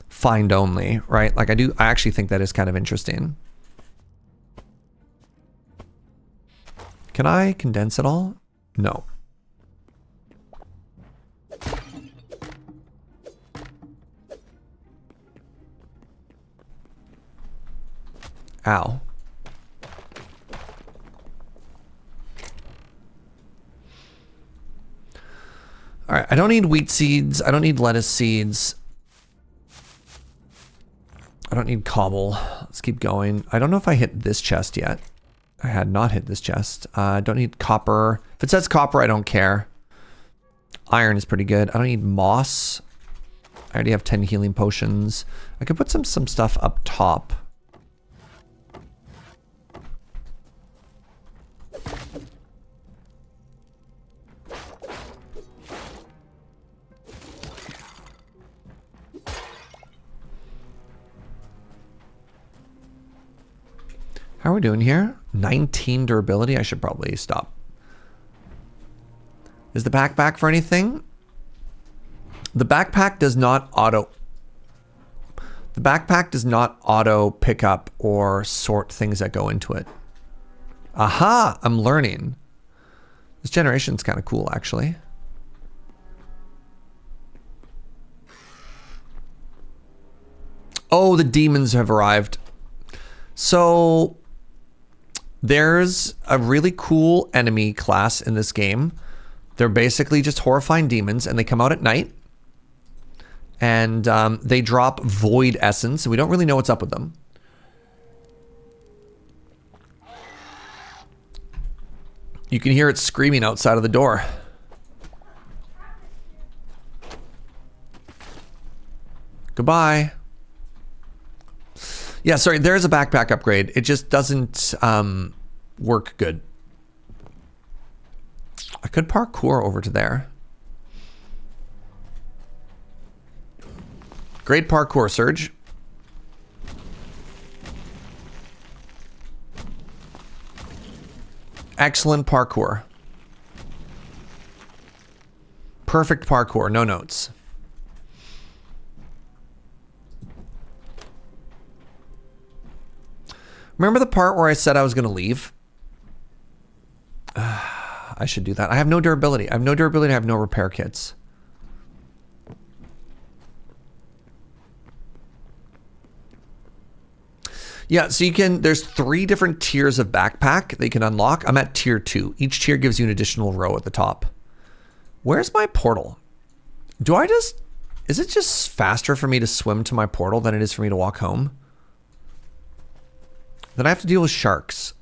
[SPEAKER 1] find only, right? Like, I actually think that is kind of interesting. Can I condense it all? No. Ow. All right, I don't need wheat seeds. I don't need lettuce seeds. I don't need cobble. Let's keep going. I don't know if I hit this chest yet. I had not hit this chest. I don't need copper. If it says copper, I don't care. Iron is pretty good. I don't need moss. I already have 10 healing potions. I could put some stuff up top. How are we doing here? 19 durability. I should probably stop. Is the backpack for anything? The backpack does not auto... The backpack does not auto pick up or sort things that go into it. Aha! I'm learning. This generation's kind of cool, actually. Oh, the demons have arrived. So... There's a really cool enemy class in this game. They're basically just horrifying demons, and they come out at night. And they drop void essence, and we don't really know what's up with them. You can hear it screaming outside of the door. Goodbye. Yeah, sorry, there's a backpack upgrade. It just doesn't work good. I could parkour over to there. Great parkour, Surge. Excellent parkour. Perfect parkour, no notes. Remember the part where I said I was going to leave? I should do that. I have no durability. I have no durability. I have no repair kits. Yeah, so you can, there's 3 different tiers of backpack that you can unlock. I'm at tier 2. Each tier gives you an additional row at the top. Where's my portal? Is it just faster for me to swim to my portal than it is for me to walk home? Then I have to deal with sharks.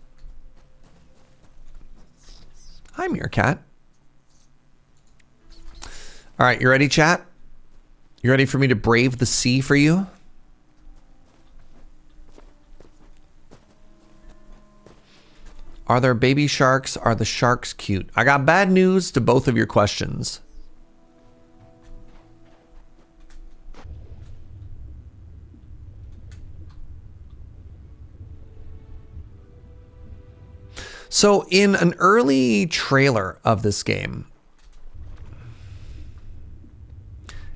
[SPEAKER 1] Hi, Meerkat. All right, you ready, chat? You ready for me to brave the sea for you? Are there baby sharks? Are the sharks cute? I got bad news to both of your questions. So in an early trailer of this game,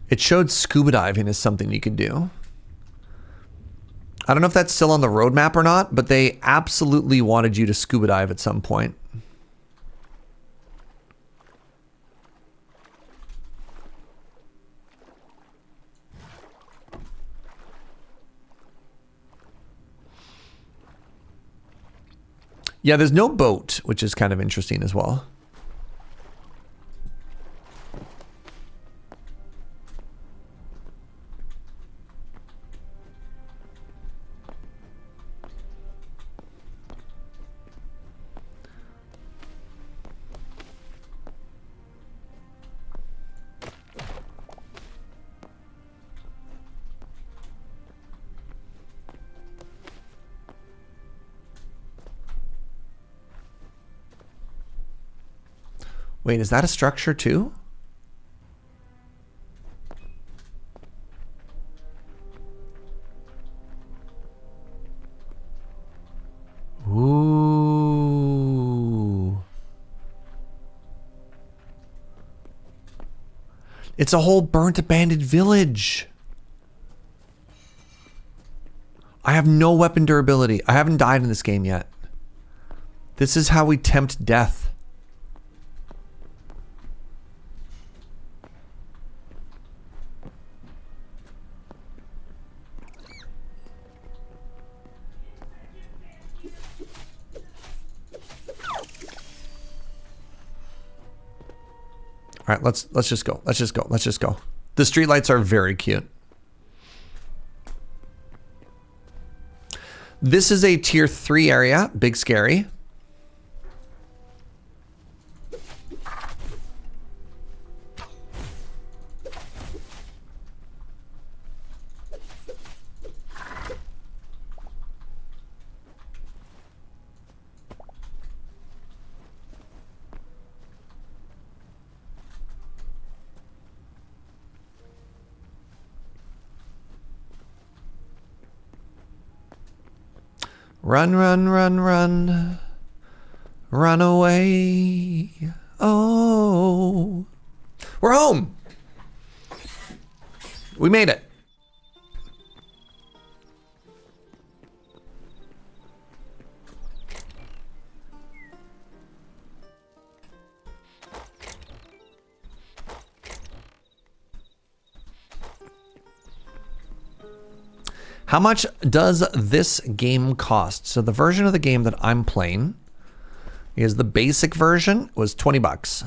[SPEAKER 1] it showed scuba diving as something you could do. I don't know if that's still on the roadmap or not, but they absolutely wanted you to scuba dive at some point. Yeah, there's no boat, which is kind of interesting as well. Wait, is that a structure too? Ooh. It's a whole burnt abandoned village. I have no weapon durability. I haven't died in this game yet. This is how we tempt death. All right, let's just go. Let's just go. Let's just go. The streetlights are very cute. This is a tier 3 area, big scary. Run, run, run, run. Run away. Oh. We're home. We made it. How much does this game cost? So the version of the game that I'm playing is the basic version. It was 20 bucks.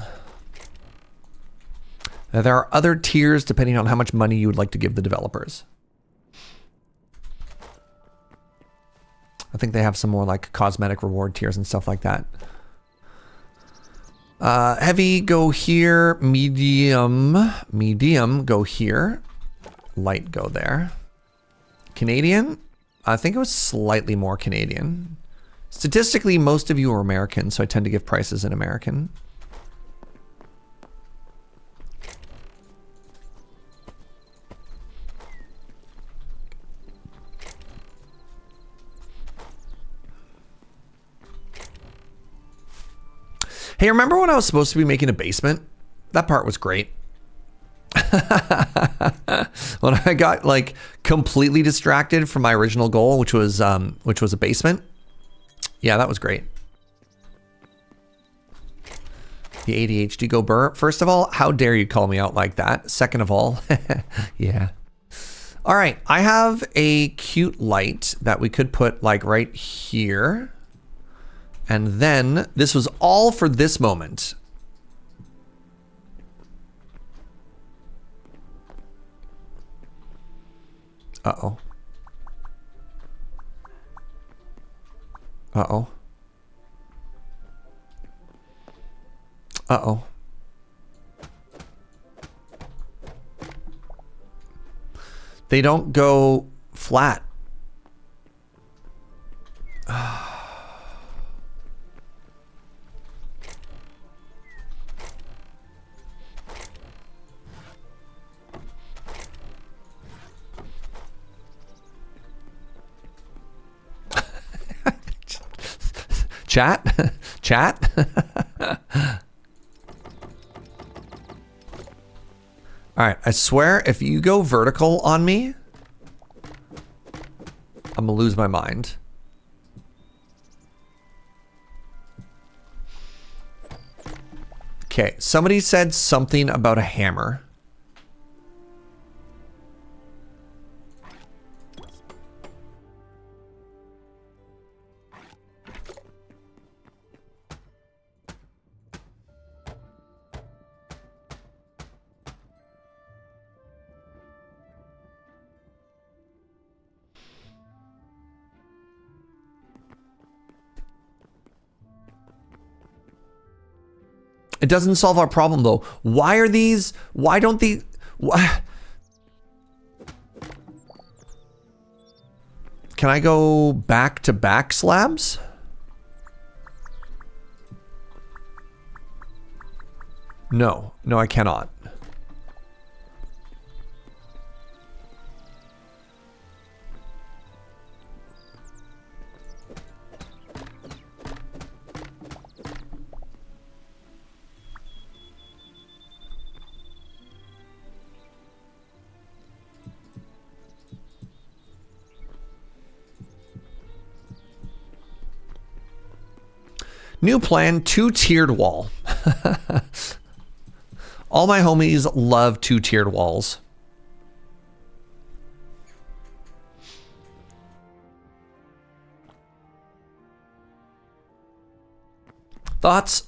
[SPEAKER 1] Now, there are other tiers depending on how much money you would like to give the developers. I think they have some more like cosmetic reward tiers and stuff like that. Heavy, go here. Medium go here. Light, go there. Canadian, I think it was slightly more Canadian. Statistically, most of you are American, so I tend to give prices in American. Hey, remember when I was supposed to be making a basement? That part was great. When I got like completely distracted from my original goal, which was a basement. Yeah, that was great. The ADHD go burr. First of all, how dare you call me out like that? Second of all, yeah. All right, I have a cute light that we could put like right here. And then this was all for this moment. Uh-oh. Uh-oh. Uh-oh. They don't go flat. Chat? Chat? All right, I swear if you go vertical on me, I'm gonna lose my mind. Okay, somebody said something about a hammer. It doesn't solve our problem though. Why are these, why don't these, why? Can I go back to back slabs? No, no, I cannot. New plan, 2-tiered wall. All my homies love 2-tiered walls. Thoughts?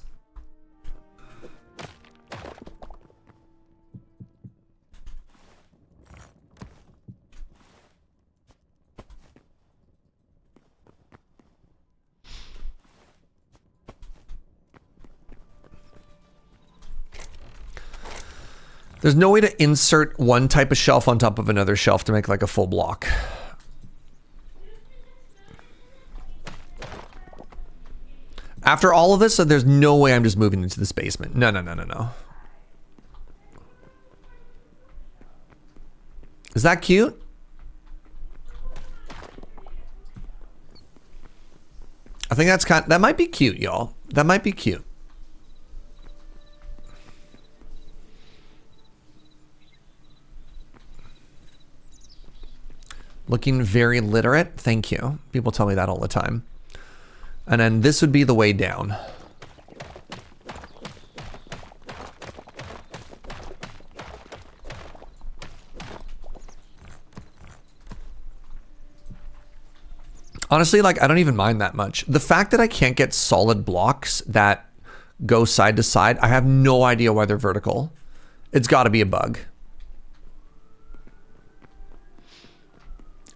[SPEAKER 1] There's no way to insert one type of shelf on top of another shelf to make like a full block. After all of this, so there's no way I'm just moving into this basement. No, no, no, no, no. Is that cute? I think that's that might be cute, y'all. That might be cute. Looking very literate. Thank you. People tell me that all the time. And then this would be the way down. Honestly, like, I don't even mind that much. The fact that I can't get solid blocks that go side to side, I have no idea why they're vertical. It's got to be a bug.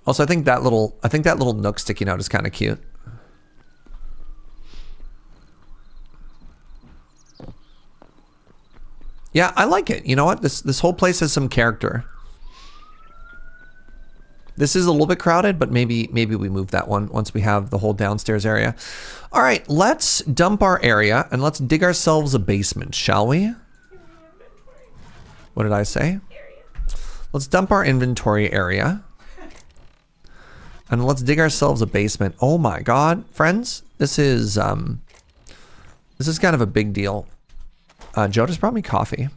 [SPEAKER 1] Also, I think that little nook sticking out is kind of cute. Yeah, I like it. You know what? This whole place has some character. This is a little bit crowded, but maybe we move that one once we have the whole downstairs area. All right, let's dump our area and let's dig ourselves a basement, shall we? What did I say? Let's dump our inventory area. And let's dig ourselves a basement. Oh my God, friends, this is kind of a big deal. Joe just brought me coffee.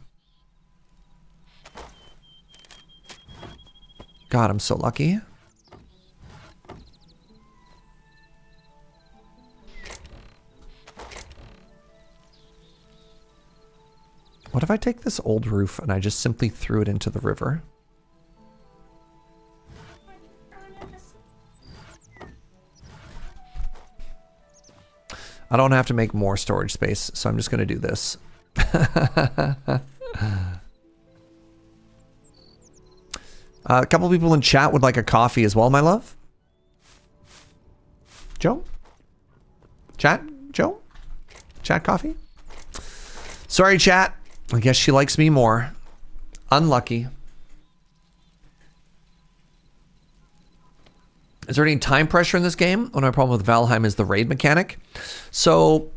[SPEAKER 1] God, I'm so lucky. What if I take this old roof and I just simply threw it into the river? I don't have to make more storage space, so I'm just going to do this. A couple people in chat would like a coffee as well, my love. Joe? Chat? Joe? Chat coffee? Sorry, chat. I guess she likes me more. Unlucky. Is there any time pressure in this game? One of my problem with Valheim is the raid mechanic. So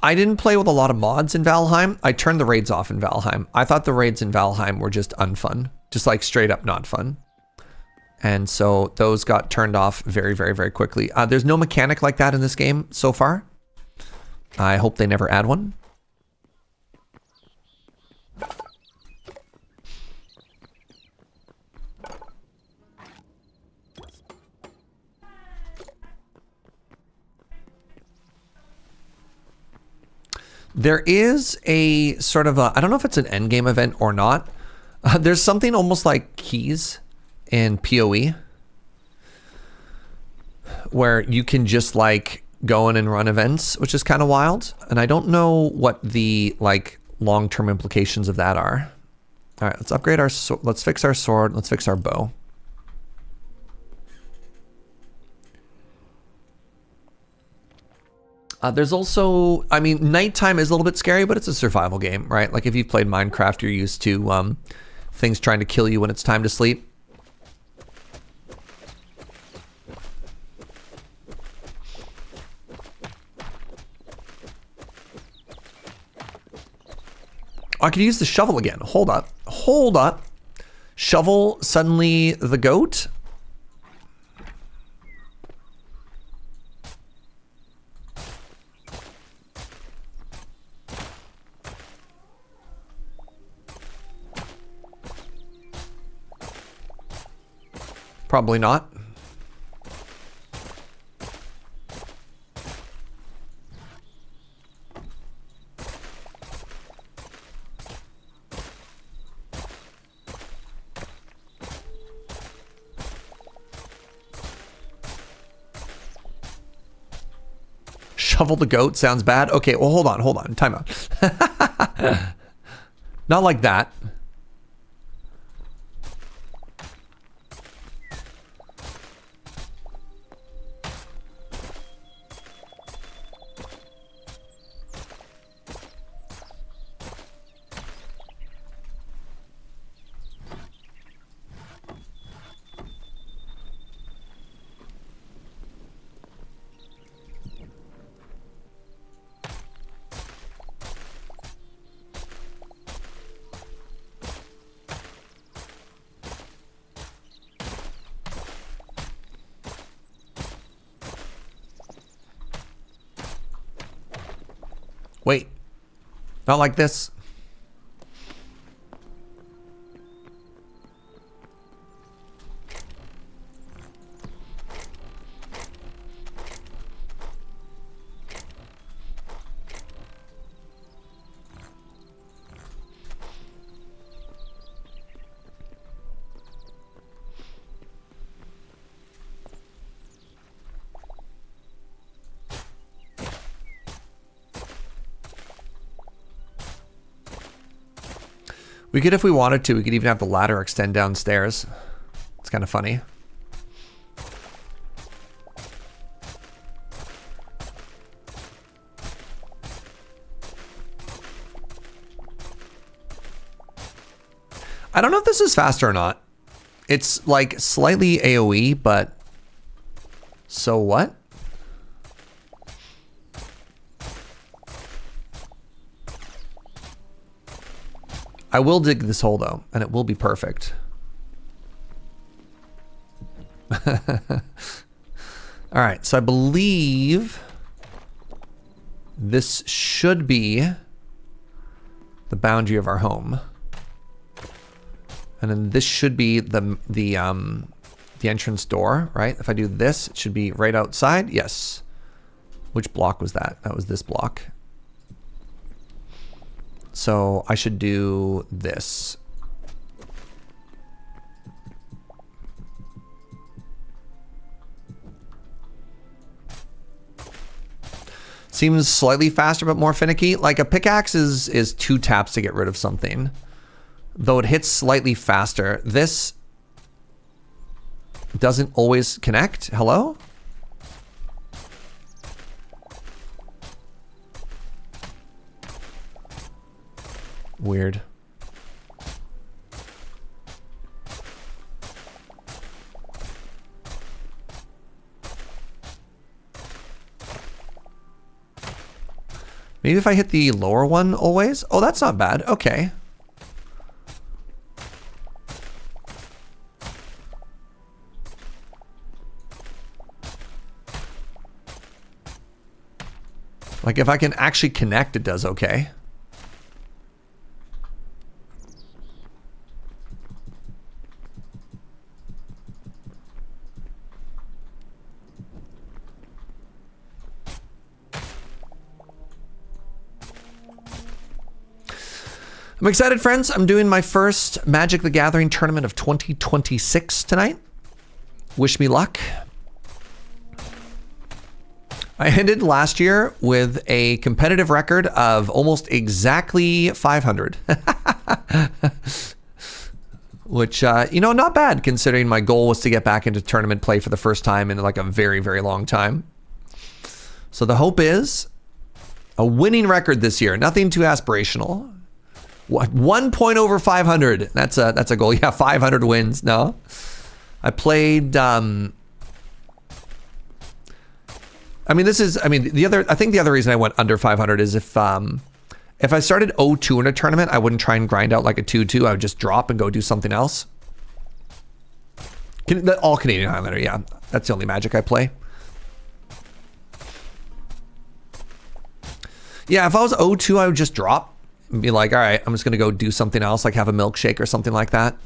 [SPEAKER 1] I didn't play with a lot of mods in Valheim. I turned the raids off in Valheim. I thought the raids in Valheim were just unfun, just like straight up not fun. And so those got turned off very, very, very quickly. There's no mechanic like that in this game so far. I hope they never add one. There is a sort of a, I don't know if it's an endgame event or not. There's something almost like keys in PoE where you can just like go in and run events, which is kind of wild. And I don't know what the like long-term implications of that are. All right, let's upgrade our sword. Let's fix our sword. Let's fix our bow. There's also, I mean, nighttime is a little bit scary, but it's a survival game, right? Like if you've played Minecraft, you're used to things trying to kill you when it's time to sleep. I could use the shovel again. Hold up. Hold up. Shovel suddenly the goat? Probably not. Shovel the goat sounds bad. Okay, well, hold on. Time out. Not like that. Wait, not like this. We could, if we wanted to, we could even have the ladder extend downstairs. It's kind of funny. I don't know if this is faster or not. It's like slightly AoE, but so what? I will dig this hole though, and it will be perfect. All right, so I believe this should be the boundary of our home. And then this should be the entrance door, right? If I do this, it should be right outside. Yes. Which block was that? That was this block. So I should do this. Seems slightly faster, but more finicky. Like a pickaxe is 2 taps to get rid of something. Though it hits slightly faster. This doesn't always connect. Hello? Weird. Maybe if I hit the lower one always. Oh, that's not bad. Okay. Like if I can actually connect, it does okay. I'm excited, friends. I'm doing my first Magic the Gathering tournament of 2026 tonight. Wish me luck. I ended last year with a competitive record of almost exactly 500. Which, you know, not bad considering my goal was to get back into tournament play for the first time in like a very, very long time. So the hope is a winning record this year. Nothing too aspirational. What, 1 point over 500? That's a goal. Yeah, 500 wins. No, I played. I mean, I think the other reason I went under 500 is if I started 0-2 in a tournament, I wouldn't try and grind out like a 2-2. I would just drop and go do something else. All Canadian Highlander. Yeah, that's the only Magic I play. Yeah, if I was 0-2, I would just drop. Be like, all right, I'm just gonna go do something else, like have a milkshake or something like that.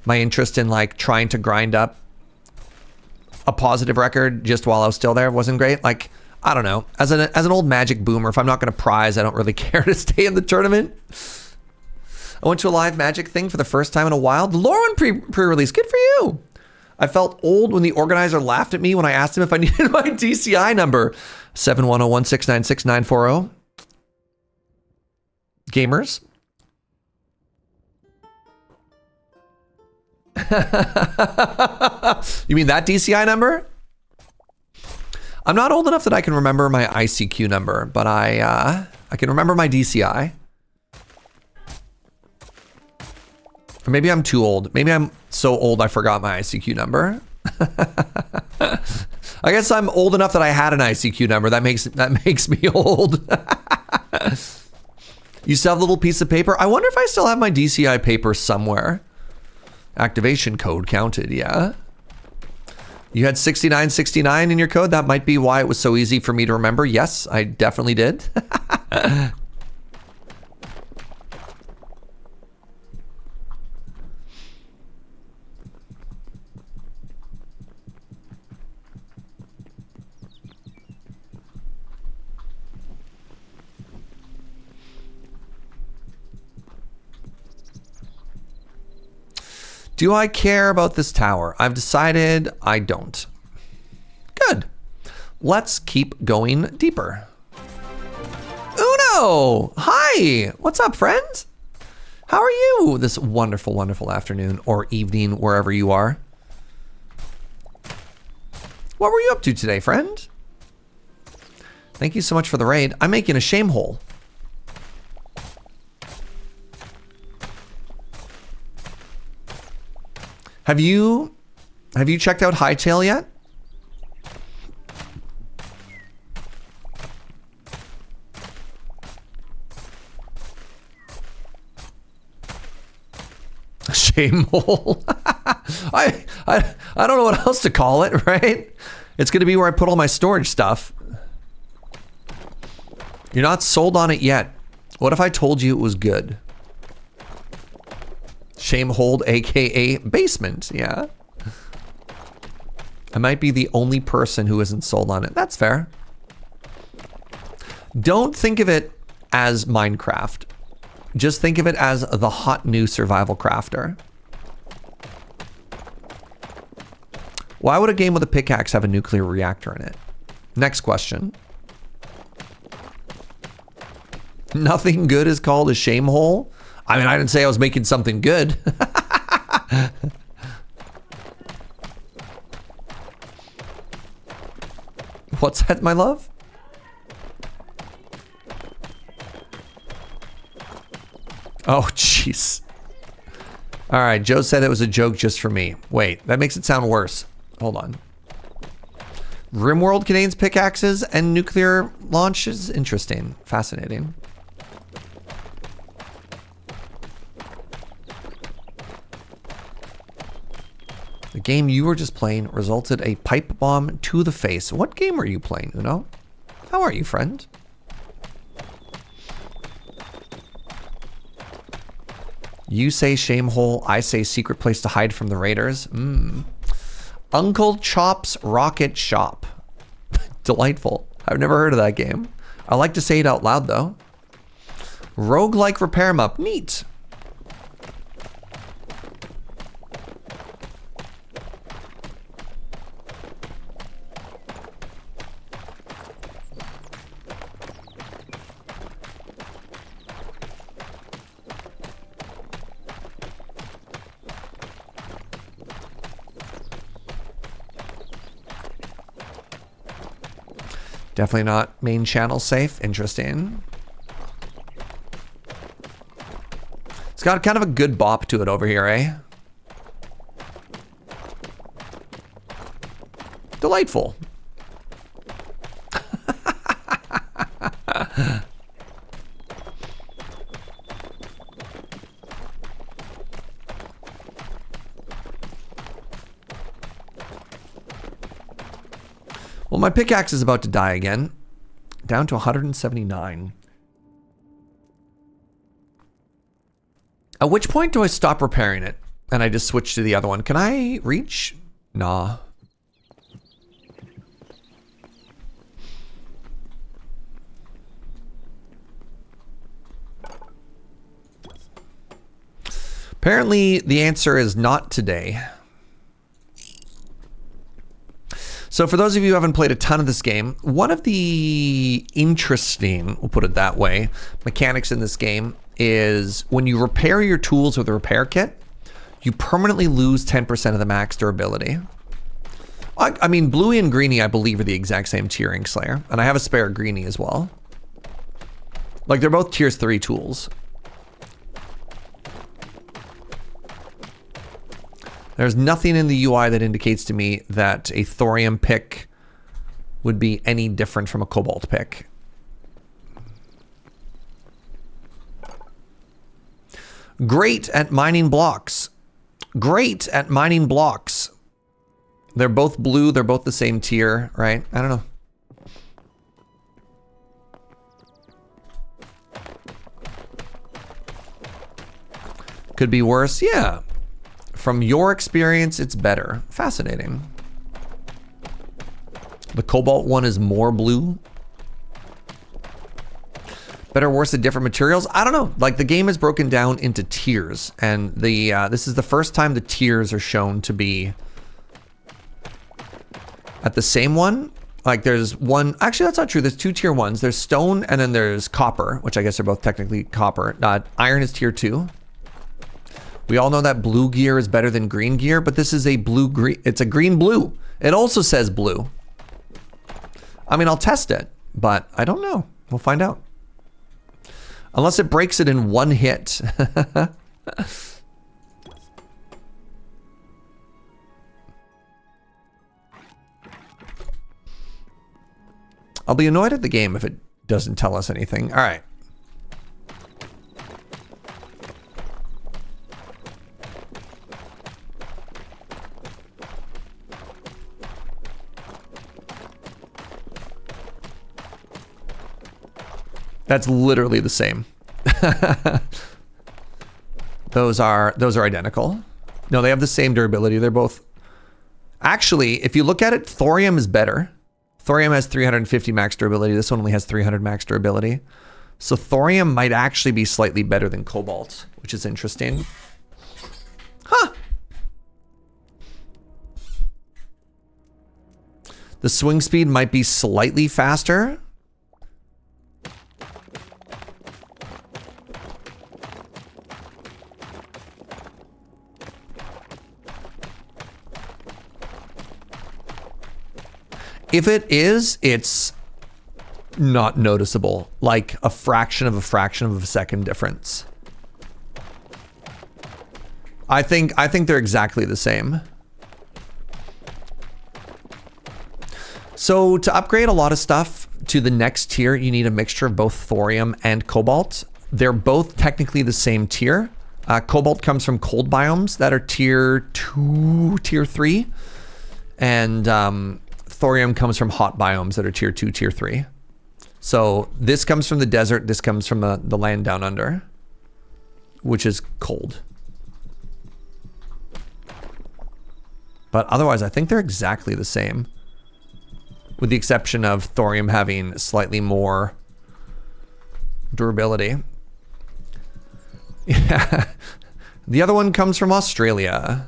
[SPEAKER 1] My interest in like trying to grind up a positive record just while I was still there wasn't great. Like, I don't know. As an old Magic boomer, if I'm not gonna prize, I don't really care to stay in the tournament. I went to a live Magic thing for the first time in a while. The Lauren pre-release, good for you. I felt old when the organizer laughed at me when I asked him if I needed my DCI number. 710-1696940. Gamers. You mean that DCI number? I'm not old enough that I can remember my ICQ number, but I can remember my DCI. Or maybe I'm too old. Maybe I'm so old I forgot my ICQ number. I guess I'm old enough that I had an ICQ number. That makes me old. You still have a little piece of paper? I wonder if I still have my DCI paper somewhere. Activation code counted, yeah. You had 6969 in your code? That might be why it was so easy for me to remember. Yes, I definitely did. Do I care about this tower? I've decided I don't. Good. Let's keep going deeper. Uno! Hi! What's up, friend? How are you this wonderful, wonderful afternoon or evening, wherever you are? What were you up to today, friend? Thank you so much for the raid. I'm making a shame hole. Have you checked out Hytale yet? Shame hole. I don't know what else to call it, right? It's gonna be where I put all my storage stuff. You're not sold on it yet. What if I told you it was good? Shame hold, aka basement, yeah. I might be the only person who isn't sold on it. That's fair. Don't think of it as Minecraft. Just think of it as the hot new survival crafter. Why would a game with a pickaxe have a nuclear reactor in it? Next question. Nothing good is called a shame hole? I mean, I didn't say I was making something good. What's that, my love? Oh, jeez. All right, Joe said it was a joke just for me. Wait, that makes it sound worse. Hold on. RimWorld contains pickaxes and nuclear launches. Interesting. Fascinating. The game you were just playing resulted a pipe bomb to the face. What game were you playing, Uno? How are you, friend? You say shame hole, I say secret place to hide from the raiders. Uncle Chop's Rocket Shop. Delightful. I've never heard of that game. I like to say it out loud though. Roguelike repair em up. Neat. Definitely not main channel safe. Interesting. It's got kind of a good bop to it over here, eh? Delightful. Well, my pickaxe is about to die again. Down to 179. At which point do I stop repairing it? And I just switch to the other one. Can I reach? Nah. Apparently, the answer is not today. So for those of you who haven't played a ton of this game, one of the interesting, we'll put it that way, mechanics in this game is when you repair your tools with a repair kit, you permanently lose 10% of the max durability. I mean, Bluey and Greenie, I believe, are the exact same tier Ink Slayer, and I have a spare Greenie as well. Like, they're both tiers 3 tools. There's nothing in the UI that indicates to me that a thorium pick would be any different from a cobalt pick. Great at mining blocks. Great at mining blocks. They're both blue. They're both the same tier, right? I don't know. Could be worse. Yeah. From your experience, it's better. Fascinating. The cobalt one is more blue. Better, worse, at different materials? I don't know. Like, the game is broken down into tiers, and the this is the first time the tiers are shown to be at the same one. Like, there's one, actually that's not true. There's two tier ones. There's stone and then there's copper, which I guess are both technically copper. Iron is tier 2. We all know that blue gear is better than green gear, but this is a blue-green, it's a green-blue. It also says blue. I mean, I'll test it, but I don't know. We'll find out. Unless it breaks it in one hit. I'll be annoyed at the game if it doesn't tell us anything. All right. That's literally the same. Those are identical. No, they have the same durability. They're both. Actually, if you look at it, thorium is better. Thorium has 350 max durability. This one only has 300 max durability. So thorium might actually be slightly better than cobalt, which is interesting. Huh. The swing speed might be slightly faster. If it is, it's not noticeable, like a fraction of a second difference. I think they're exactly the same. So to upgrade a lot of stuff to the next tier, you need a mixture of both thorium and cobalt. They're both technically the same tier. Cobalt comes from cold biomes that are tier 2, tier 3. And thorium comes from hot biomes that are tier 2, tier 3. So this comes from the desert. This comes from the land down under, which is cold. But otherwise, I think they're exactly the same, with the exception of thorium having slightly more durability. Yeah. The other one comes from Australia.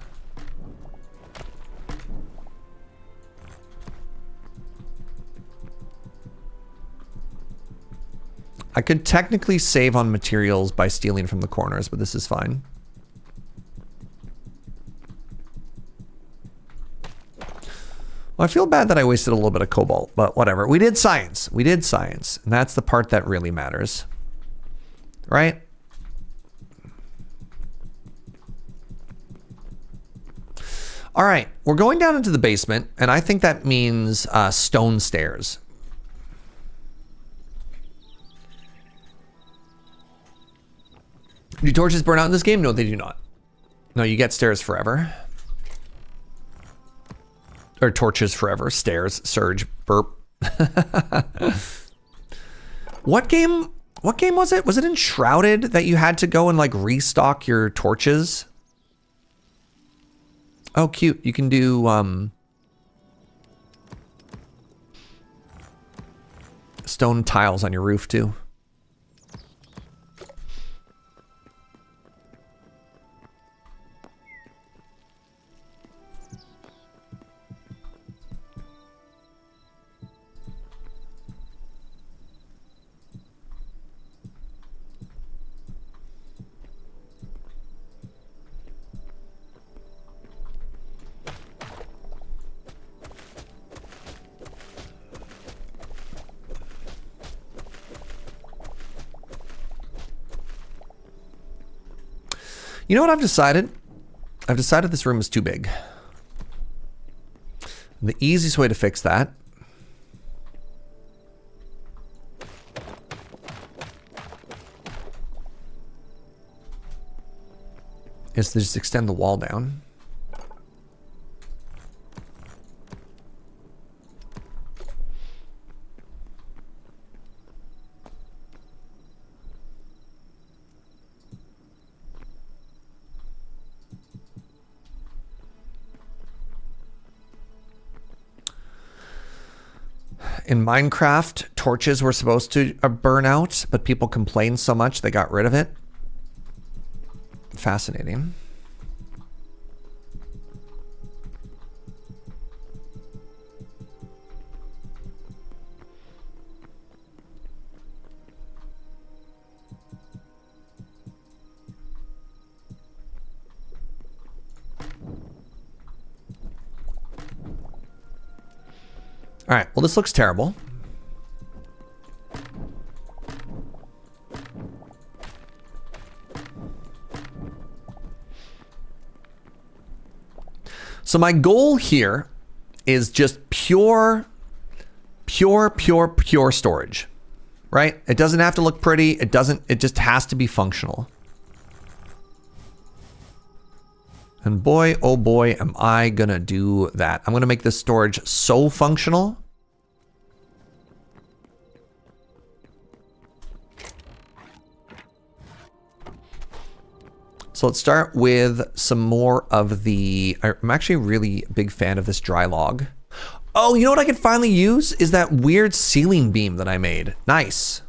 [SPEAKER 1] I could technically save on materials by stealing from the corners, but this is fine. Well, I feel bad that I wasted a little bit of cobalt, but whatever. We did science. We did science. And that's the part that really matters. Right? All right. We're going down into the basement, and I think that means stone stairs. Do torches burn out in this game? No, they do not. No, you get stairs forever. Or torches forever. Stairs, surge, burp. What game was it? Was it in Shrouded that you had to go and like restock your torches? Oh, cute. You can do stone tiles on your roof too. You know what I've decided? I've decided this room is too big. The easiest way to fix that is to just extend the wall down. In Minecraft, torches were supposed to burn out, but people complained so much they got rid of it. Fascinating. All right, well, this looks terrible. So my goal here is just pure storage, right? It doesn't have to look pretty. It just has to be functional. And boy, oh boy, am I gonna do that. I'm gonna make this storage so functional. So let's start with some more of the, I'm actually a really big fan of this dry log. Oh, you know what I can finally use is that weird ceiling beam that I made. Nice.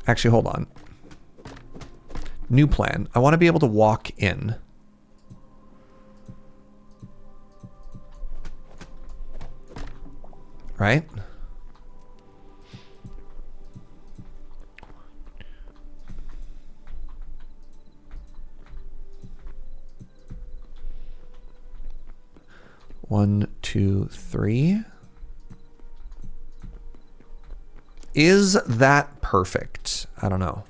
[SPEAKER 1] Actually, hold on. New plan. I want to be able to walk in. Right? One, two, three. Is that perfect? I don't know.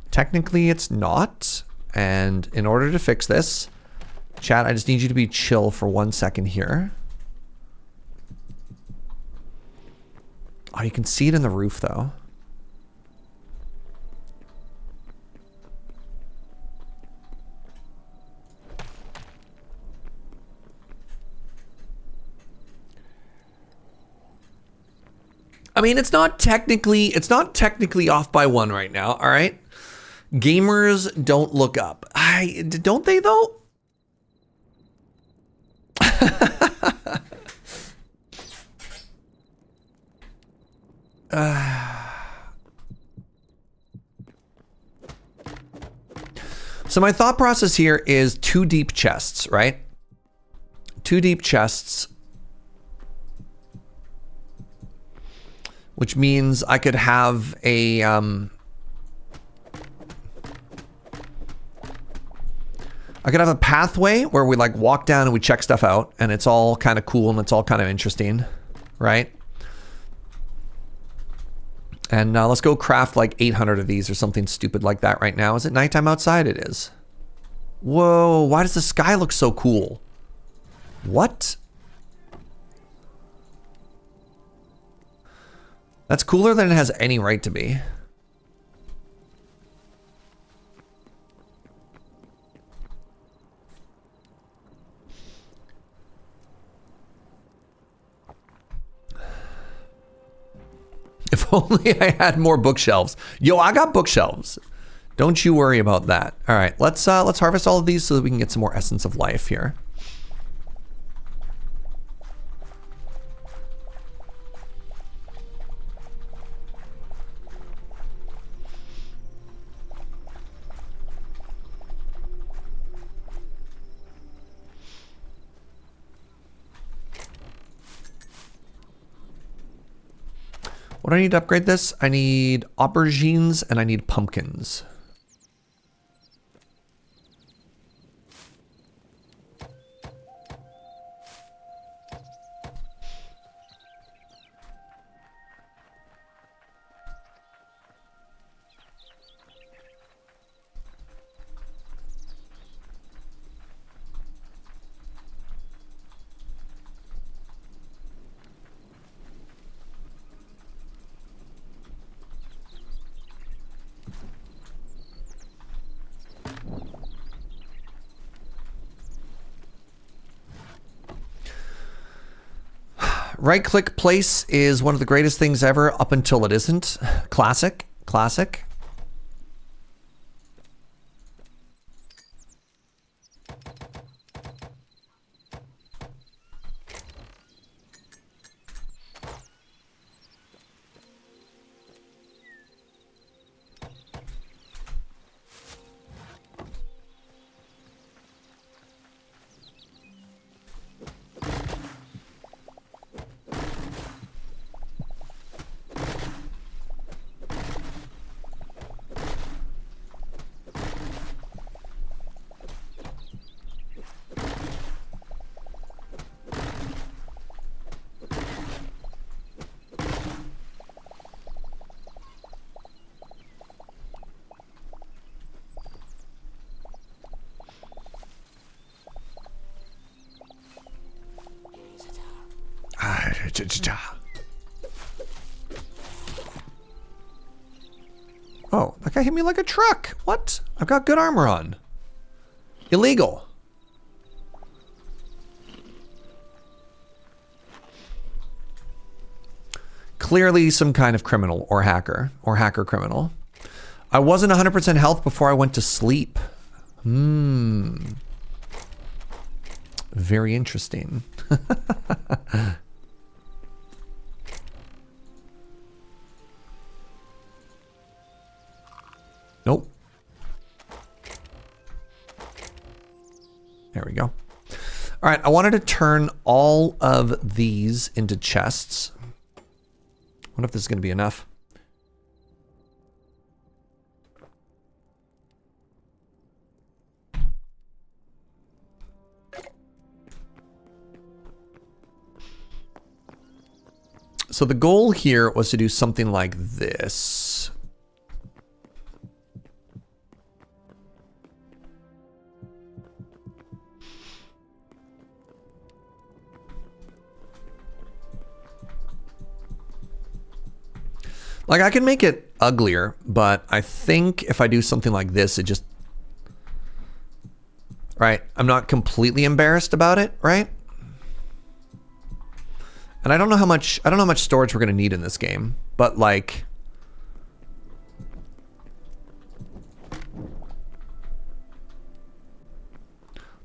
[SPEAKER 1] Technically, it's not. And in order to fix this, chat, I just need you to be chill for 1 second here. Oh, you can see it in the roof, though. I mean, it's not technically off by 1 right now, all right? Gamers don't look up. Don't they though? So my thought process here is 2 deep chests, right? 2 deep chests. Which means I could have a pathway where we like walk down and we check stuff out and it's all kind of cool and it's all kind of interesting, right? And let's go craft like 800 of these or something stupid like that right now. Is it nighttime outside? It is. Whoa, why does the sky look so cool? What? That's cooler than it has any right to be. If only I had more bookshelves. Yo, I got bookshelves. Don't you worry about that. All right, let's harvest all of these so that we can get some more essence of life here. What do I need to upgrade this? I need aubergines and I need pumpkins. Right-click place is one of the greatest things ever up until it isn't. Classic. Classic. Oh, that guy hit me like a truck. What? I've got good armor on. Illegal. Clearly some kind of criminal or hacker criminal. I wasn't 100% health before I went to sleep. Very interesting. Nope. There we go. All right, I wanted to turn all of these into chests. I wonder if this is going to be enough. So the goal here was to do something like this. Like, I can make it uglier, but I think if I do something like this, it just... Right? I'm not completely embarrassed about it, right? And I don't know how much storage we're going to need in this game, but like...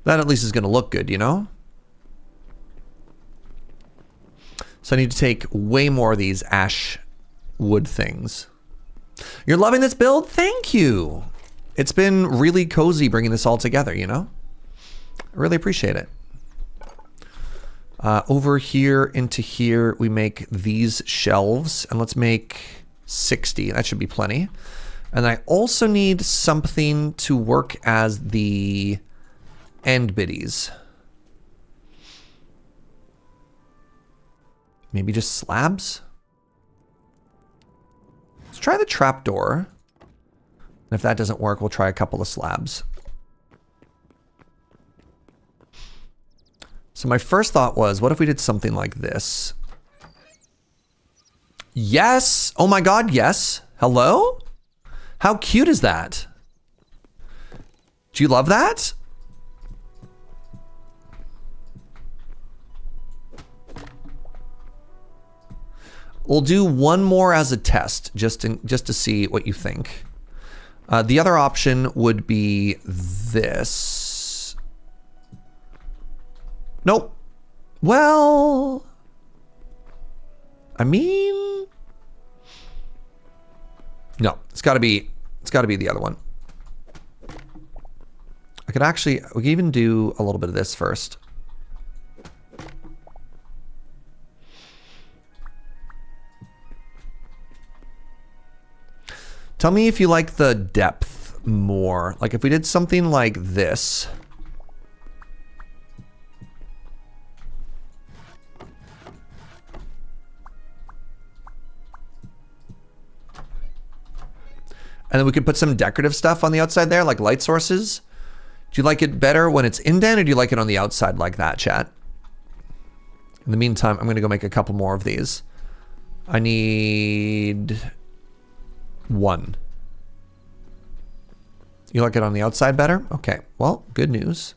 [SPEAKER 1] That at least is going to look good, you know? So I need to take way more of these ash wood things. You're loving this build? Thank you. It's been really cozy bringing this all together, you know? I really appreciate it. Over here into here, we make these shelves, and let's make 60. That should be plenty. And I also need something to work as the end biddies. Maybe just slabs? Let's try the trapdoor. And if that doesn't work, we'll try a couple of slabs. So my first thought was, what if we did something like this? Yes! Oh my god, yes! Hello? How cute is that? Do you love that? We'll do one more as a test, just to see what you think. The other option would be this. Nope. Well, I mean, no. It's got to be the other one. I could actually, we could even do a little bit of this first. Tell me if you like the depth more. Like if we did something like this. And then we could put some decorative stuff on the outside there, like light sources. Do you like it better when it's indent, or do you like it on the outside like that, chat? In the meantime, I'm gonna go make a couple more of these. I need 1. You like it on the outside better? Okay, well, good news.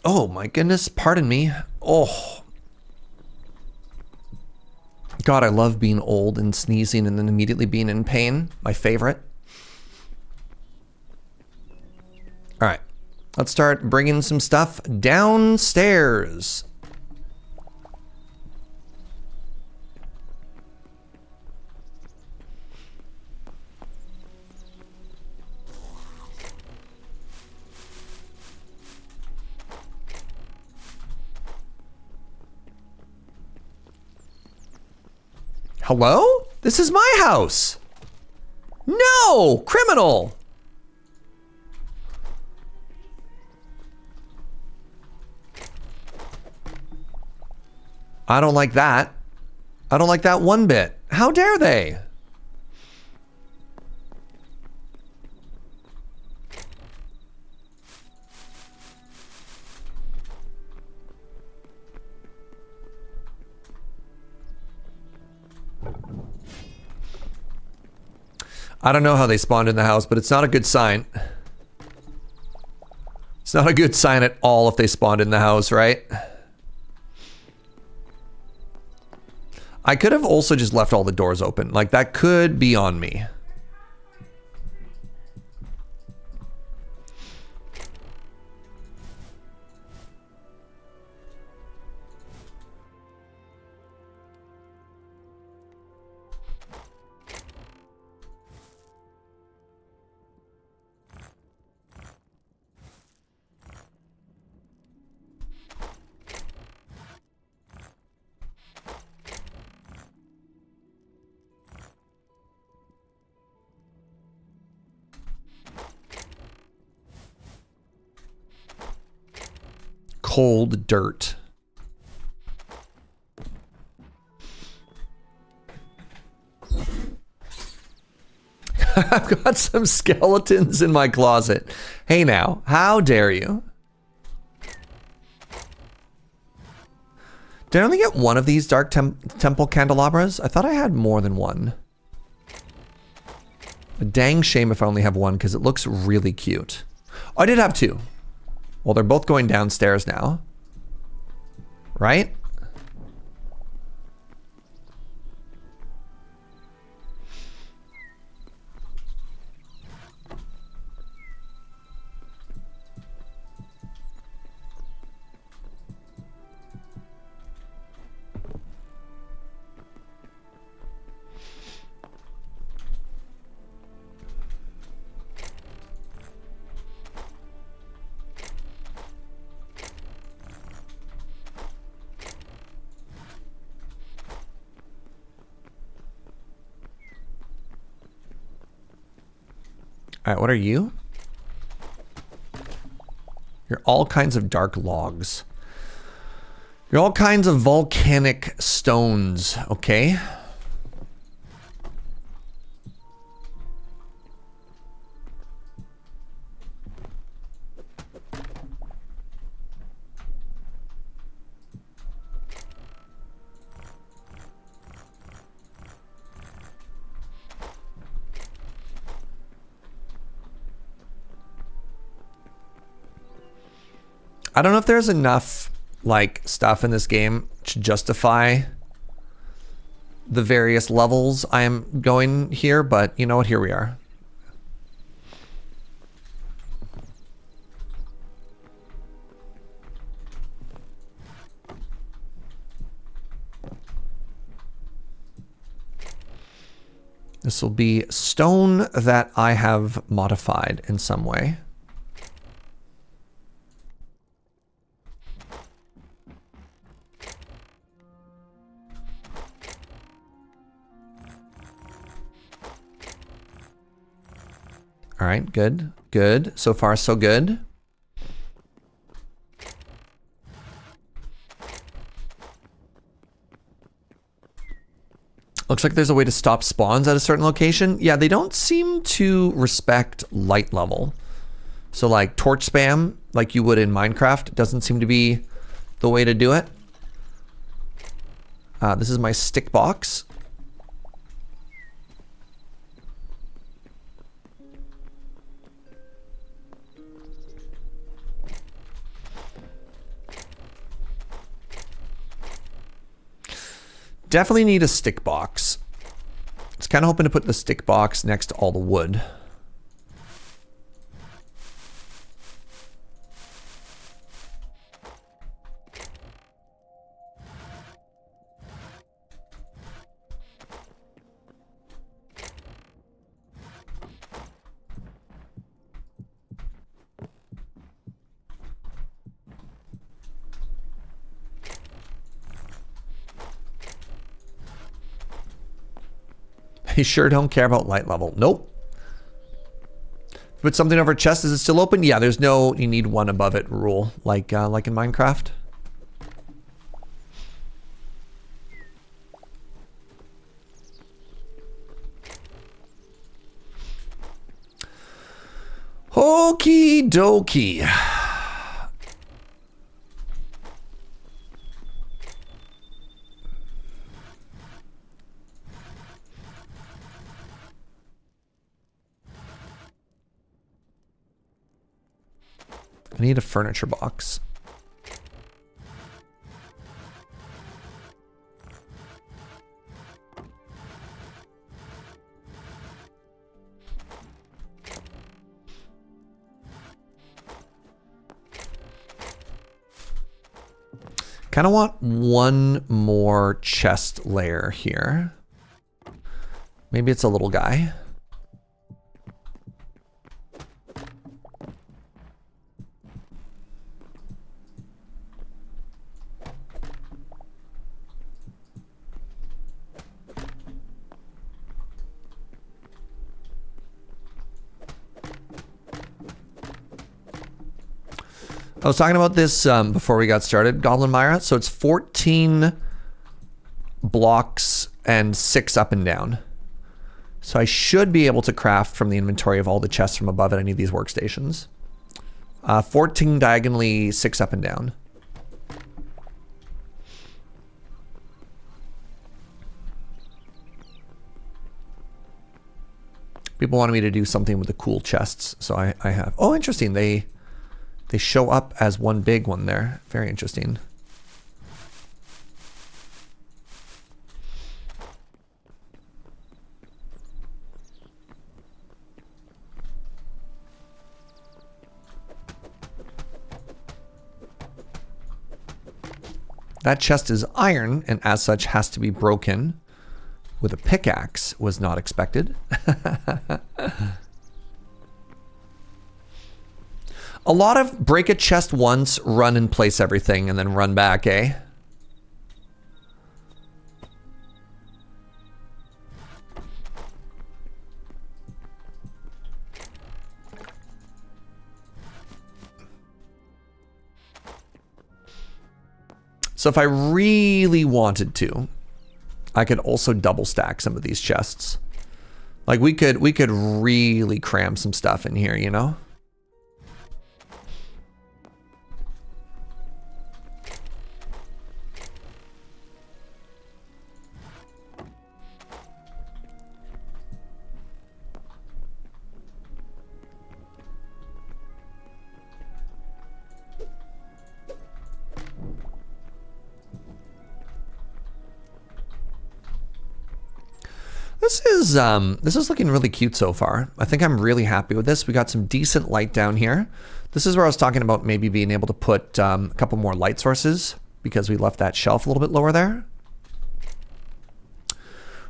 [SPEAKER 1] Oh my goodness, pardon me. Oh. God, I love being old and sneezing and then immediately being in pain. My favorite. All right, let's start bringing some stuff downstairs. Hello? This is my house. No, criminal. I don't like that. I don't like that one bit. How dare they? I don't know how they spawned in the house, but it's not a good sign. It's not a good sign at all if they spawned in the house, right? I could have also just left all the doors open. Like, that could be on me. cold dirt. I've got some skeletons in my closet. Hey now, how dare you? Did I only get one of these dark temple candelabras? I thought I had more than one. A dang shame if I only have one because it looks really cute. Oh, I did have two. Well, they're both going downstairs now. Right? All right, what are you? You're all kinds of dark logs. You're all kinds of volcanic stones, okay? I don't know if there's enough like stuff in this game to justify the various levels I am going here, but you know what, here we are. This will be stone that I have modified in some way. All right, good, good. So far, so good. Looks like there's a way to stop spawns at a certain location. Yeah, they don't seem to respect light level. So like torch spam, like you would in Minecraft, doesn't seem to be the way to do it. This is my stick box. Definitely need a stick box. I was kind of hoping to put the stick box next to all the wood. They sure don't care about light level. Nope. Put something over chest, is it still open? Yeah, there's no you need one above it rule, like in Minecraft. Okie dokie. I need a furniture box. Kind of want one more chest layer here. Maybe it's a little guy. I was talking about this before we got started, Goblin Myra. So it's 14 blocks and 6 up and down. So I should be able to craft from the inventory of all the chests from above at any of these workstations. 14 diagonally, 6 up and down. People wanted me to do something with the cool chests, so I have. Oh, interesting. They show up as one big one there. Very interesting. That chest is iron, and as such has to be broken with a pickaxe. Was not expected. A lot of break a chest once, run and place everything, and then run back, eh? So if I really wanted to, I could also double stack some of these chests. Like we could really cram some stuff in here, you know? This is looking really cute so far. I think I'm really happy with this. We got some decent light down here. This is where I was talking about maybe being able to put a couple more light sources because we left that shelf a little bit lower there.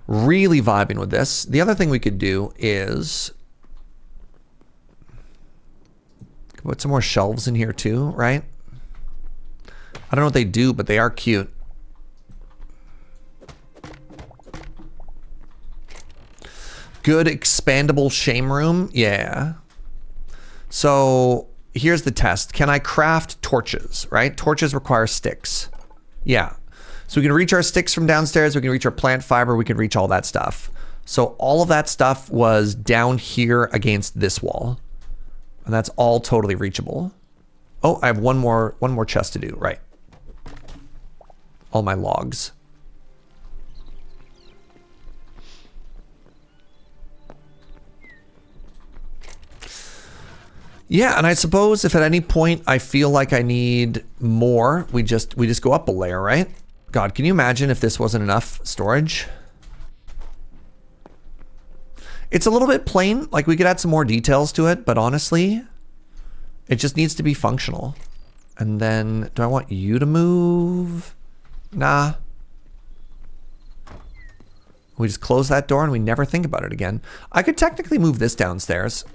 [SPEAKER 1] Really vibing with this. The other thing we could do is put some more shelves in here too, right? I don't know what they do, but they are cute. Good expandable shame room. Yeah. So here's the test. Can I craft torches, right? Torches require sticks. Yeah. So we can reach our sticks from downstairs. We can reach our plant fiber. We can reach all that stuff. So all of that stuff was down here against this wall. And that's all totally reachable. Oh, I have one more chest to do, right? All my logs. Yeah, and I suppose if at any point I feel like I need more, we just go up a layer, right? God, can you imagine if this wasn't enough storage? It's a little bit plain, like we could add some more details to it, but honestly, it just needs to be functional. And then, do I want you to move? Nah. We just close that door and we never think about it again. I could technically move this downstairs,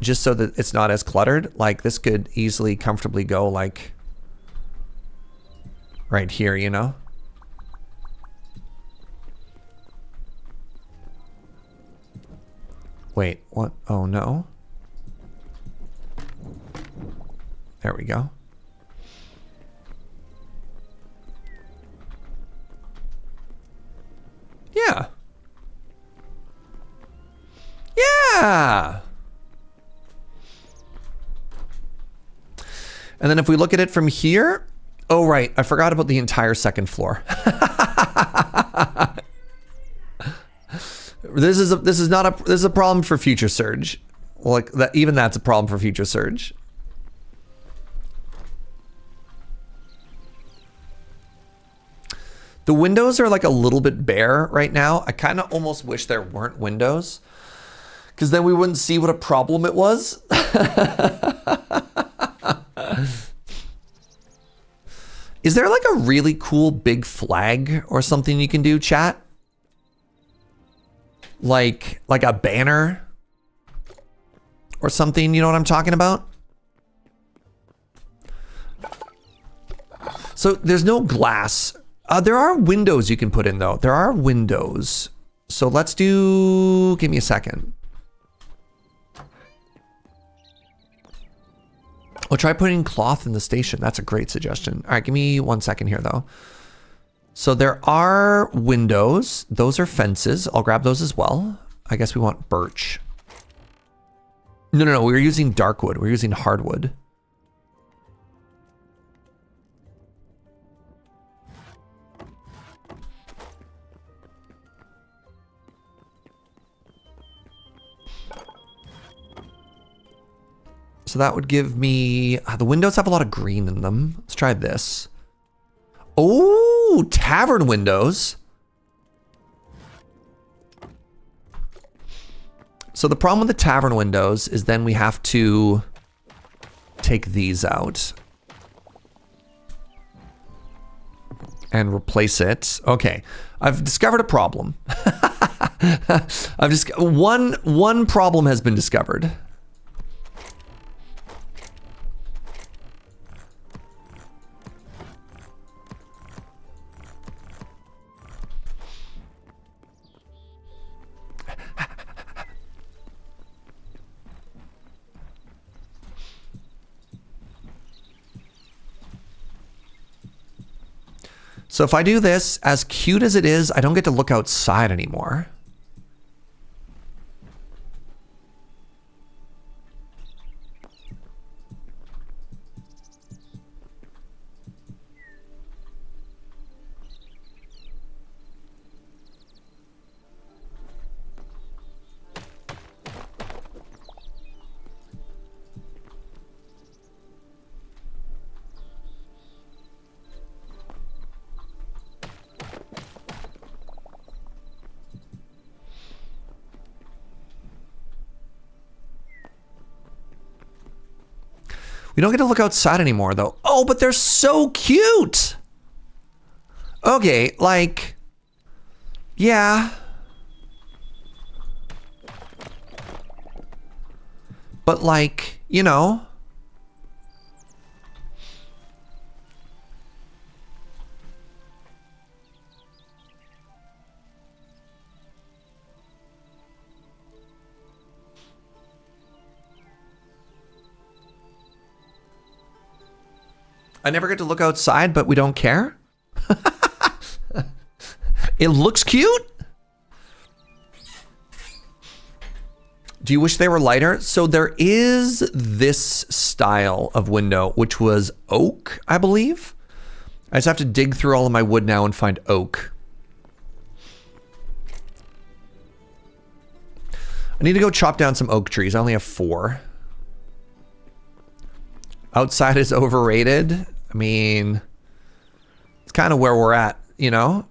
[SPEAKER 1] just so that it's not as cluttered. Like this could easily, comfortably go like right here, you know? Wait, what? Oh no. There we go. Yeah. Yeah. And then if we look at it from here, oh right, I forgot about the entire second floor. This is a problem for Future Surge. Like that, even that's a problem for Future Surge. The windows are like a little bit bare right now. I kind of almost wish there weren't windows, because then we wouldn't see what a problem it was. Is there like a really cool big flag or something you can do, chat? Like a banner or something, you know what I'm talking about? So there's no glass. There are windows you can put in though. There are windows. So let's do, give me a second. I'll try putting cloth in the station. That's a great suggestion. All right, give me 1 second here though. So there are windows. Those are fences. I'll grab those as well. I guess we want birch. No. We're using dark wood. We're using hardwood. So that would give me, the windows have a lot of green in them. Let's try this. Oh, tavern windows. So the problem with the tavern windows is then we have to take these out and replace it. Okay, I've discovered a problem. I've just one problem has been discovered. So if I do this, as cute as it is, I don't get to look outside anymore. We don't get to look outside anymore, though. Oh, but they're so cute. Okay, like, yeah. But like, you know. I never get to look outside, but we don't care. It looks cute. Do you wish they were lighter? So there is this style of window, which was oak, I believe. I just have to dig through all of my wood now and find oak. I need to go chop down some oak trees. I only have 4. Outside is overrated. I mean, it's kind of where we're at, you know?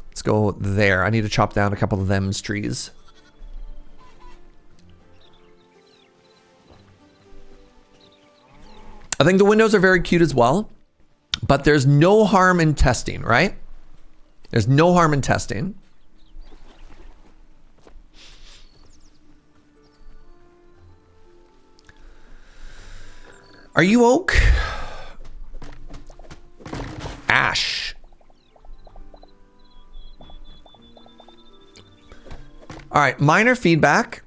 [SPEAKER 1] Let's go there. I need to chop down a couple of them's trees. I think the windows are very cute as well, but there's no harm in testing, right? There's no harm in testing. Are you oak? Ash. All right, minor feedback.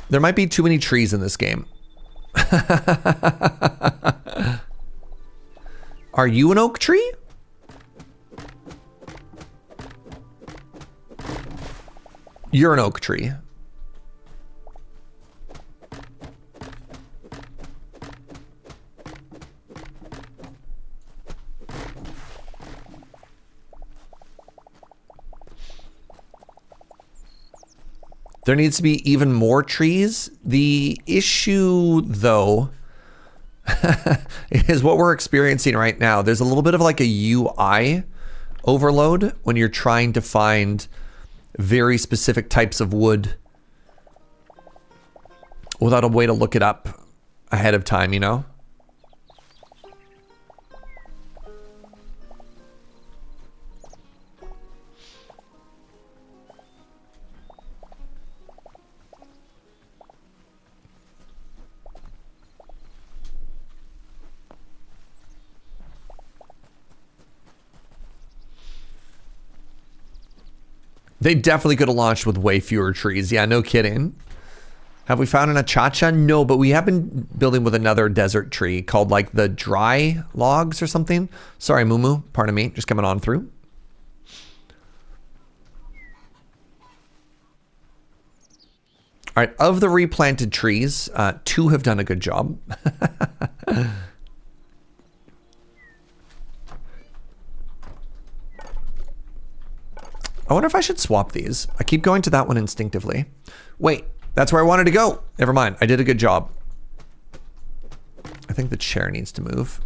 [SPEAKER 1] There might be too many trees in this game. Are you an oak tree? You're an oak tree. There needs to be even more trees. The issue, though, is what we're experiencing right now. There's a little bit of like a UI overload when you're trying to find very specific types of wood without a way to look it up ahead of time, you know? They definitely could have launched with way fewer trees. Yeah, no kidding. Have we found an achacha? No, but we have been building with another desert tree called like the dry logs or something. Sorry, Mumu. Pardon me. Just coming on through. All right. Of the replanted trees, 2 have done a good job. I wonder if I should swap these. I keep going to that one instinctively. Wait, that's where I wanted to go. Never mind. I did a good job. I think the chair needs to move.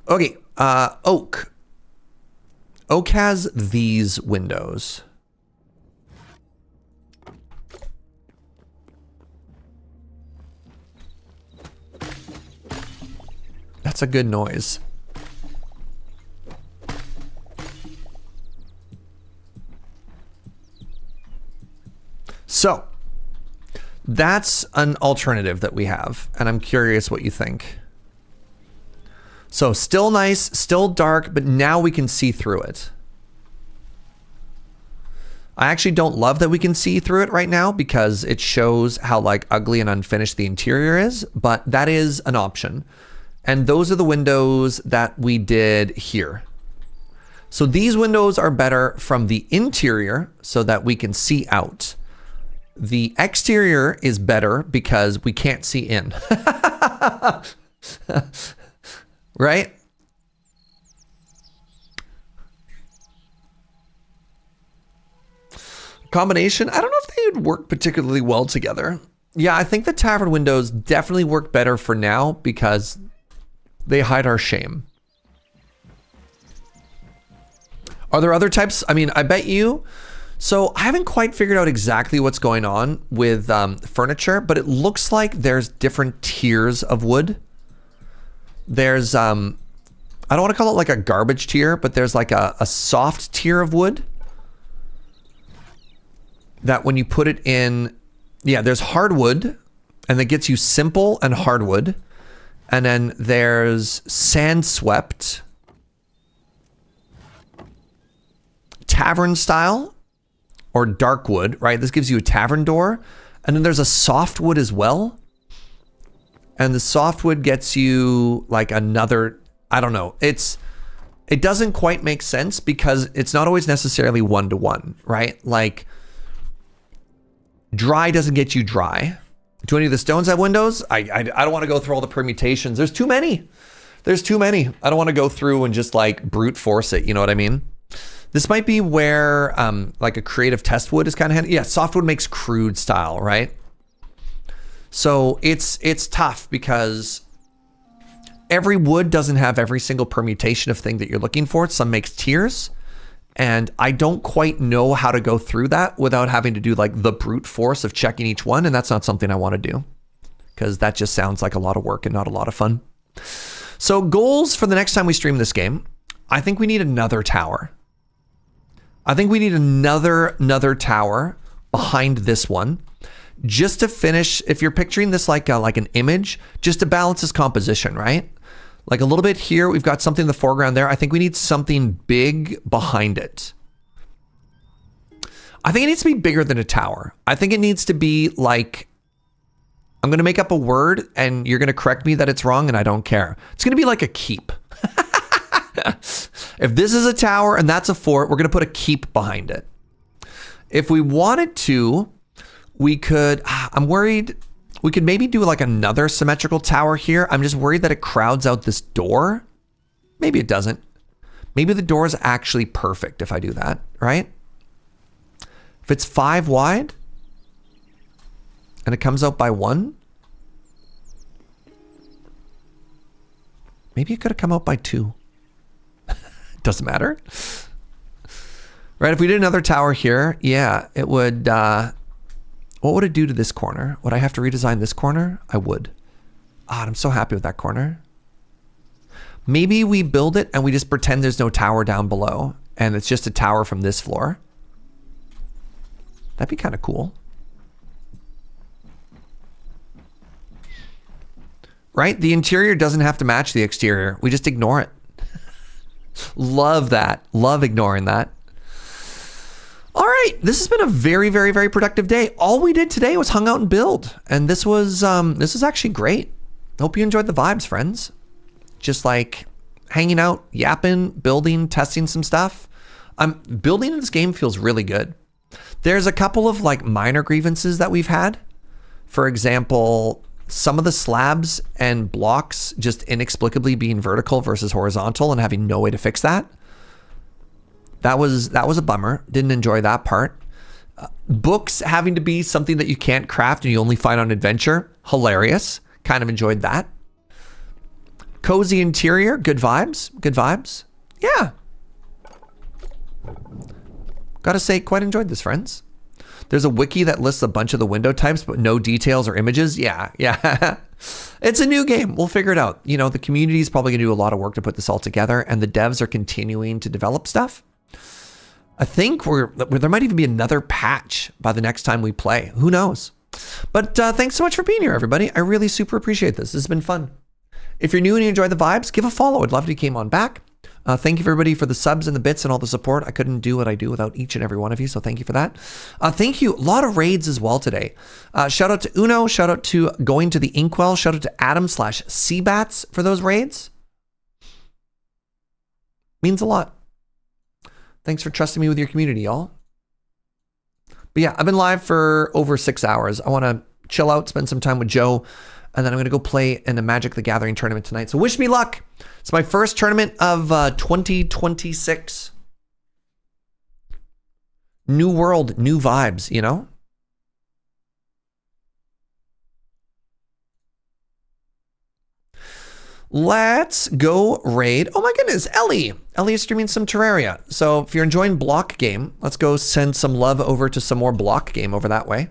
[SPEAKER 1] Okay, oak. Oak has these windows. That's a good noise. So, that's an alternative that we have, and I'm curious what you think. So, still nice, still dark, but now we can see through it. I actually don't love that we can see through it right now because it shows how like ugly and unfinished the interior is, but that is an option. And those are the windows that we did here. So these windows are better from the interior so that we can see out. The exterior is better because we can't see in. Right? Combination, I don't know if they would work particularly well together. Yeah, I think the tavern windows definitely work better for now because they hide our shame. Are there other types? I mean, I bet you. So I haven't quite figured out exactly what's going on with furniture, but it looks like there's different tiers of wood. There's, I don't want to call it like a garbage tier, but there's like a soft tier of wood that when you put it in, yeah, there's hardwood and that gets you simple and hardwood. And then there's sand swept, tavern style, or dark wood, right? This gives you a tavern door. And then there's a soft wood as well. And the soft wood gets you like another, I don't know. It doesn't quite make sense because it's not always necessarily 1-to-1, right? Like dry doesn't get you dry. Do any of the stones have windows? I don't want to go through all the permutations. There's too many. There's too many. I don't want to go through and just like brute force it. You know what I mean? This might be where like a creative test wood is kind of handy. Yeah, softwood makes crude style, right? So it's tough because every wood doesn't have every single permutation of thing that you're looking for. Some makes tiers. And I don't quite know how to go through that without having to do like the brute force of checking each one. And that's not something I want to do because that just sounds like a lot of work and not a lot of fun. So goals for the next time we stream this game, I think we need another tower. I think we need another tower behind this one just to finish. If you're picturing this like an image, just to balance this composition, right? Like a little bit here, we've got something in the foreground there. I think we need something big behind it. I think it needs to be bigger than a tower. I think it needs to be like, I'm going to make up a word and you're going to correct me that it's wrong and I don't care. It's going to be like a keep. If this is a tower and that's a fort, we're going to put a keep behind it. If we wanted to, we could, I'm worried, we could maybe do like another symmetrical tower here. I'm just worried that it crowds out this door. Maybe it doesn't. Maybe the door is actually perfect if I do that, right? If it's 5 wide and it comes out by 1, maybe it could have come out by 2. Doesn't matter. Right, if we did another tower here, yeah, it would, what would it do to this corner? Would I have to redesign this corner? I would. I'm so happy with that corner. Maybe we build it and we just pretend there's no tower down below and it's just a tower from this floor. That'd be kind of cool. Right? The interior doesn't have to match the exterior. We just ignore it. Love that. Love ignoring that. All right, this has been a very, very, very productive day. All we did today was hung out and build, and this is actually great. Hope you enjoyed the vibes, friends. Just like hanging out, yapping, building, testing some stuff. Building in this game feels really good. There's a couple of like minor grievances that we've had. For example, some of the slabs and blocks just inexplicably being vertical versus horizontal and having no way to fix that. That was a bummer. Didn't enjoy that part. Books having to be something that you can't craft and you only find on adventure. Hilarious. Kind of enjoyed that. Cozy interior. Good vibes. Good vibes. Yeah. Gotta say, quite enjoyed this, friends. There's a wiki that lists a bunch of the window types, but no details or images. Yeah. It's a new game. We'll figure it out. You know, the community is probably gonna do a lot of work to put this all together, and the devs are continuing to develop stuff. I think there might even be another patch by the next time we play. Who knows? But thanks so much for being here, everybody. I really super appreciate this. This has been fun. If you're new and you enjoy the vibes, give a follow. I'd love if you came on back. Thank you, everybody, for the subs and the bits and all the support. I couldn't do what I do without each and every one of you, so thank you for that. Thank you. A lot of raids as well today. Shout out to Uno. Shout out to Going to the Inkwell. Shout out to Adam/Seabats for those raids. Means a lot. Thanks for trusting me with your community, y'all. But yeah, I've been live for over 6 hours. I want to chill out, spend some time with Joe, and then I'm going to go play in a Magic the Gathering tournament tonight. So wish me luck. It's my first tournament of 2026. New world, new vibes, you know? Let's go raid. Oh my goodness, Ellie. Ellie is streaming some Terraria. So if you're enjoying block game, let's go send some love over to some more block game over that way.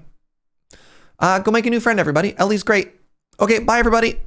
[SPEAKER 1] Go make a new friend, everybody. Ellie's great. Okay, bye, everybody.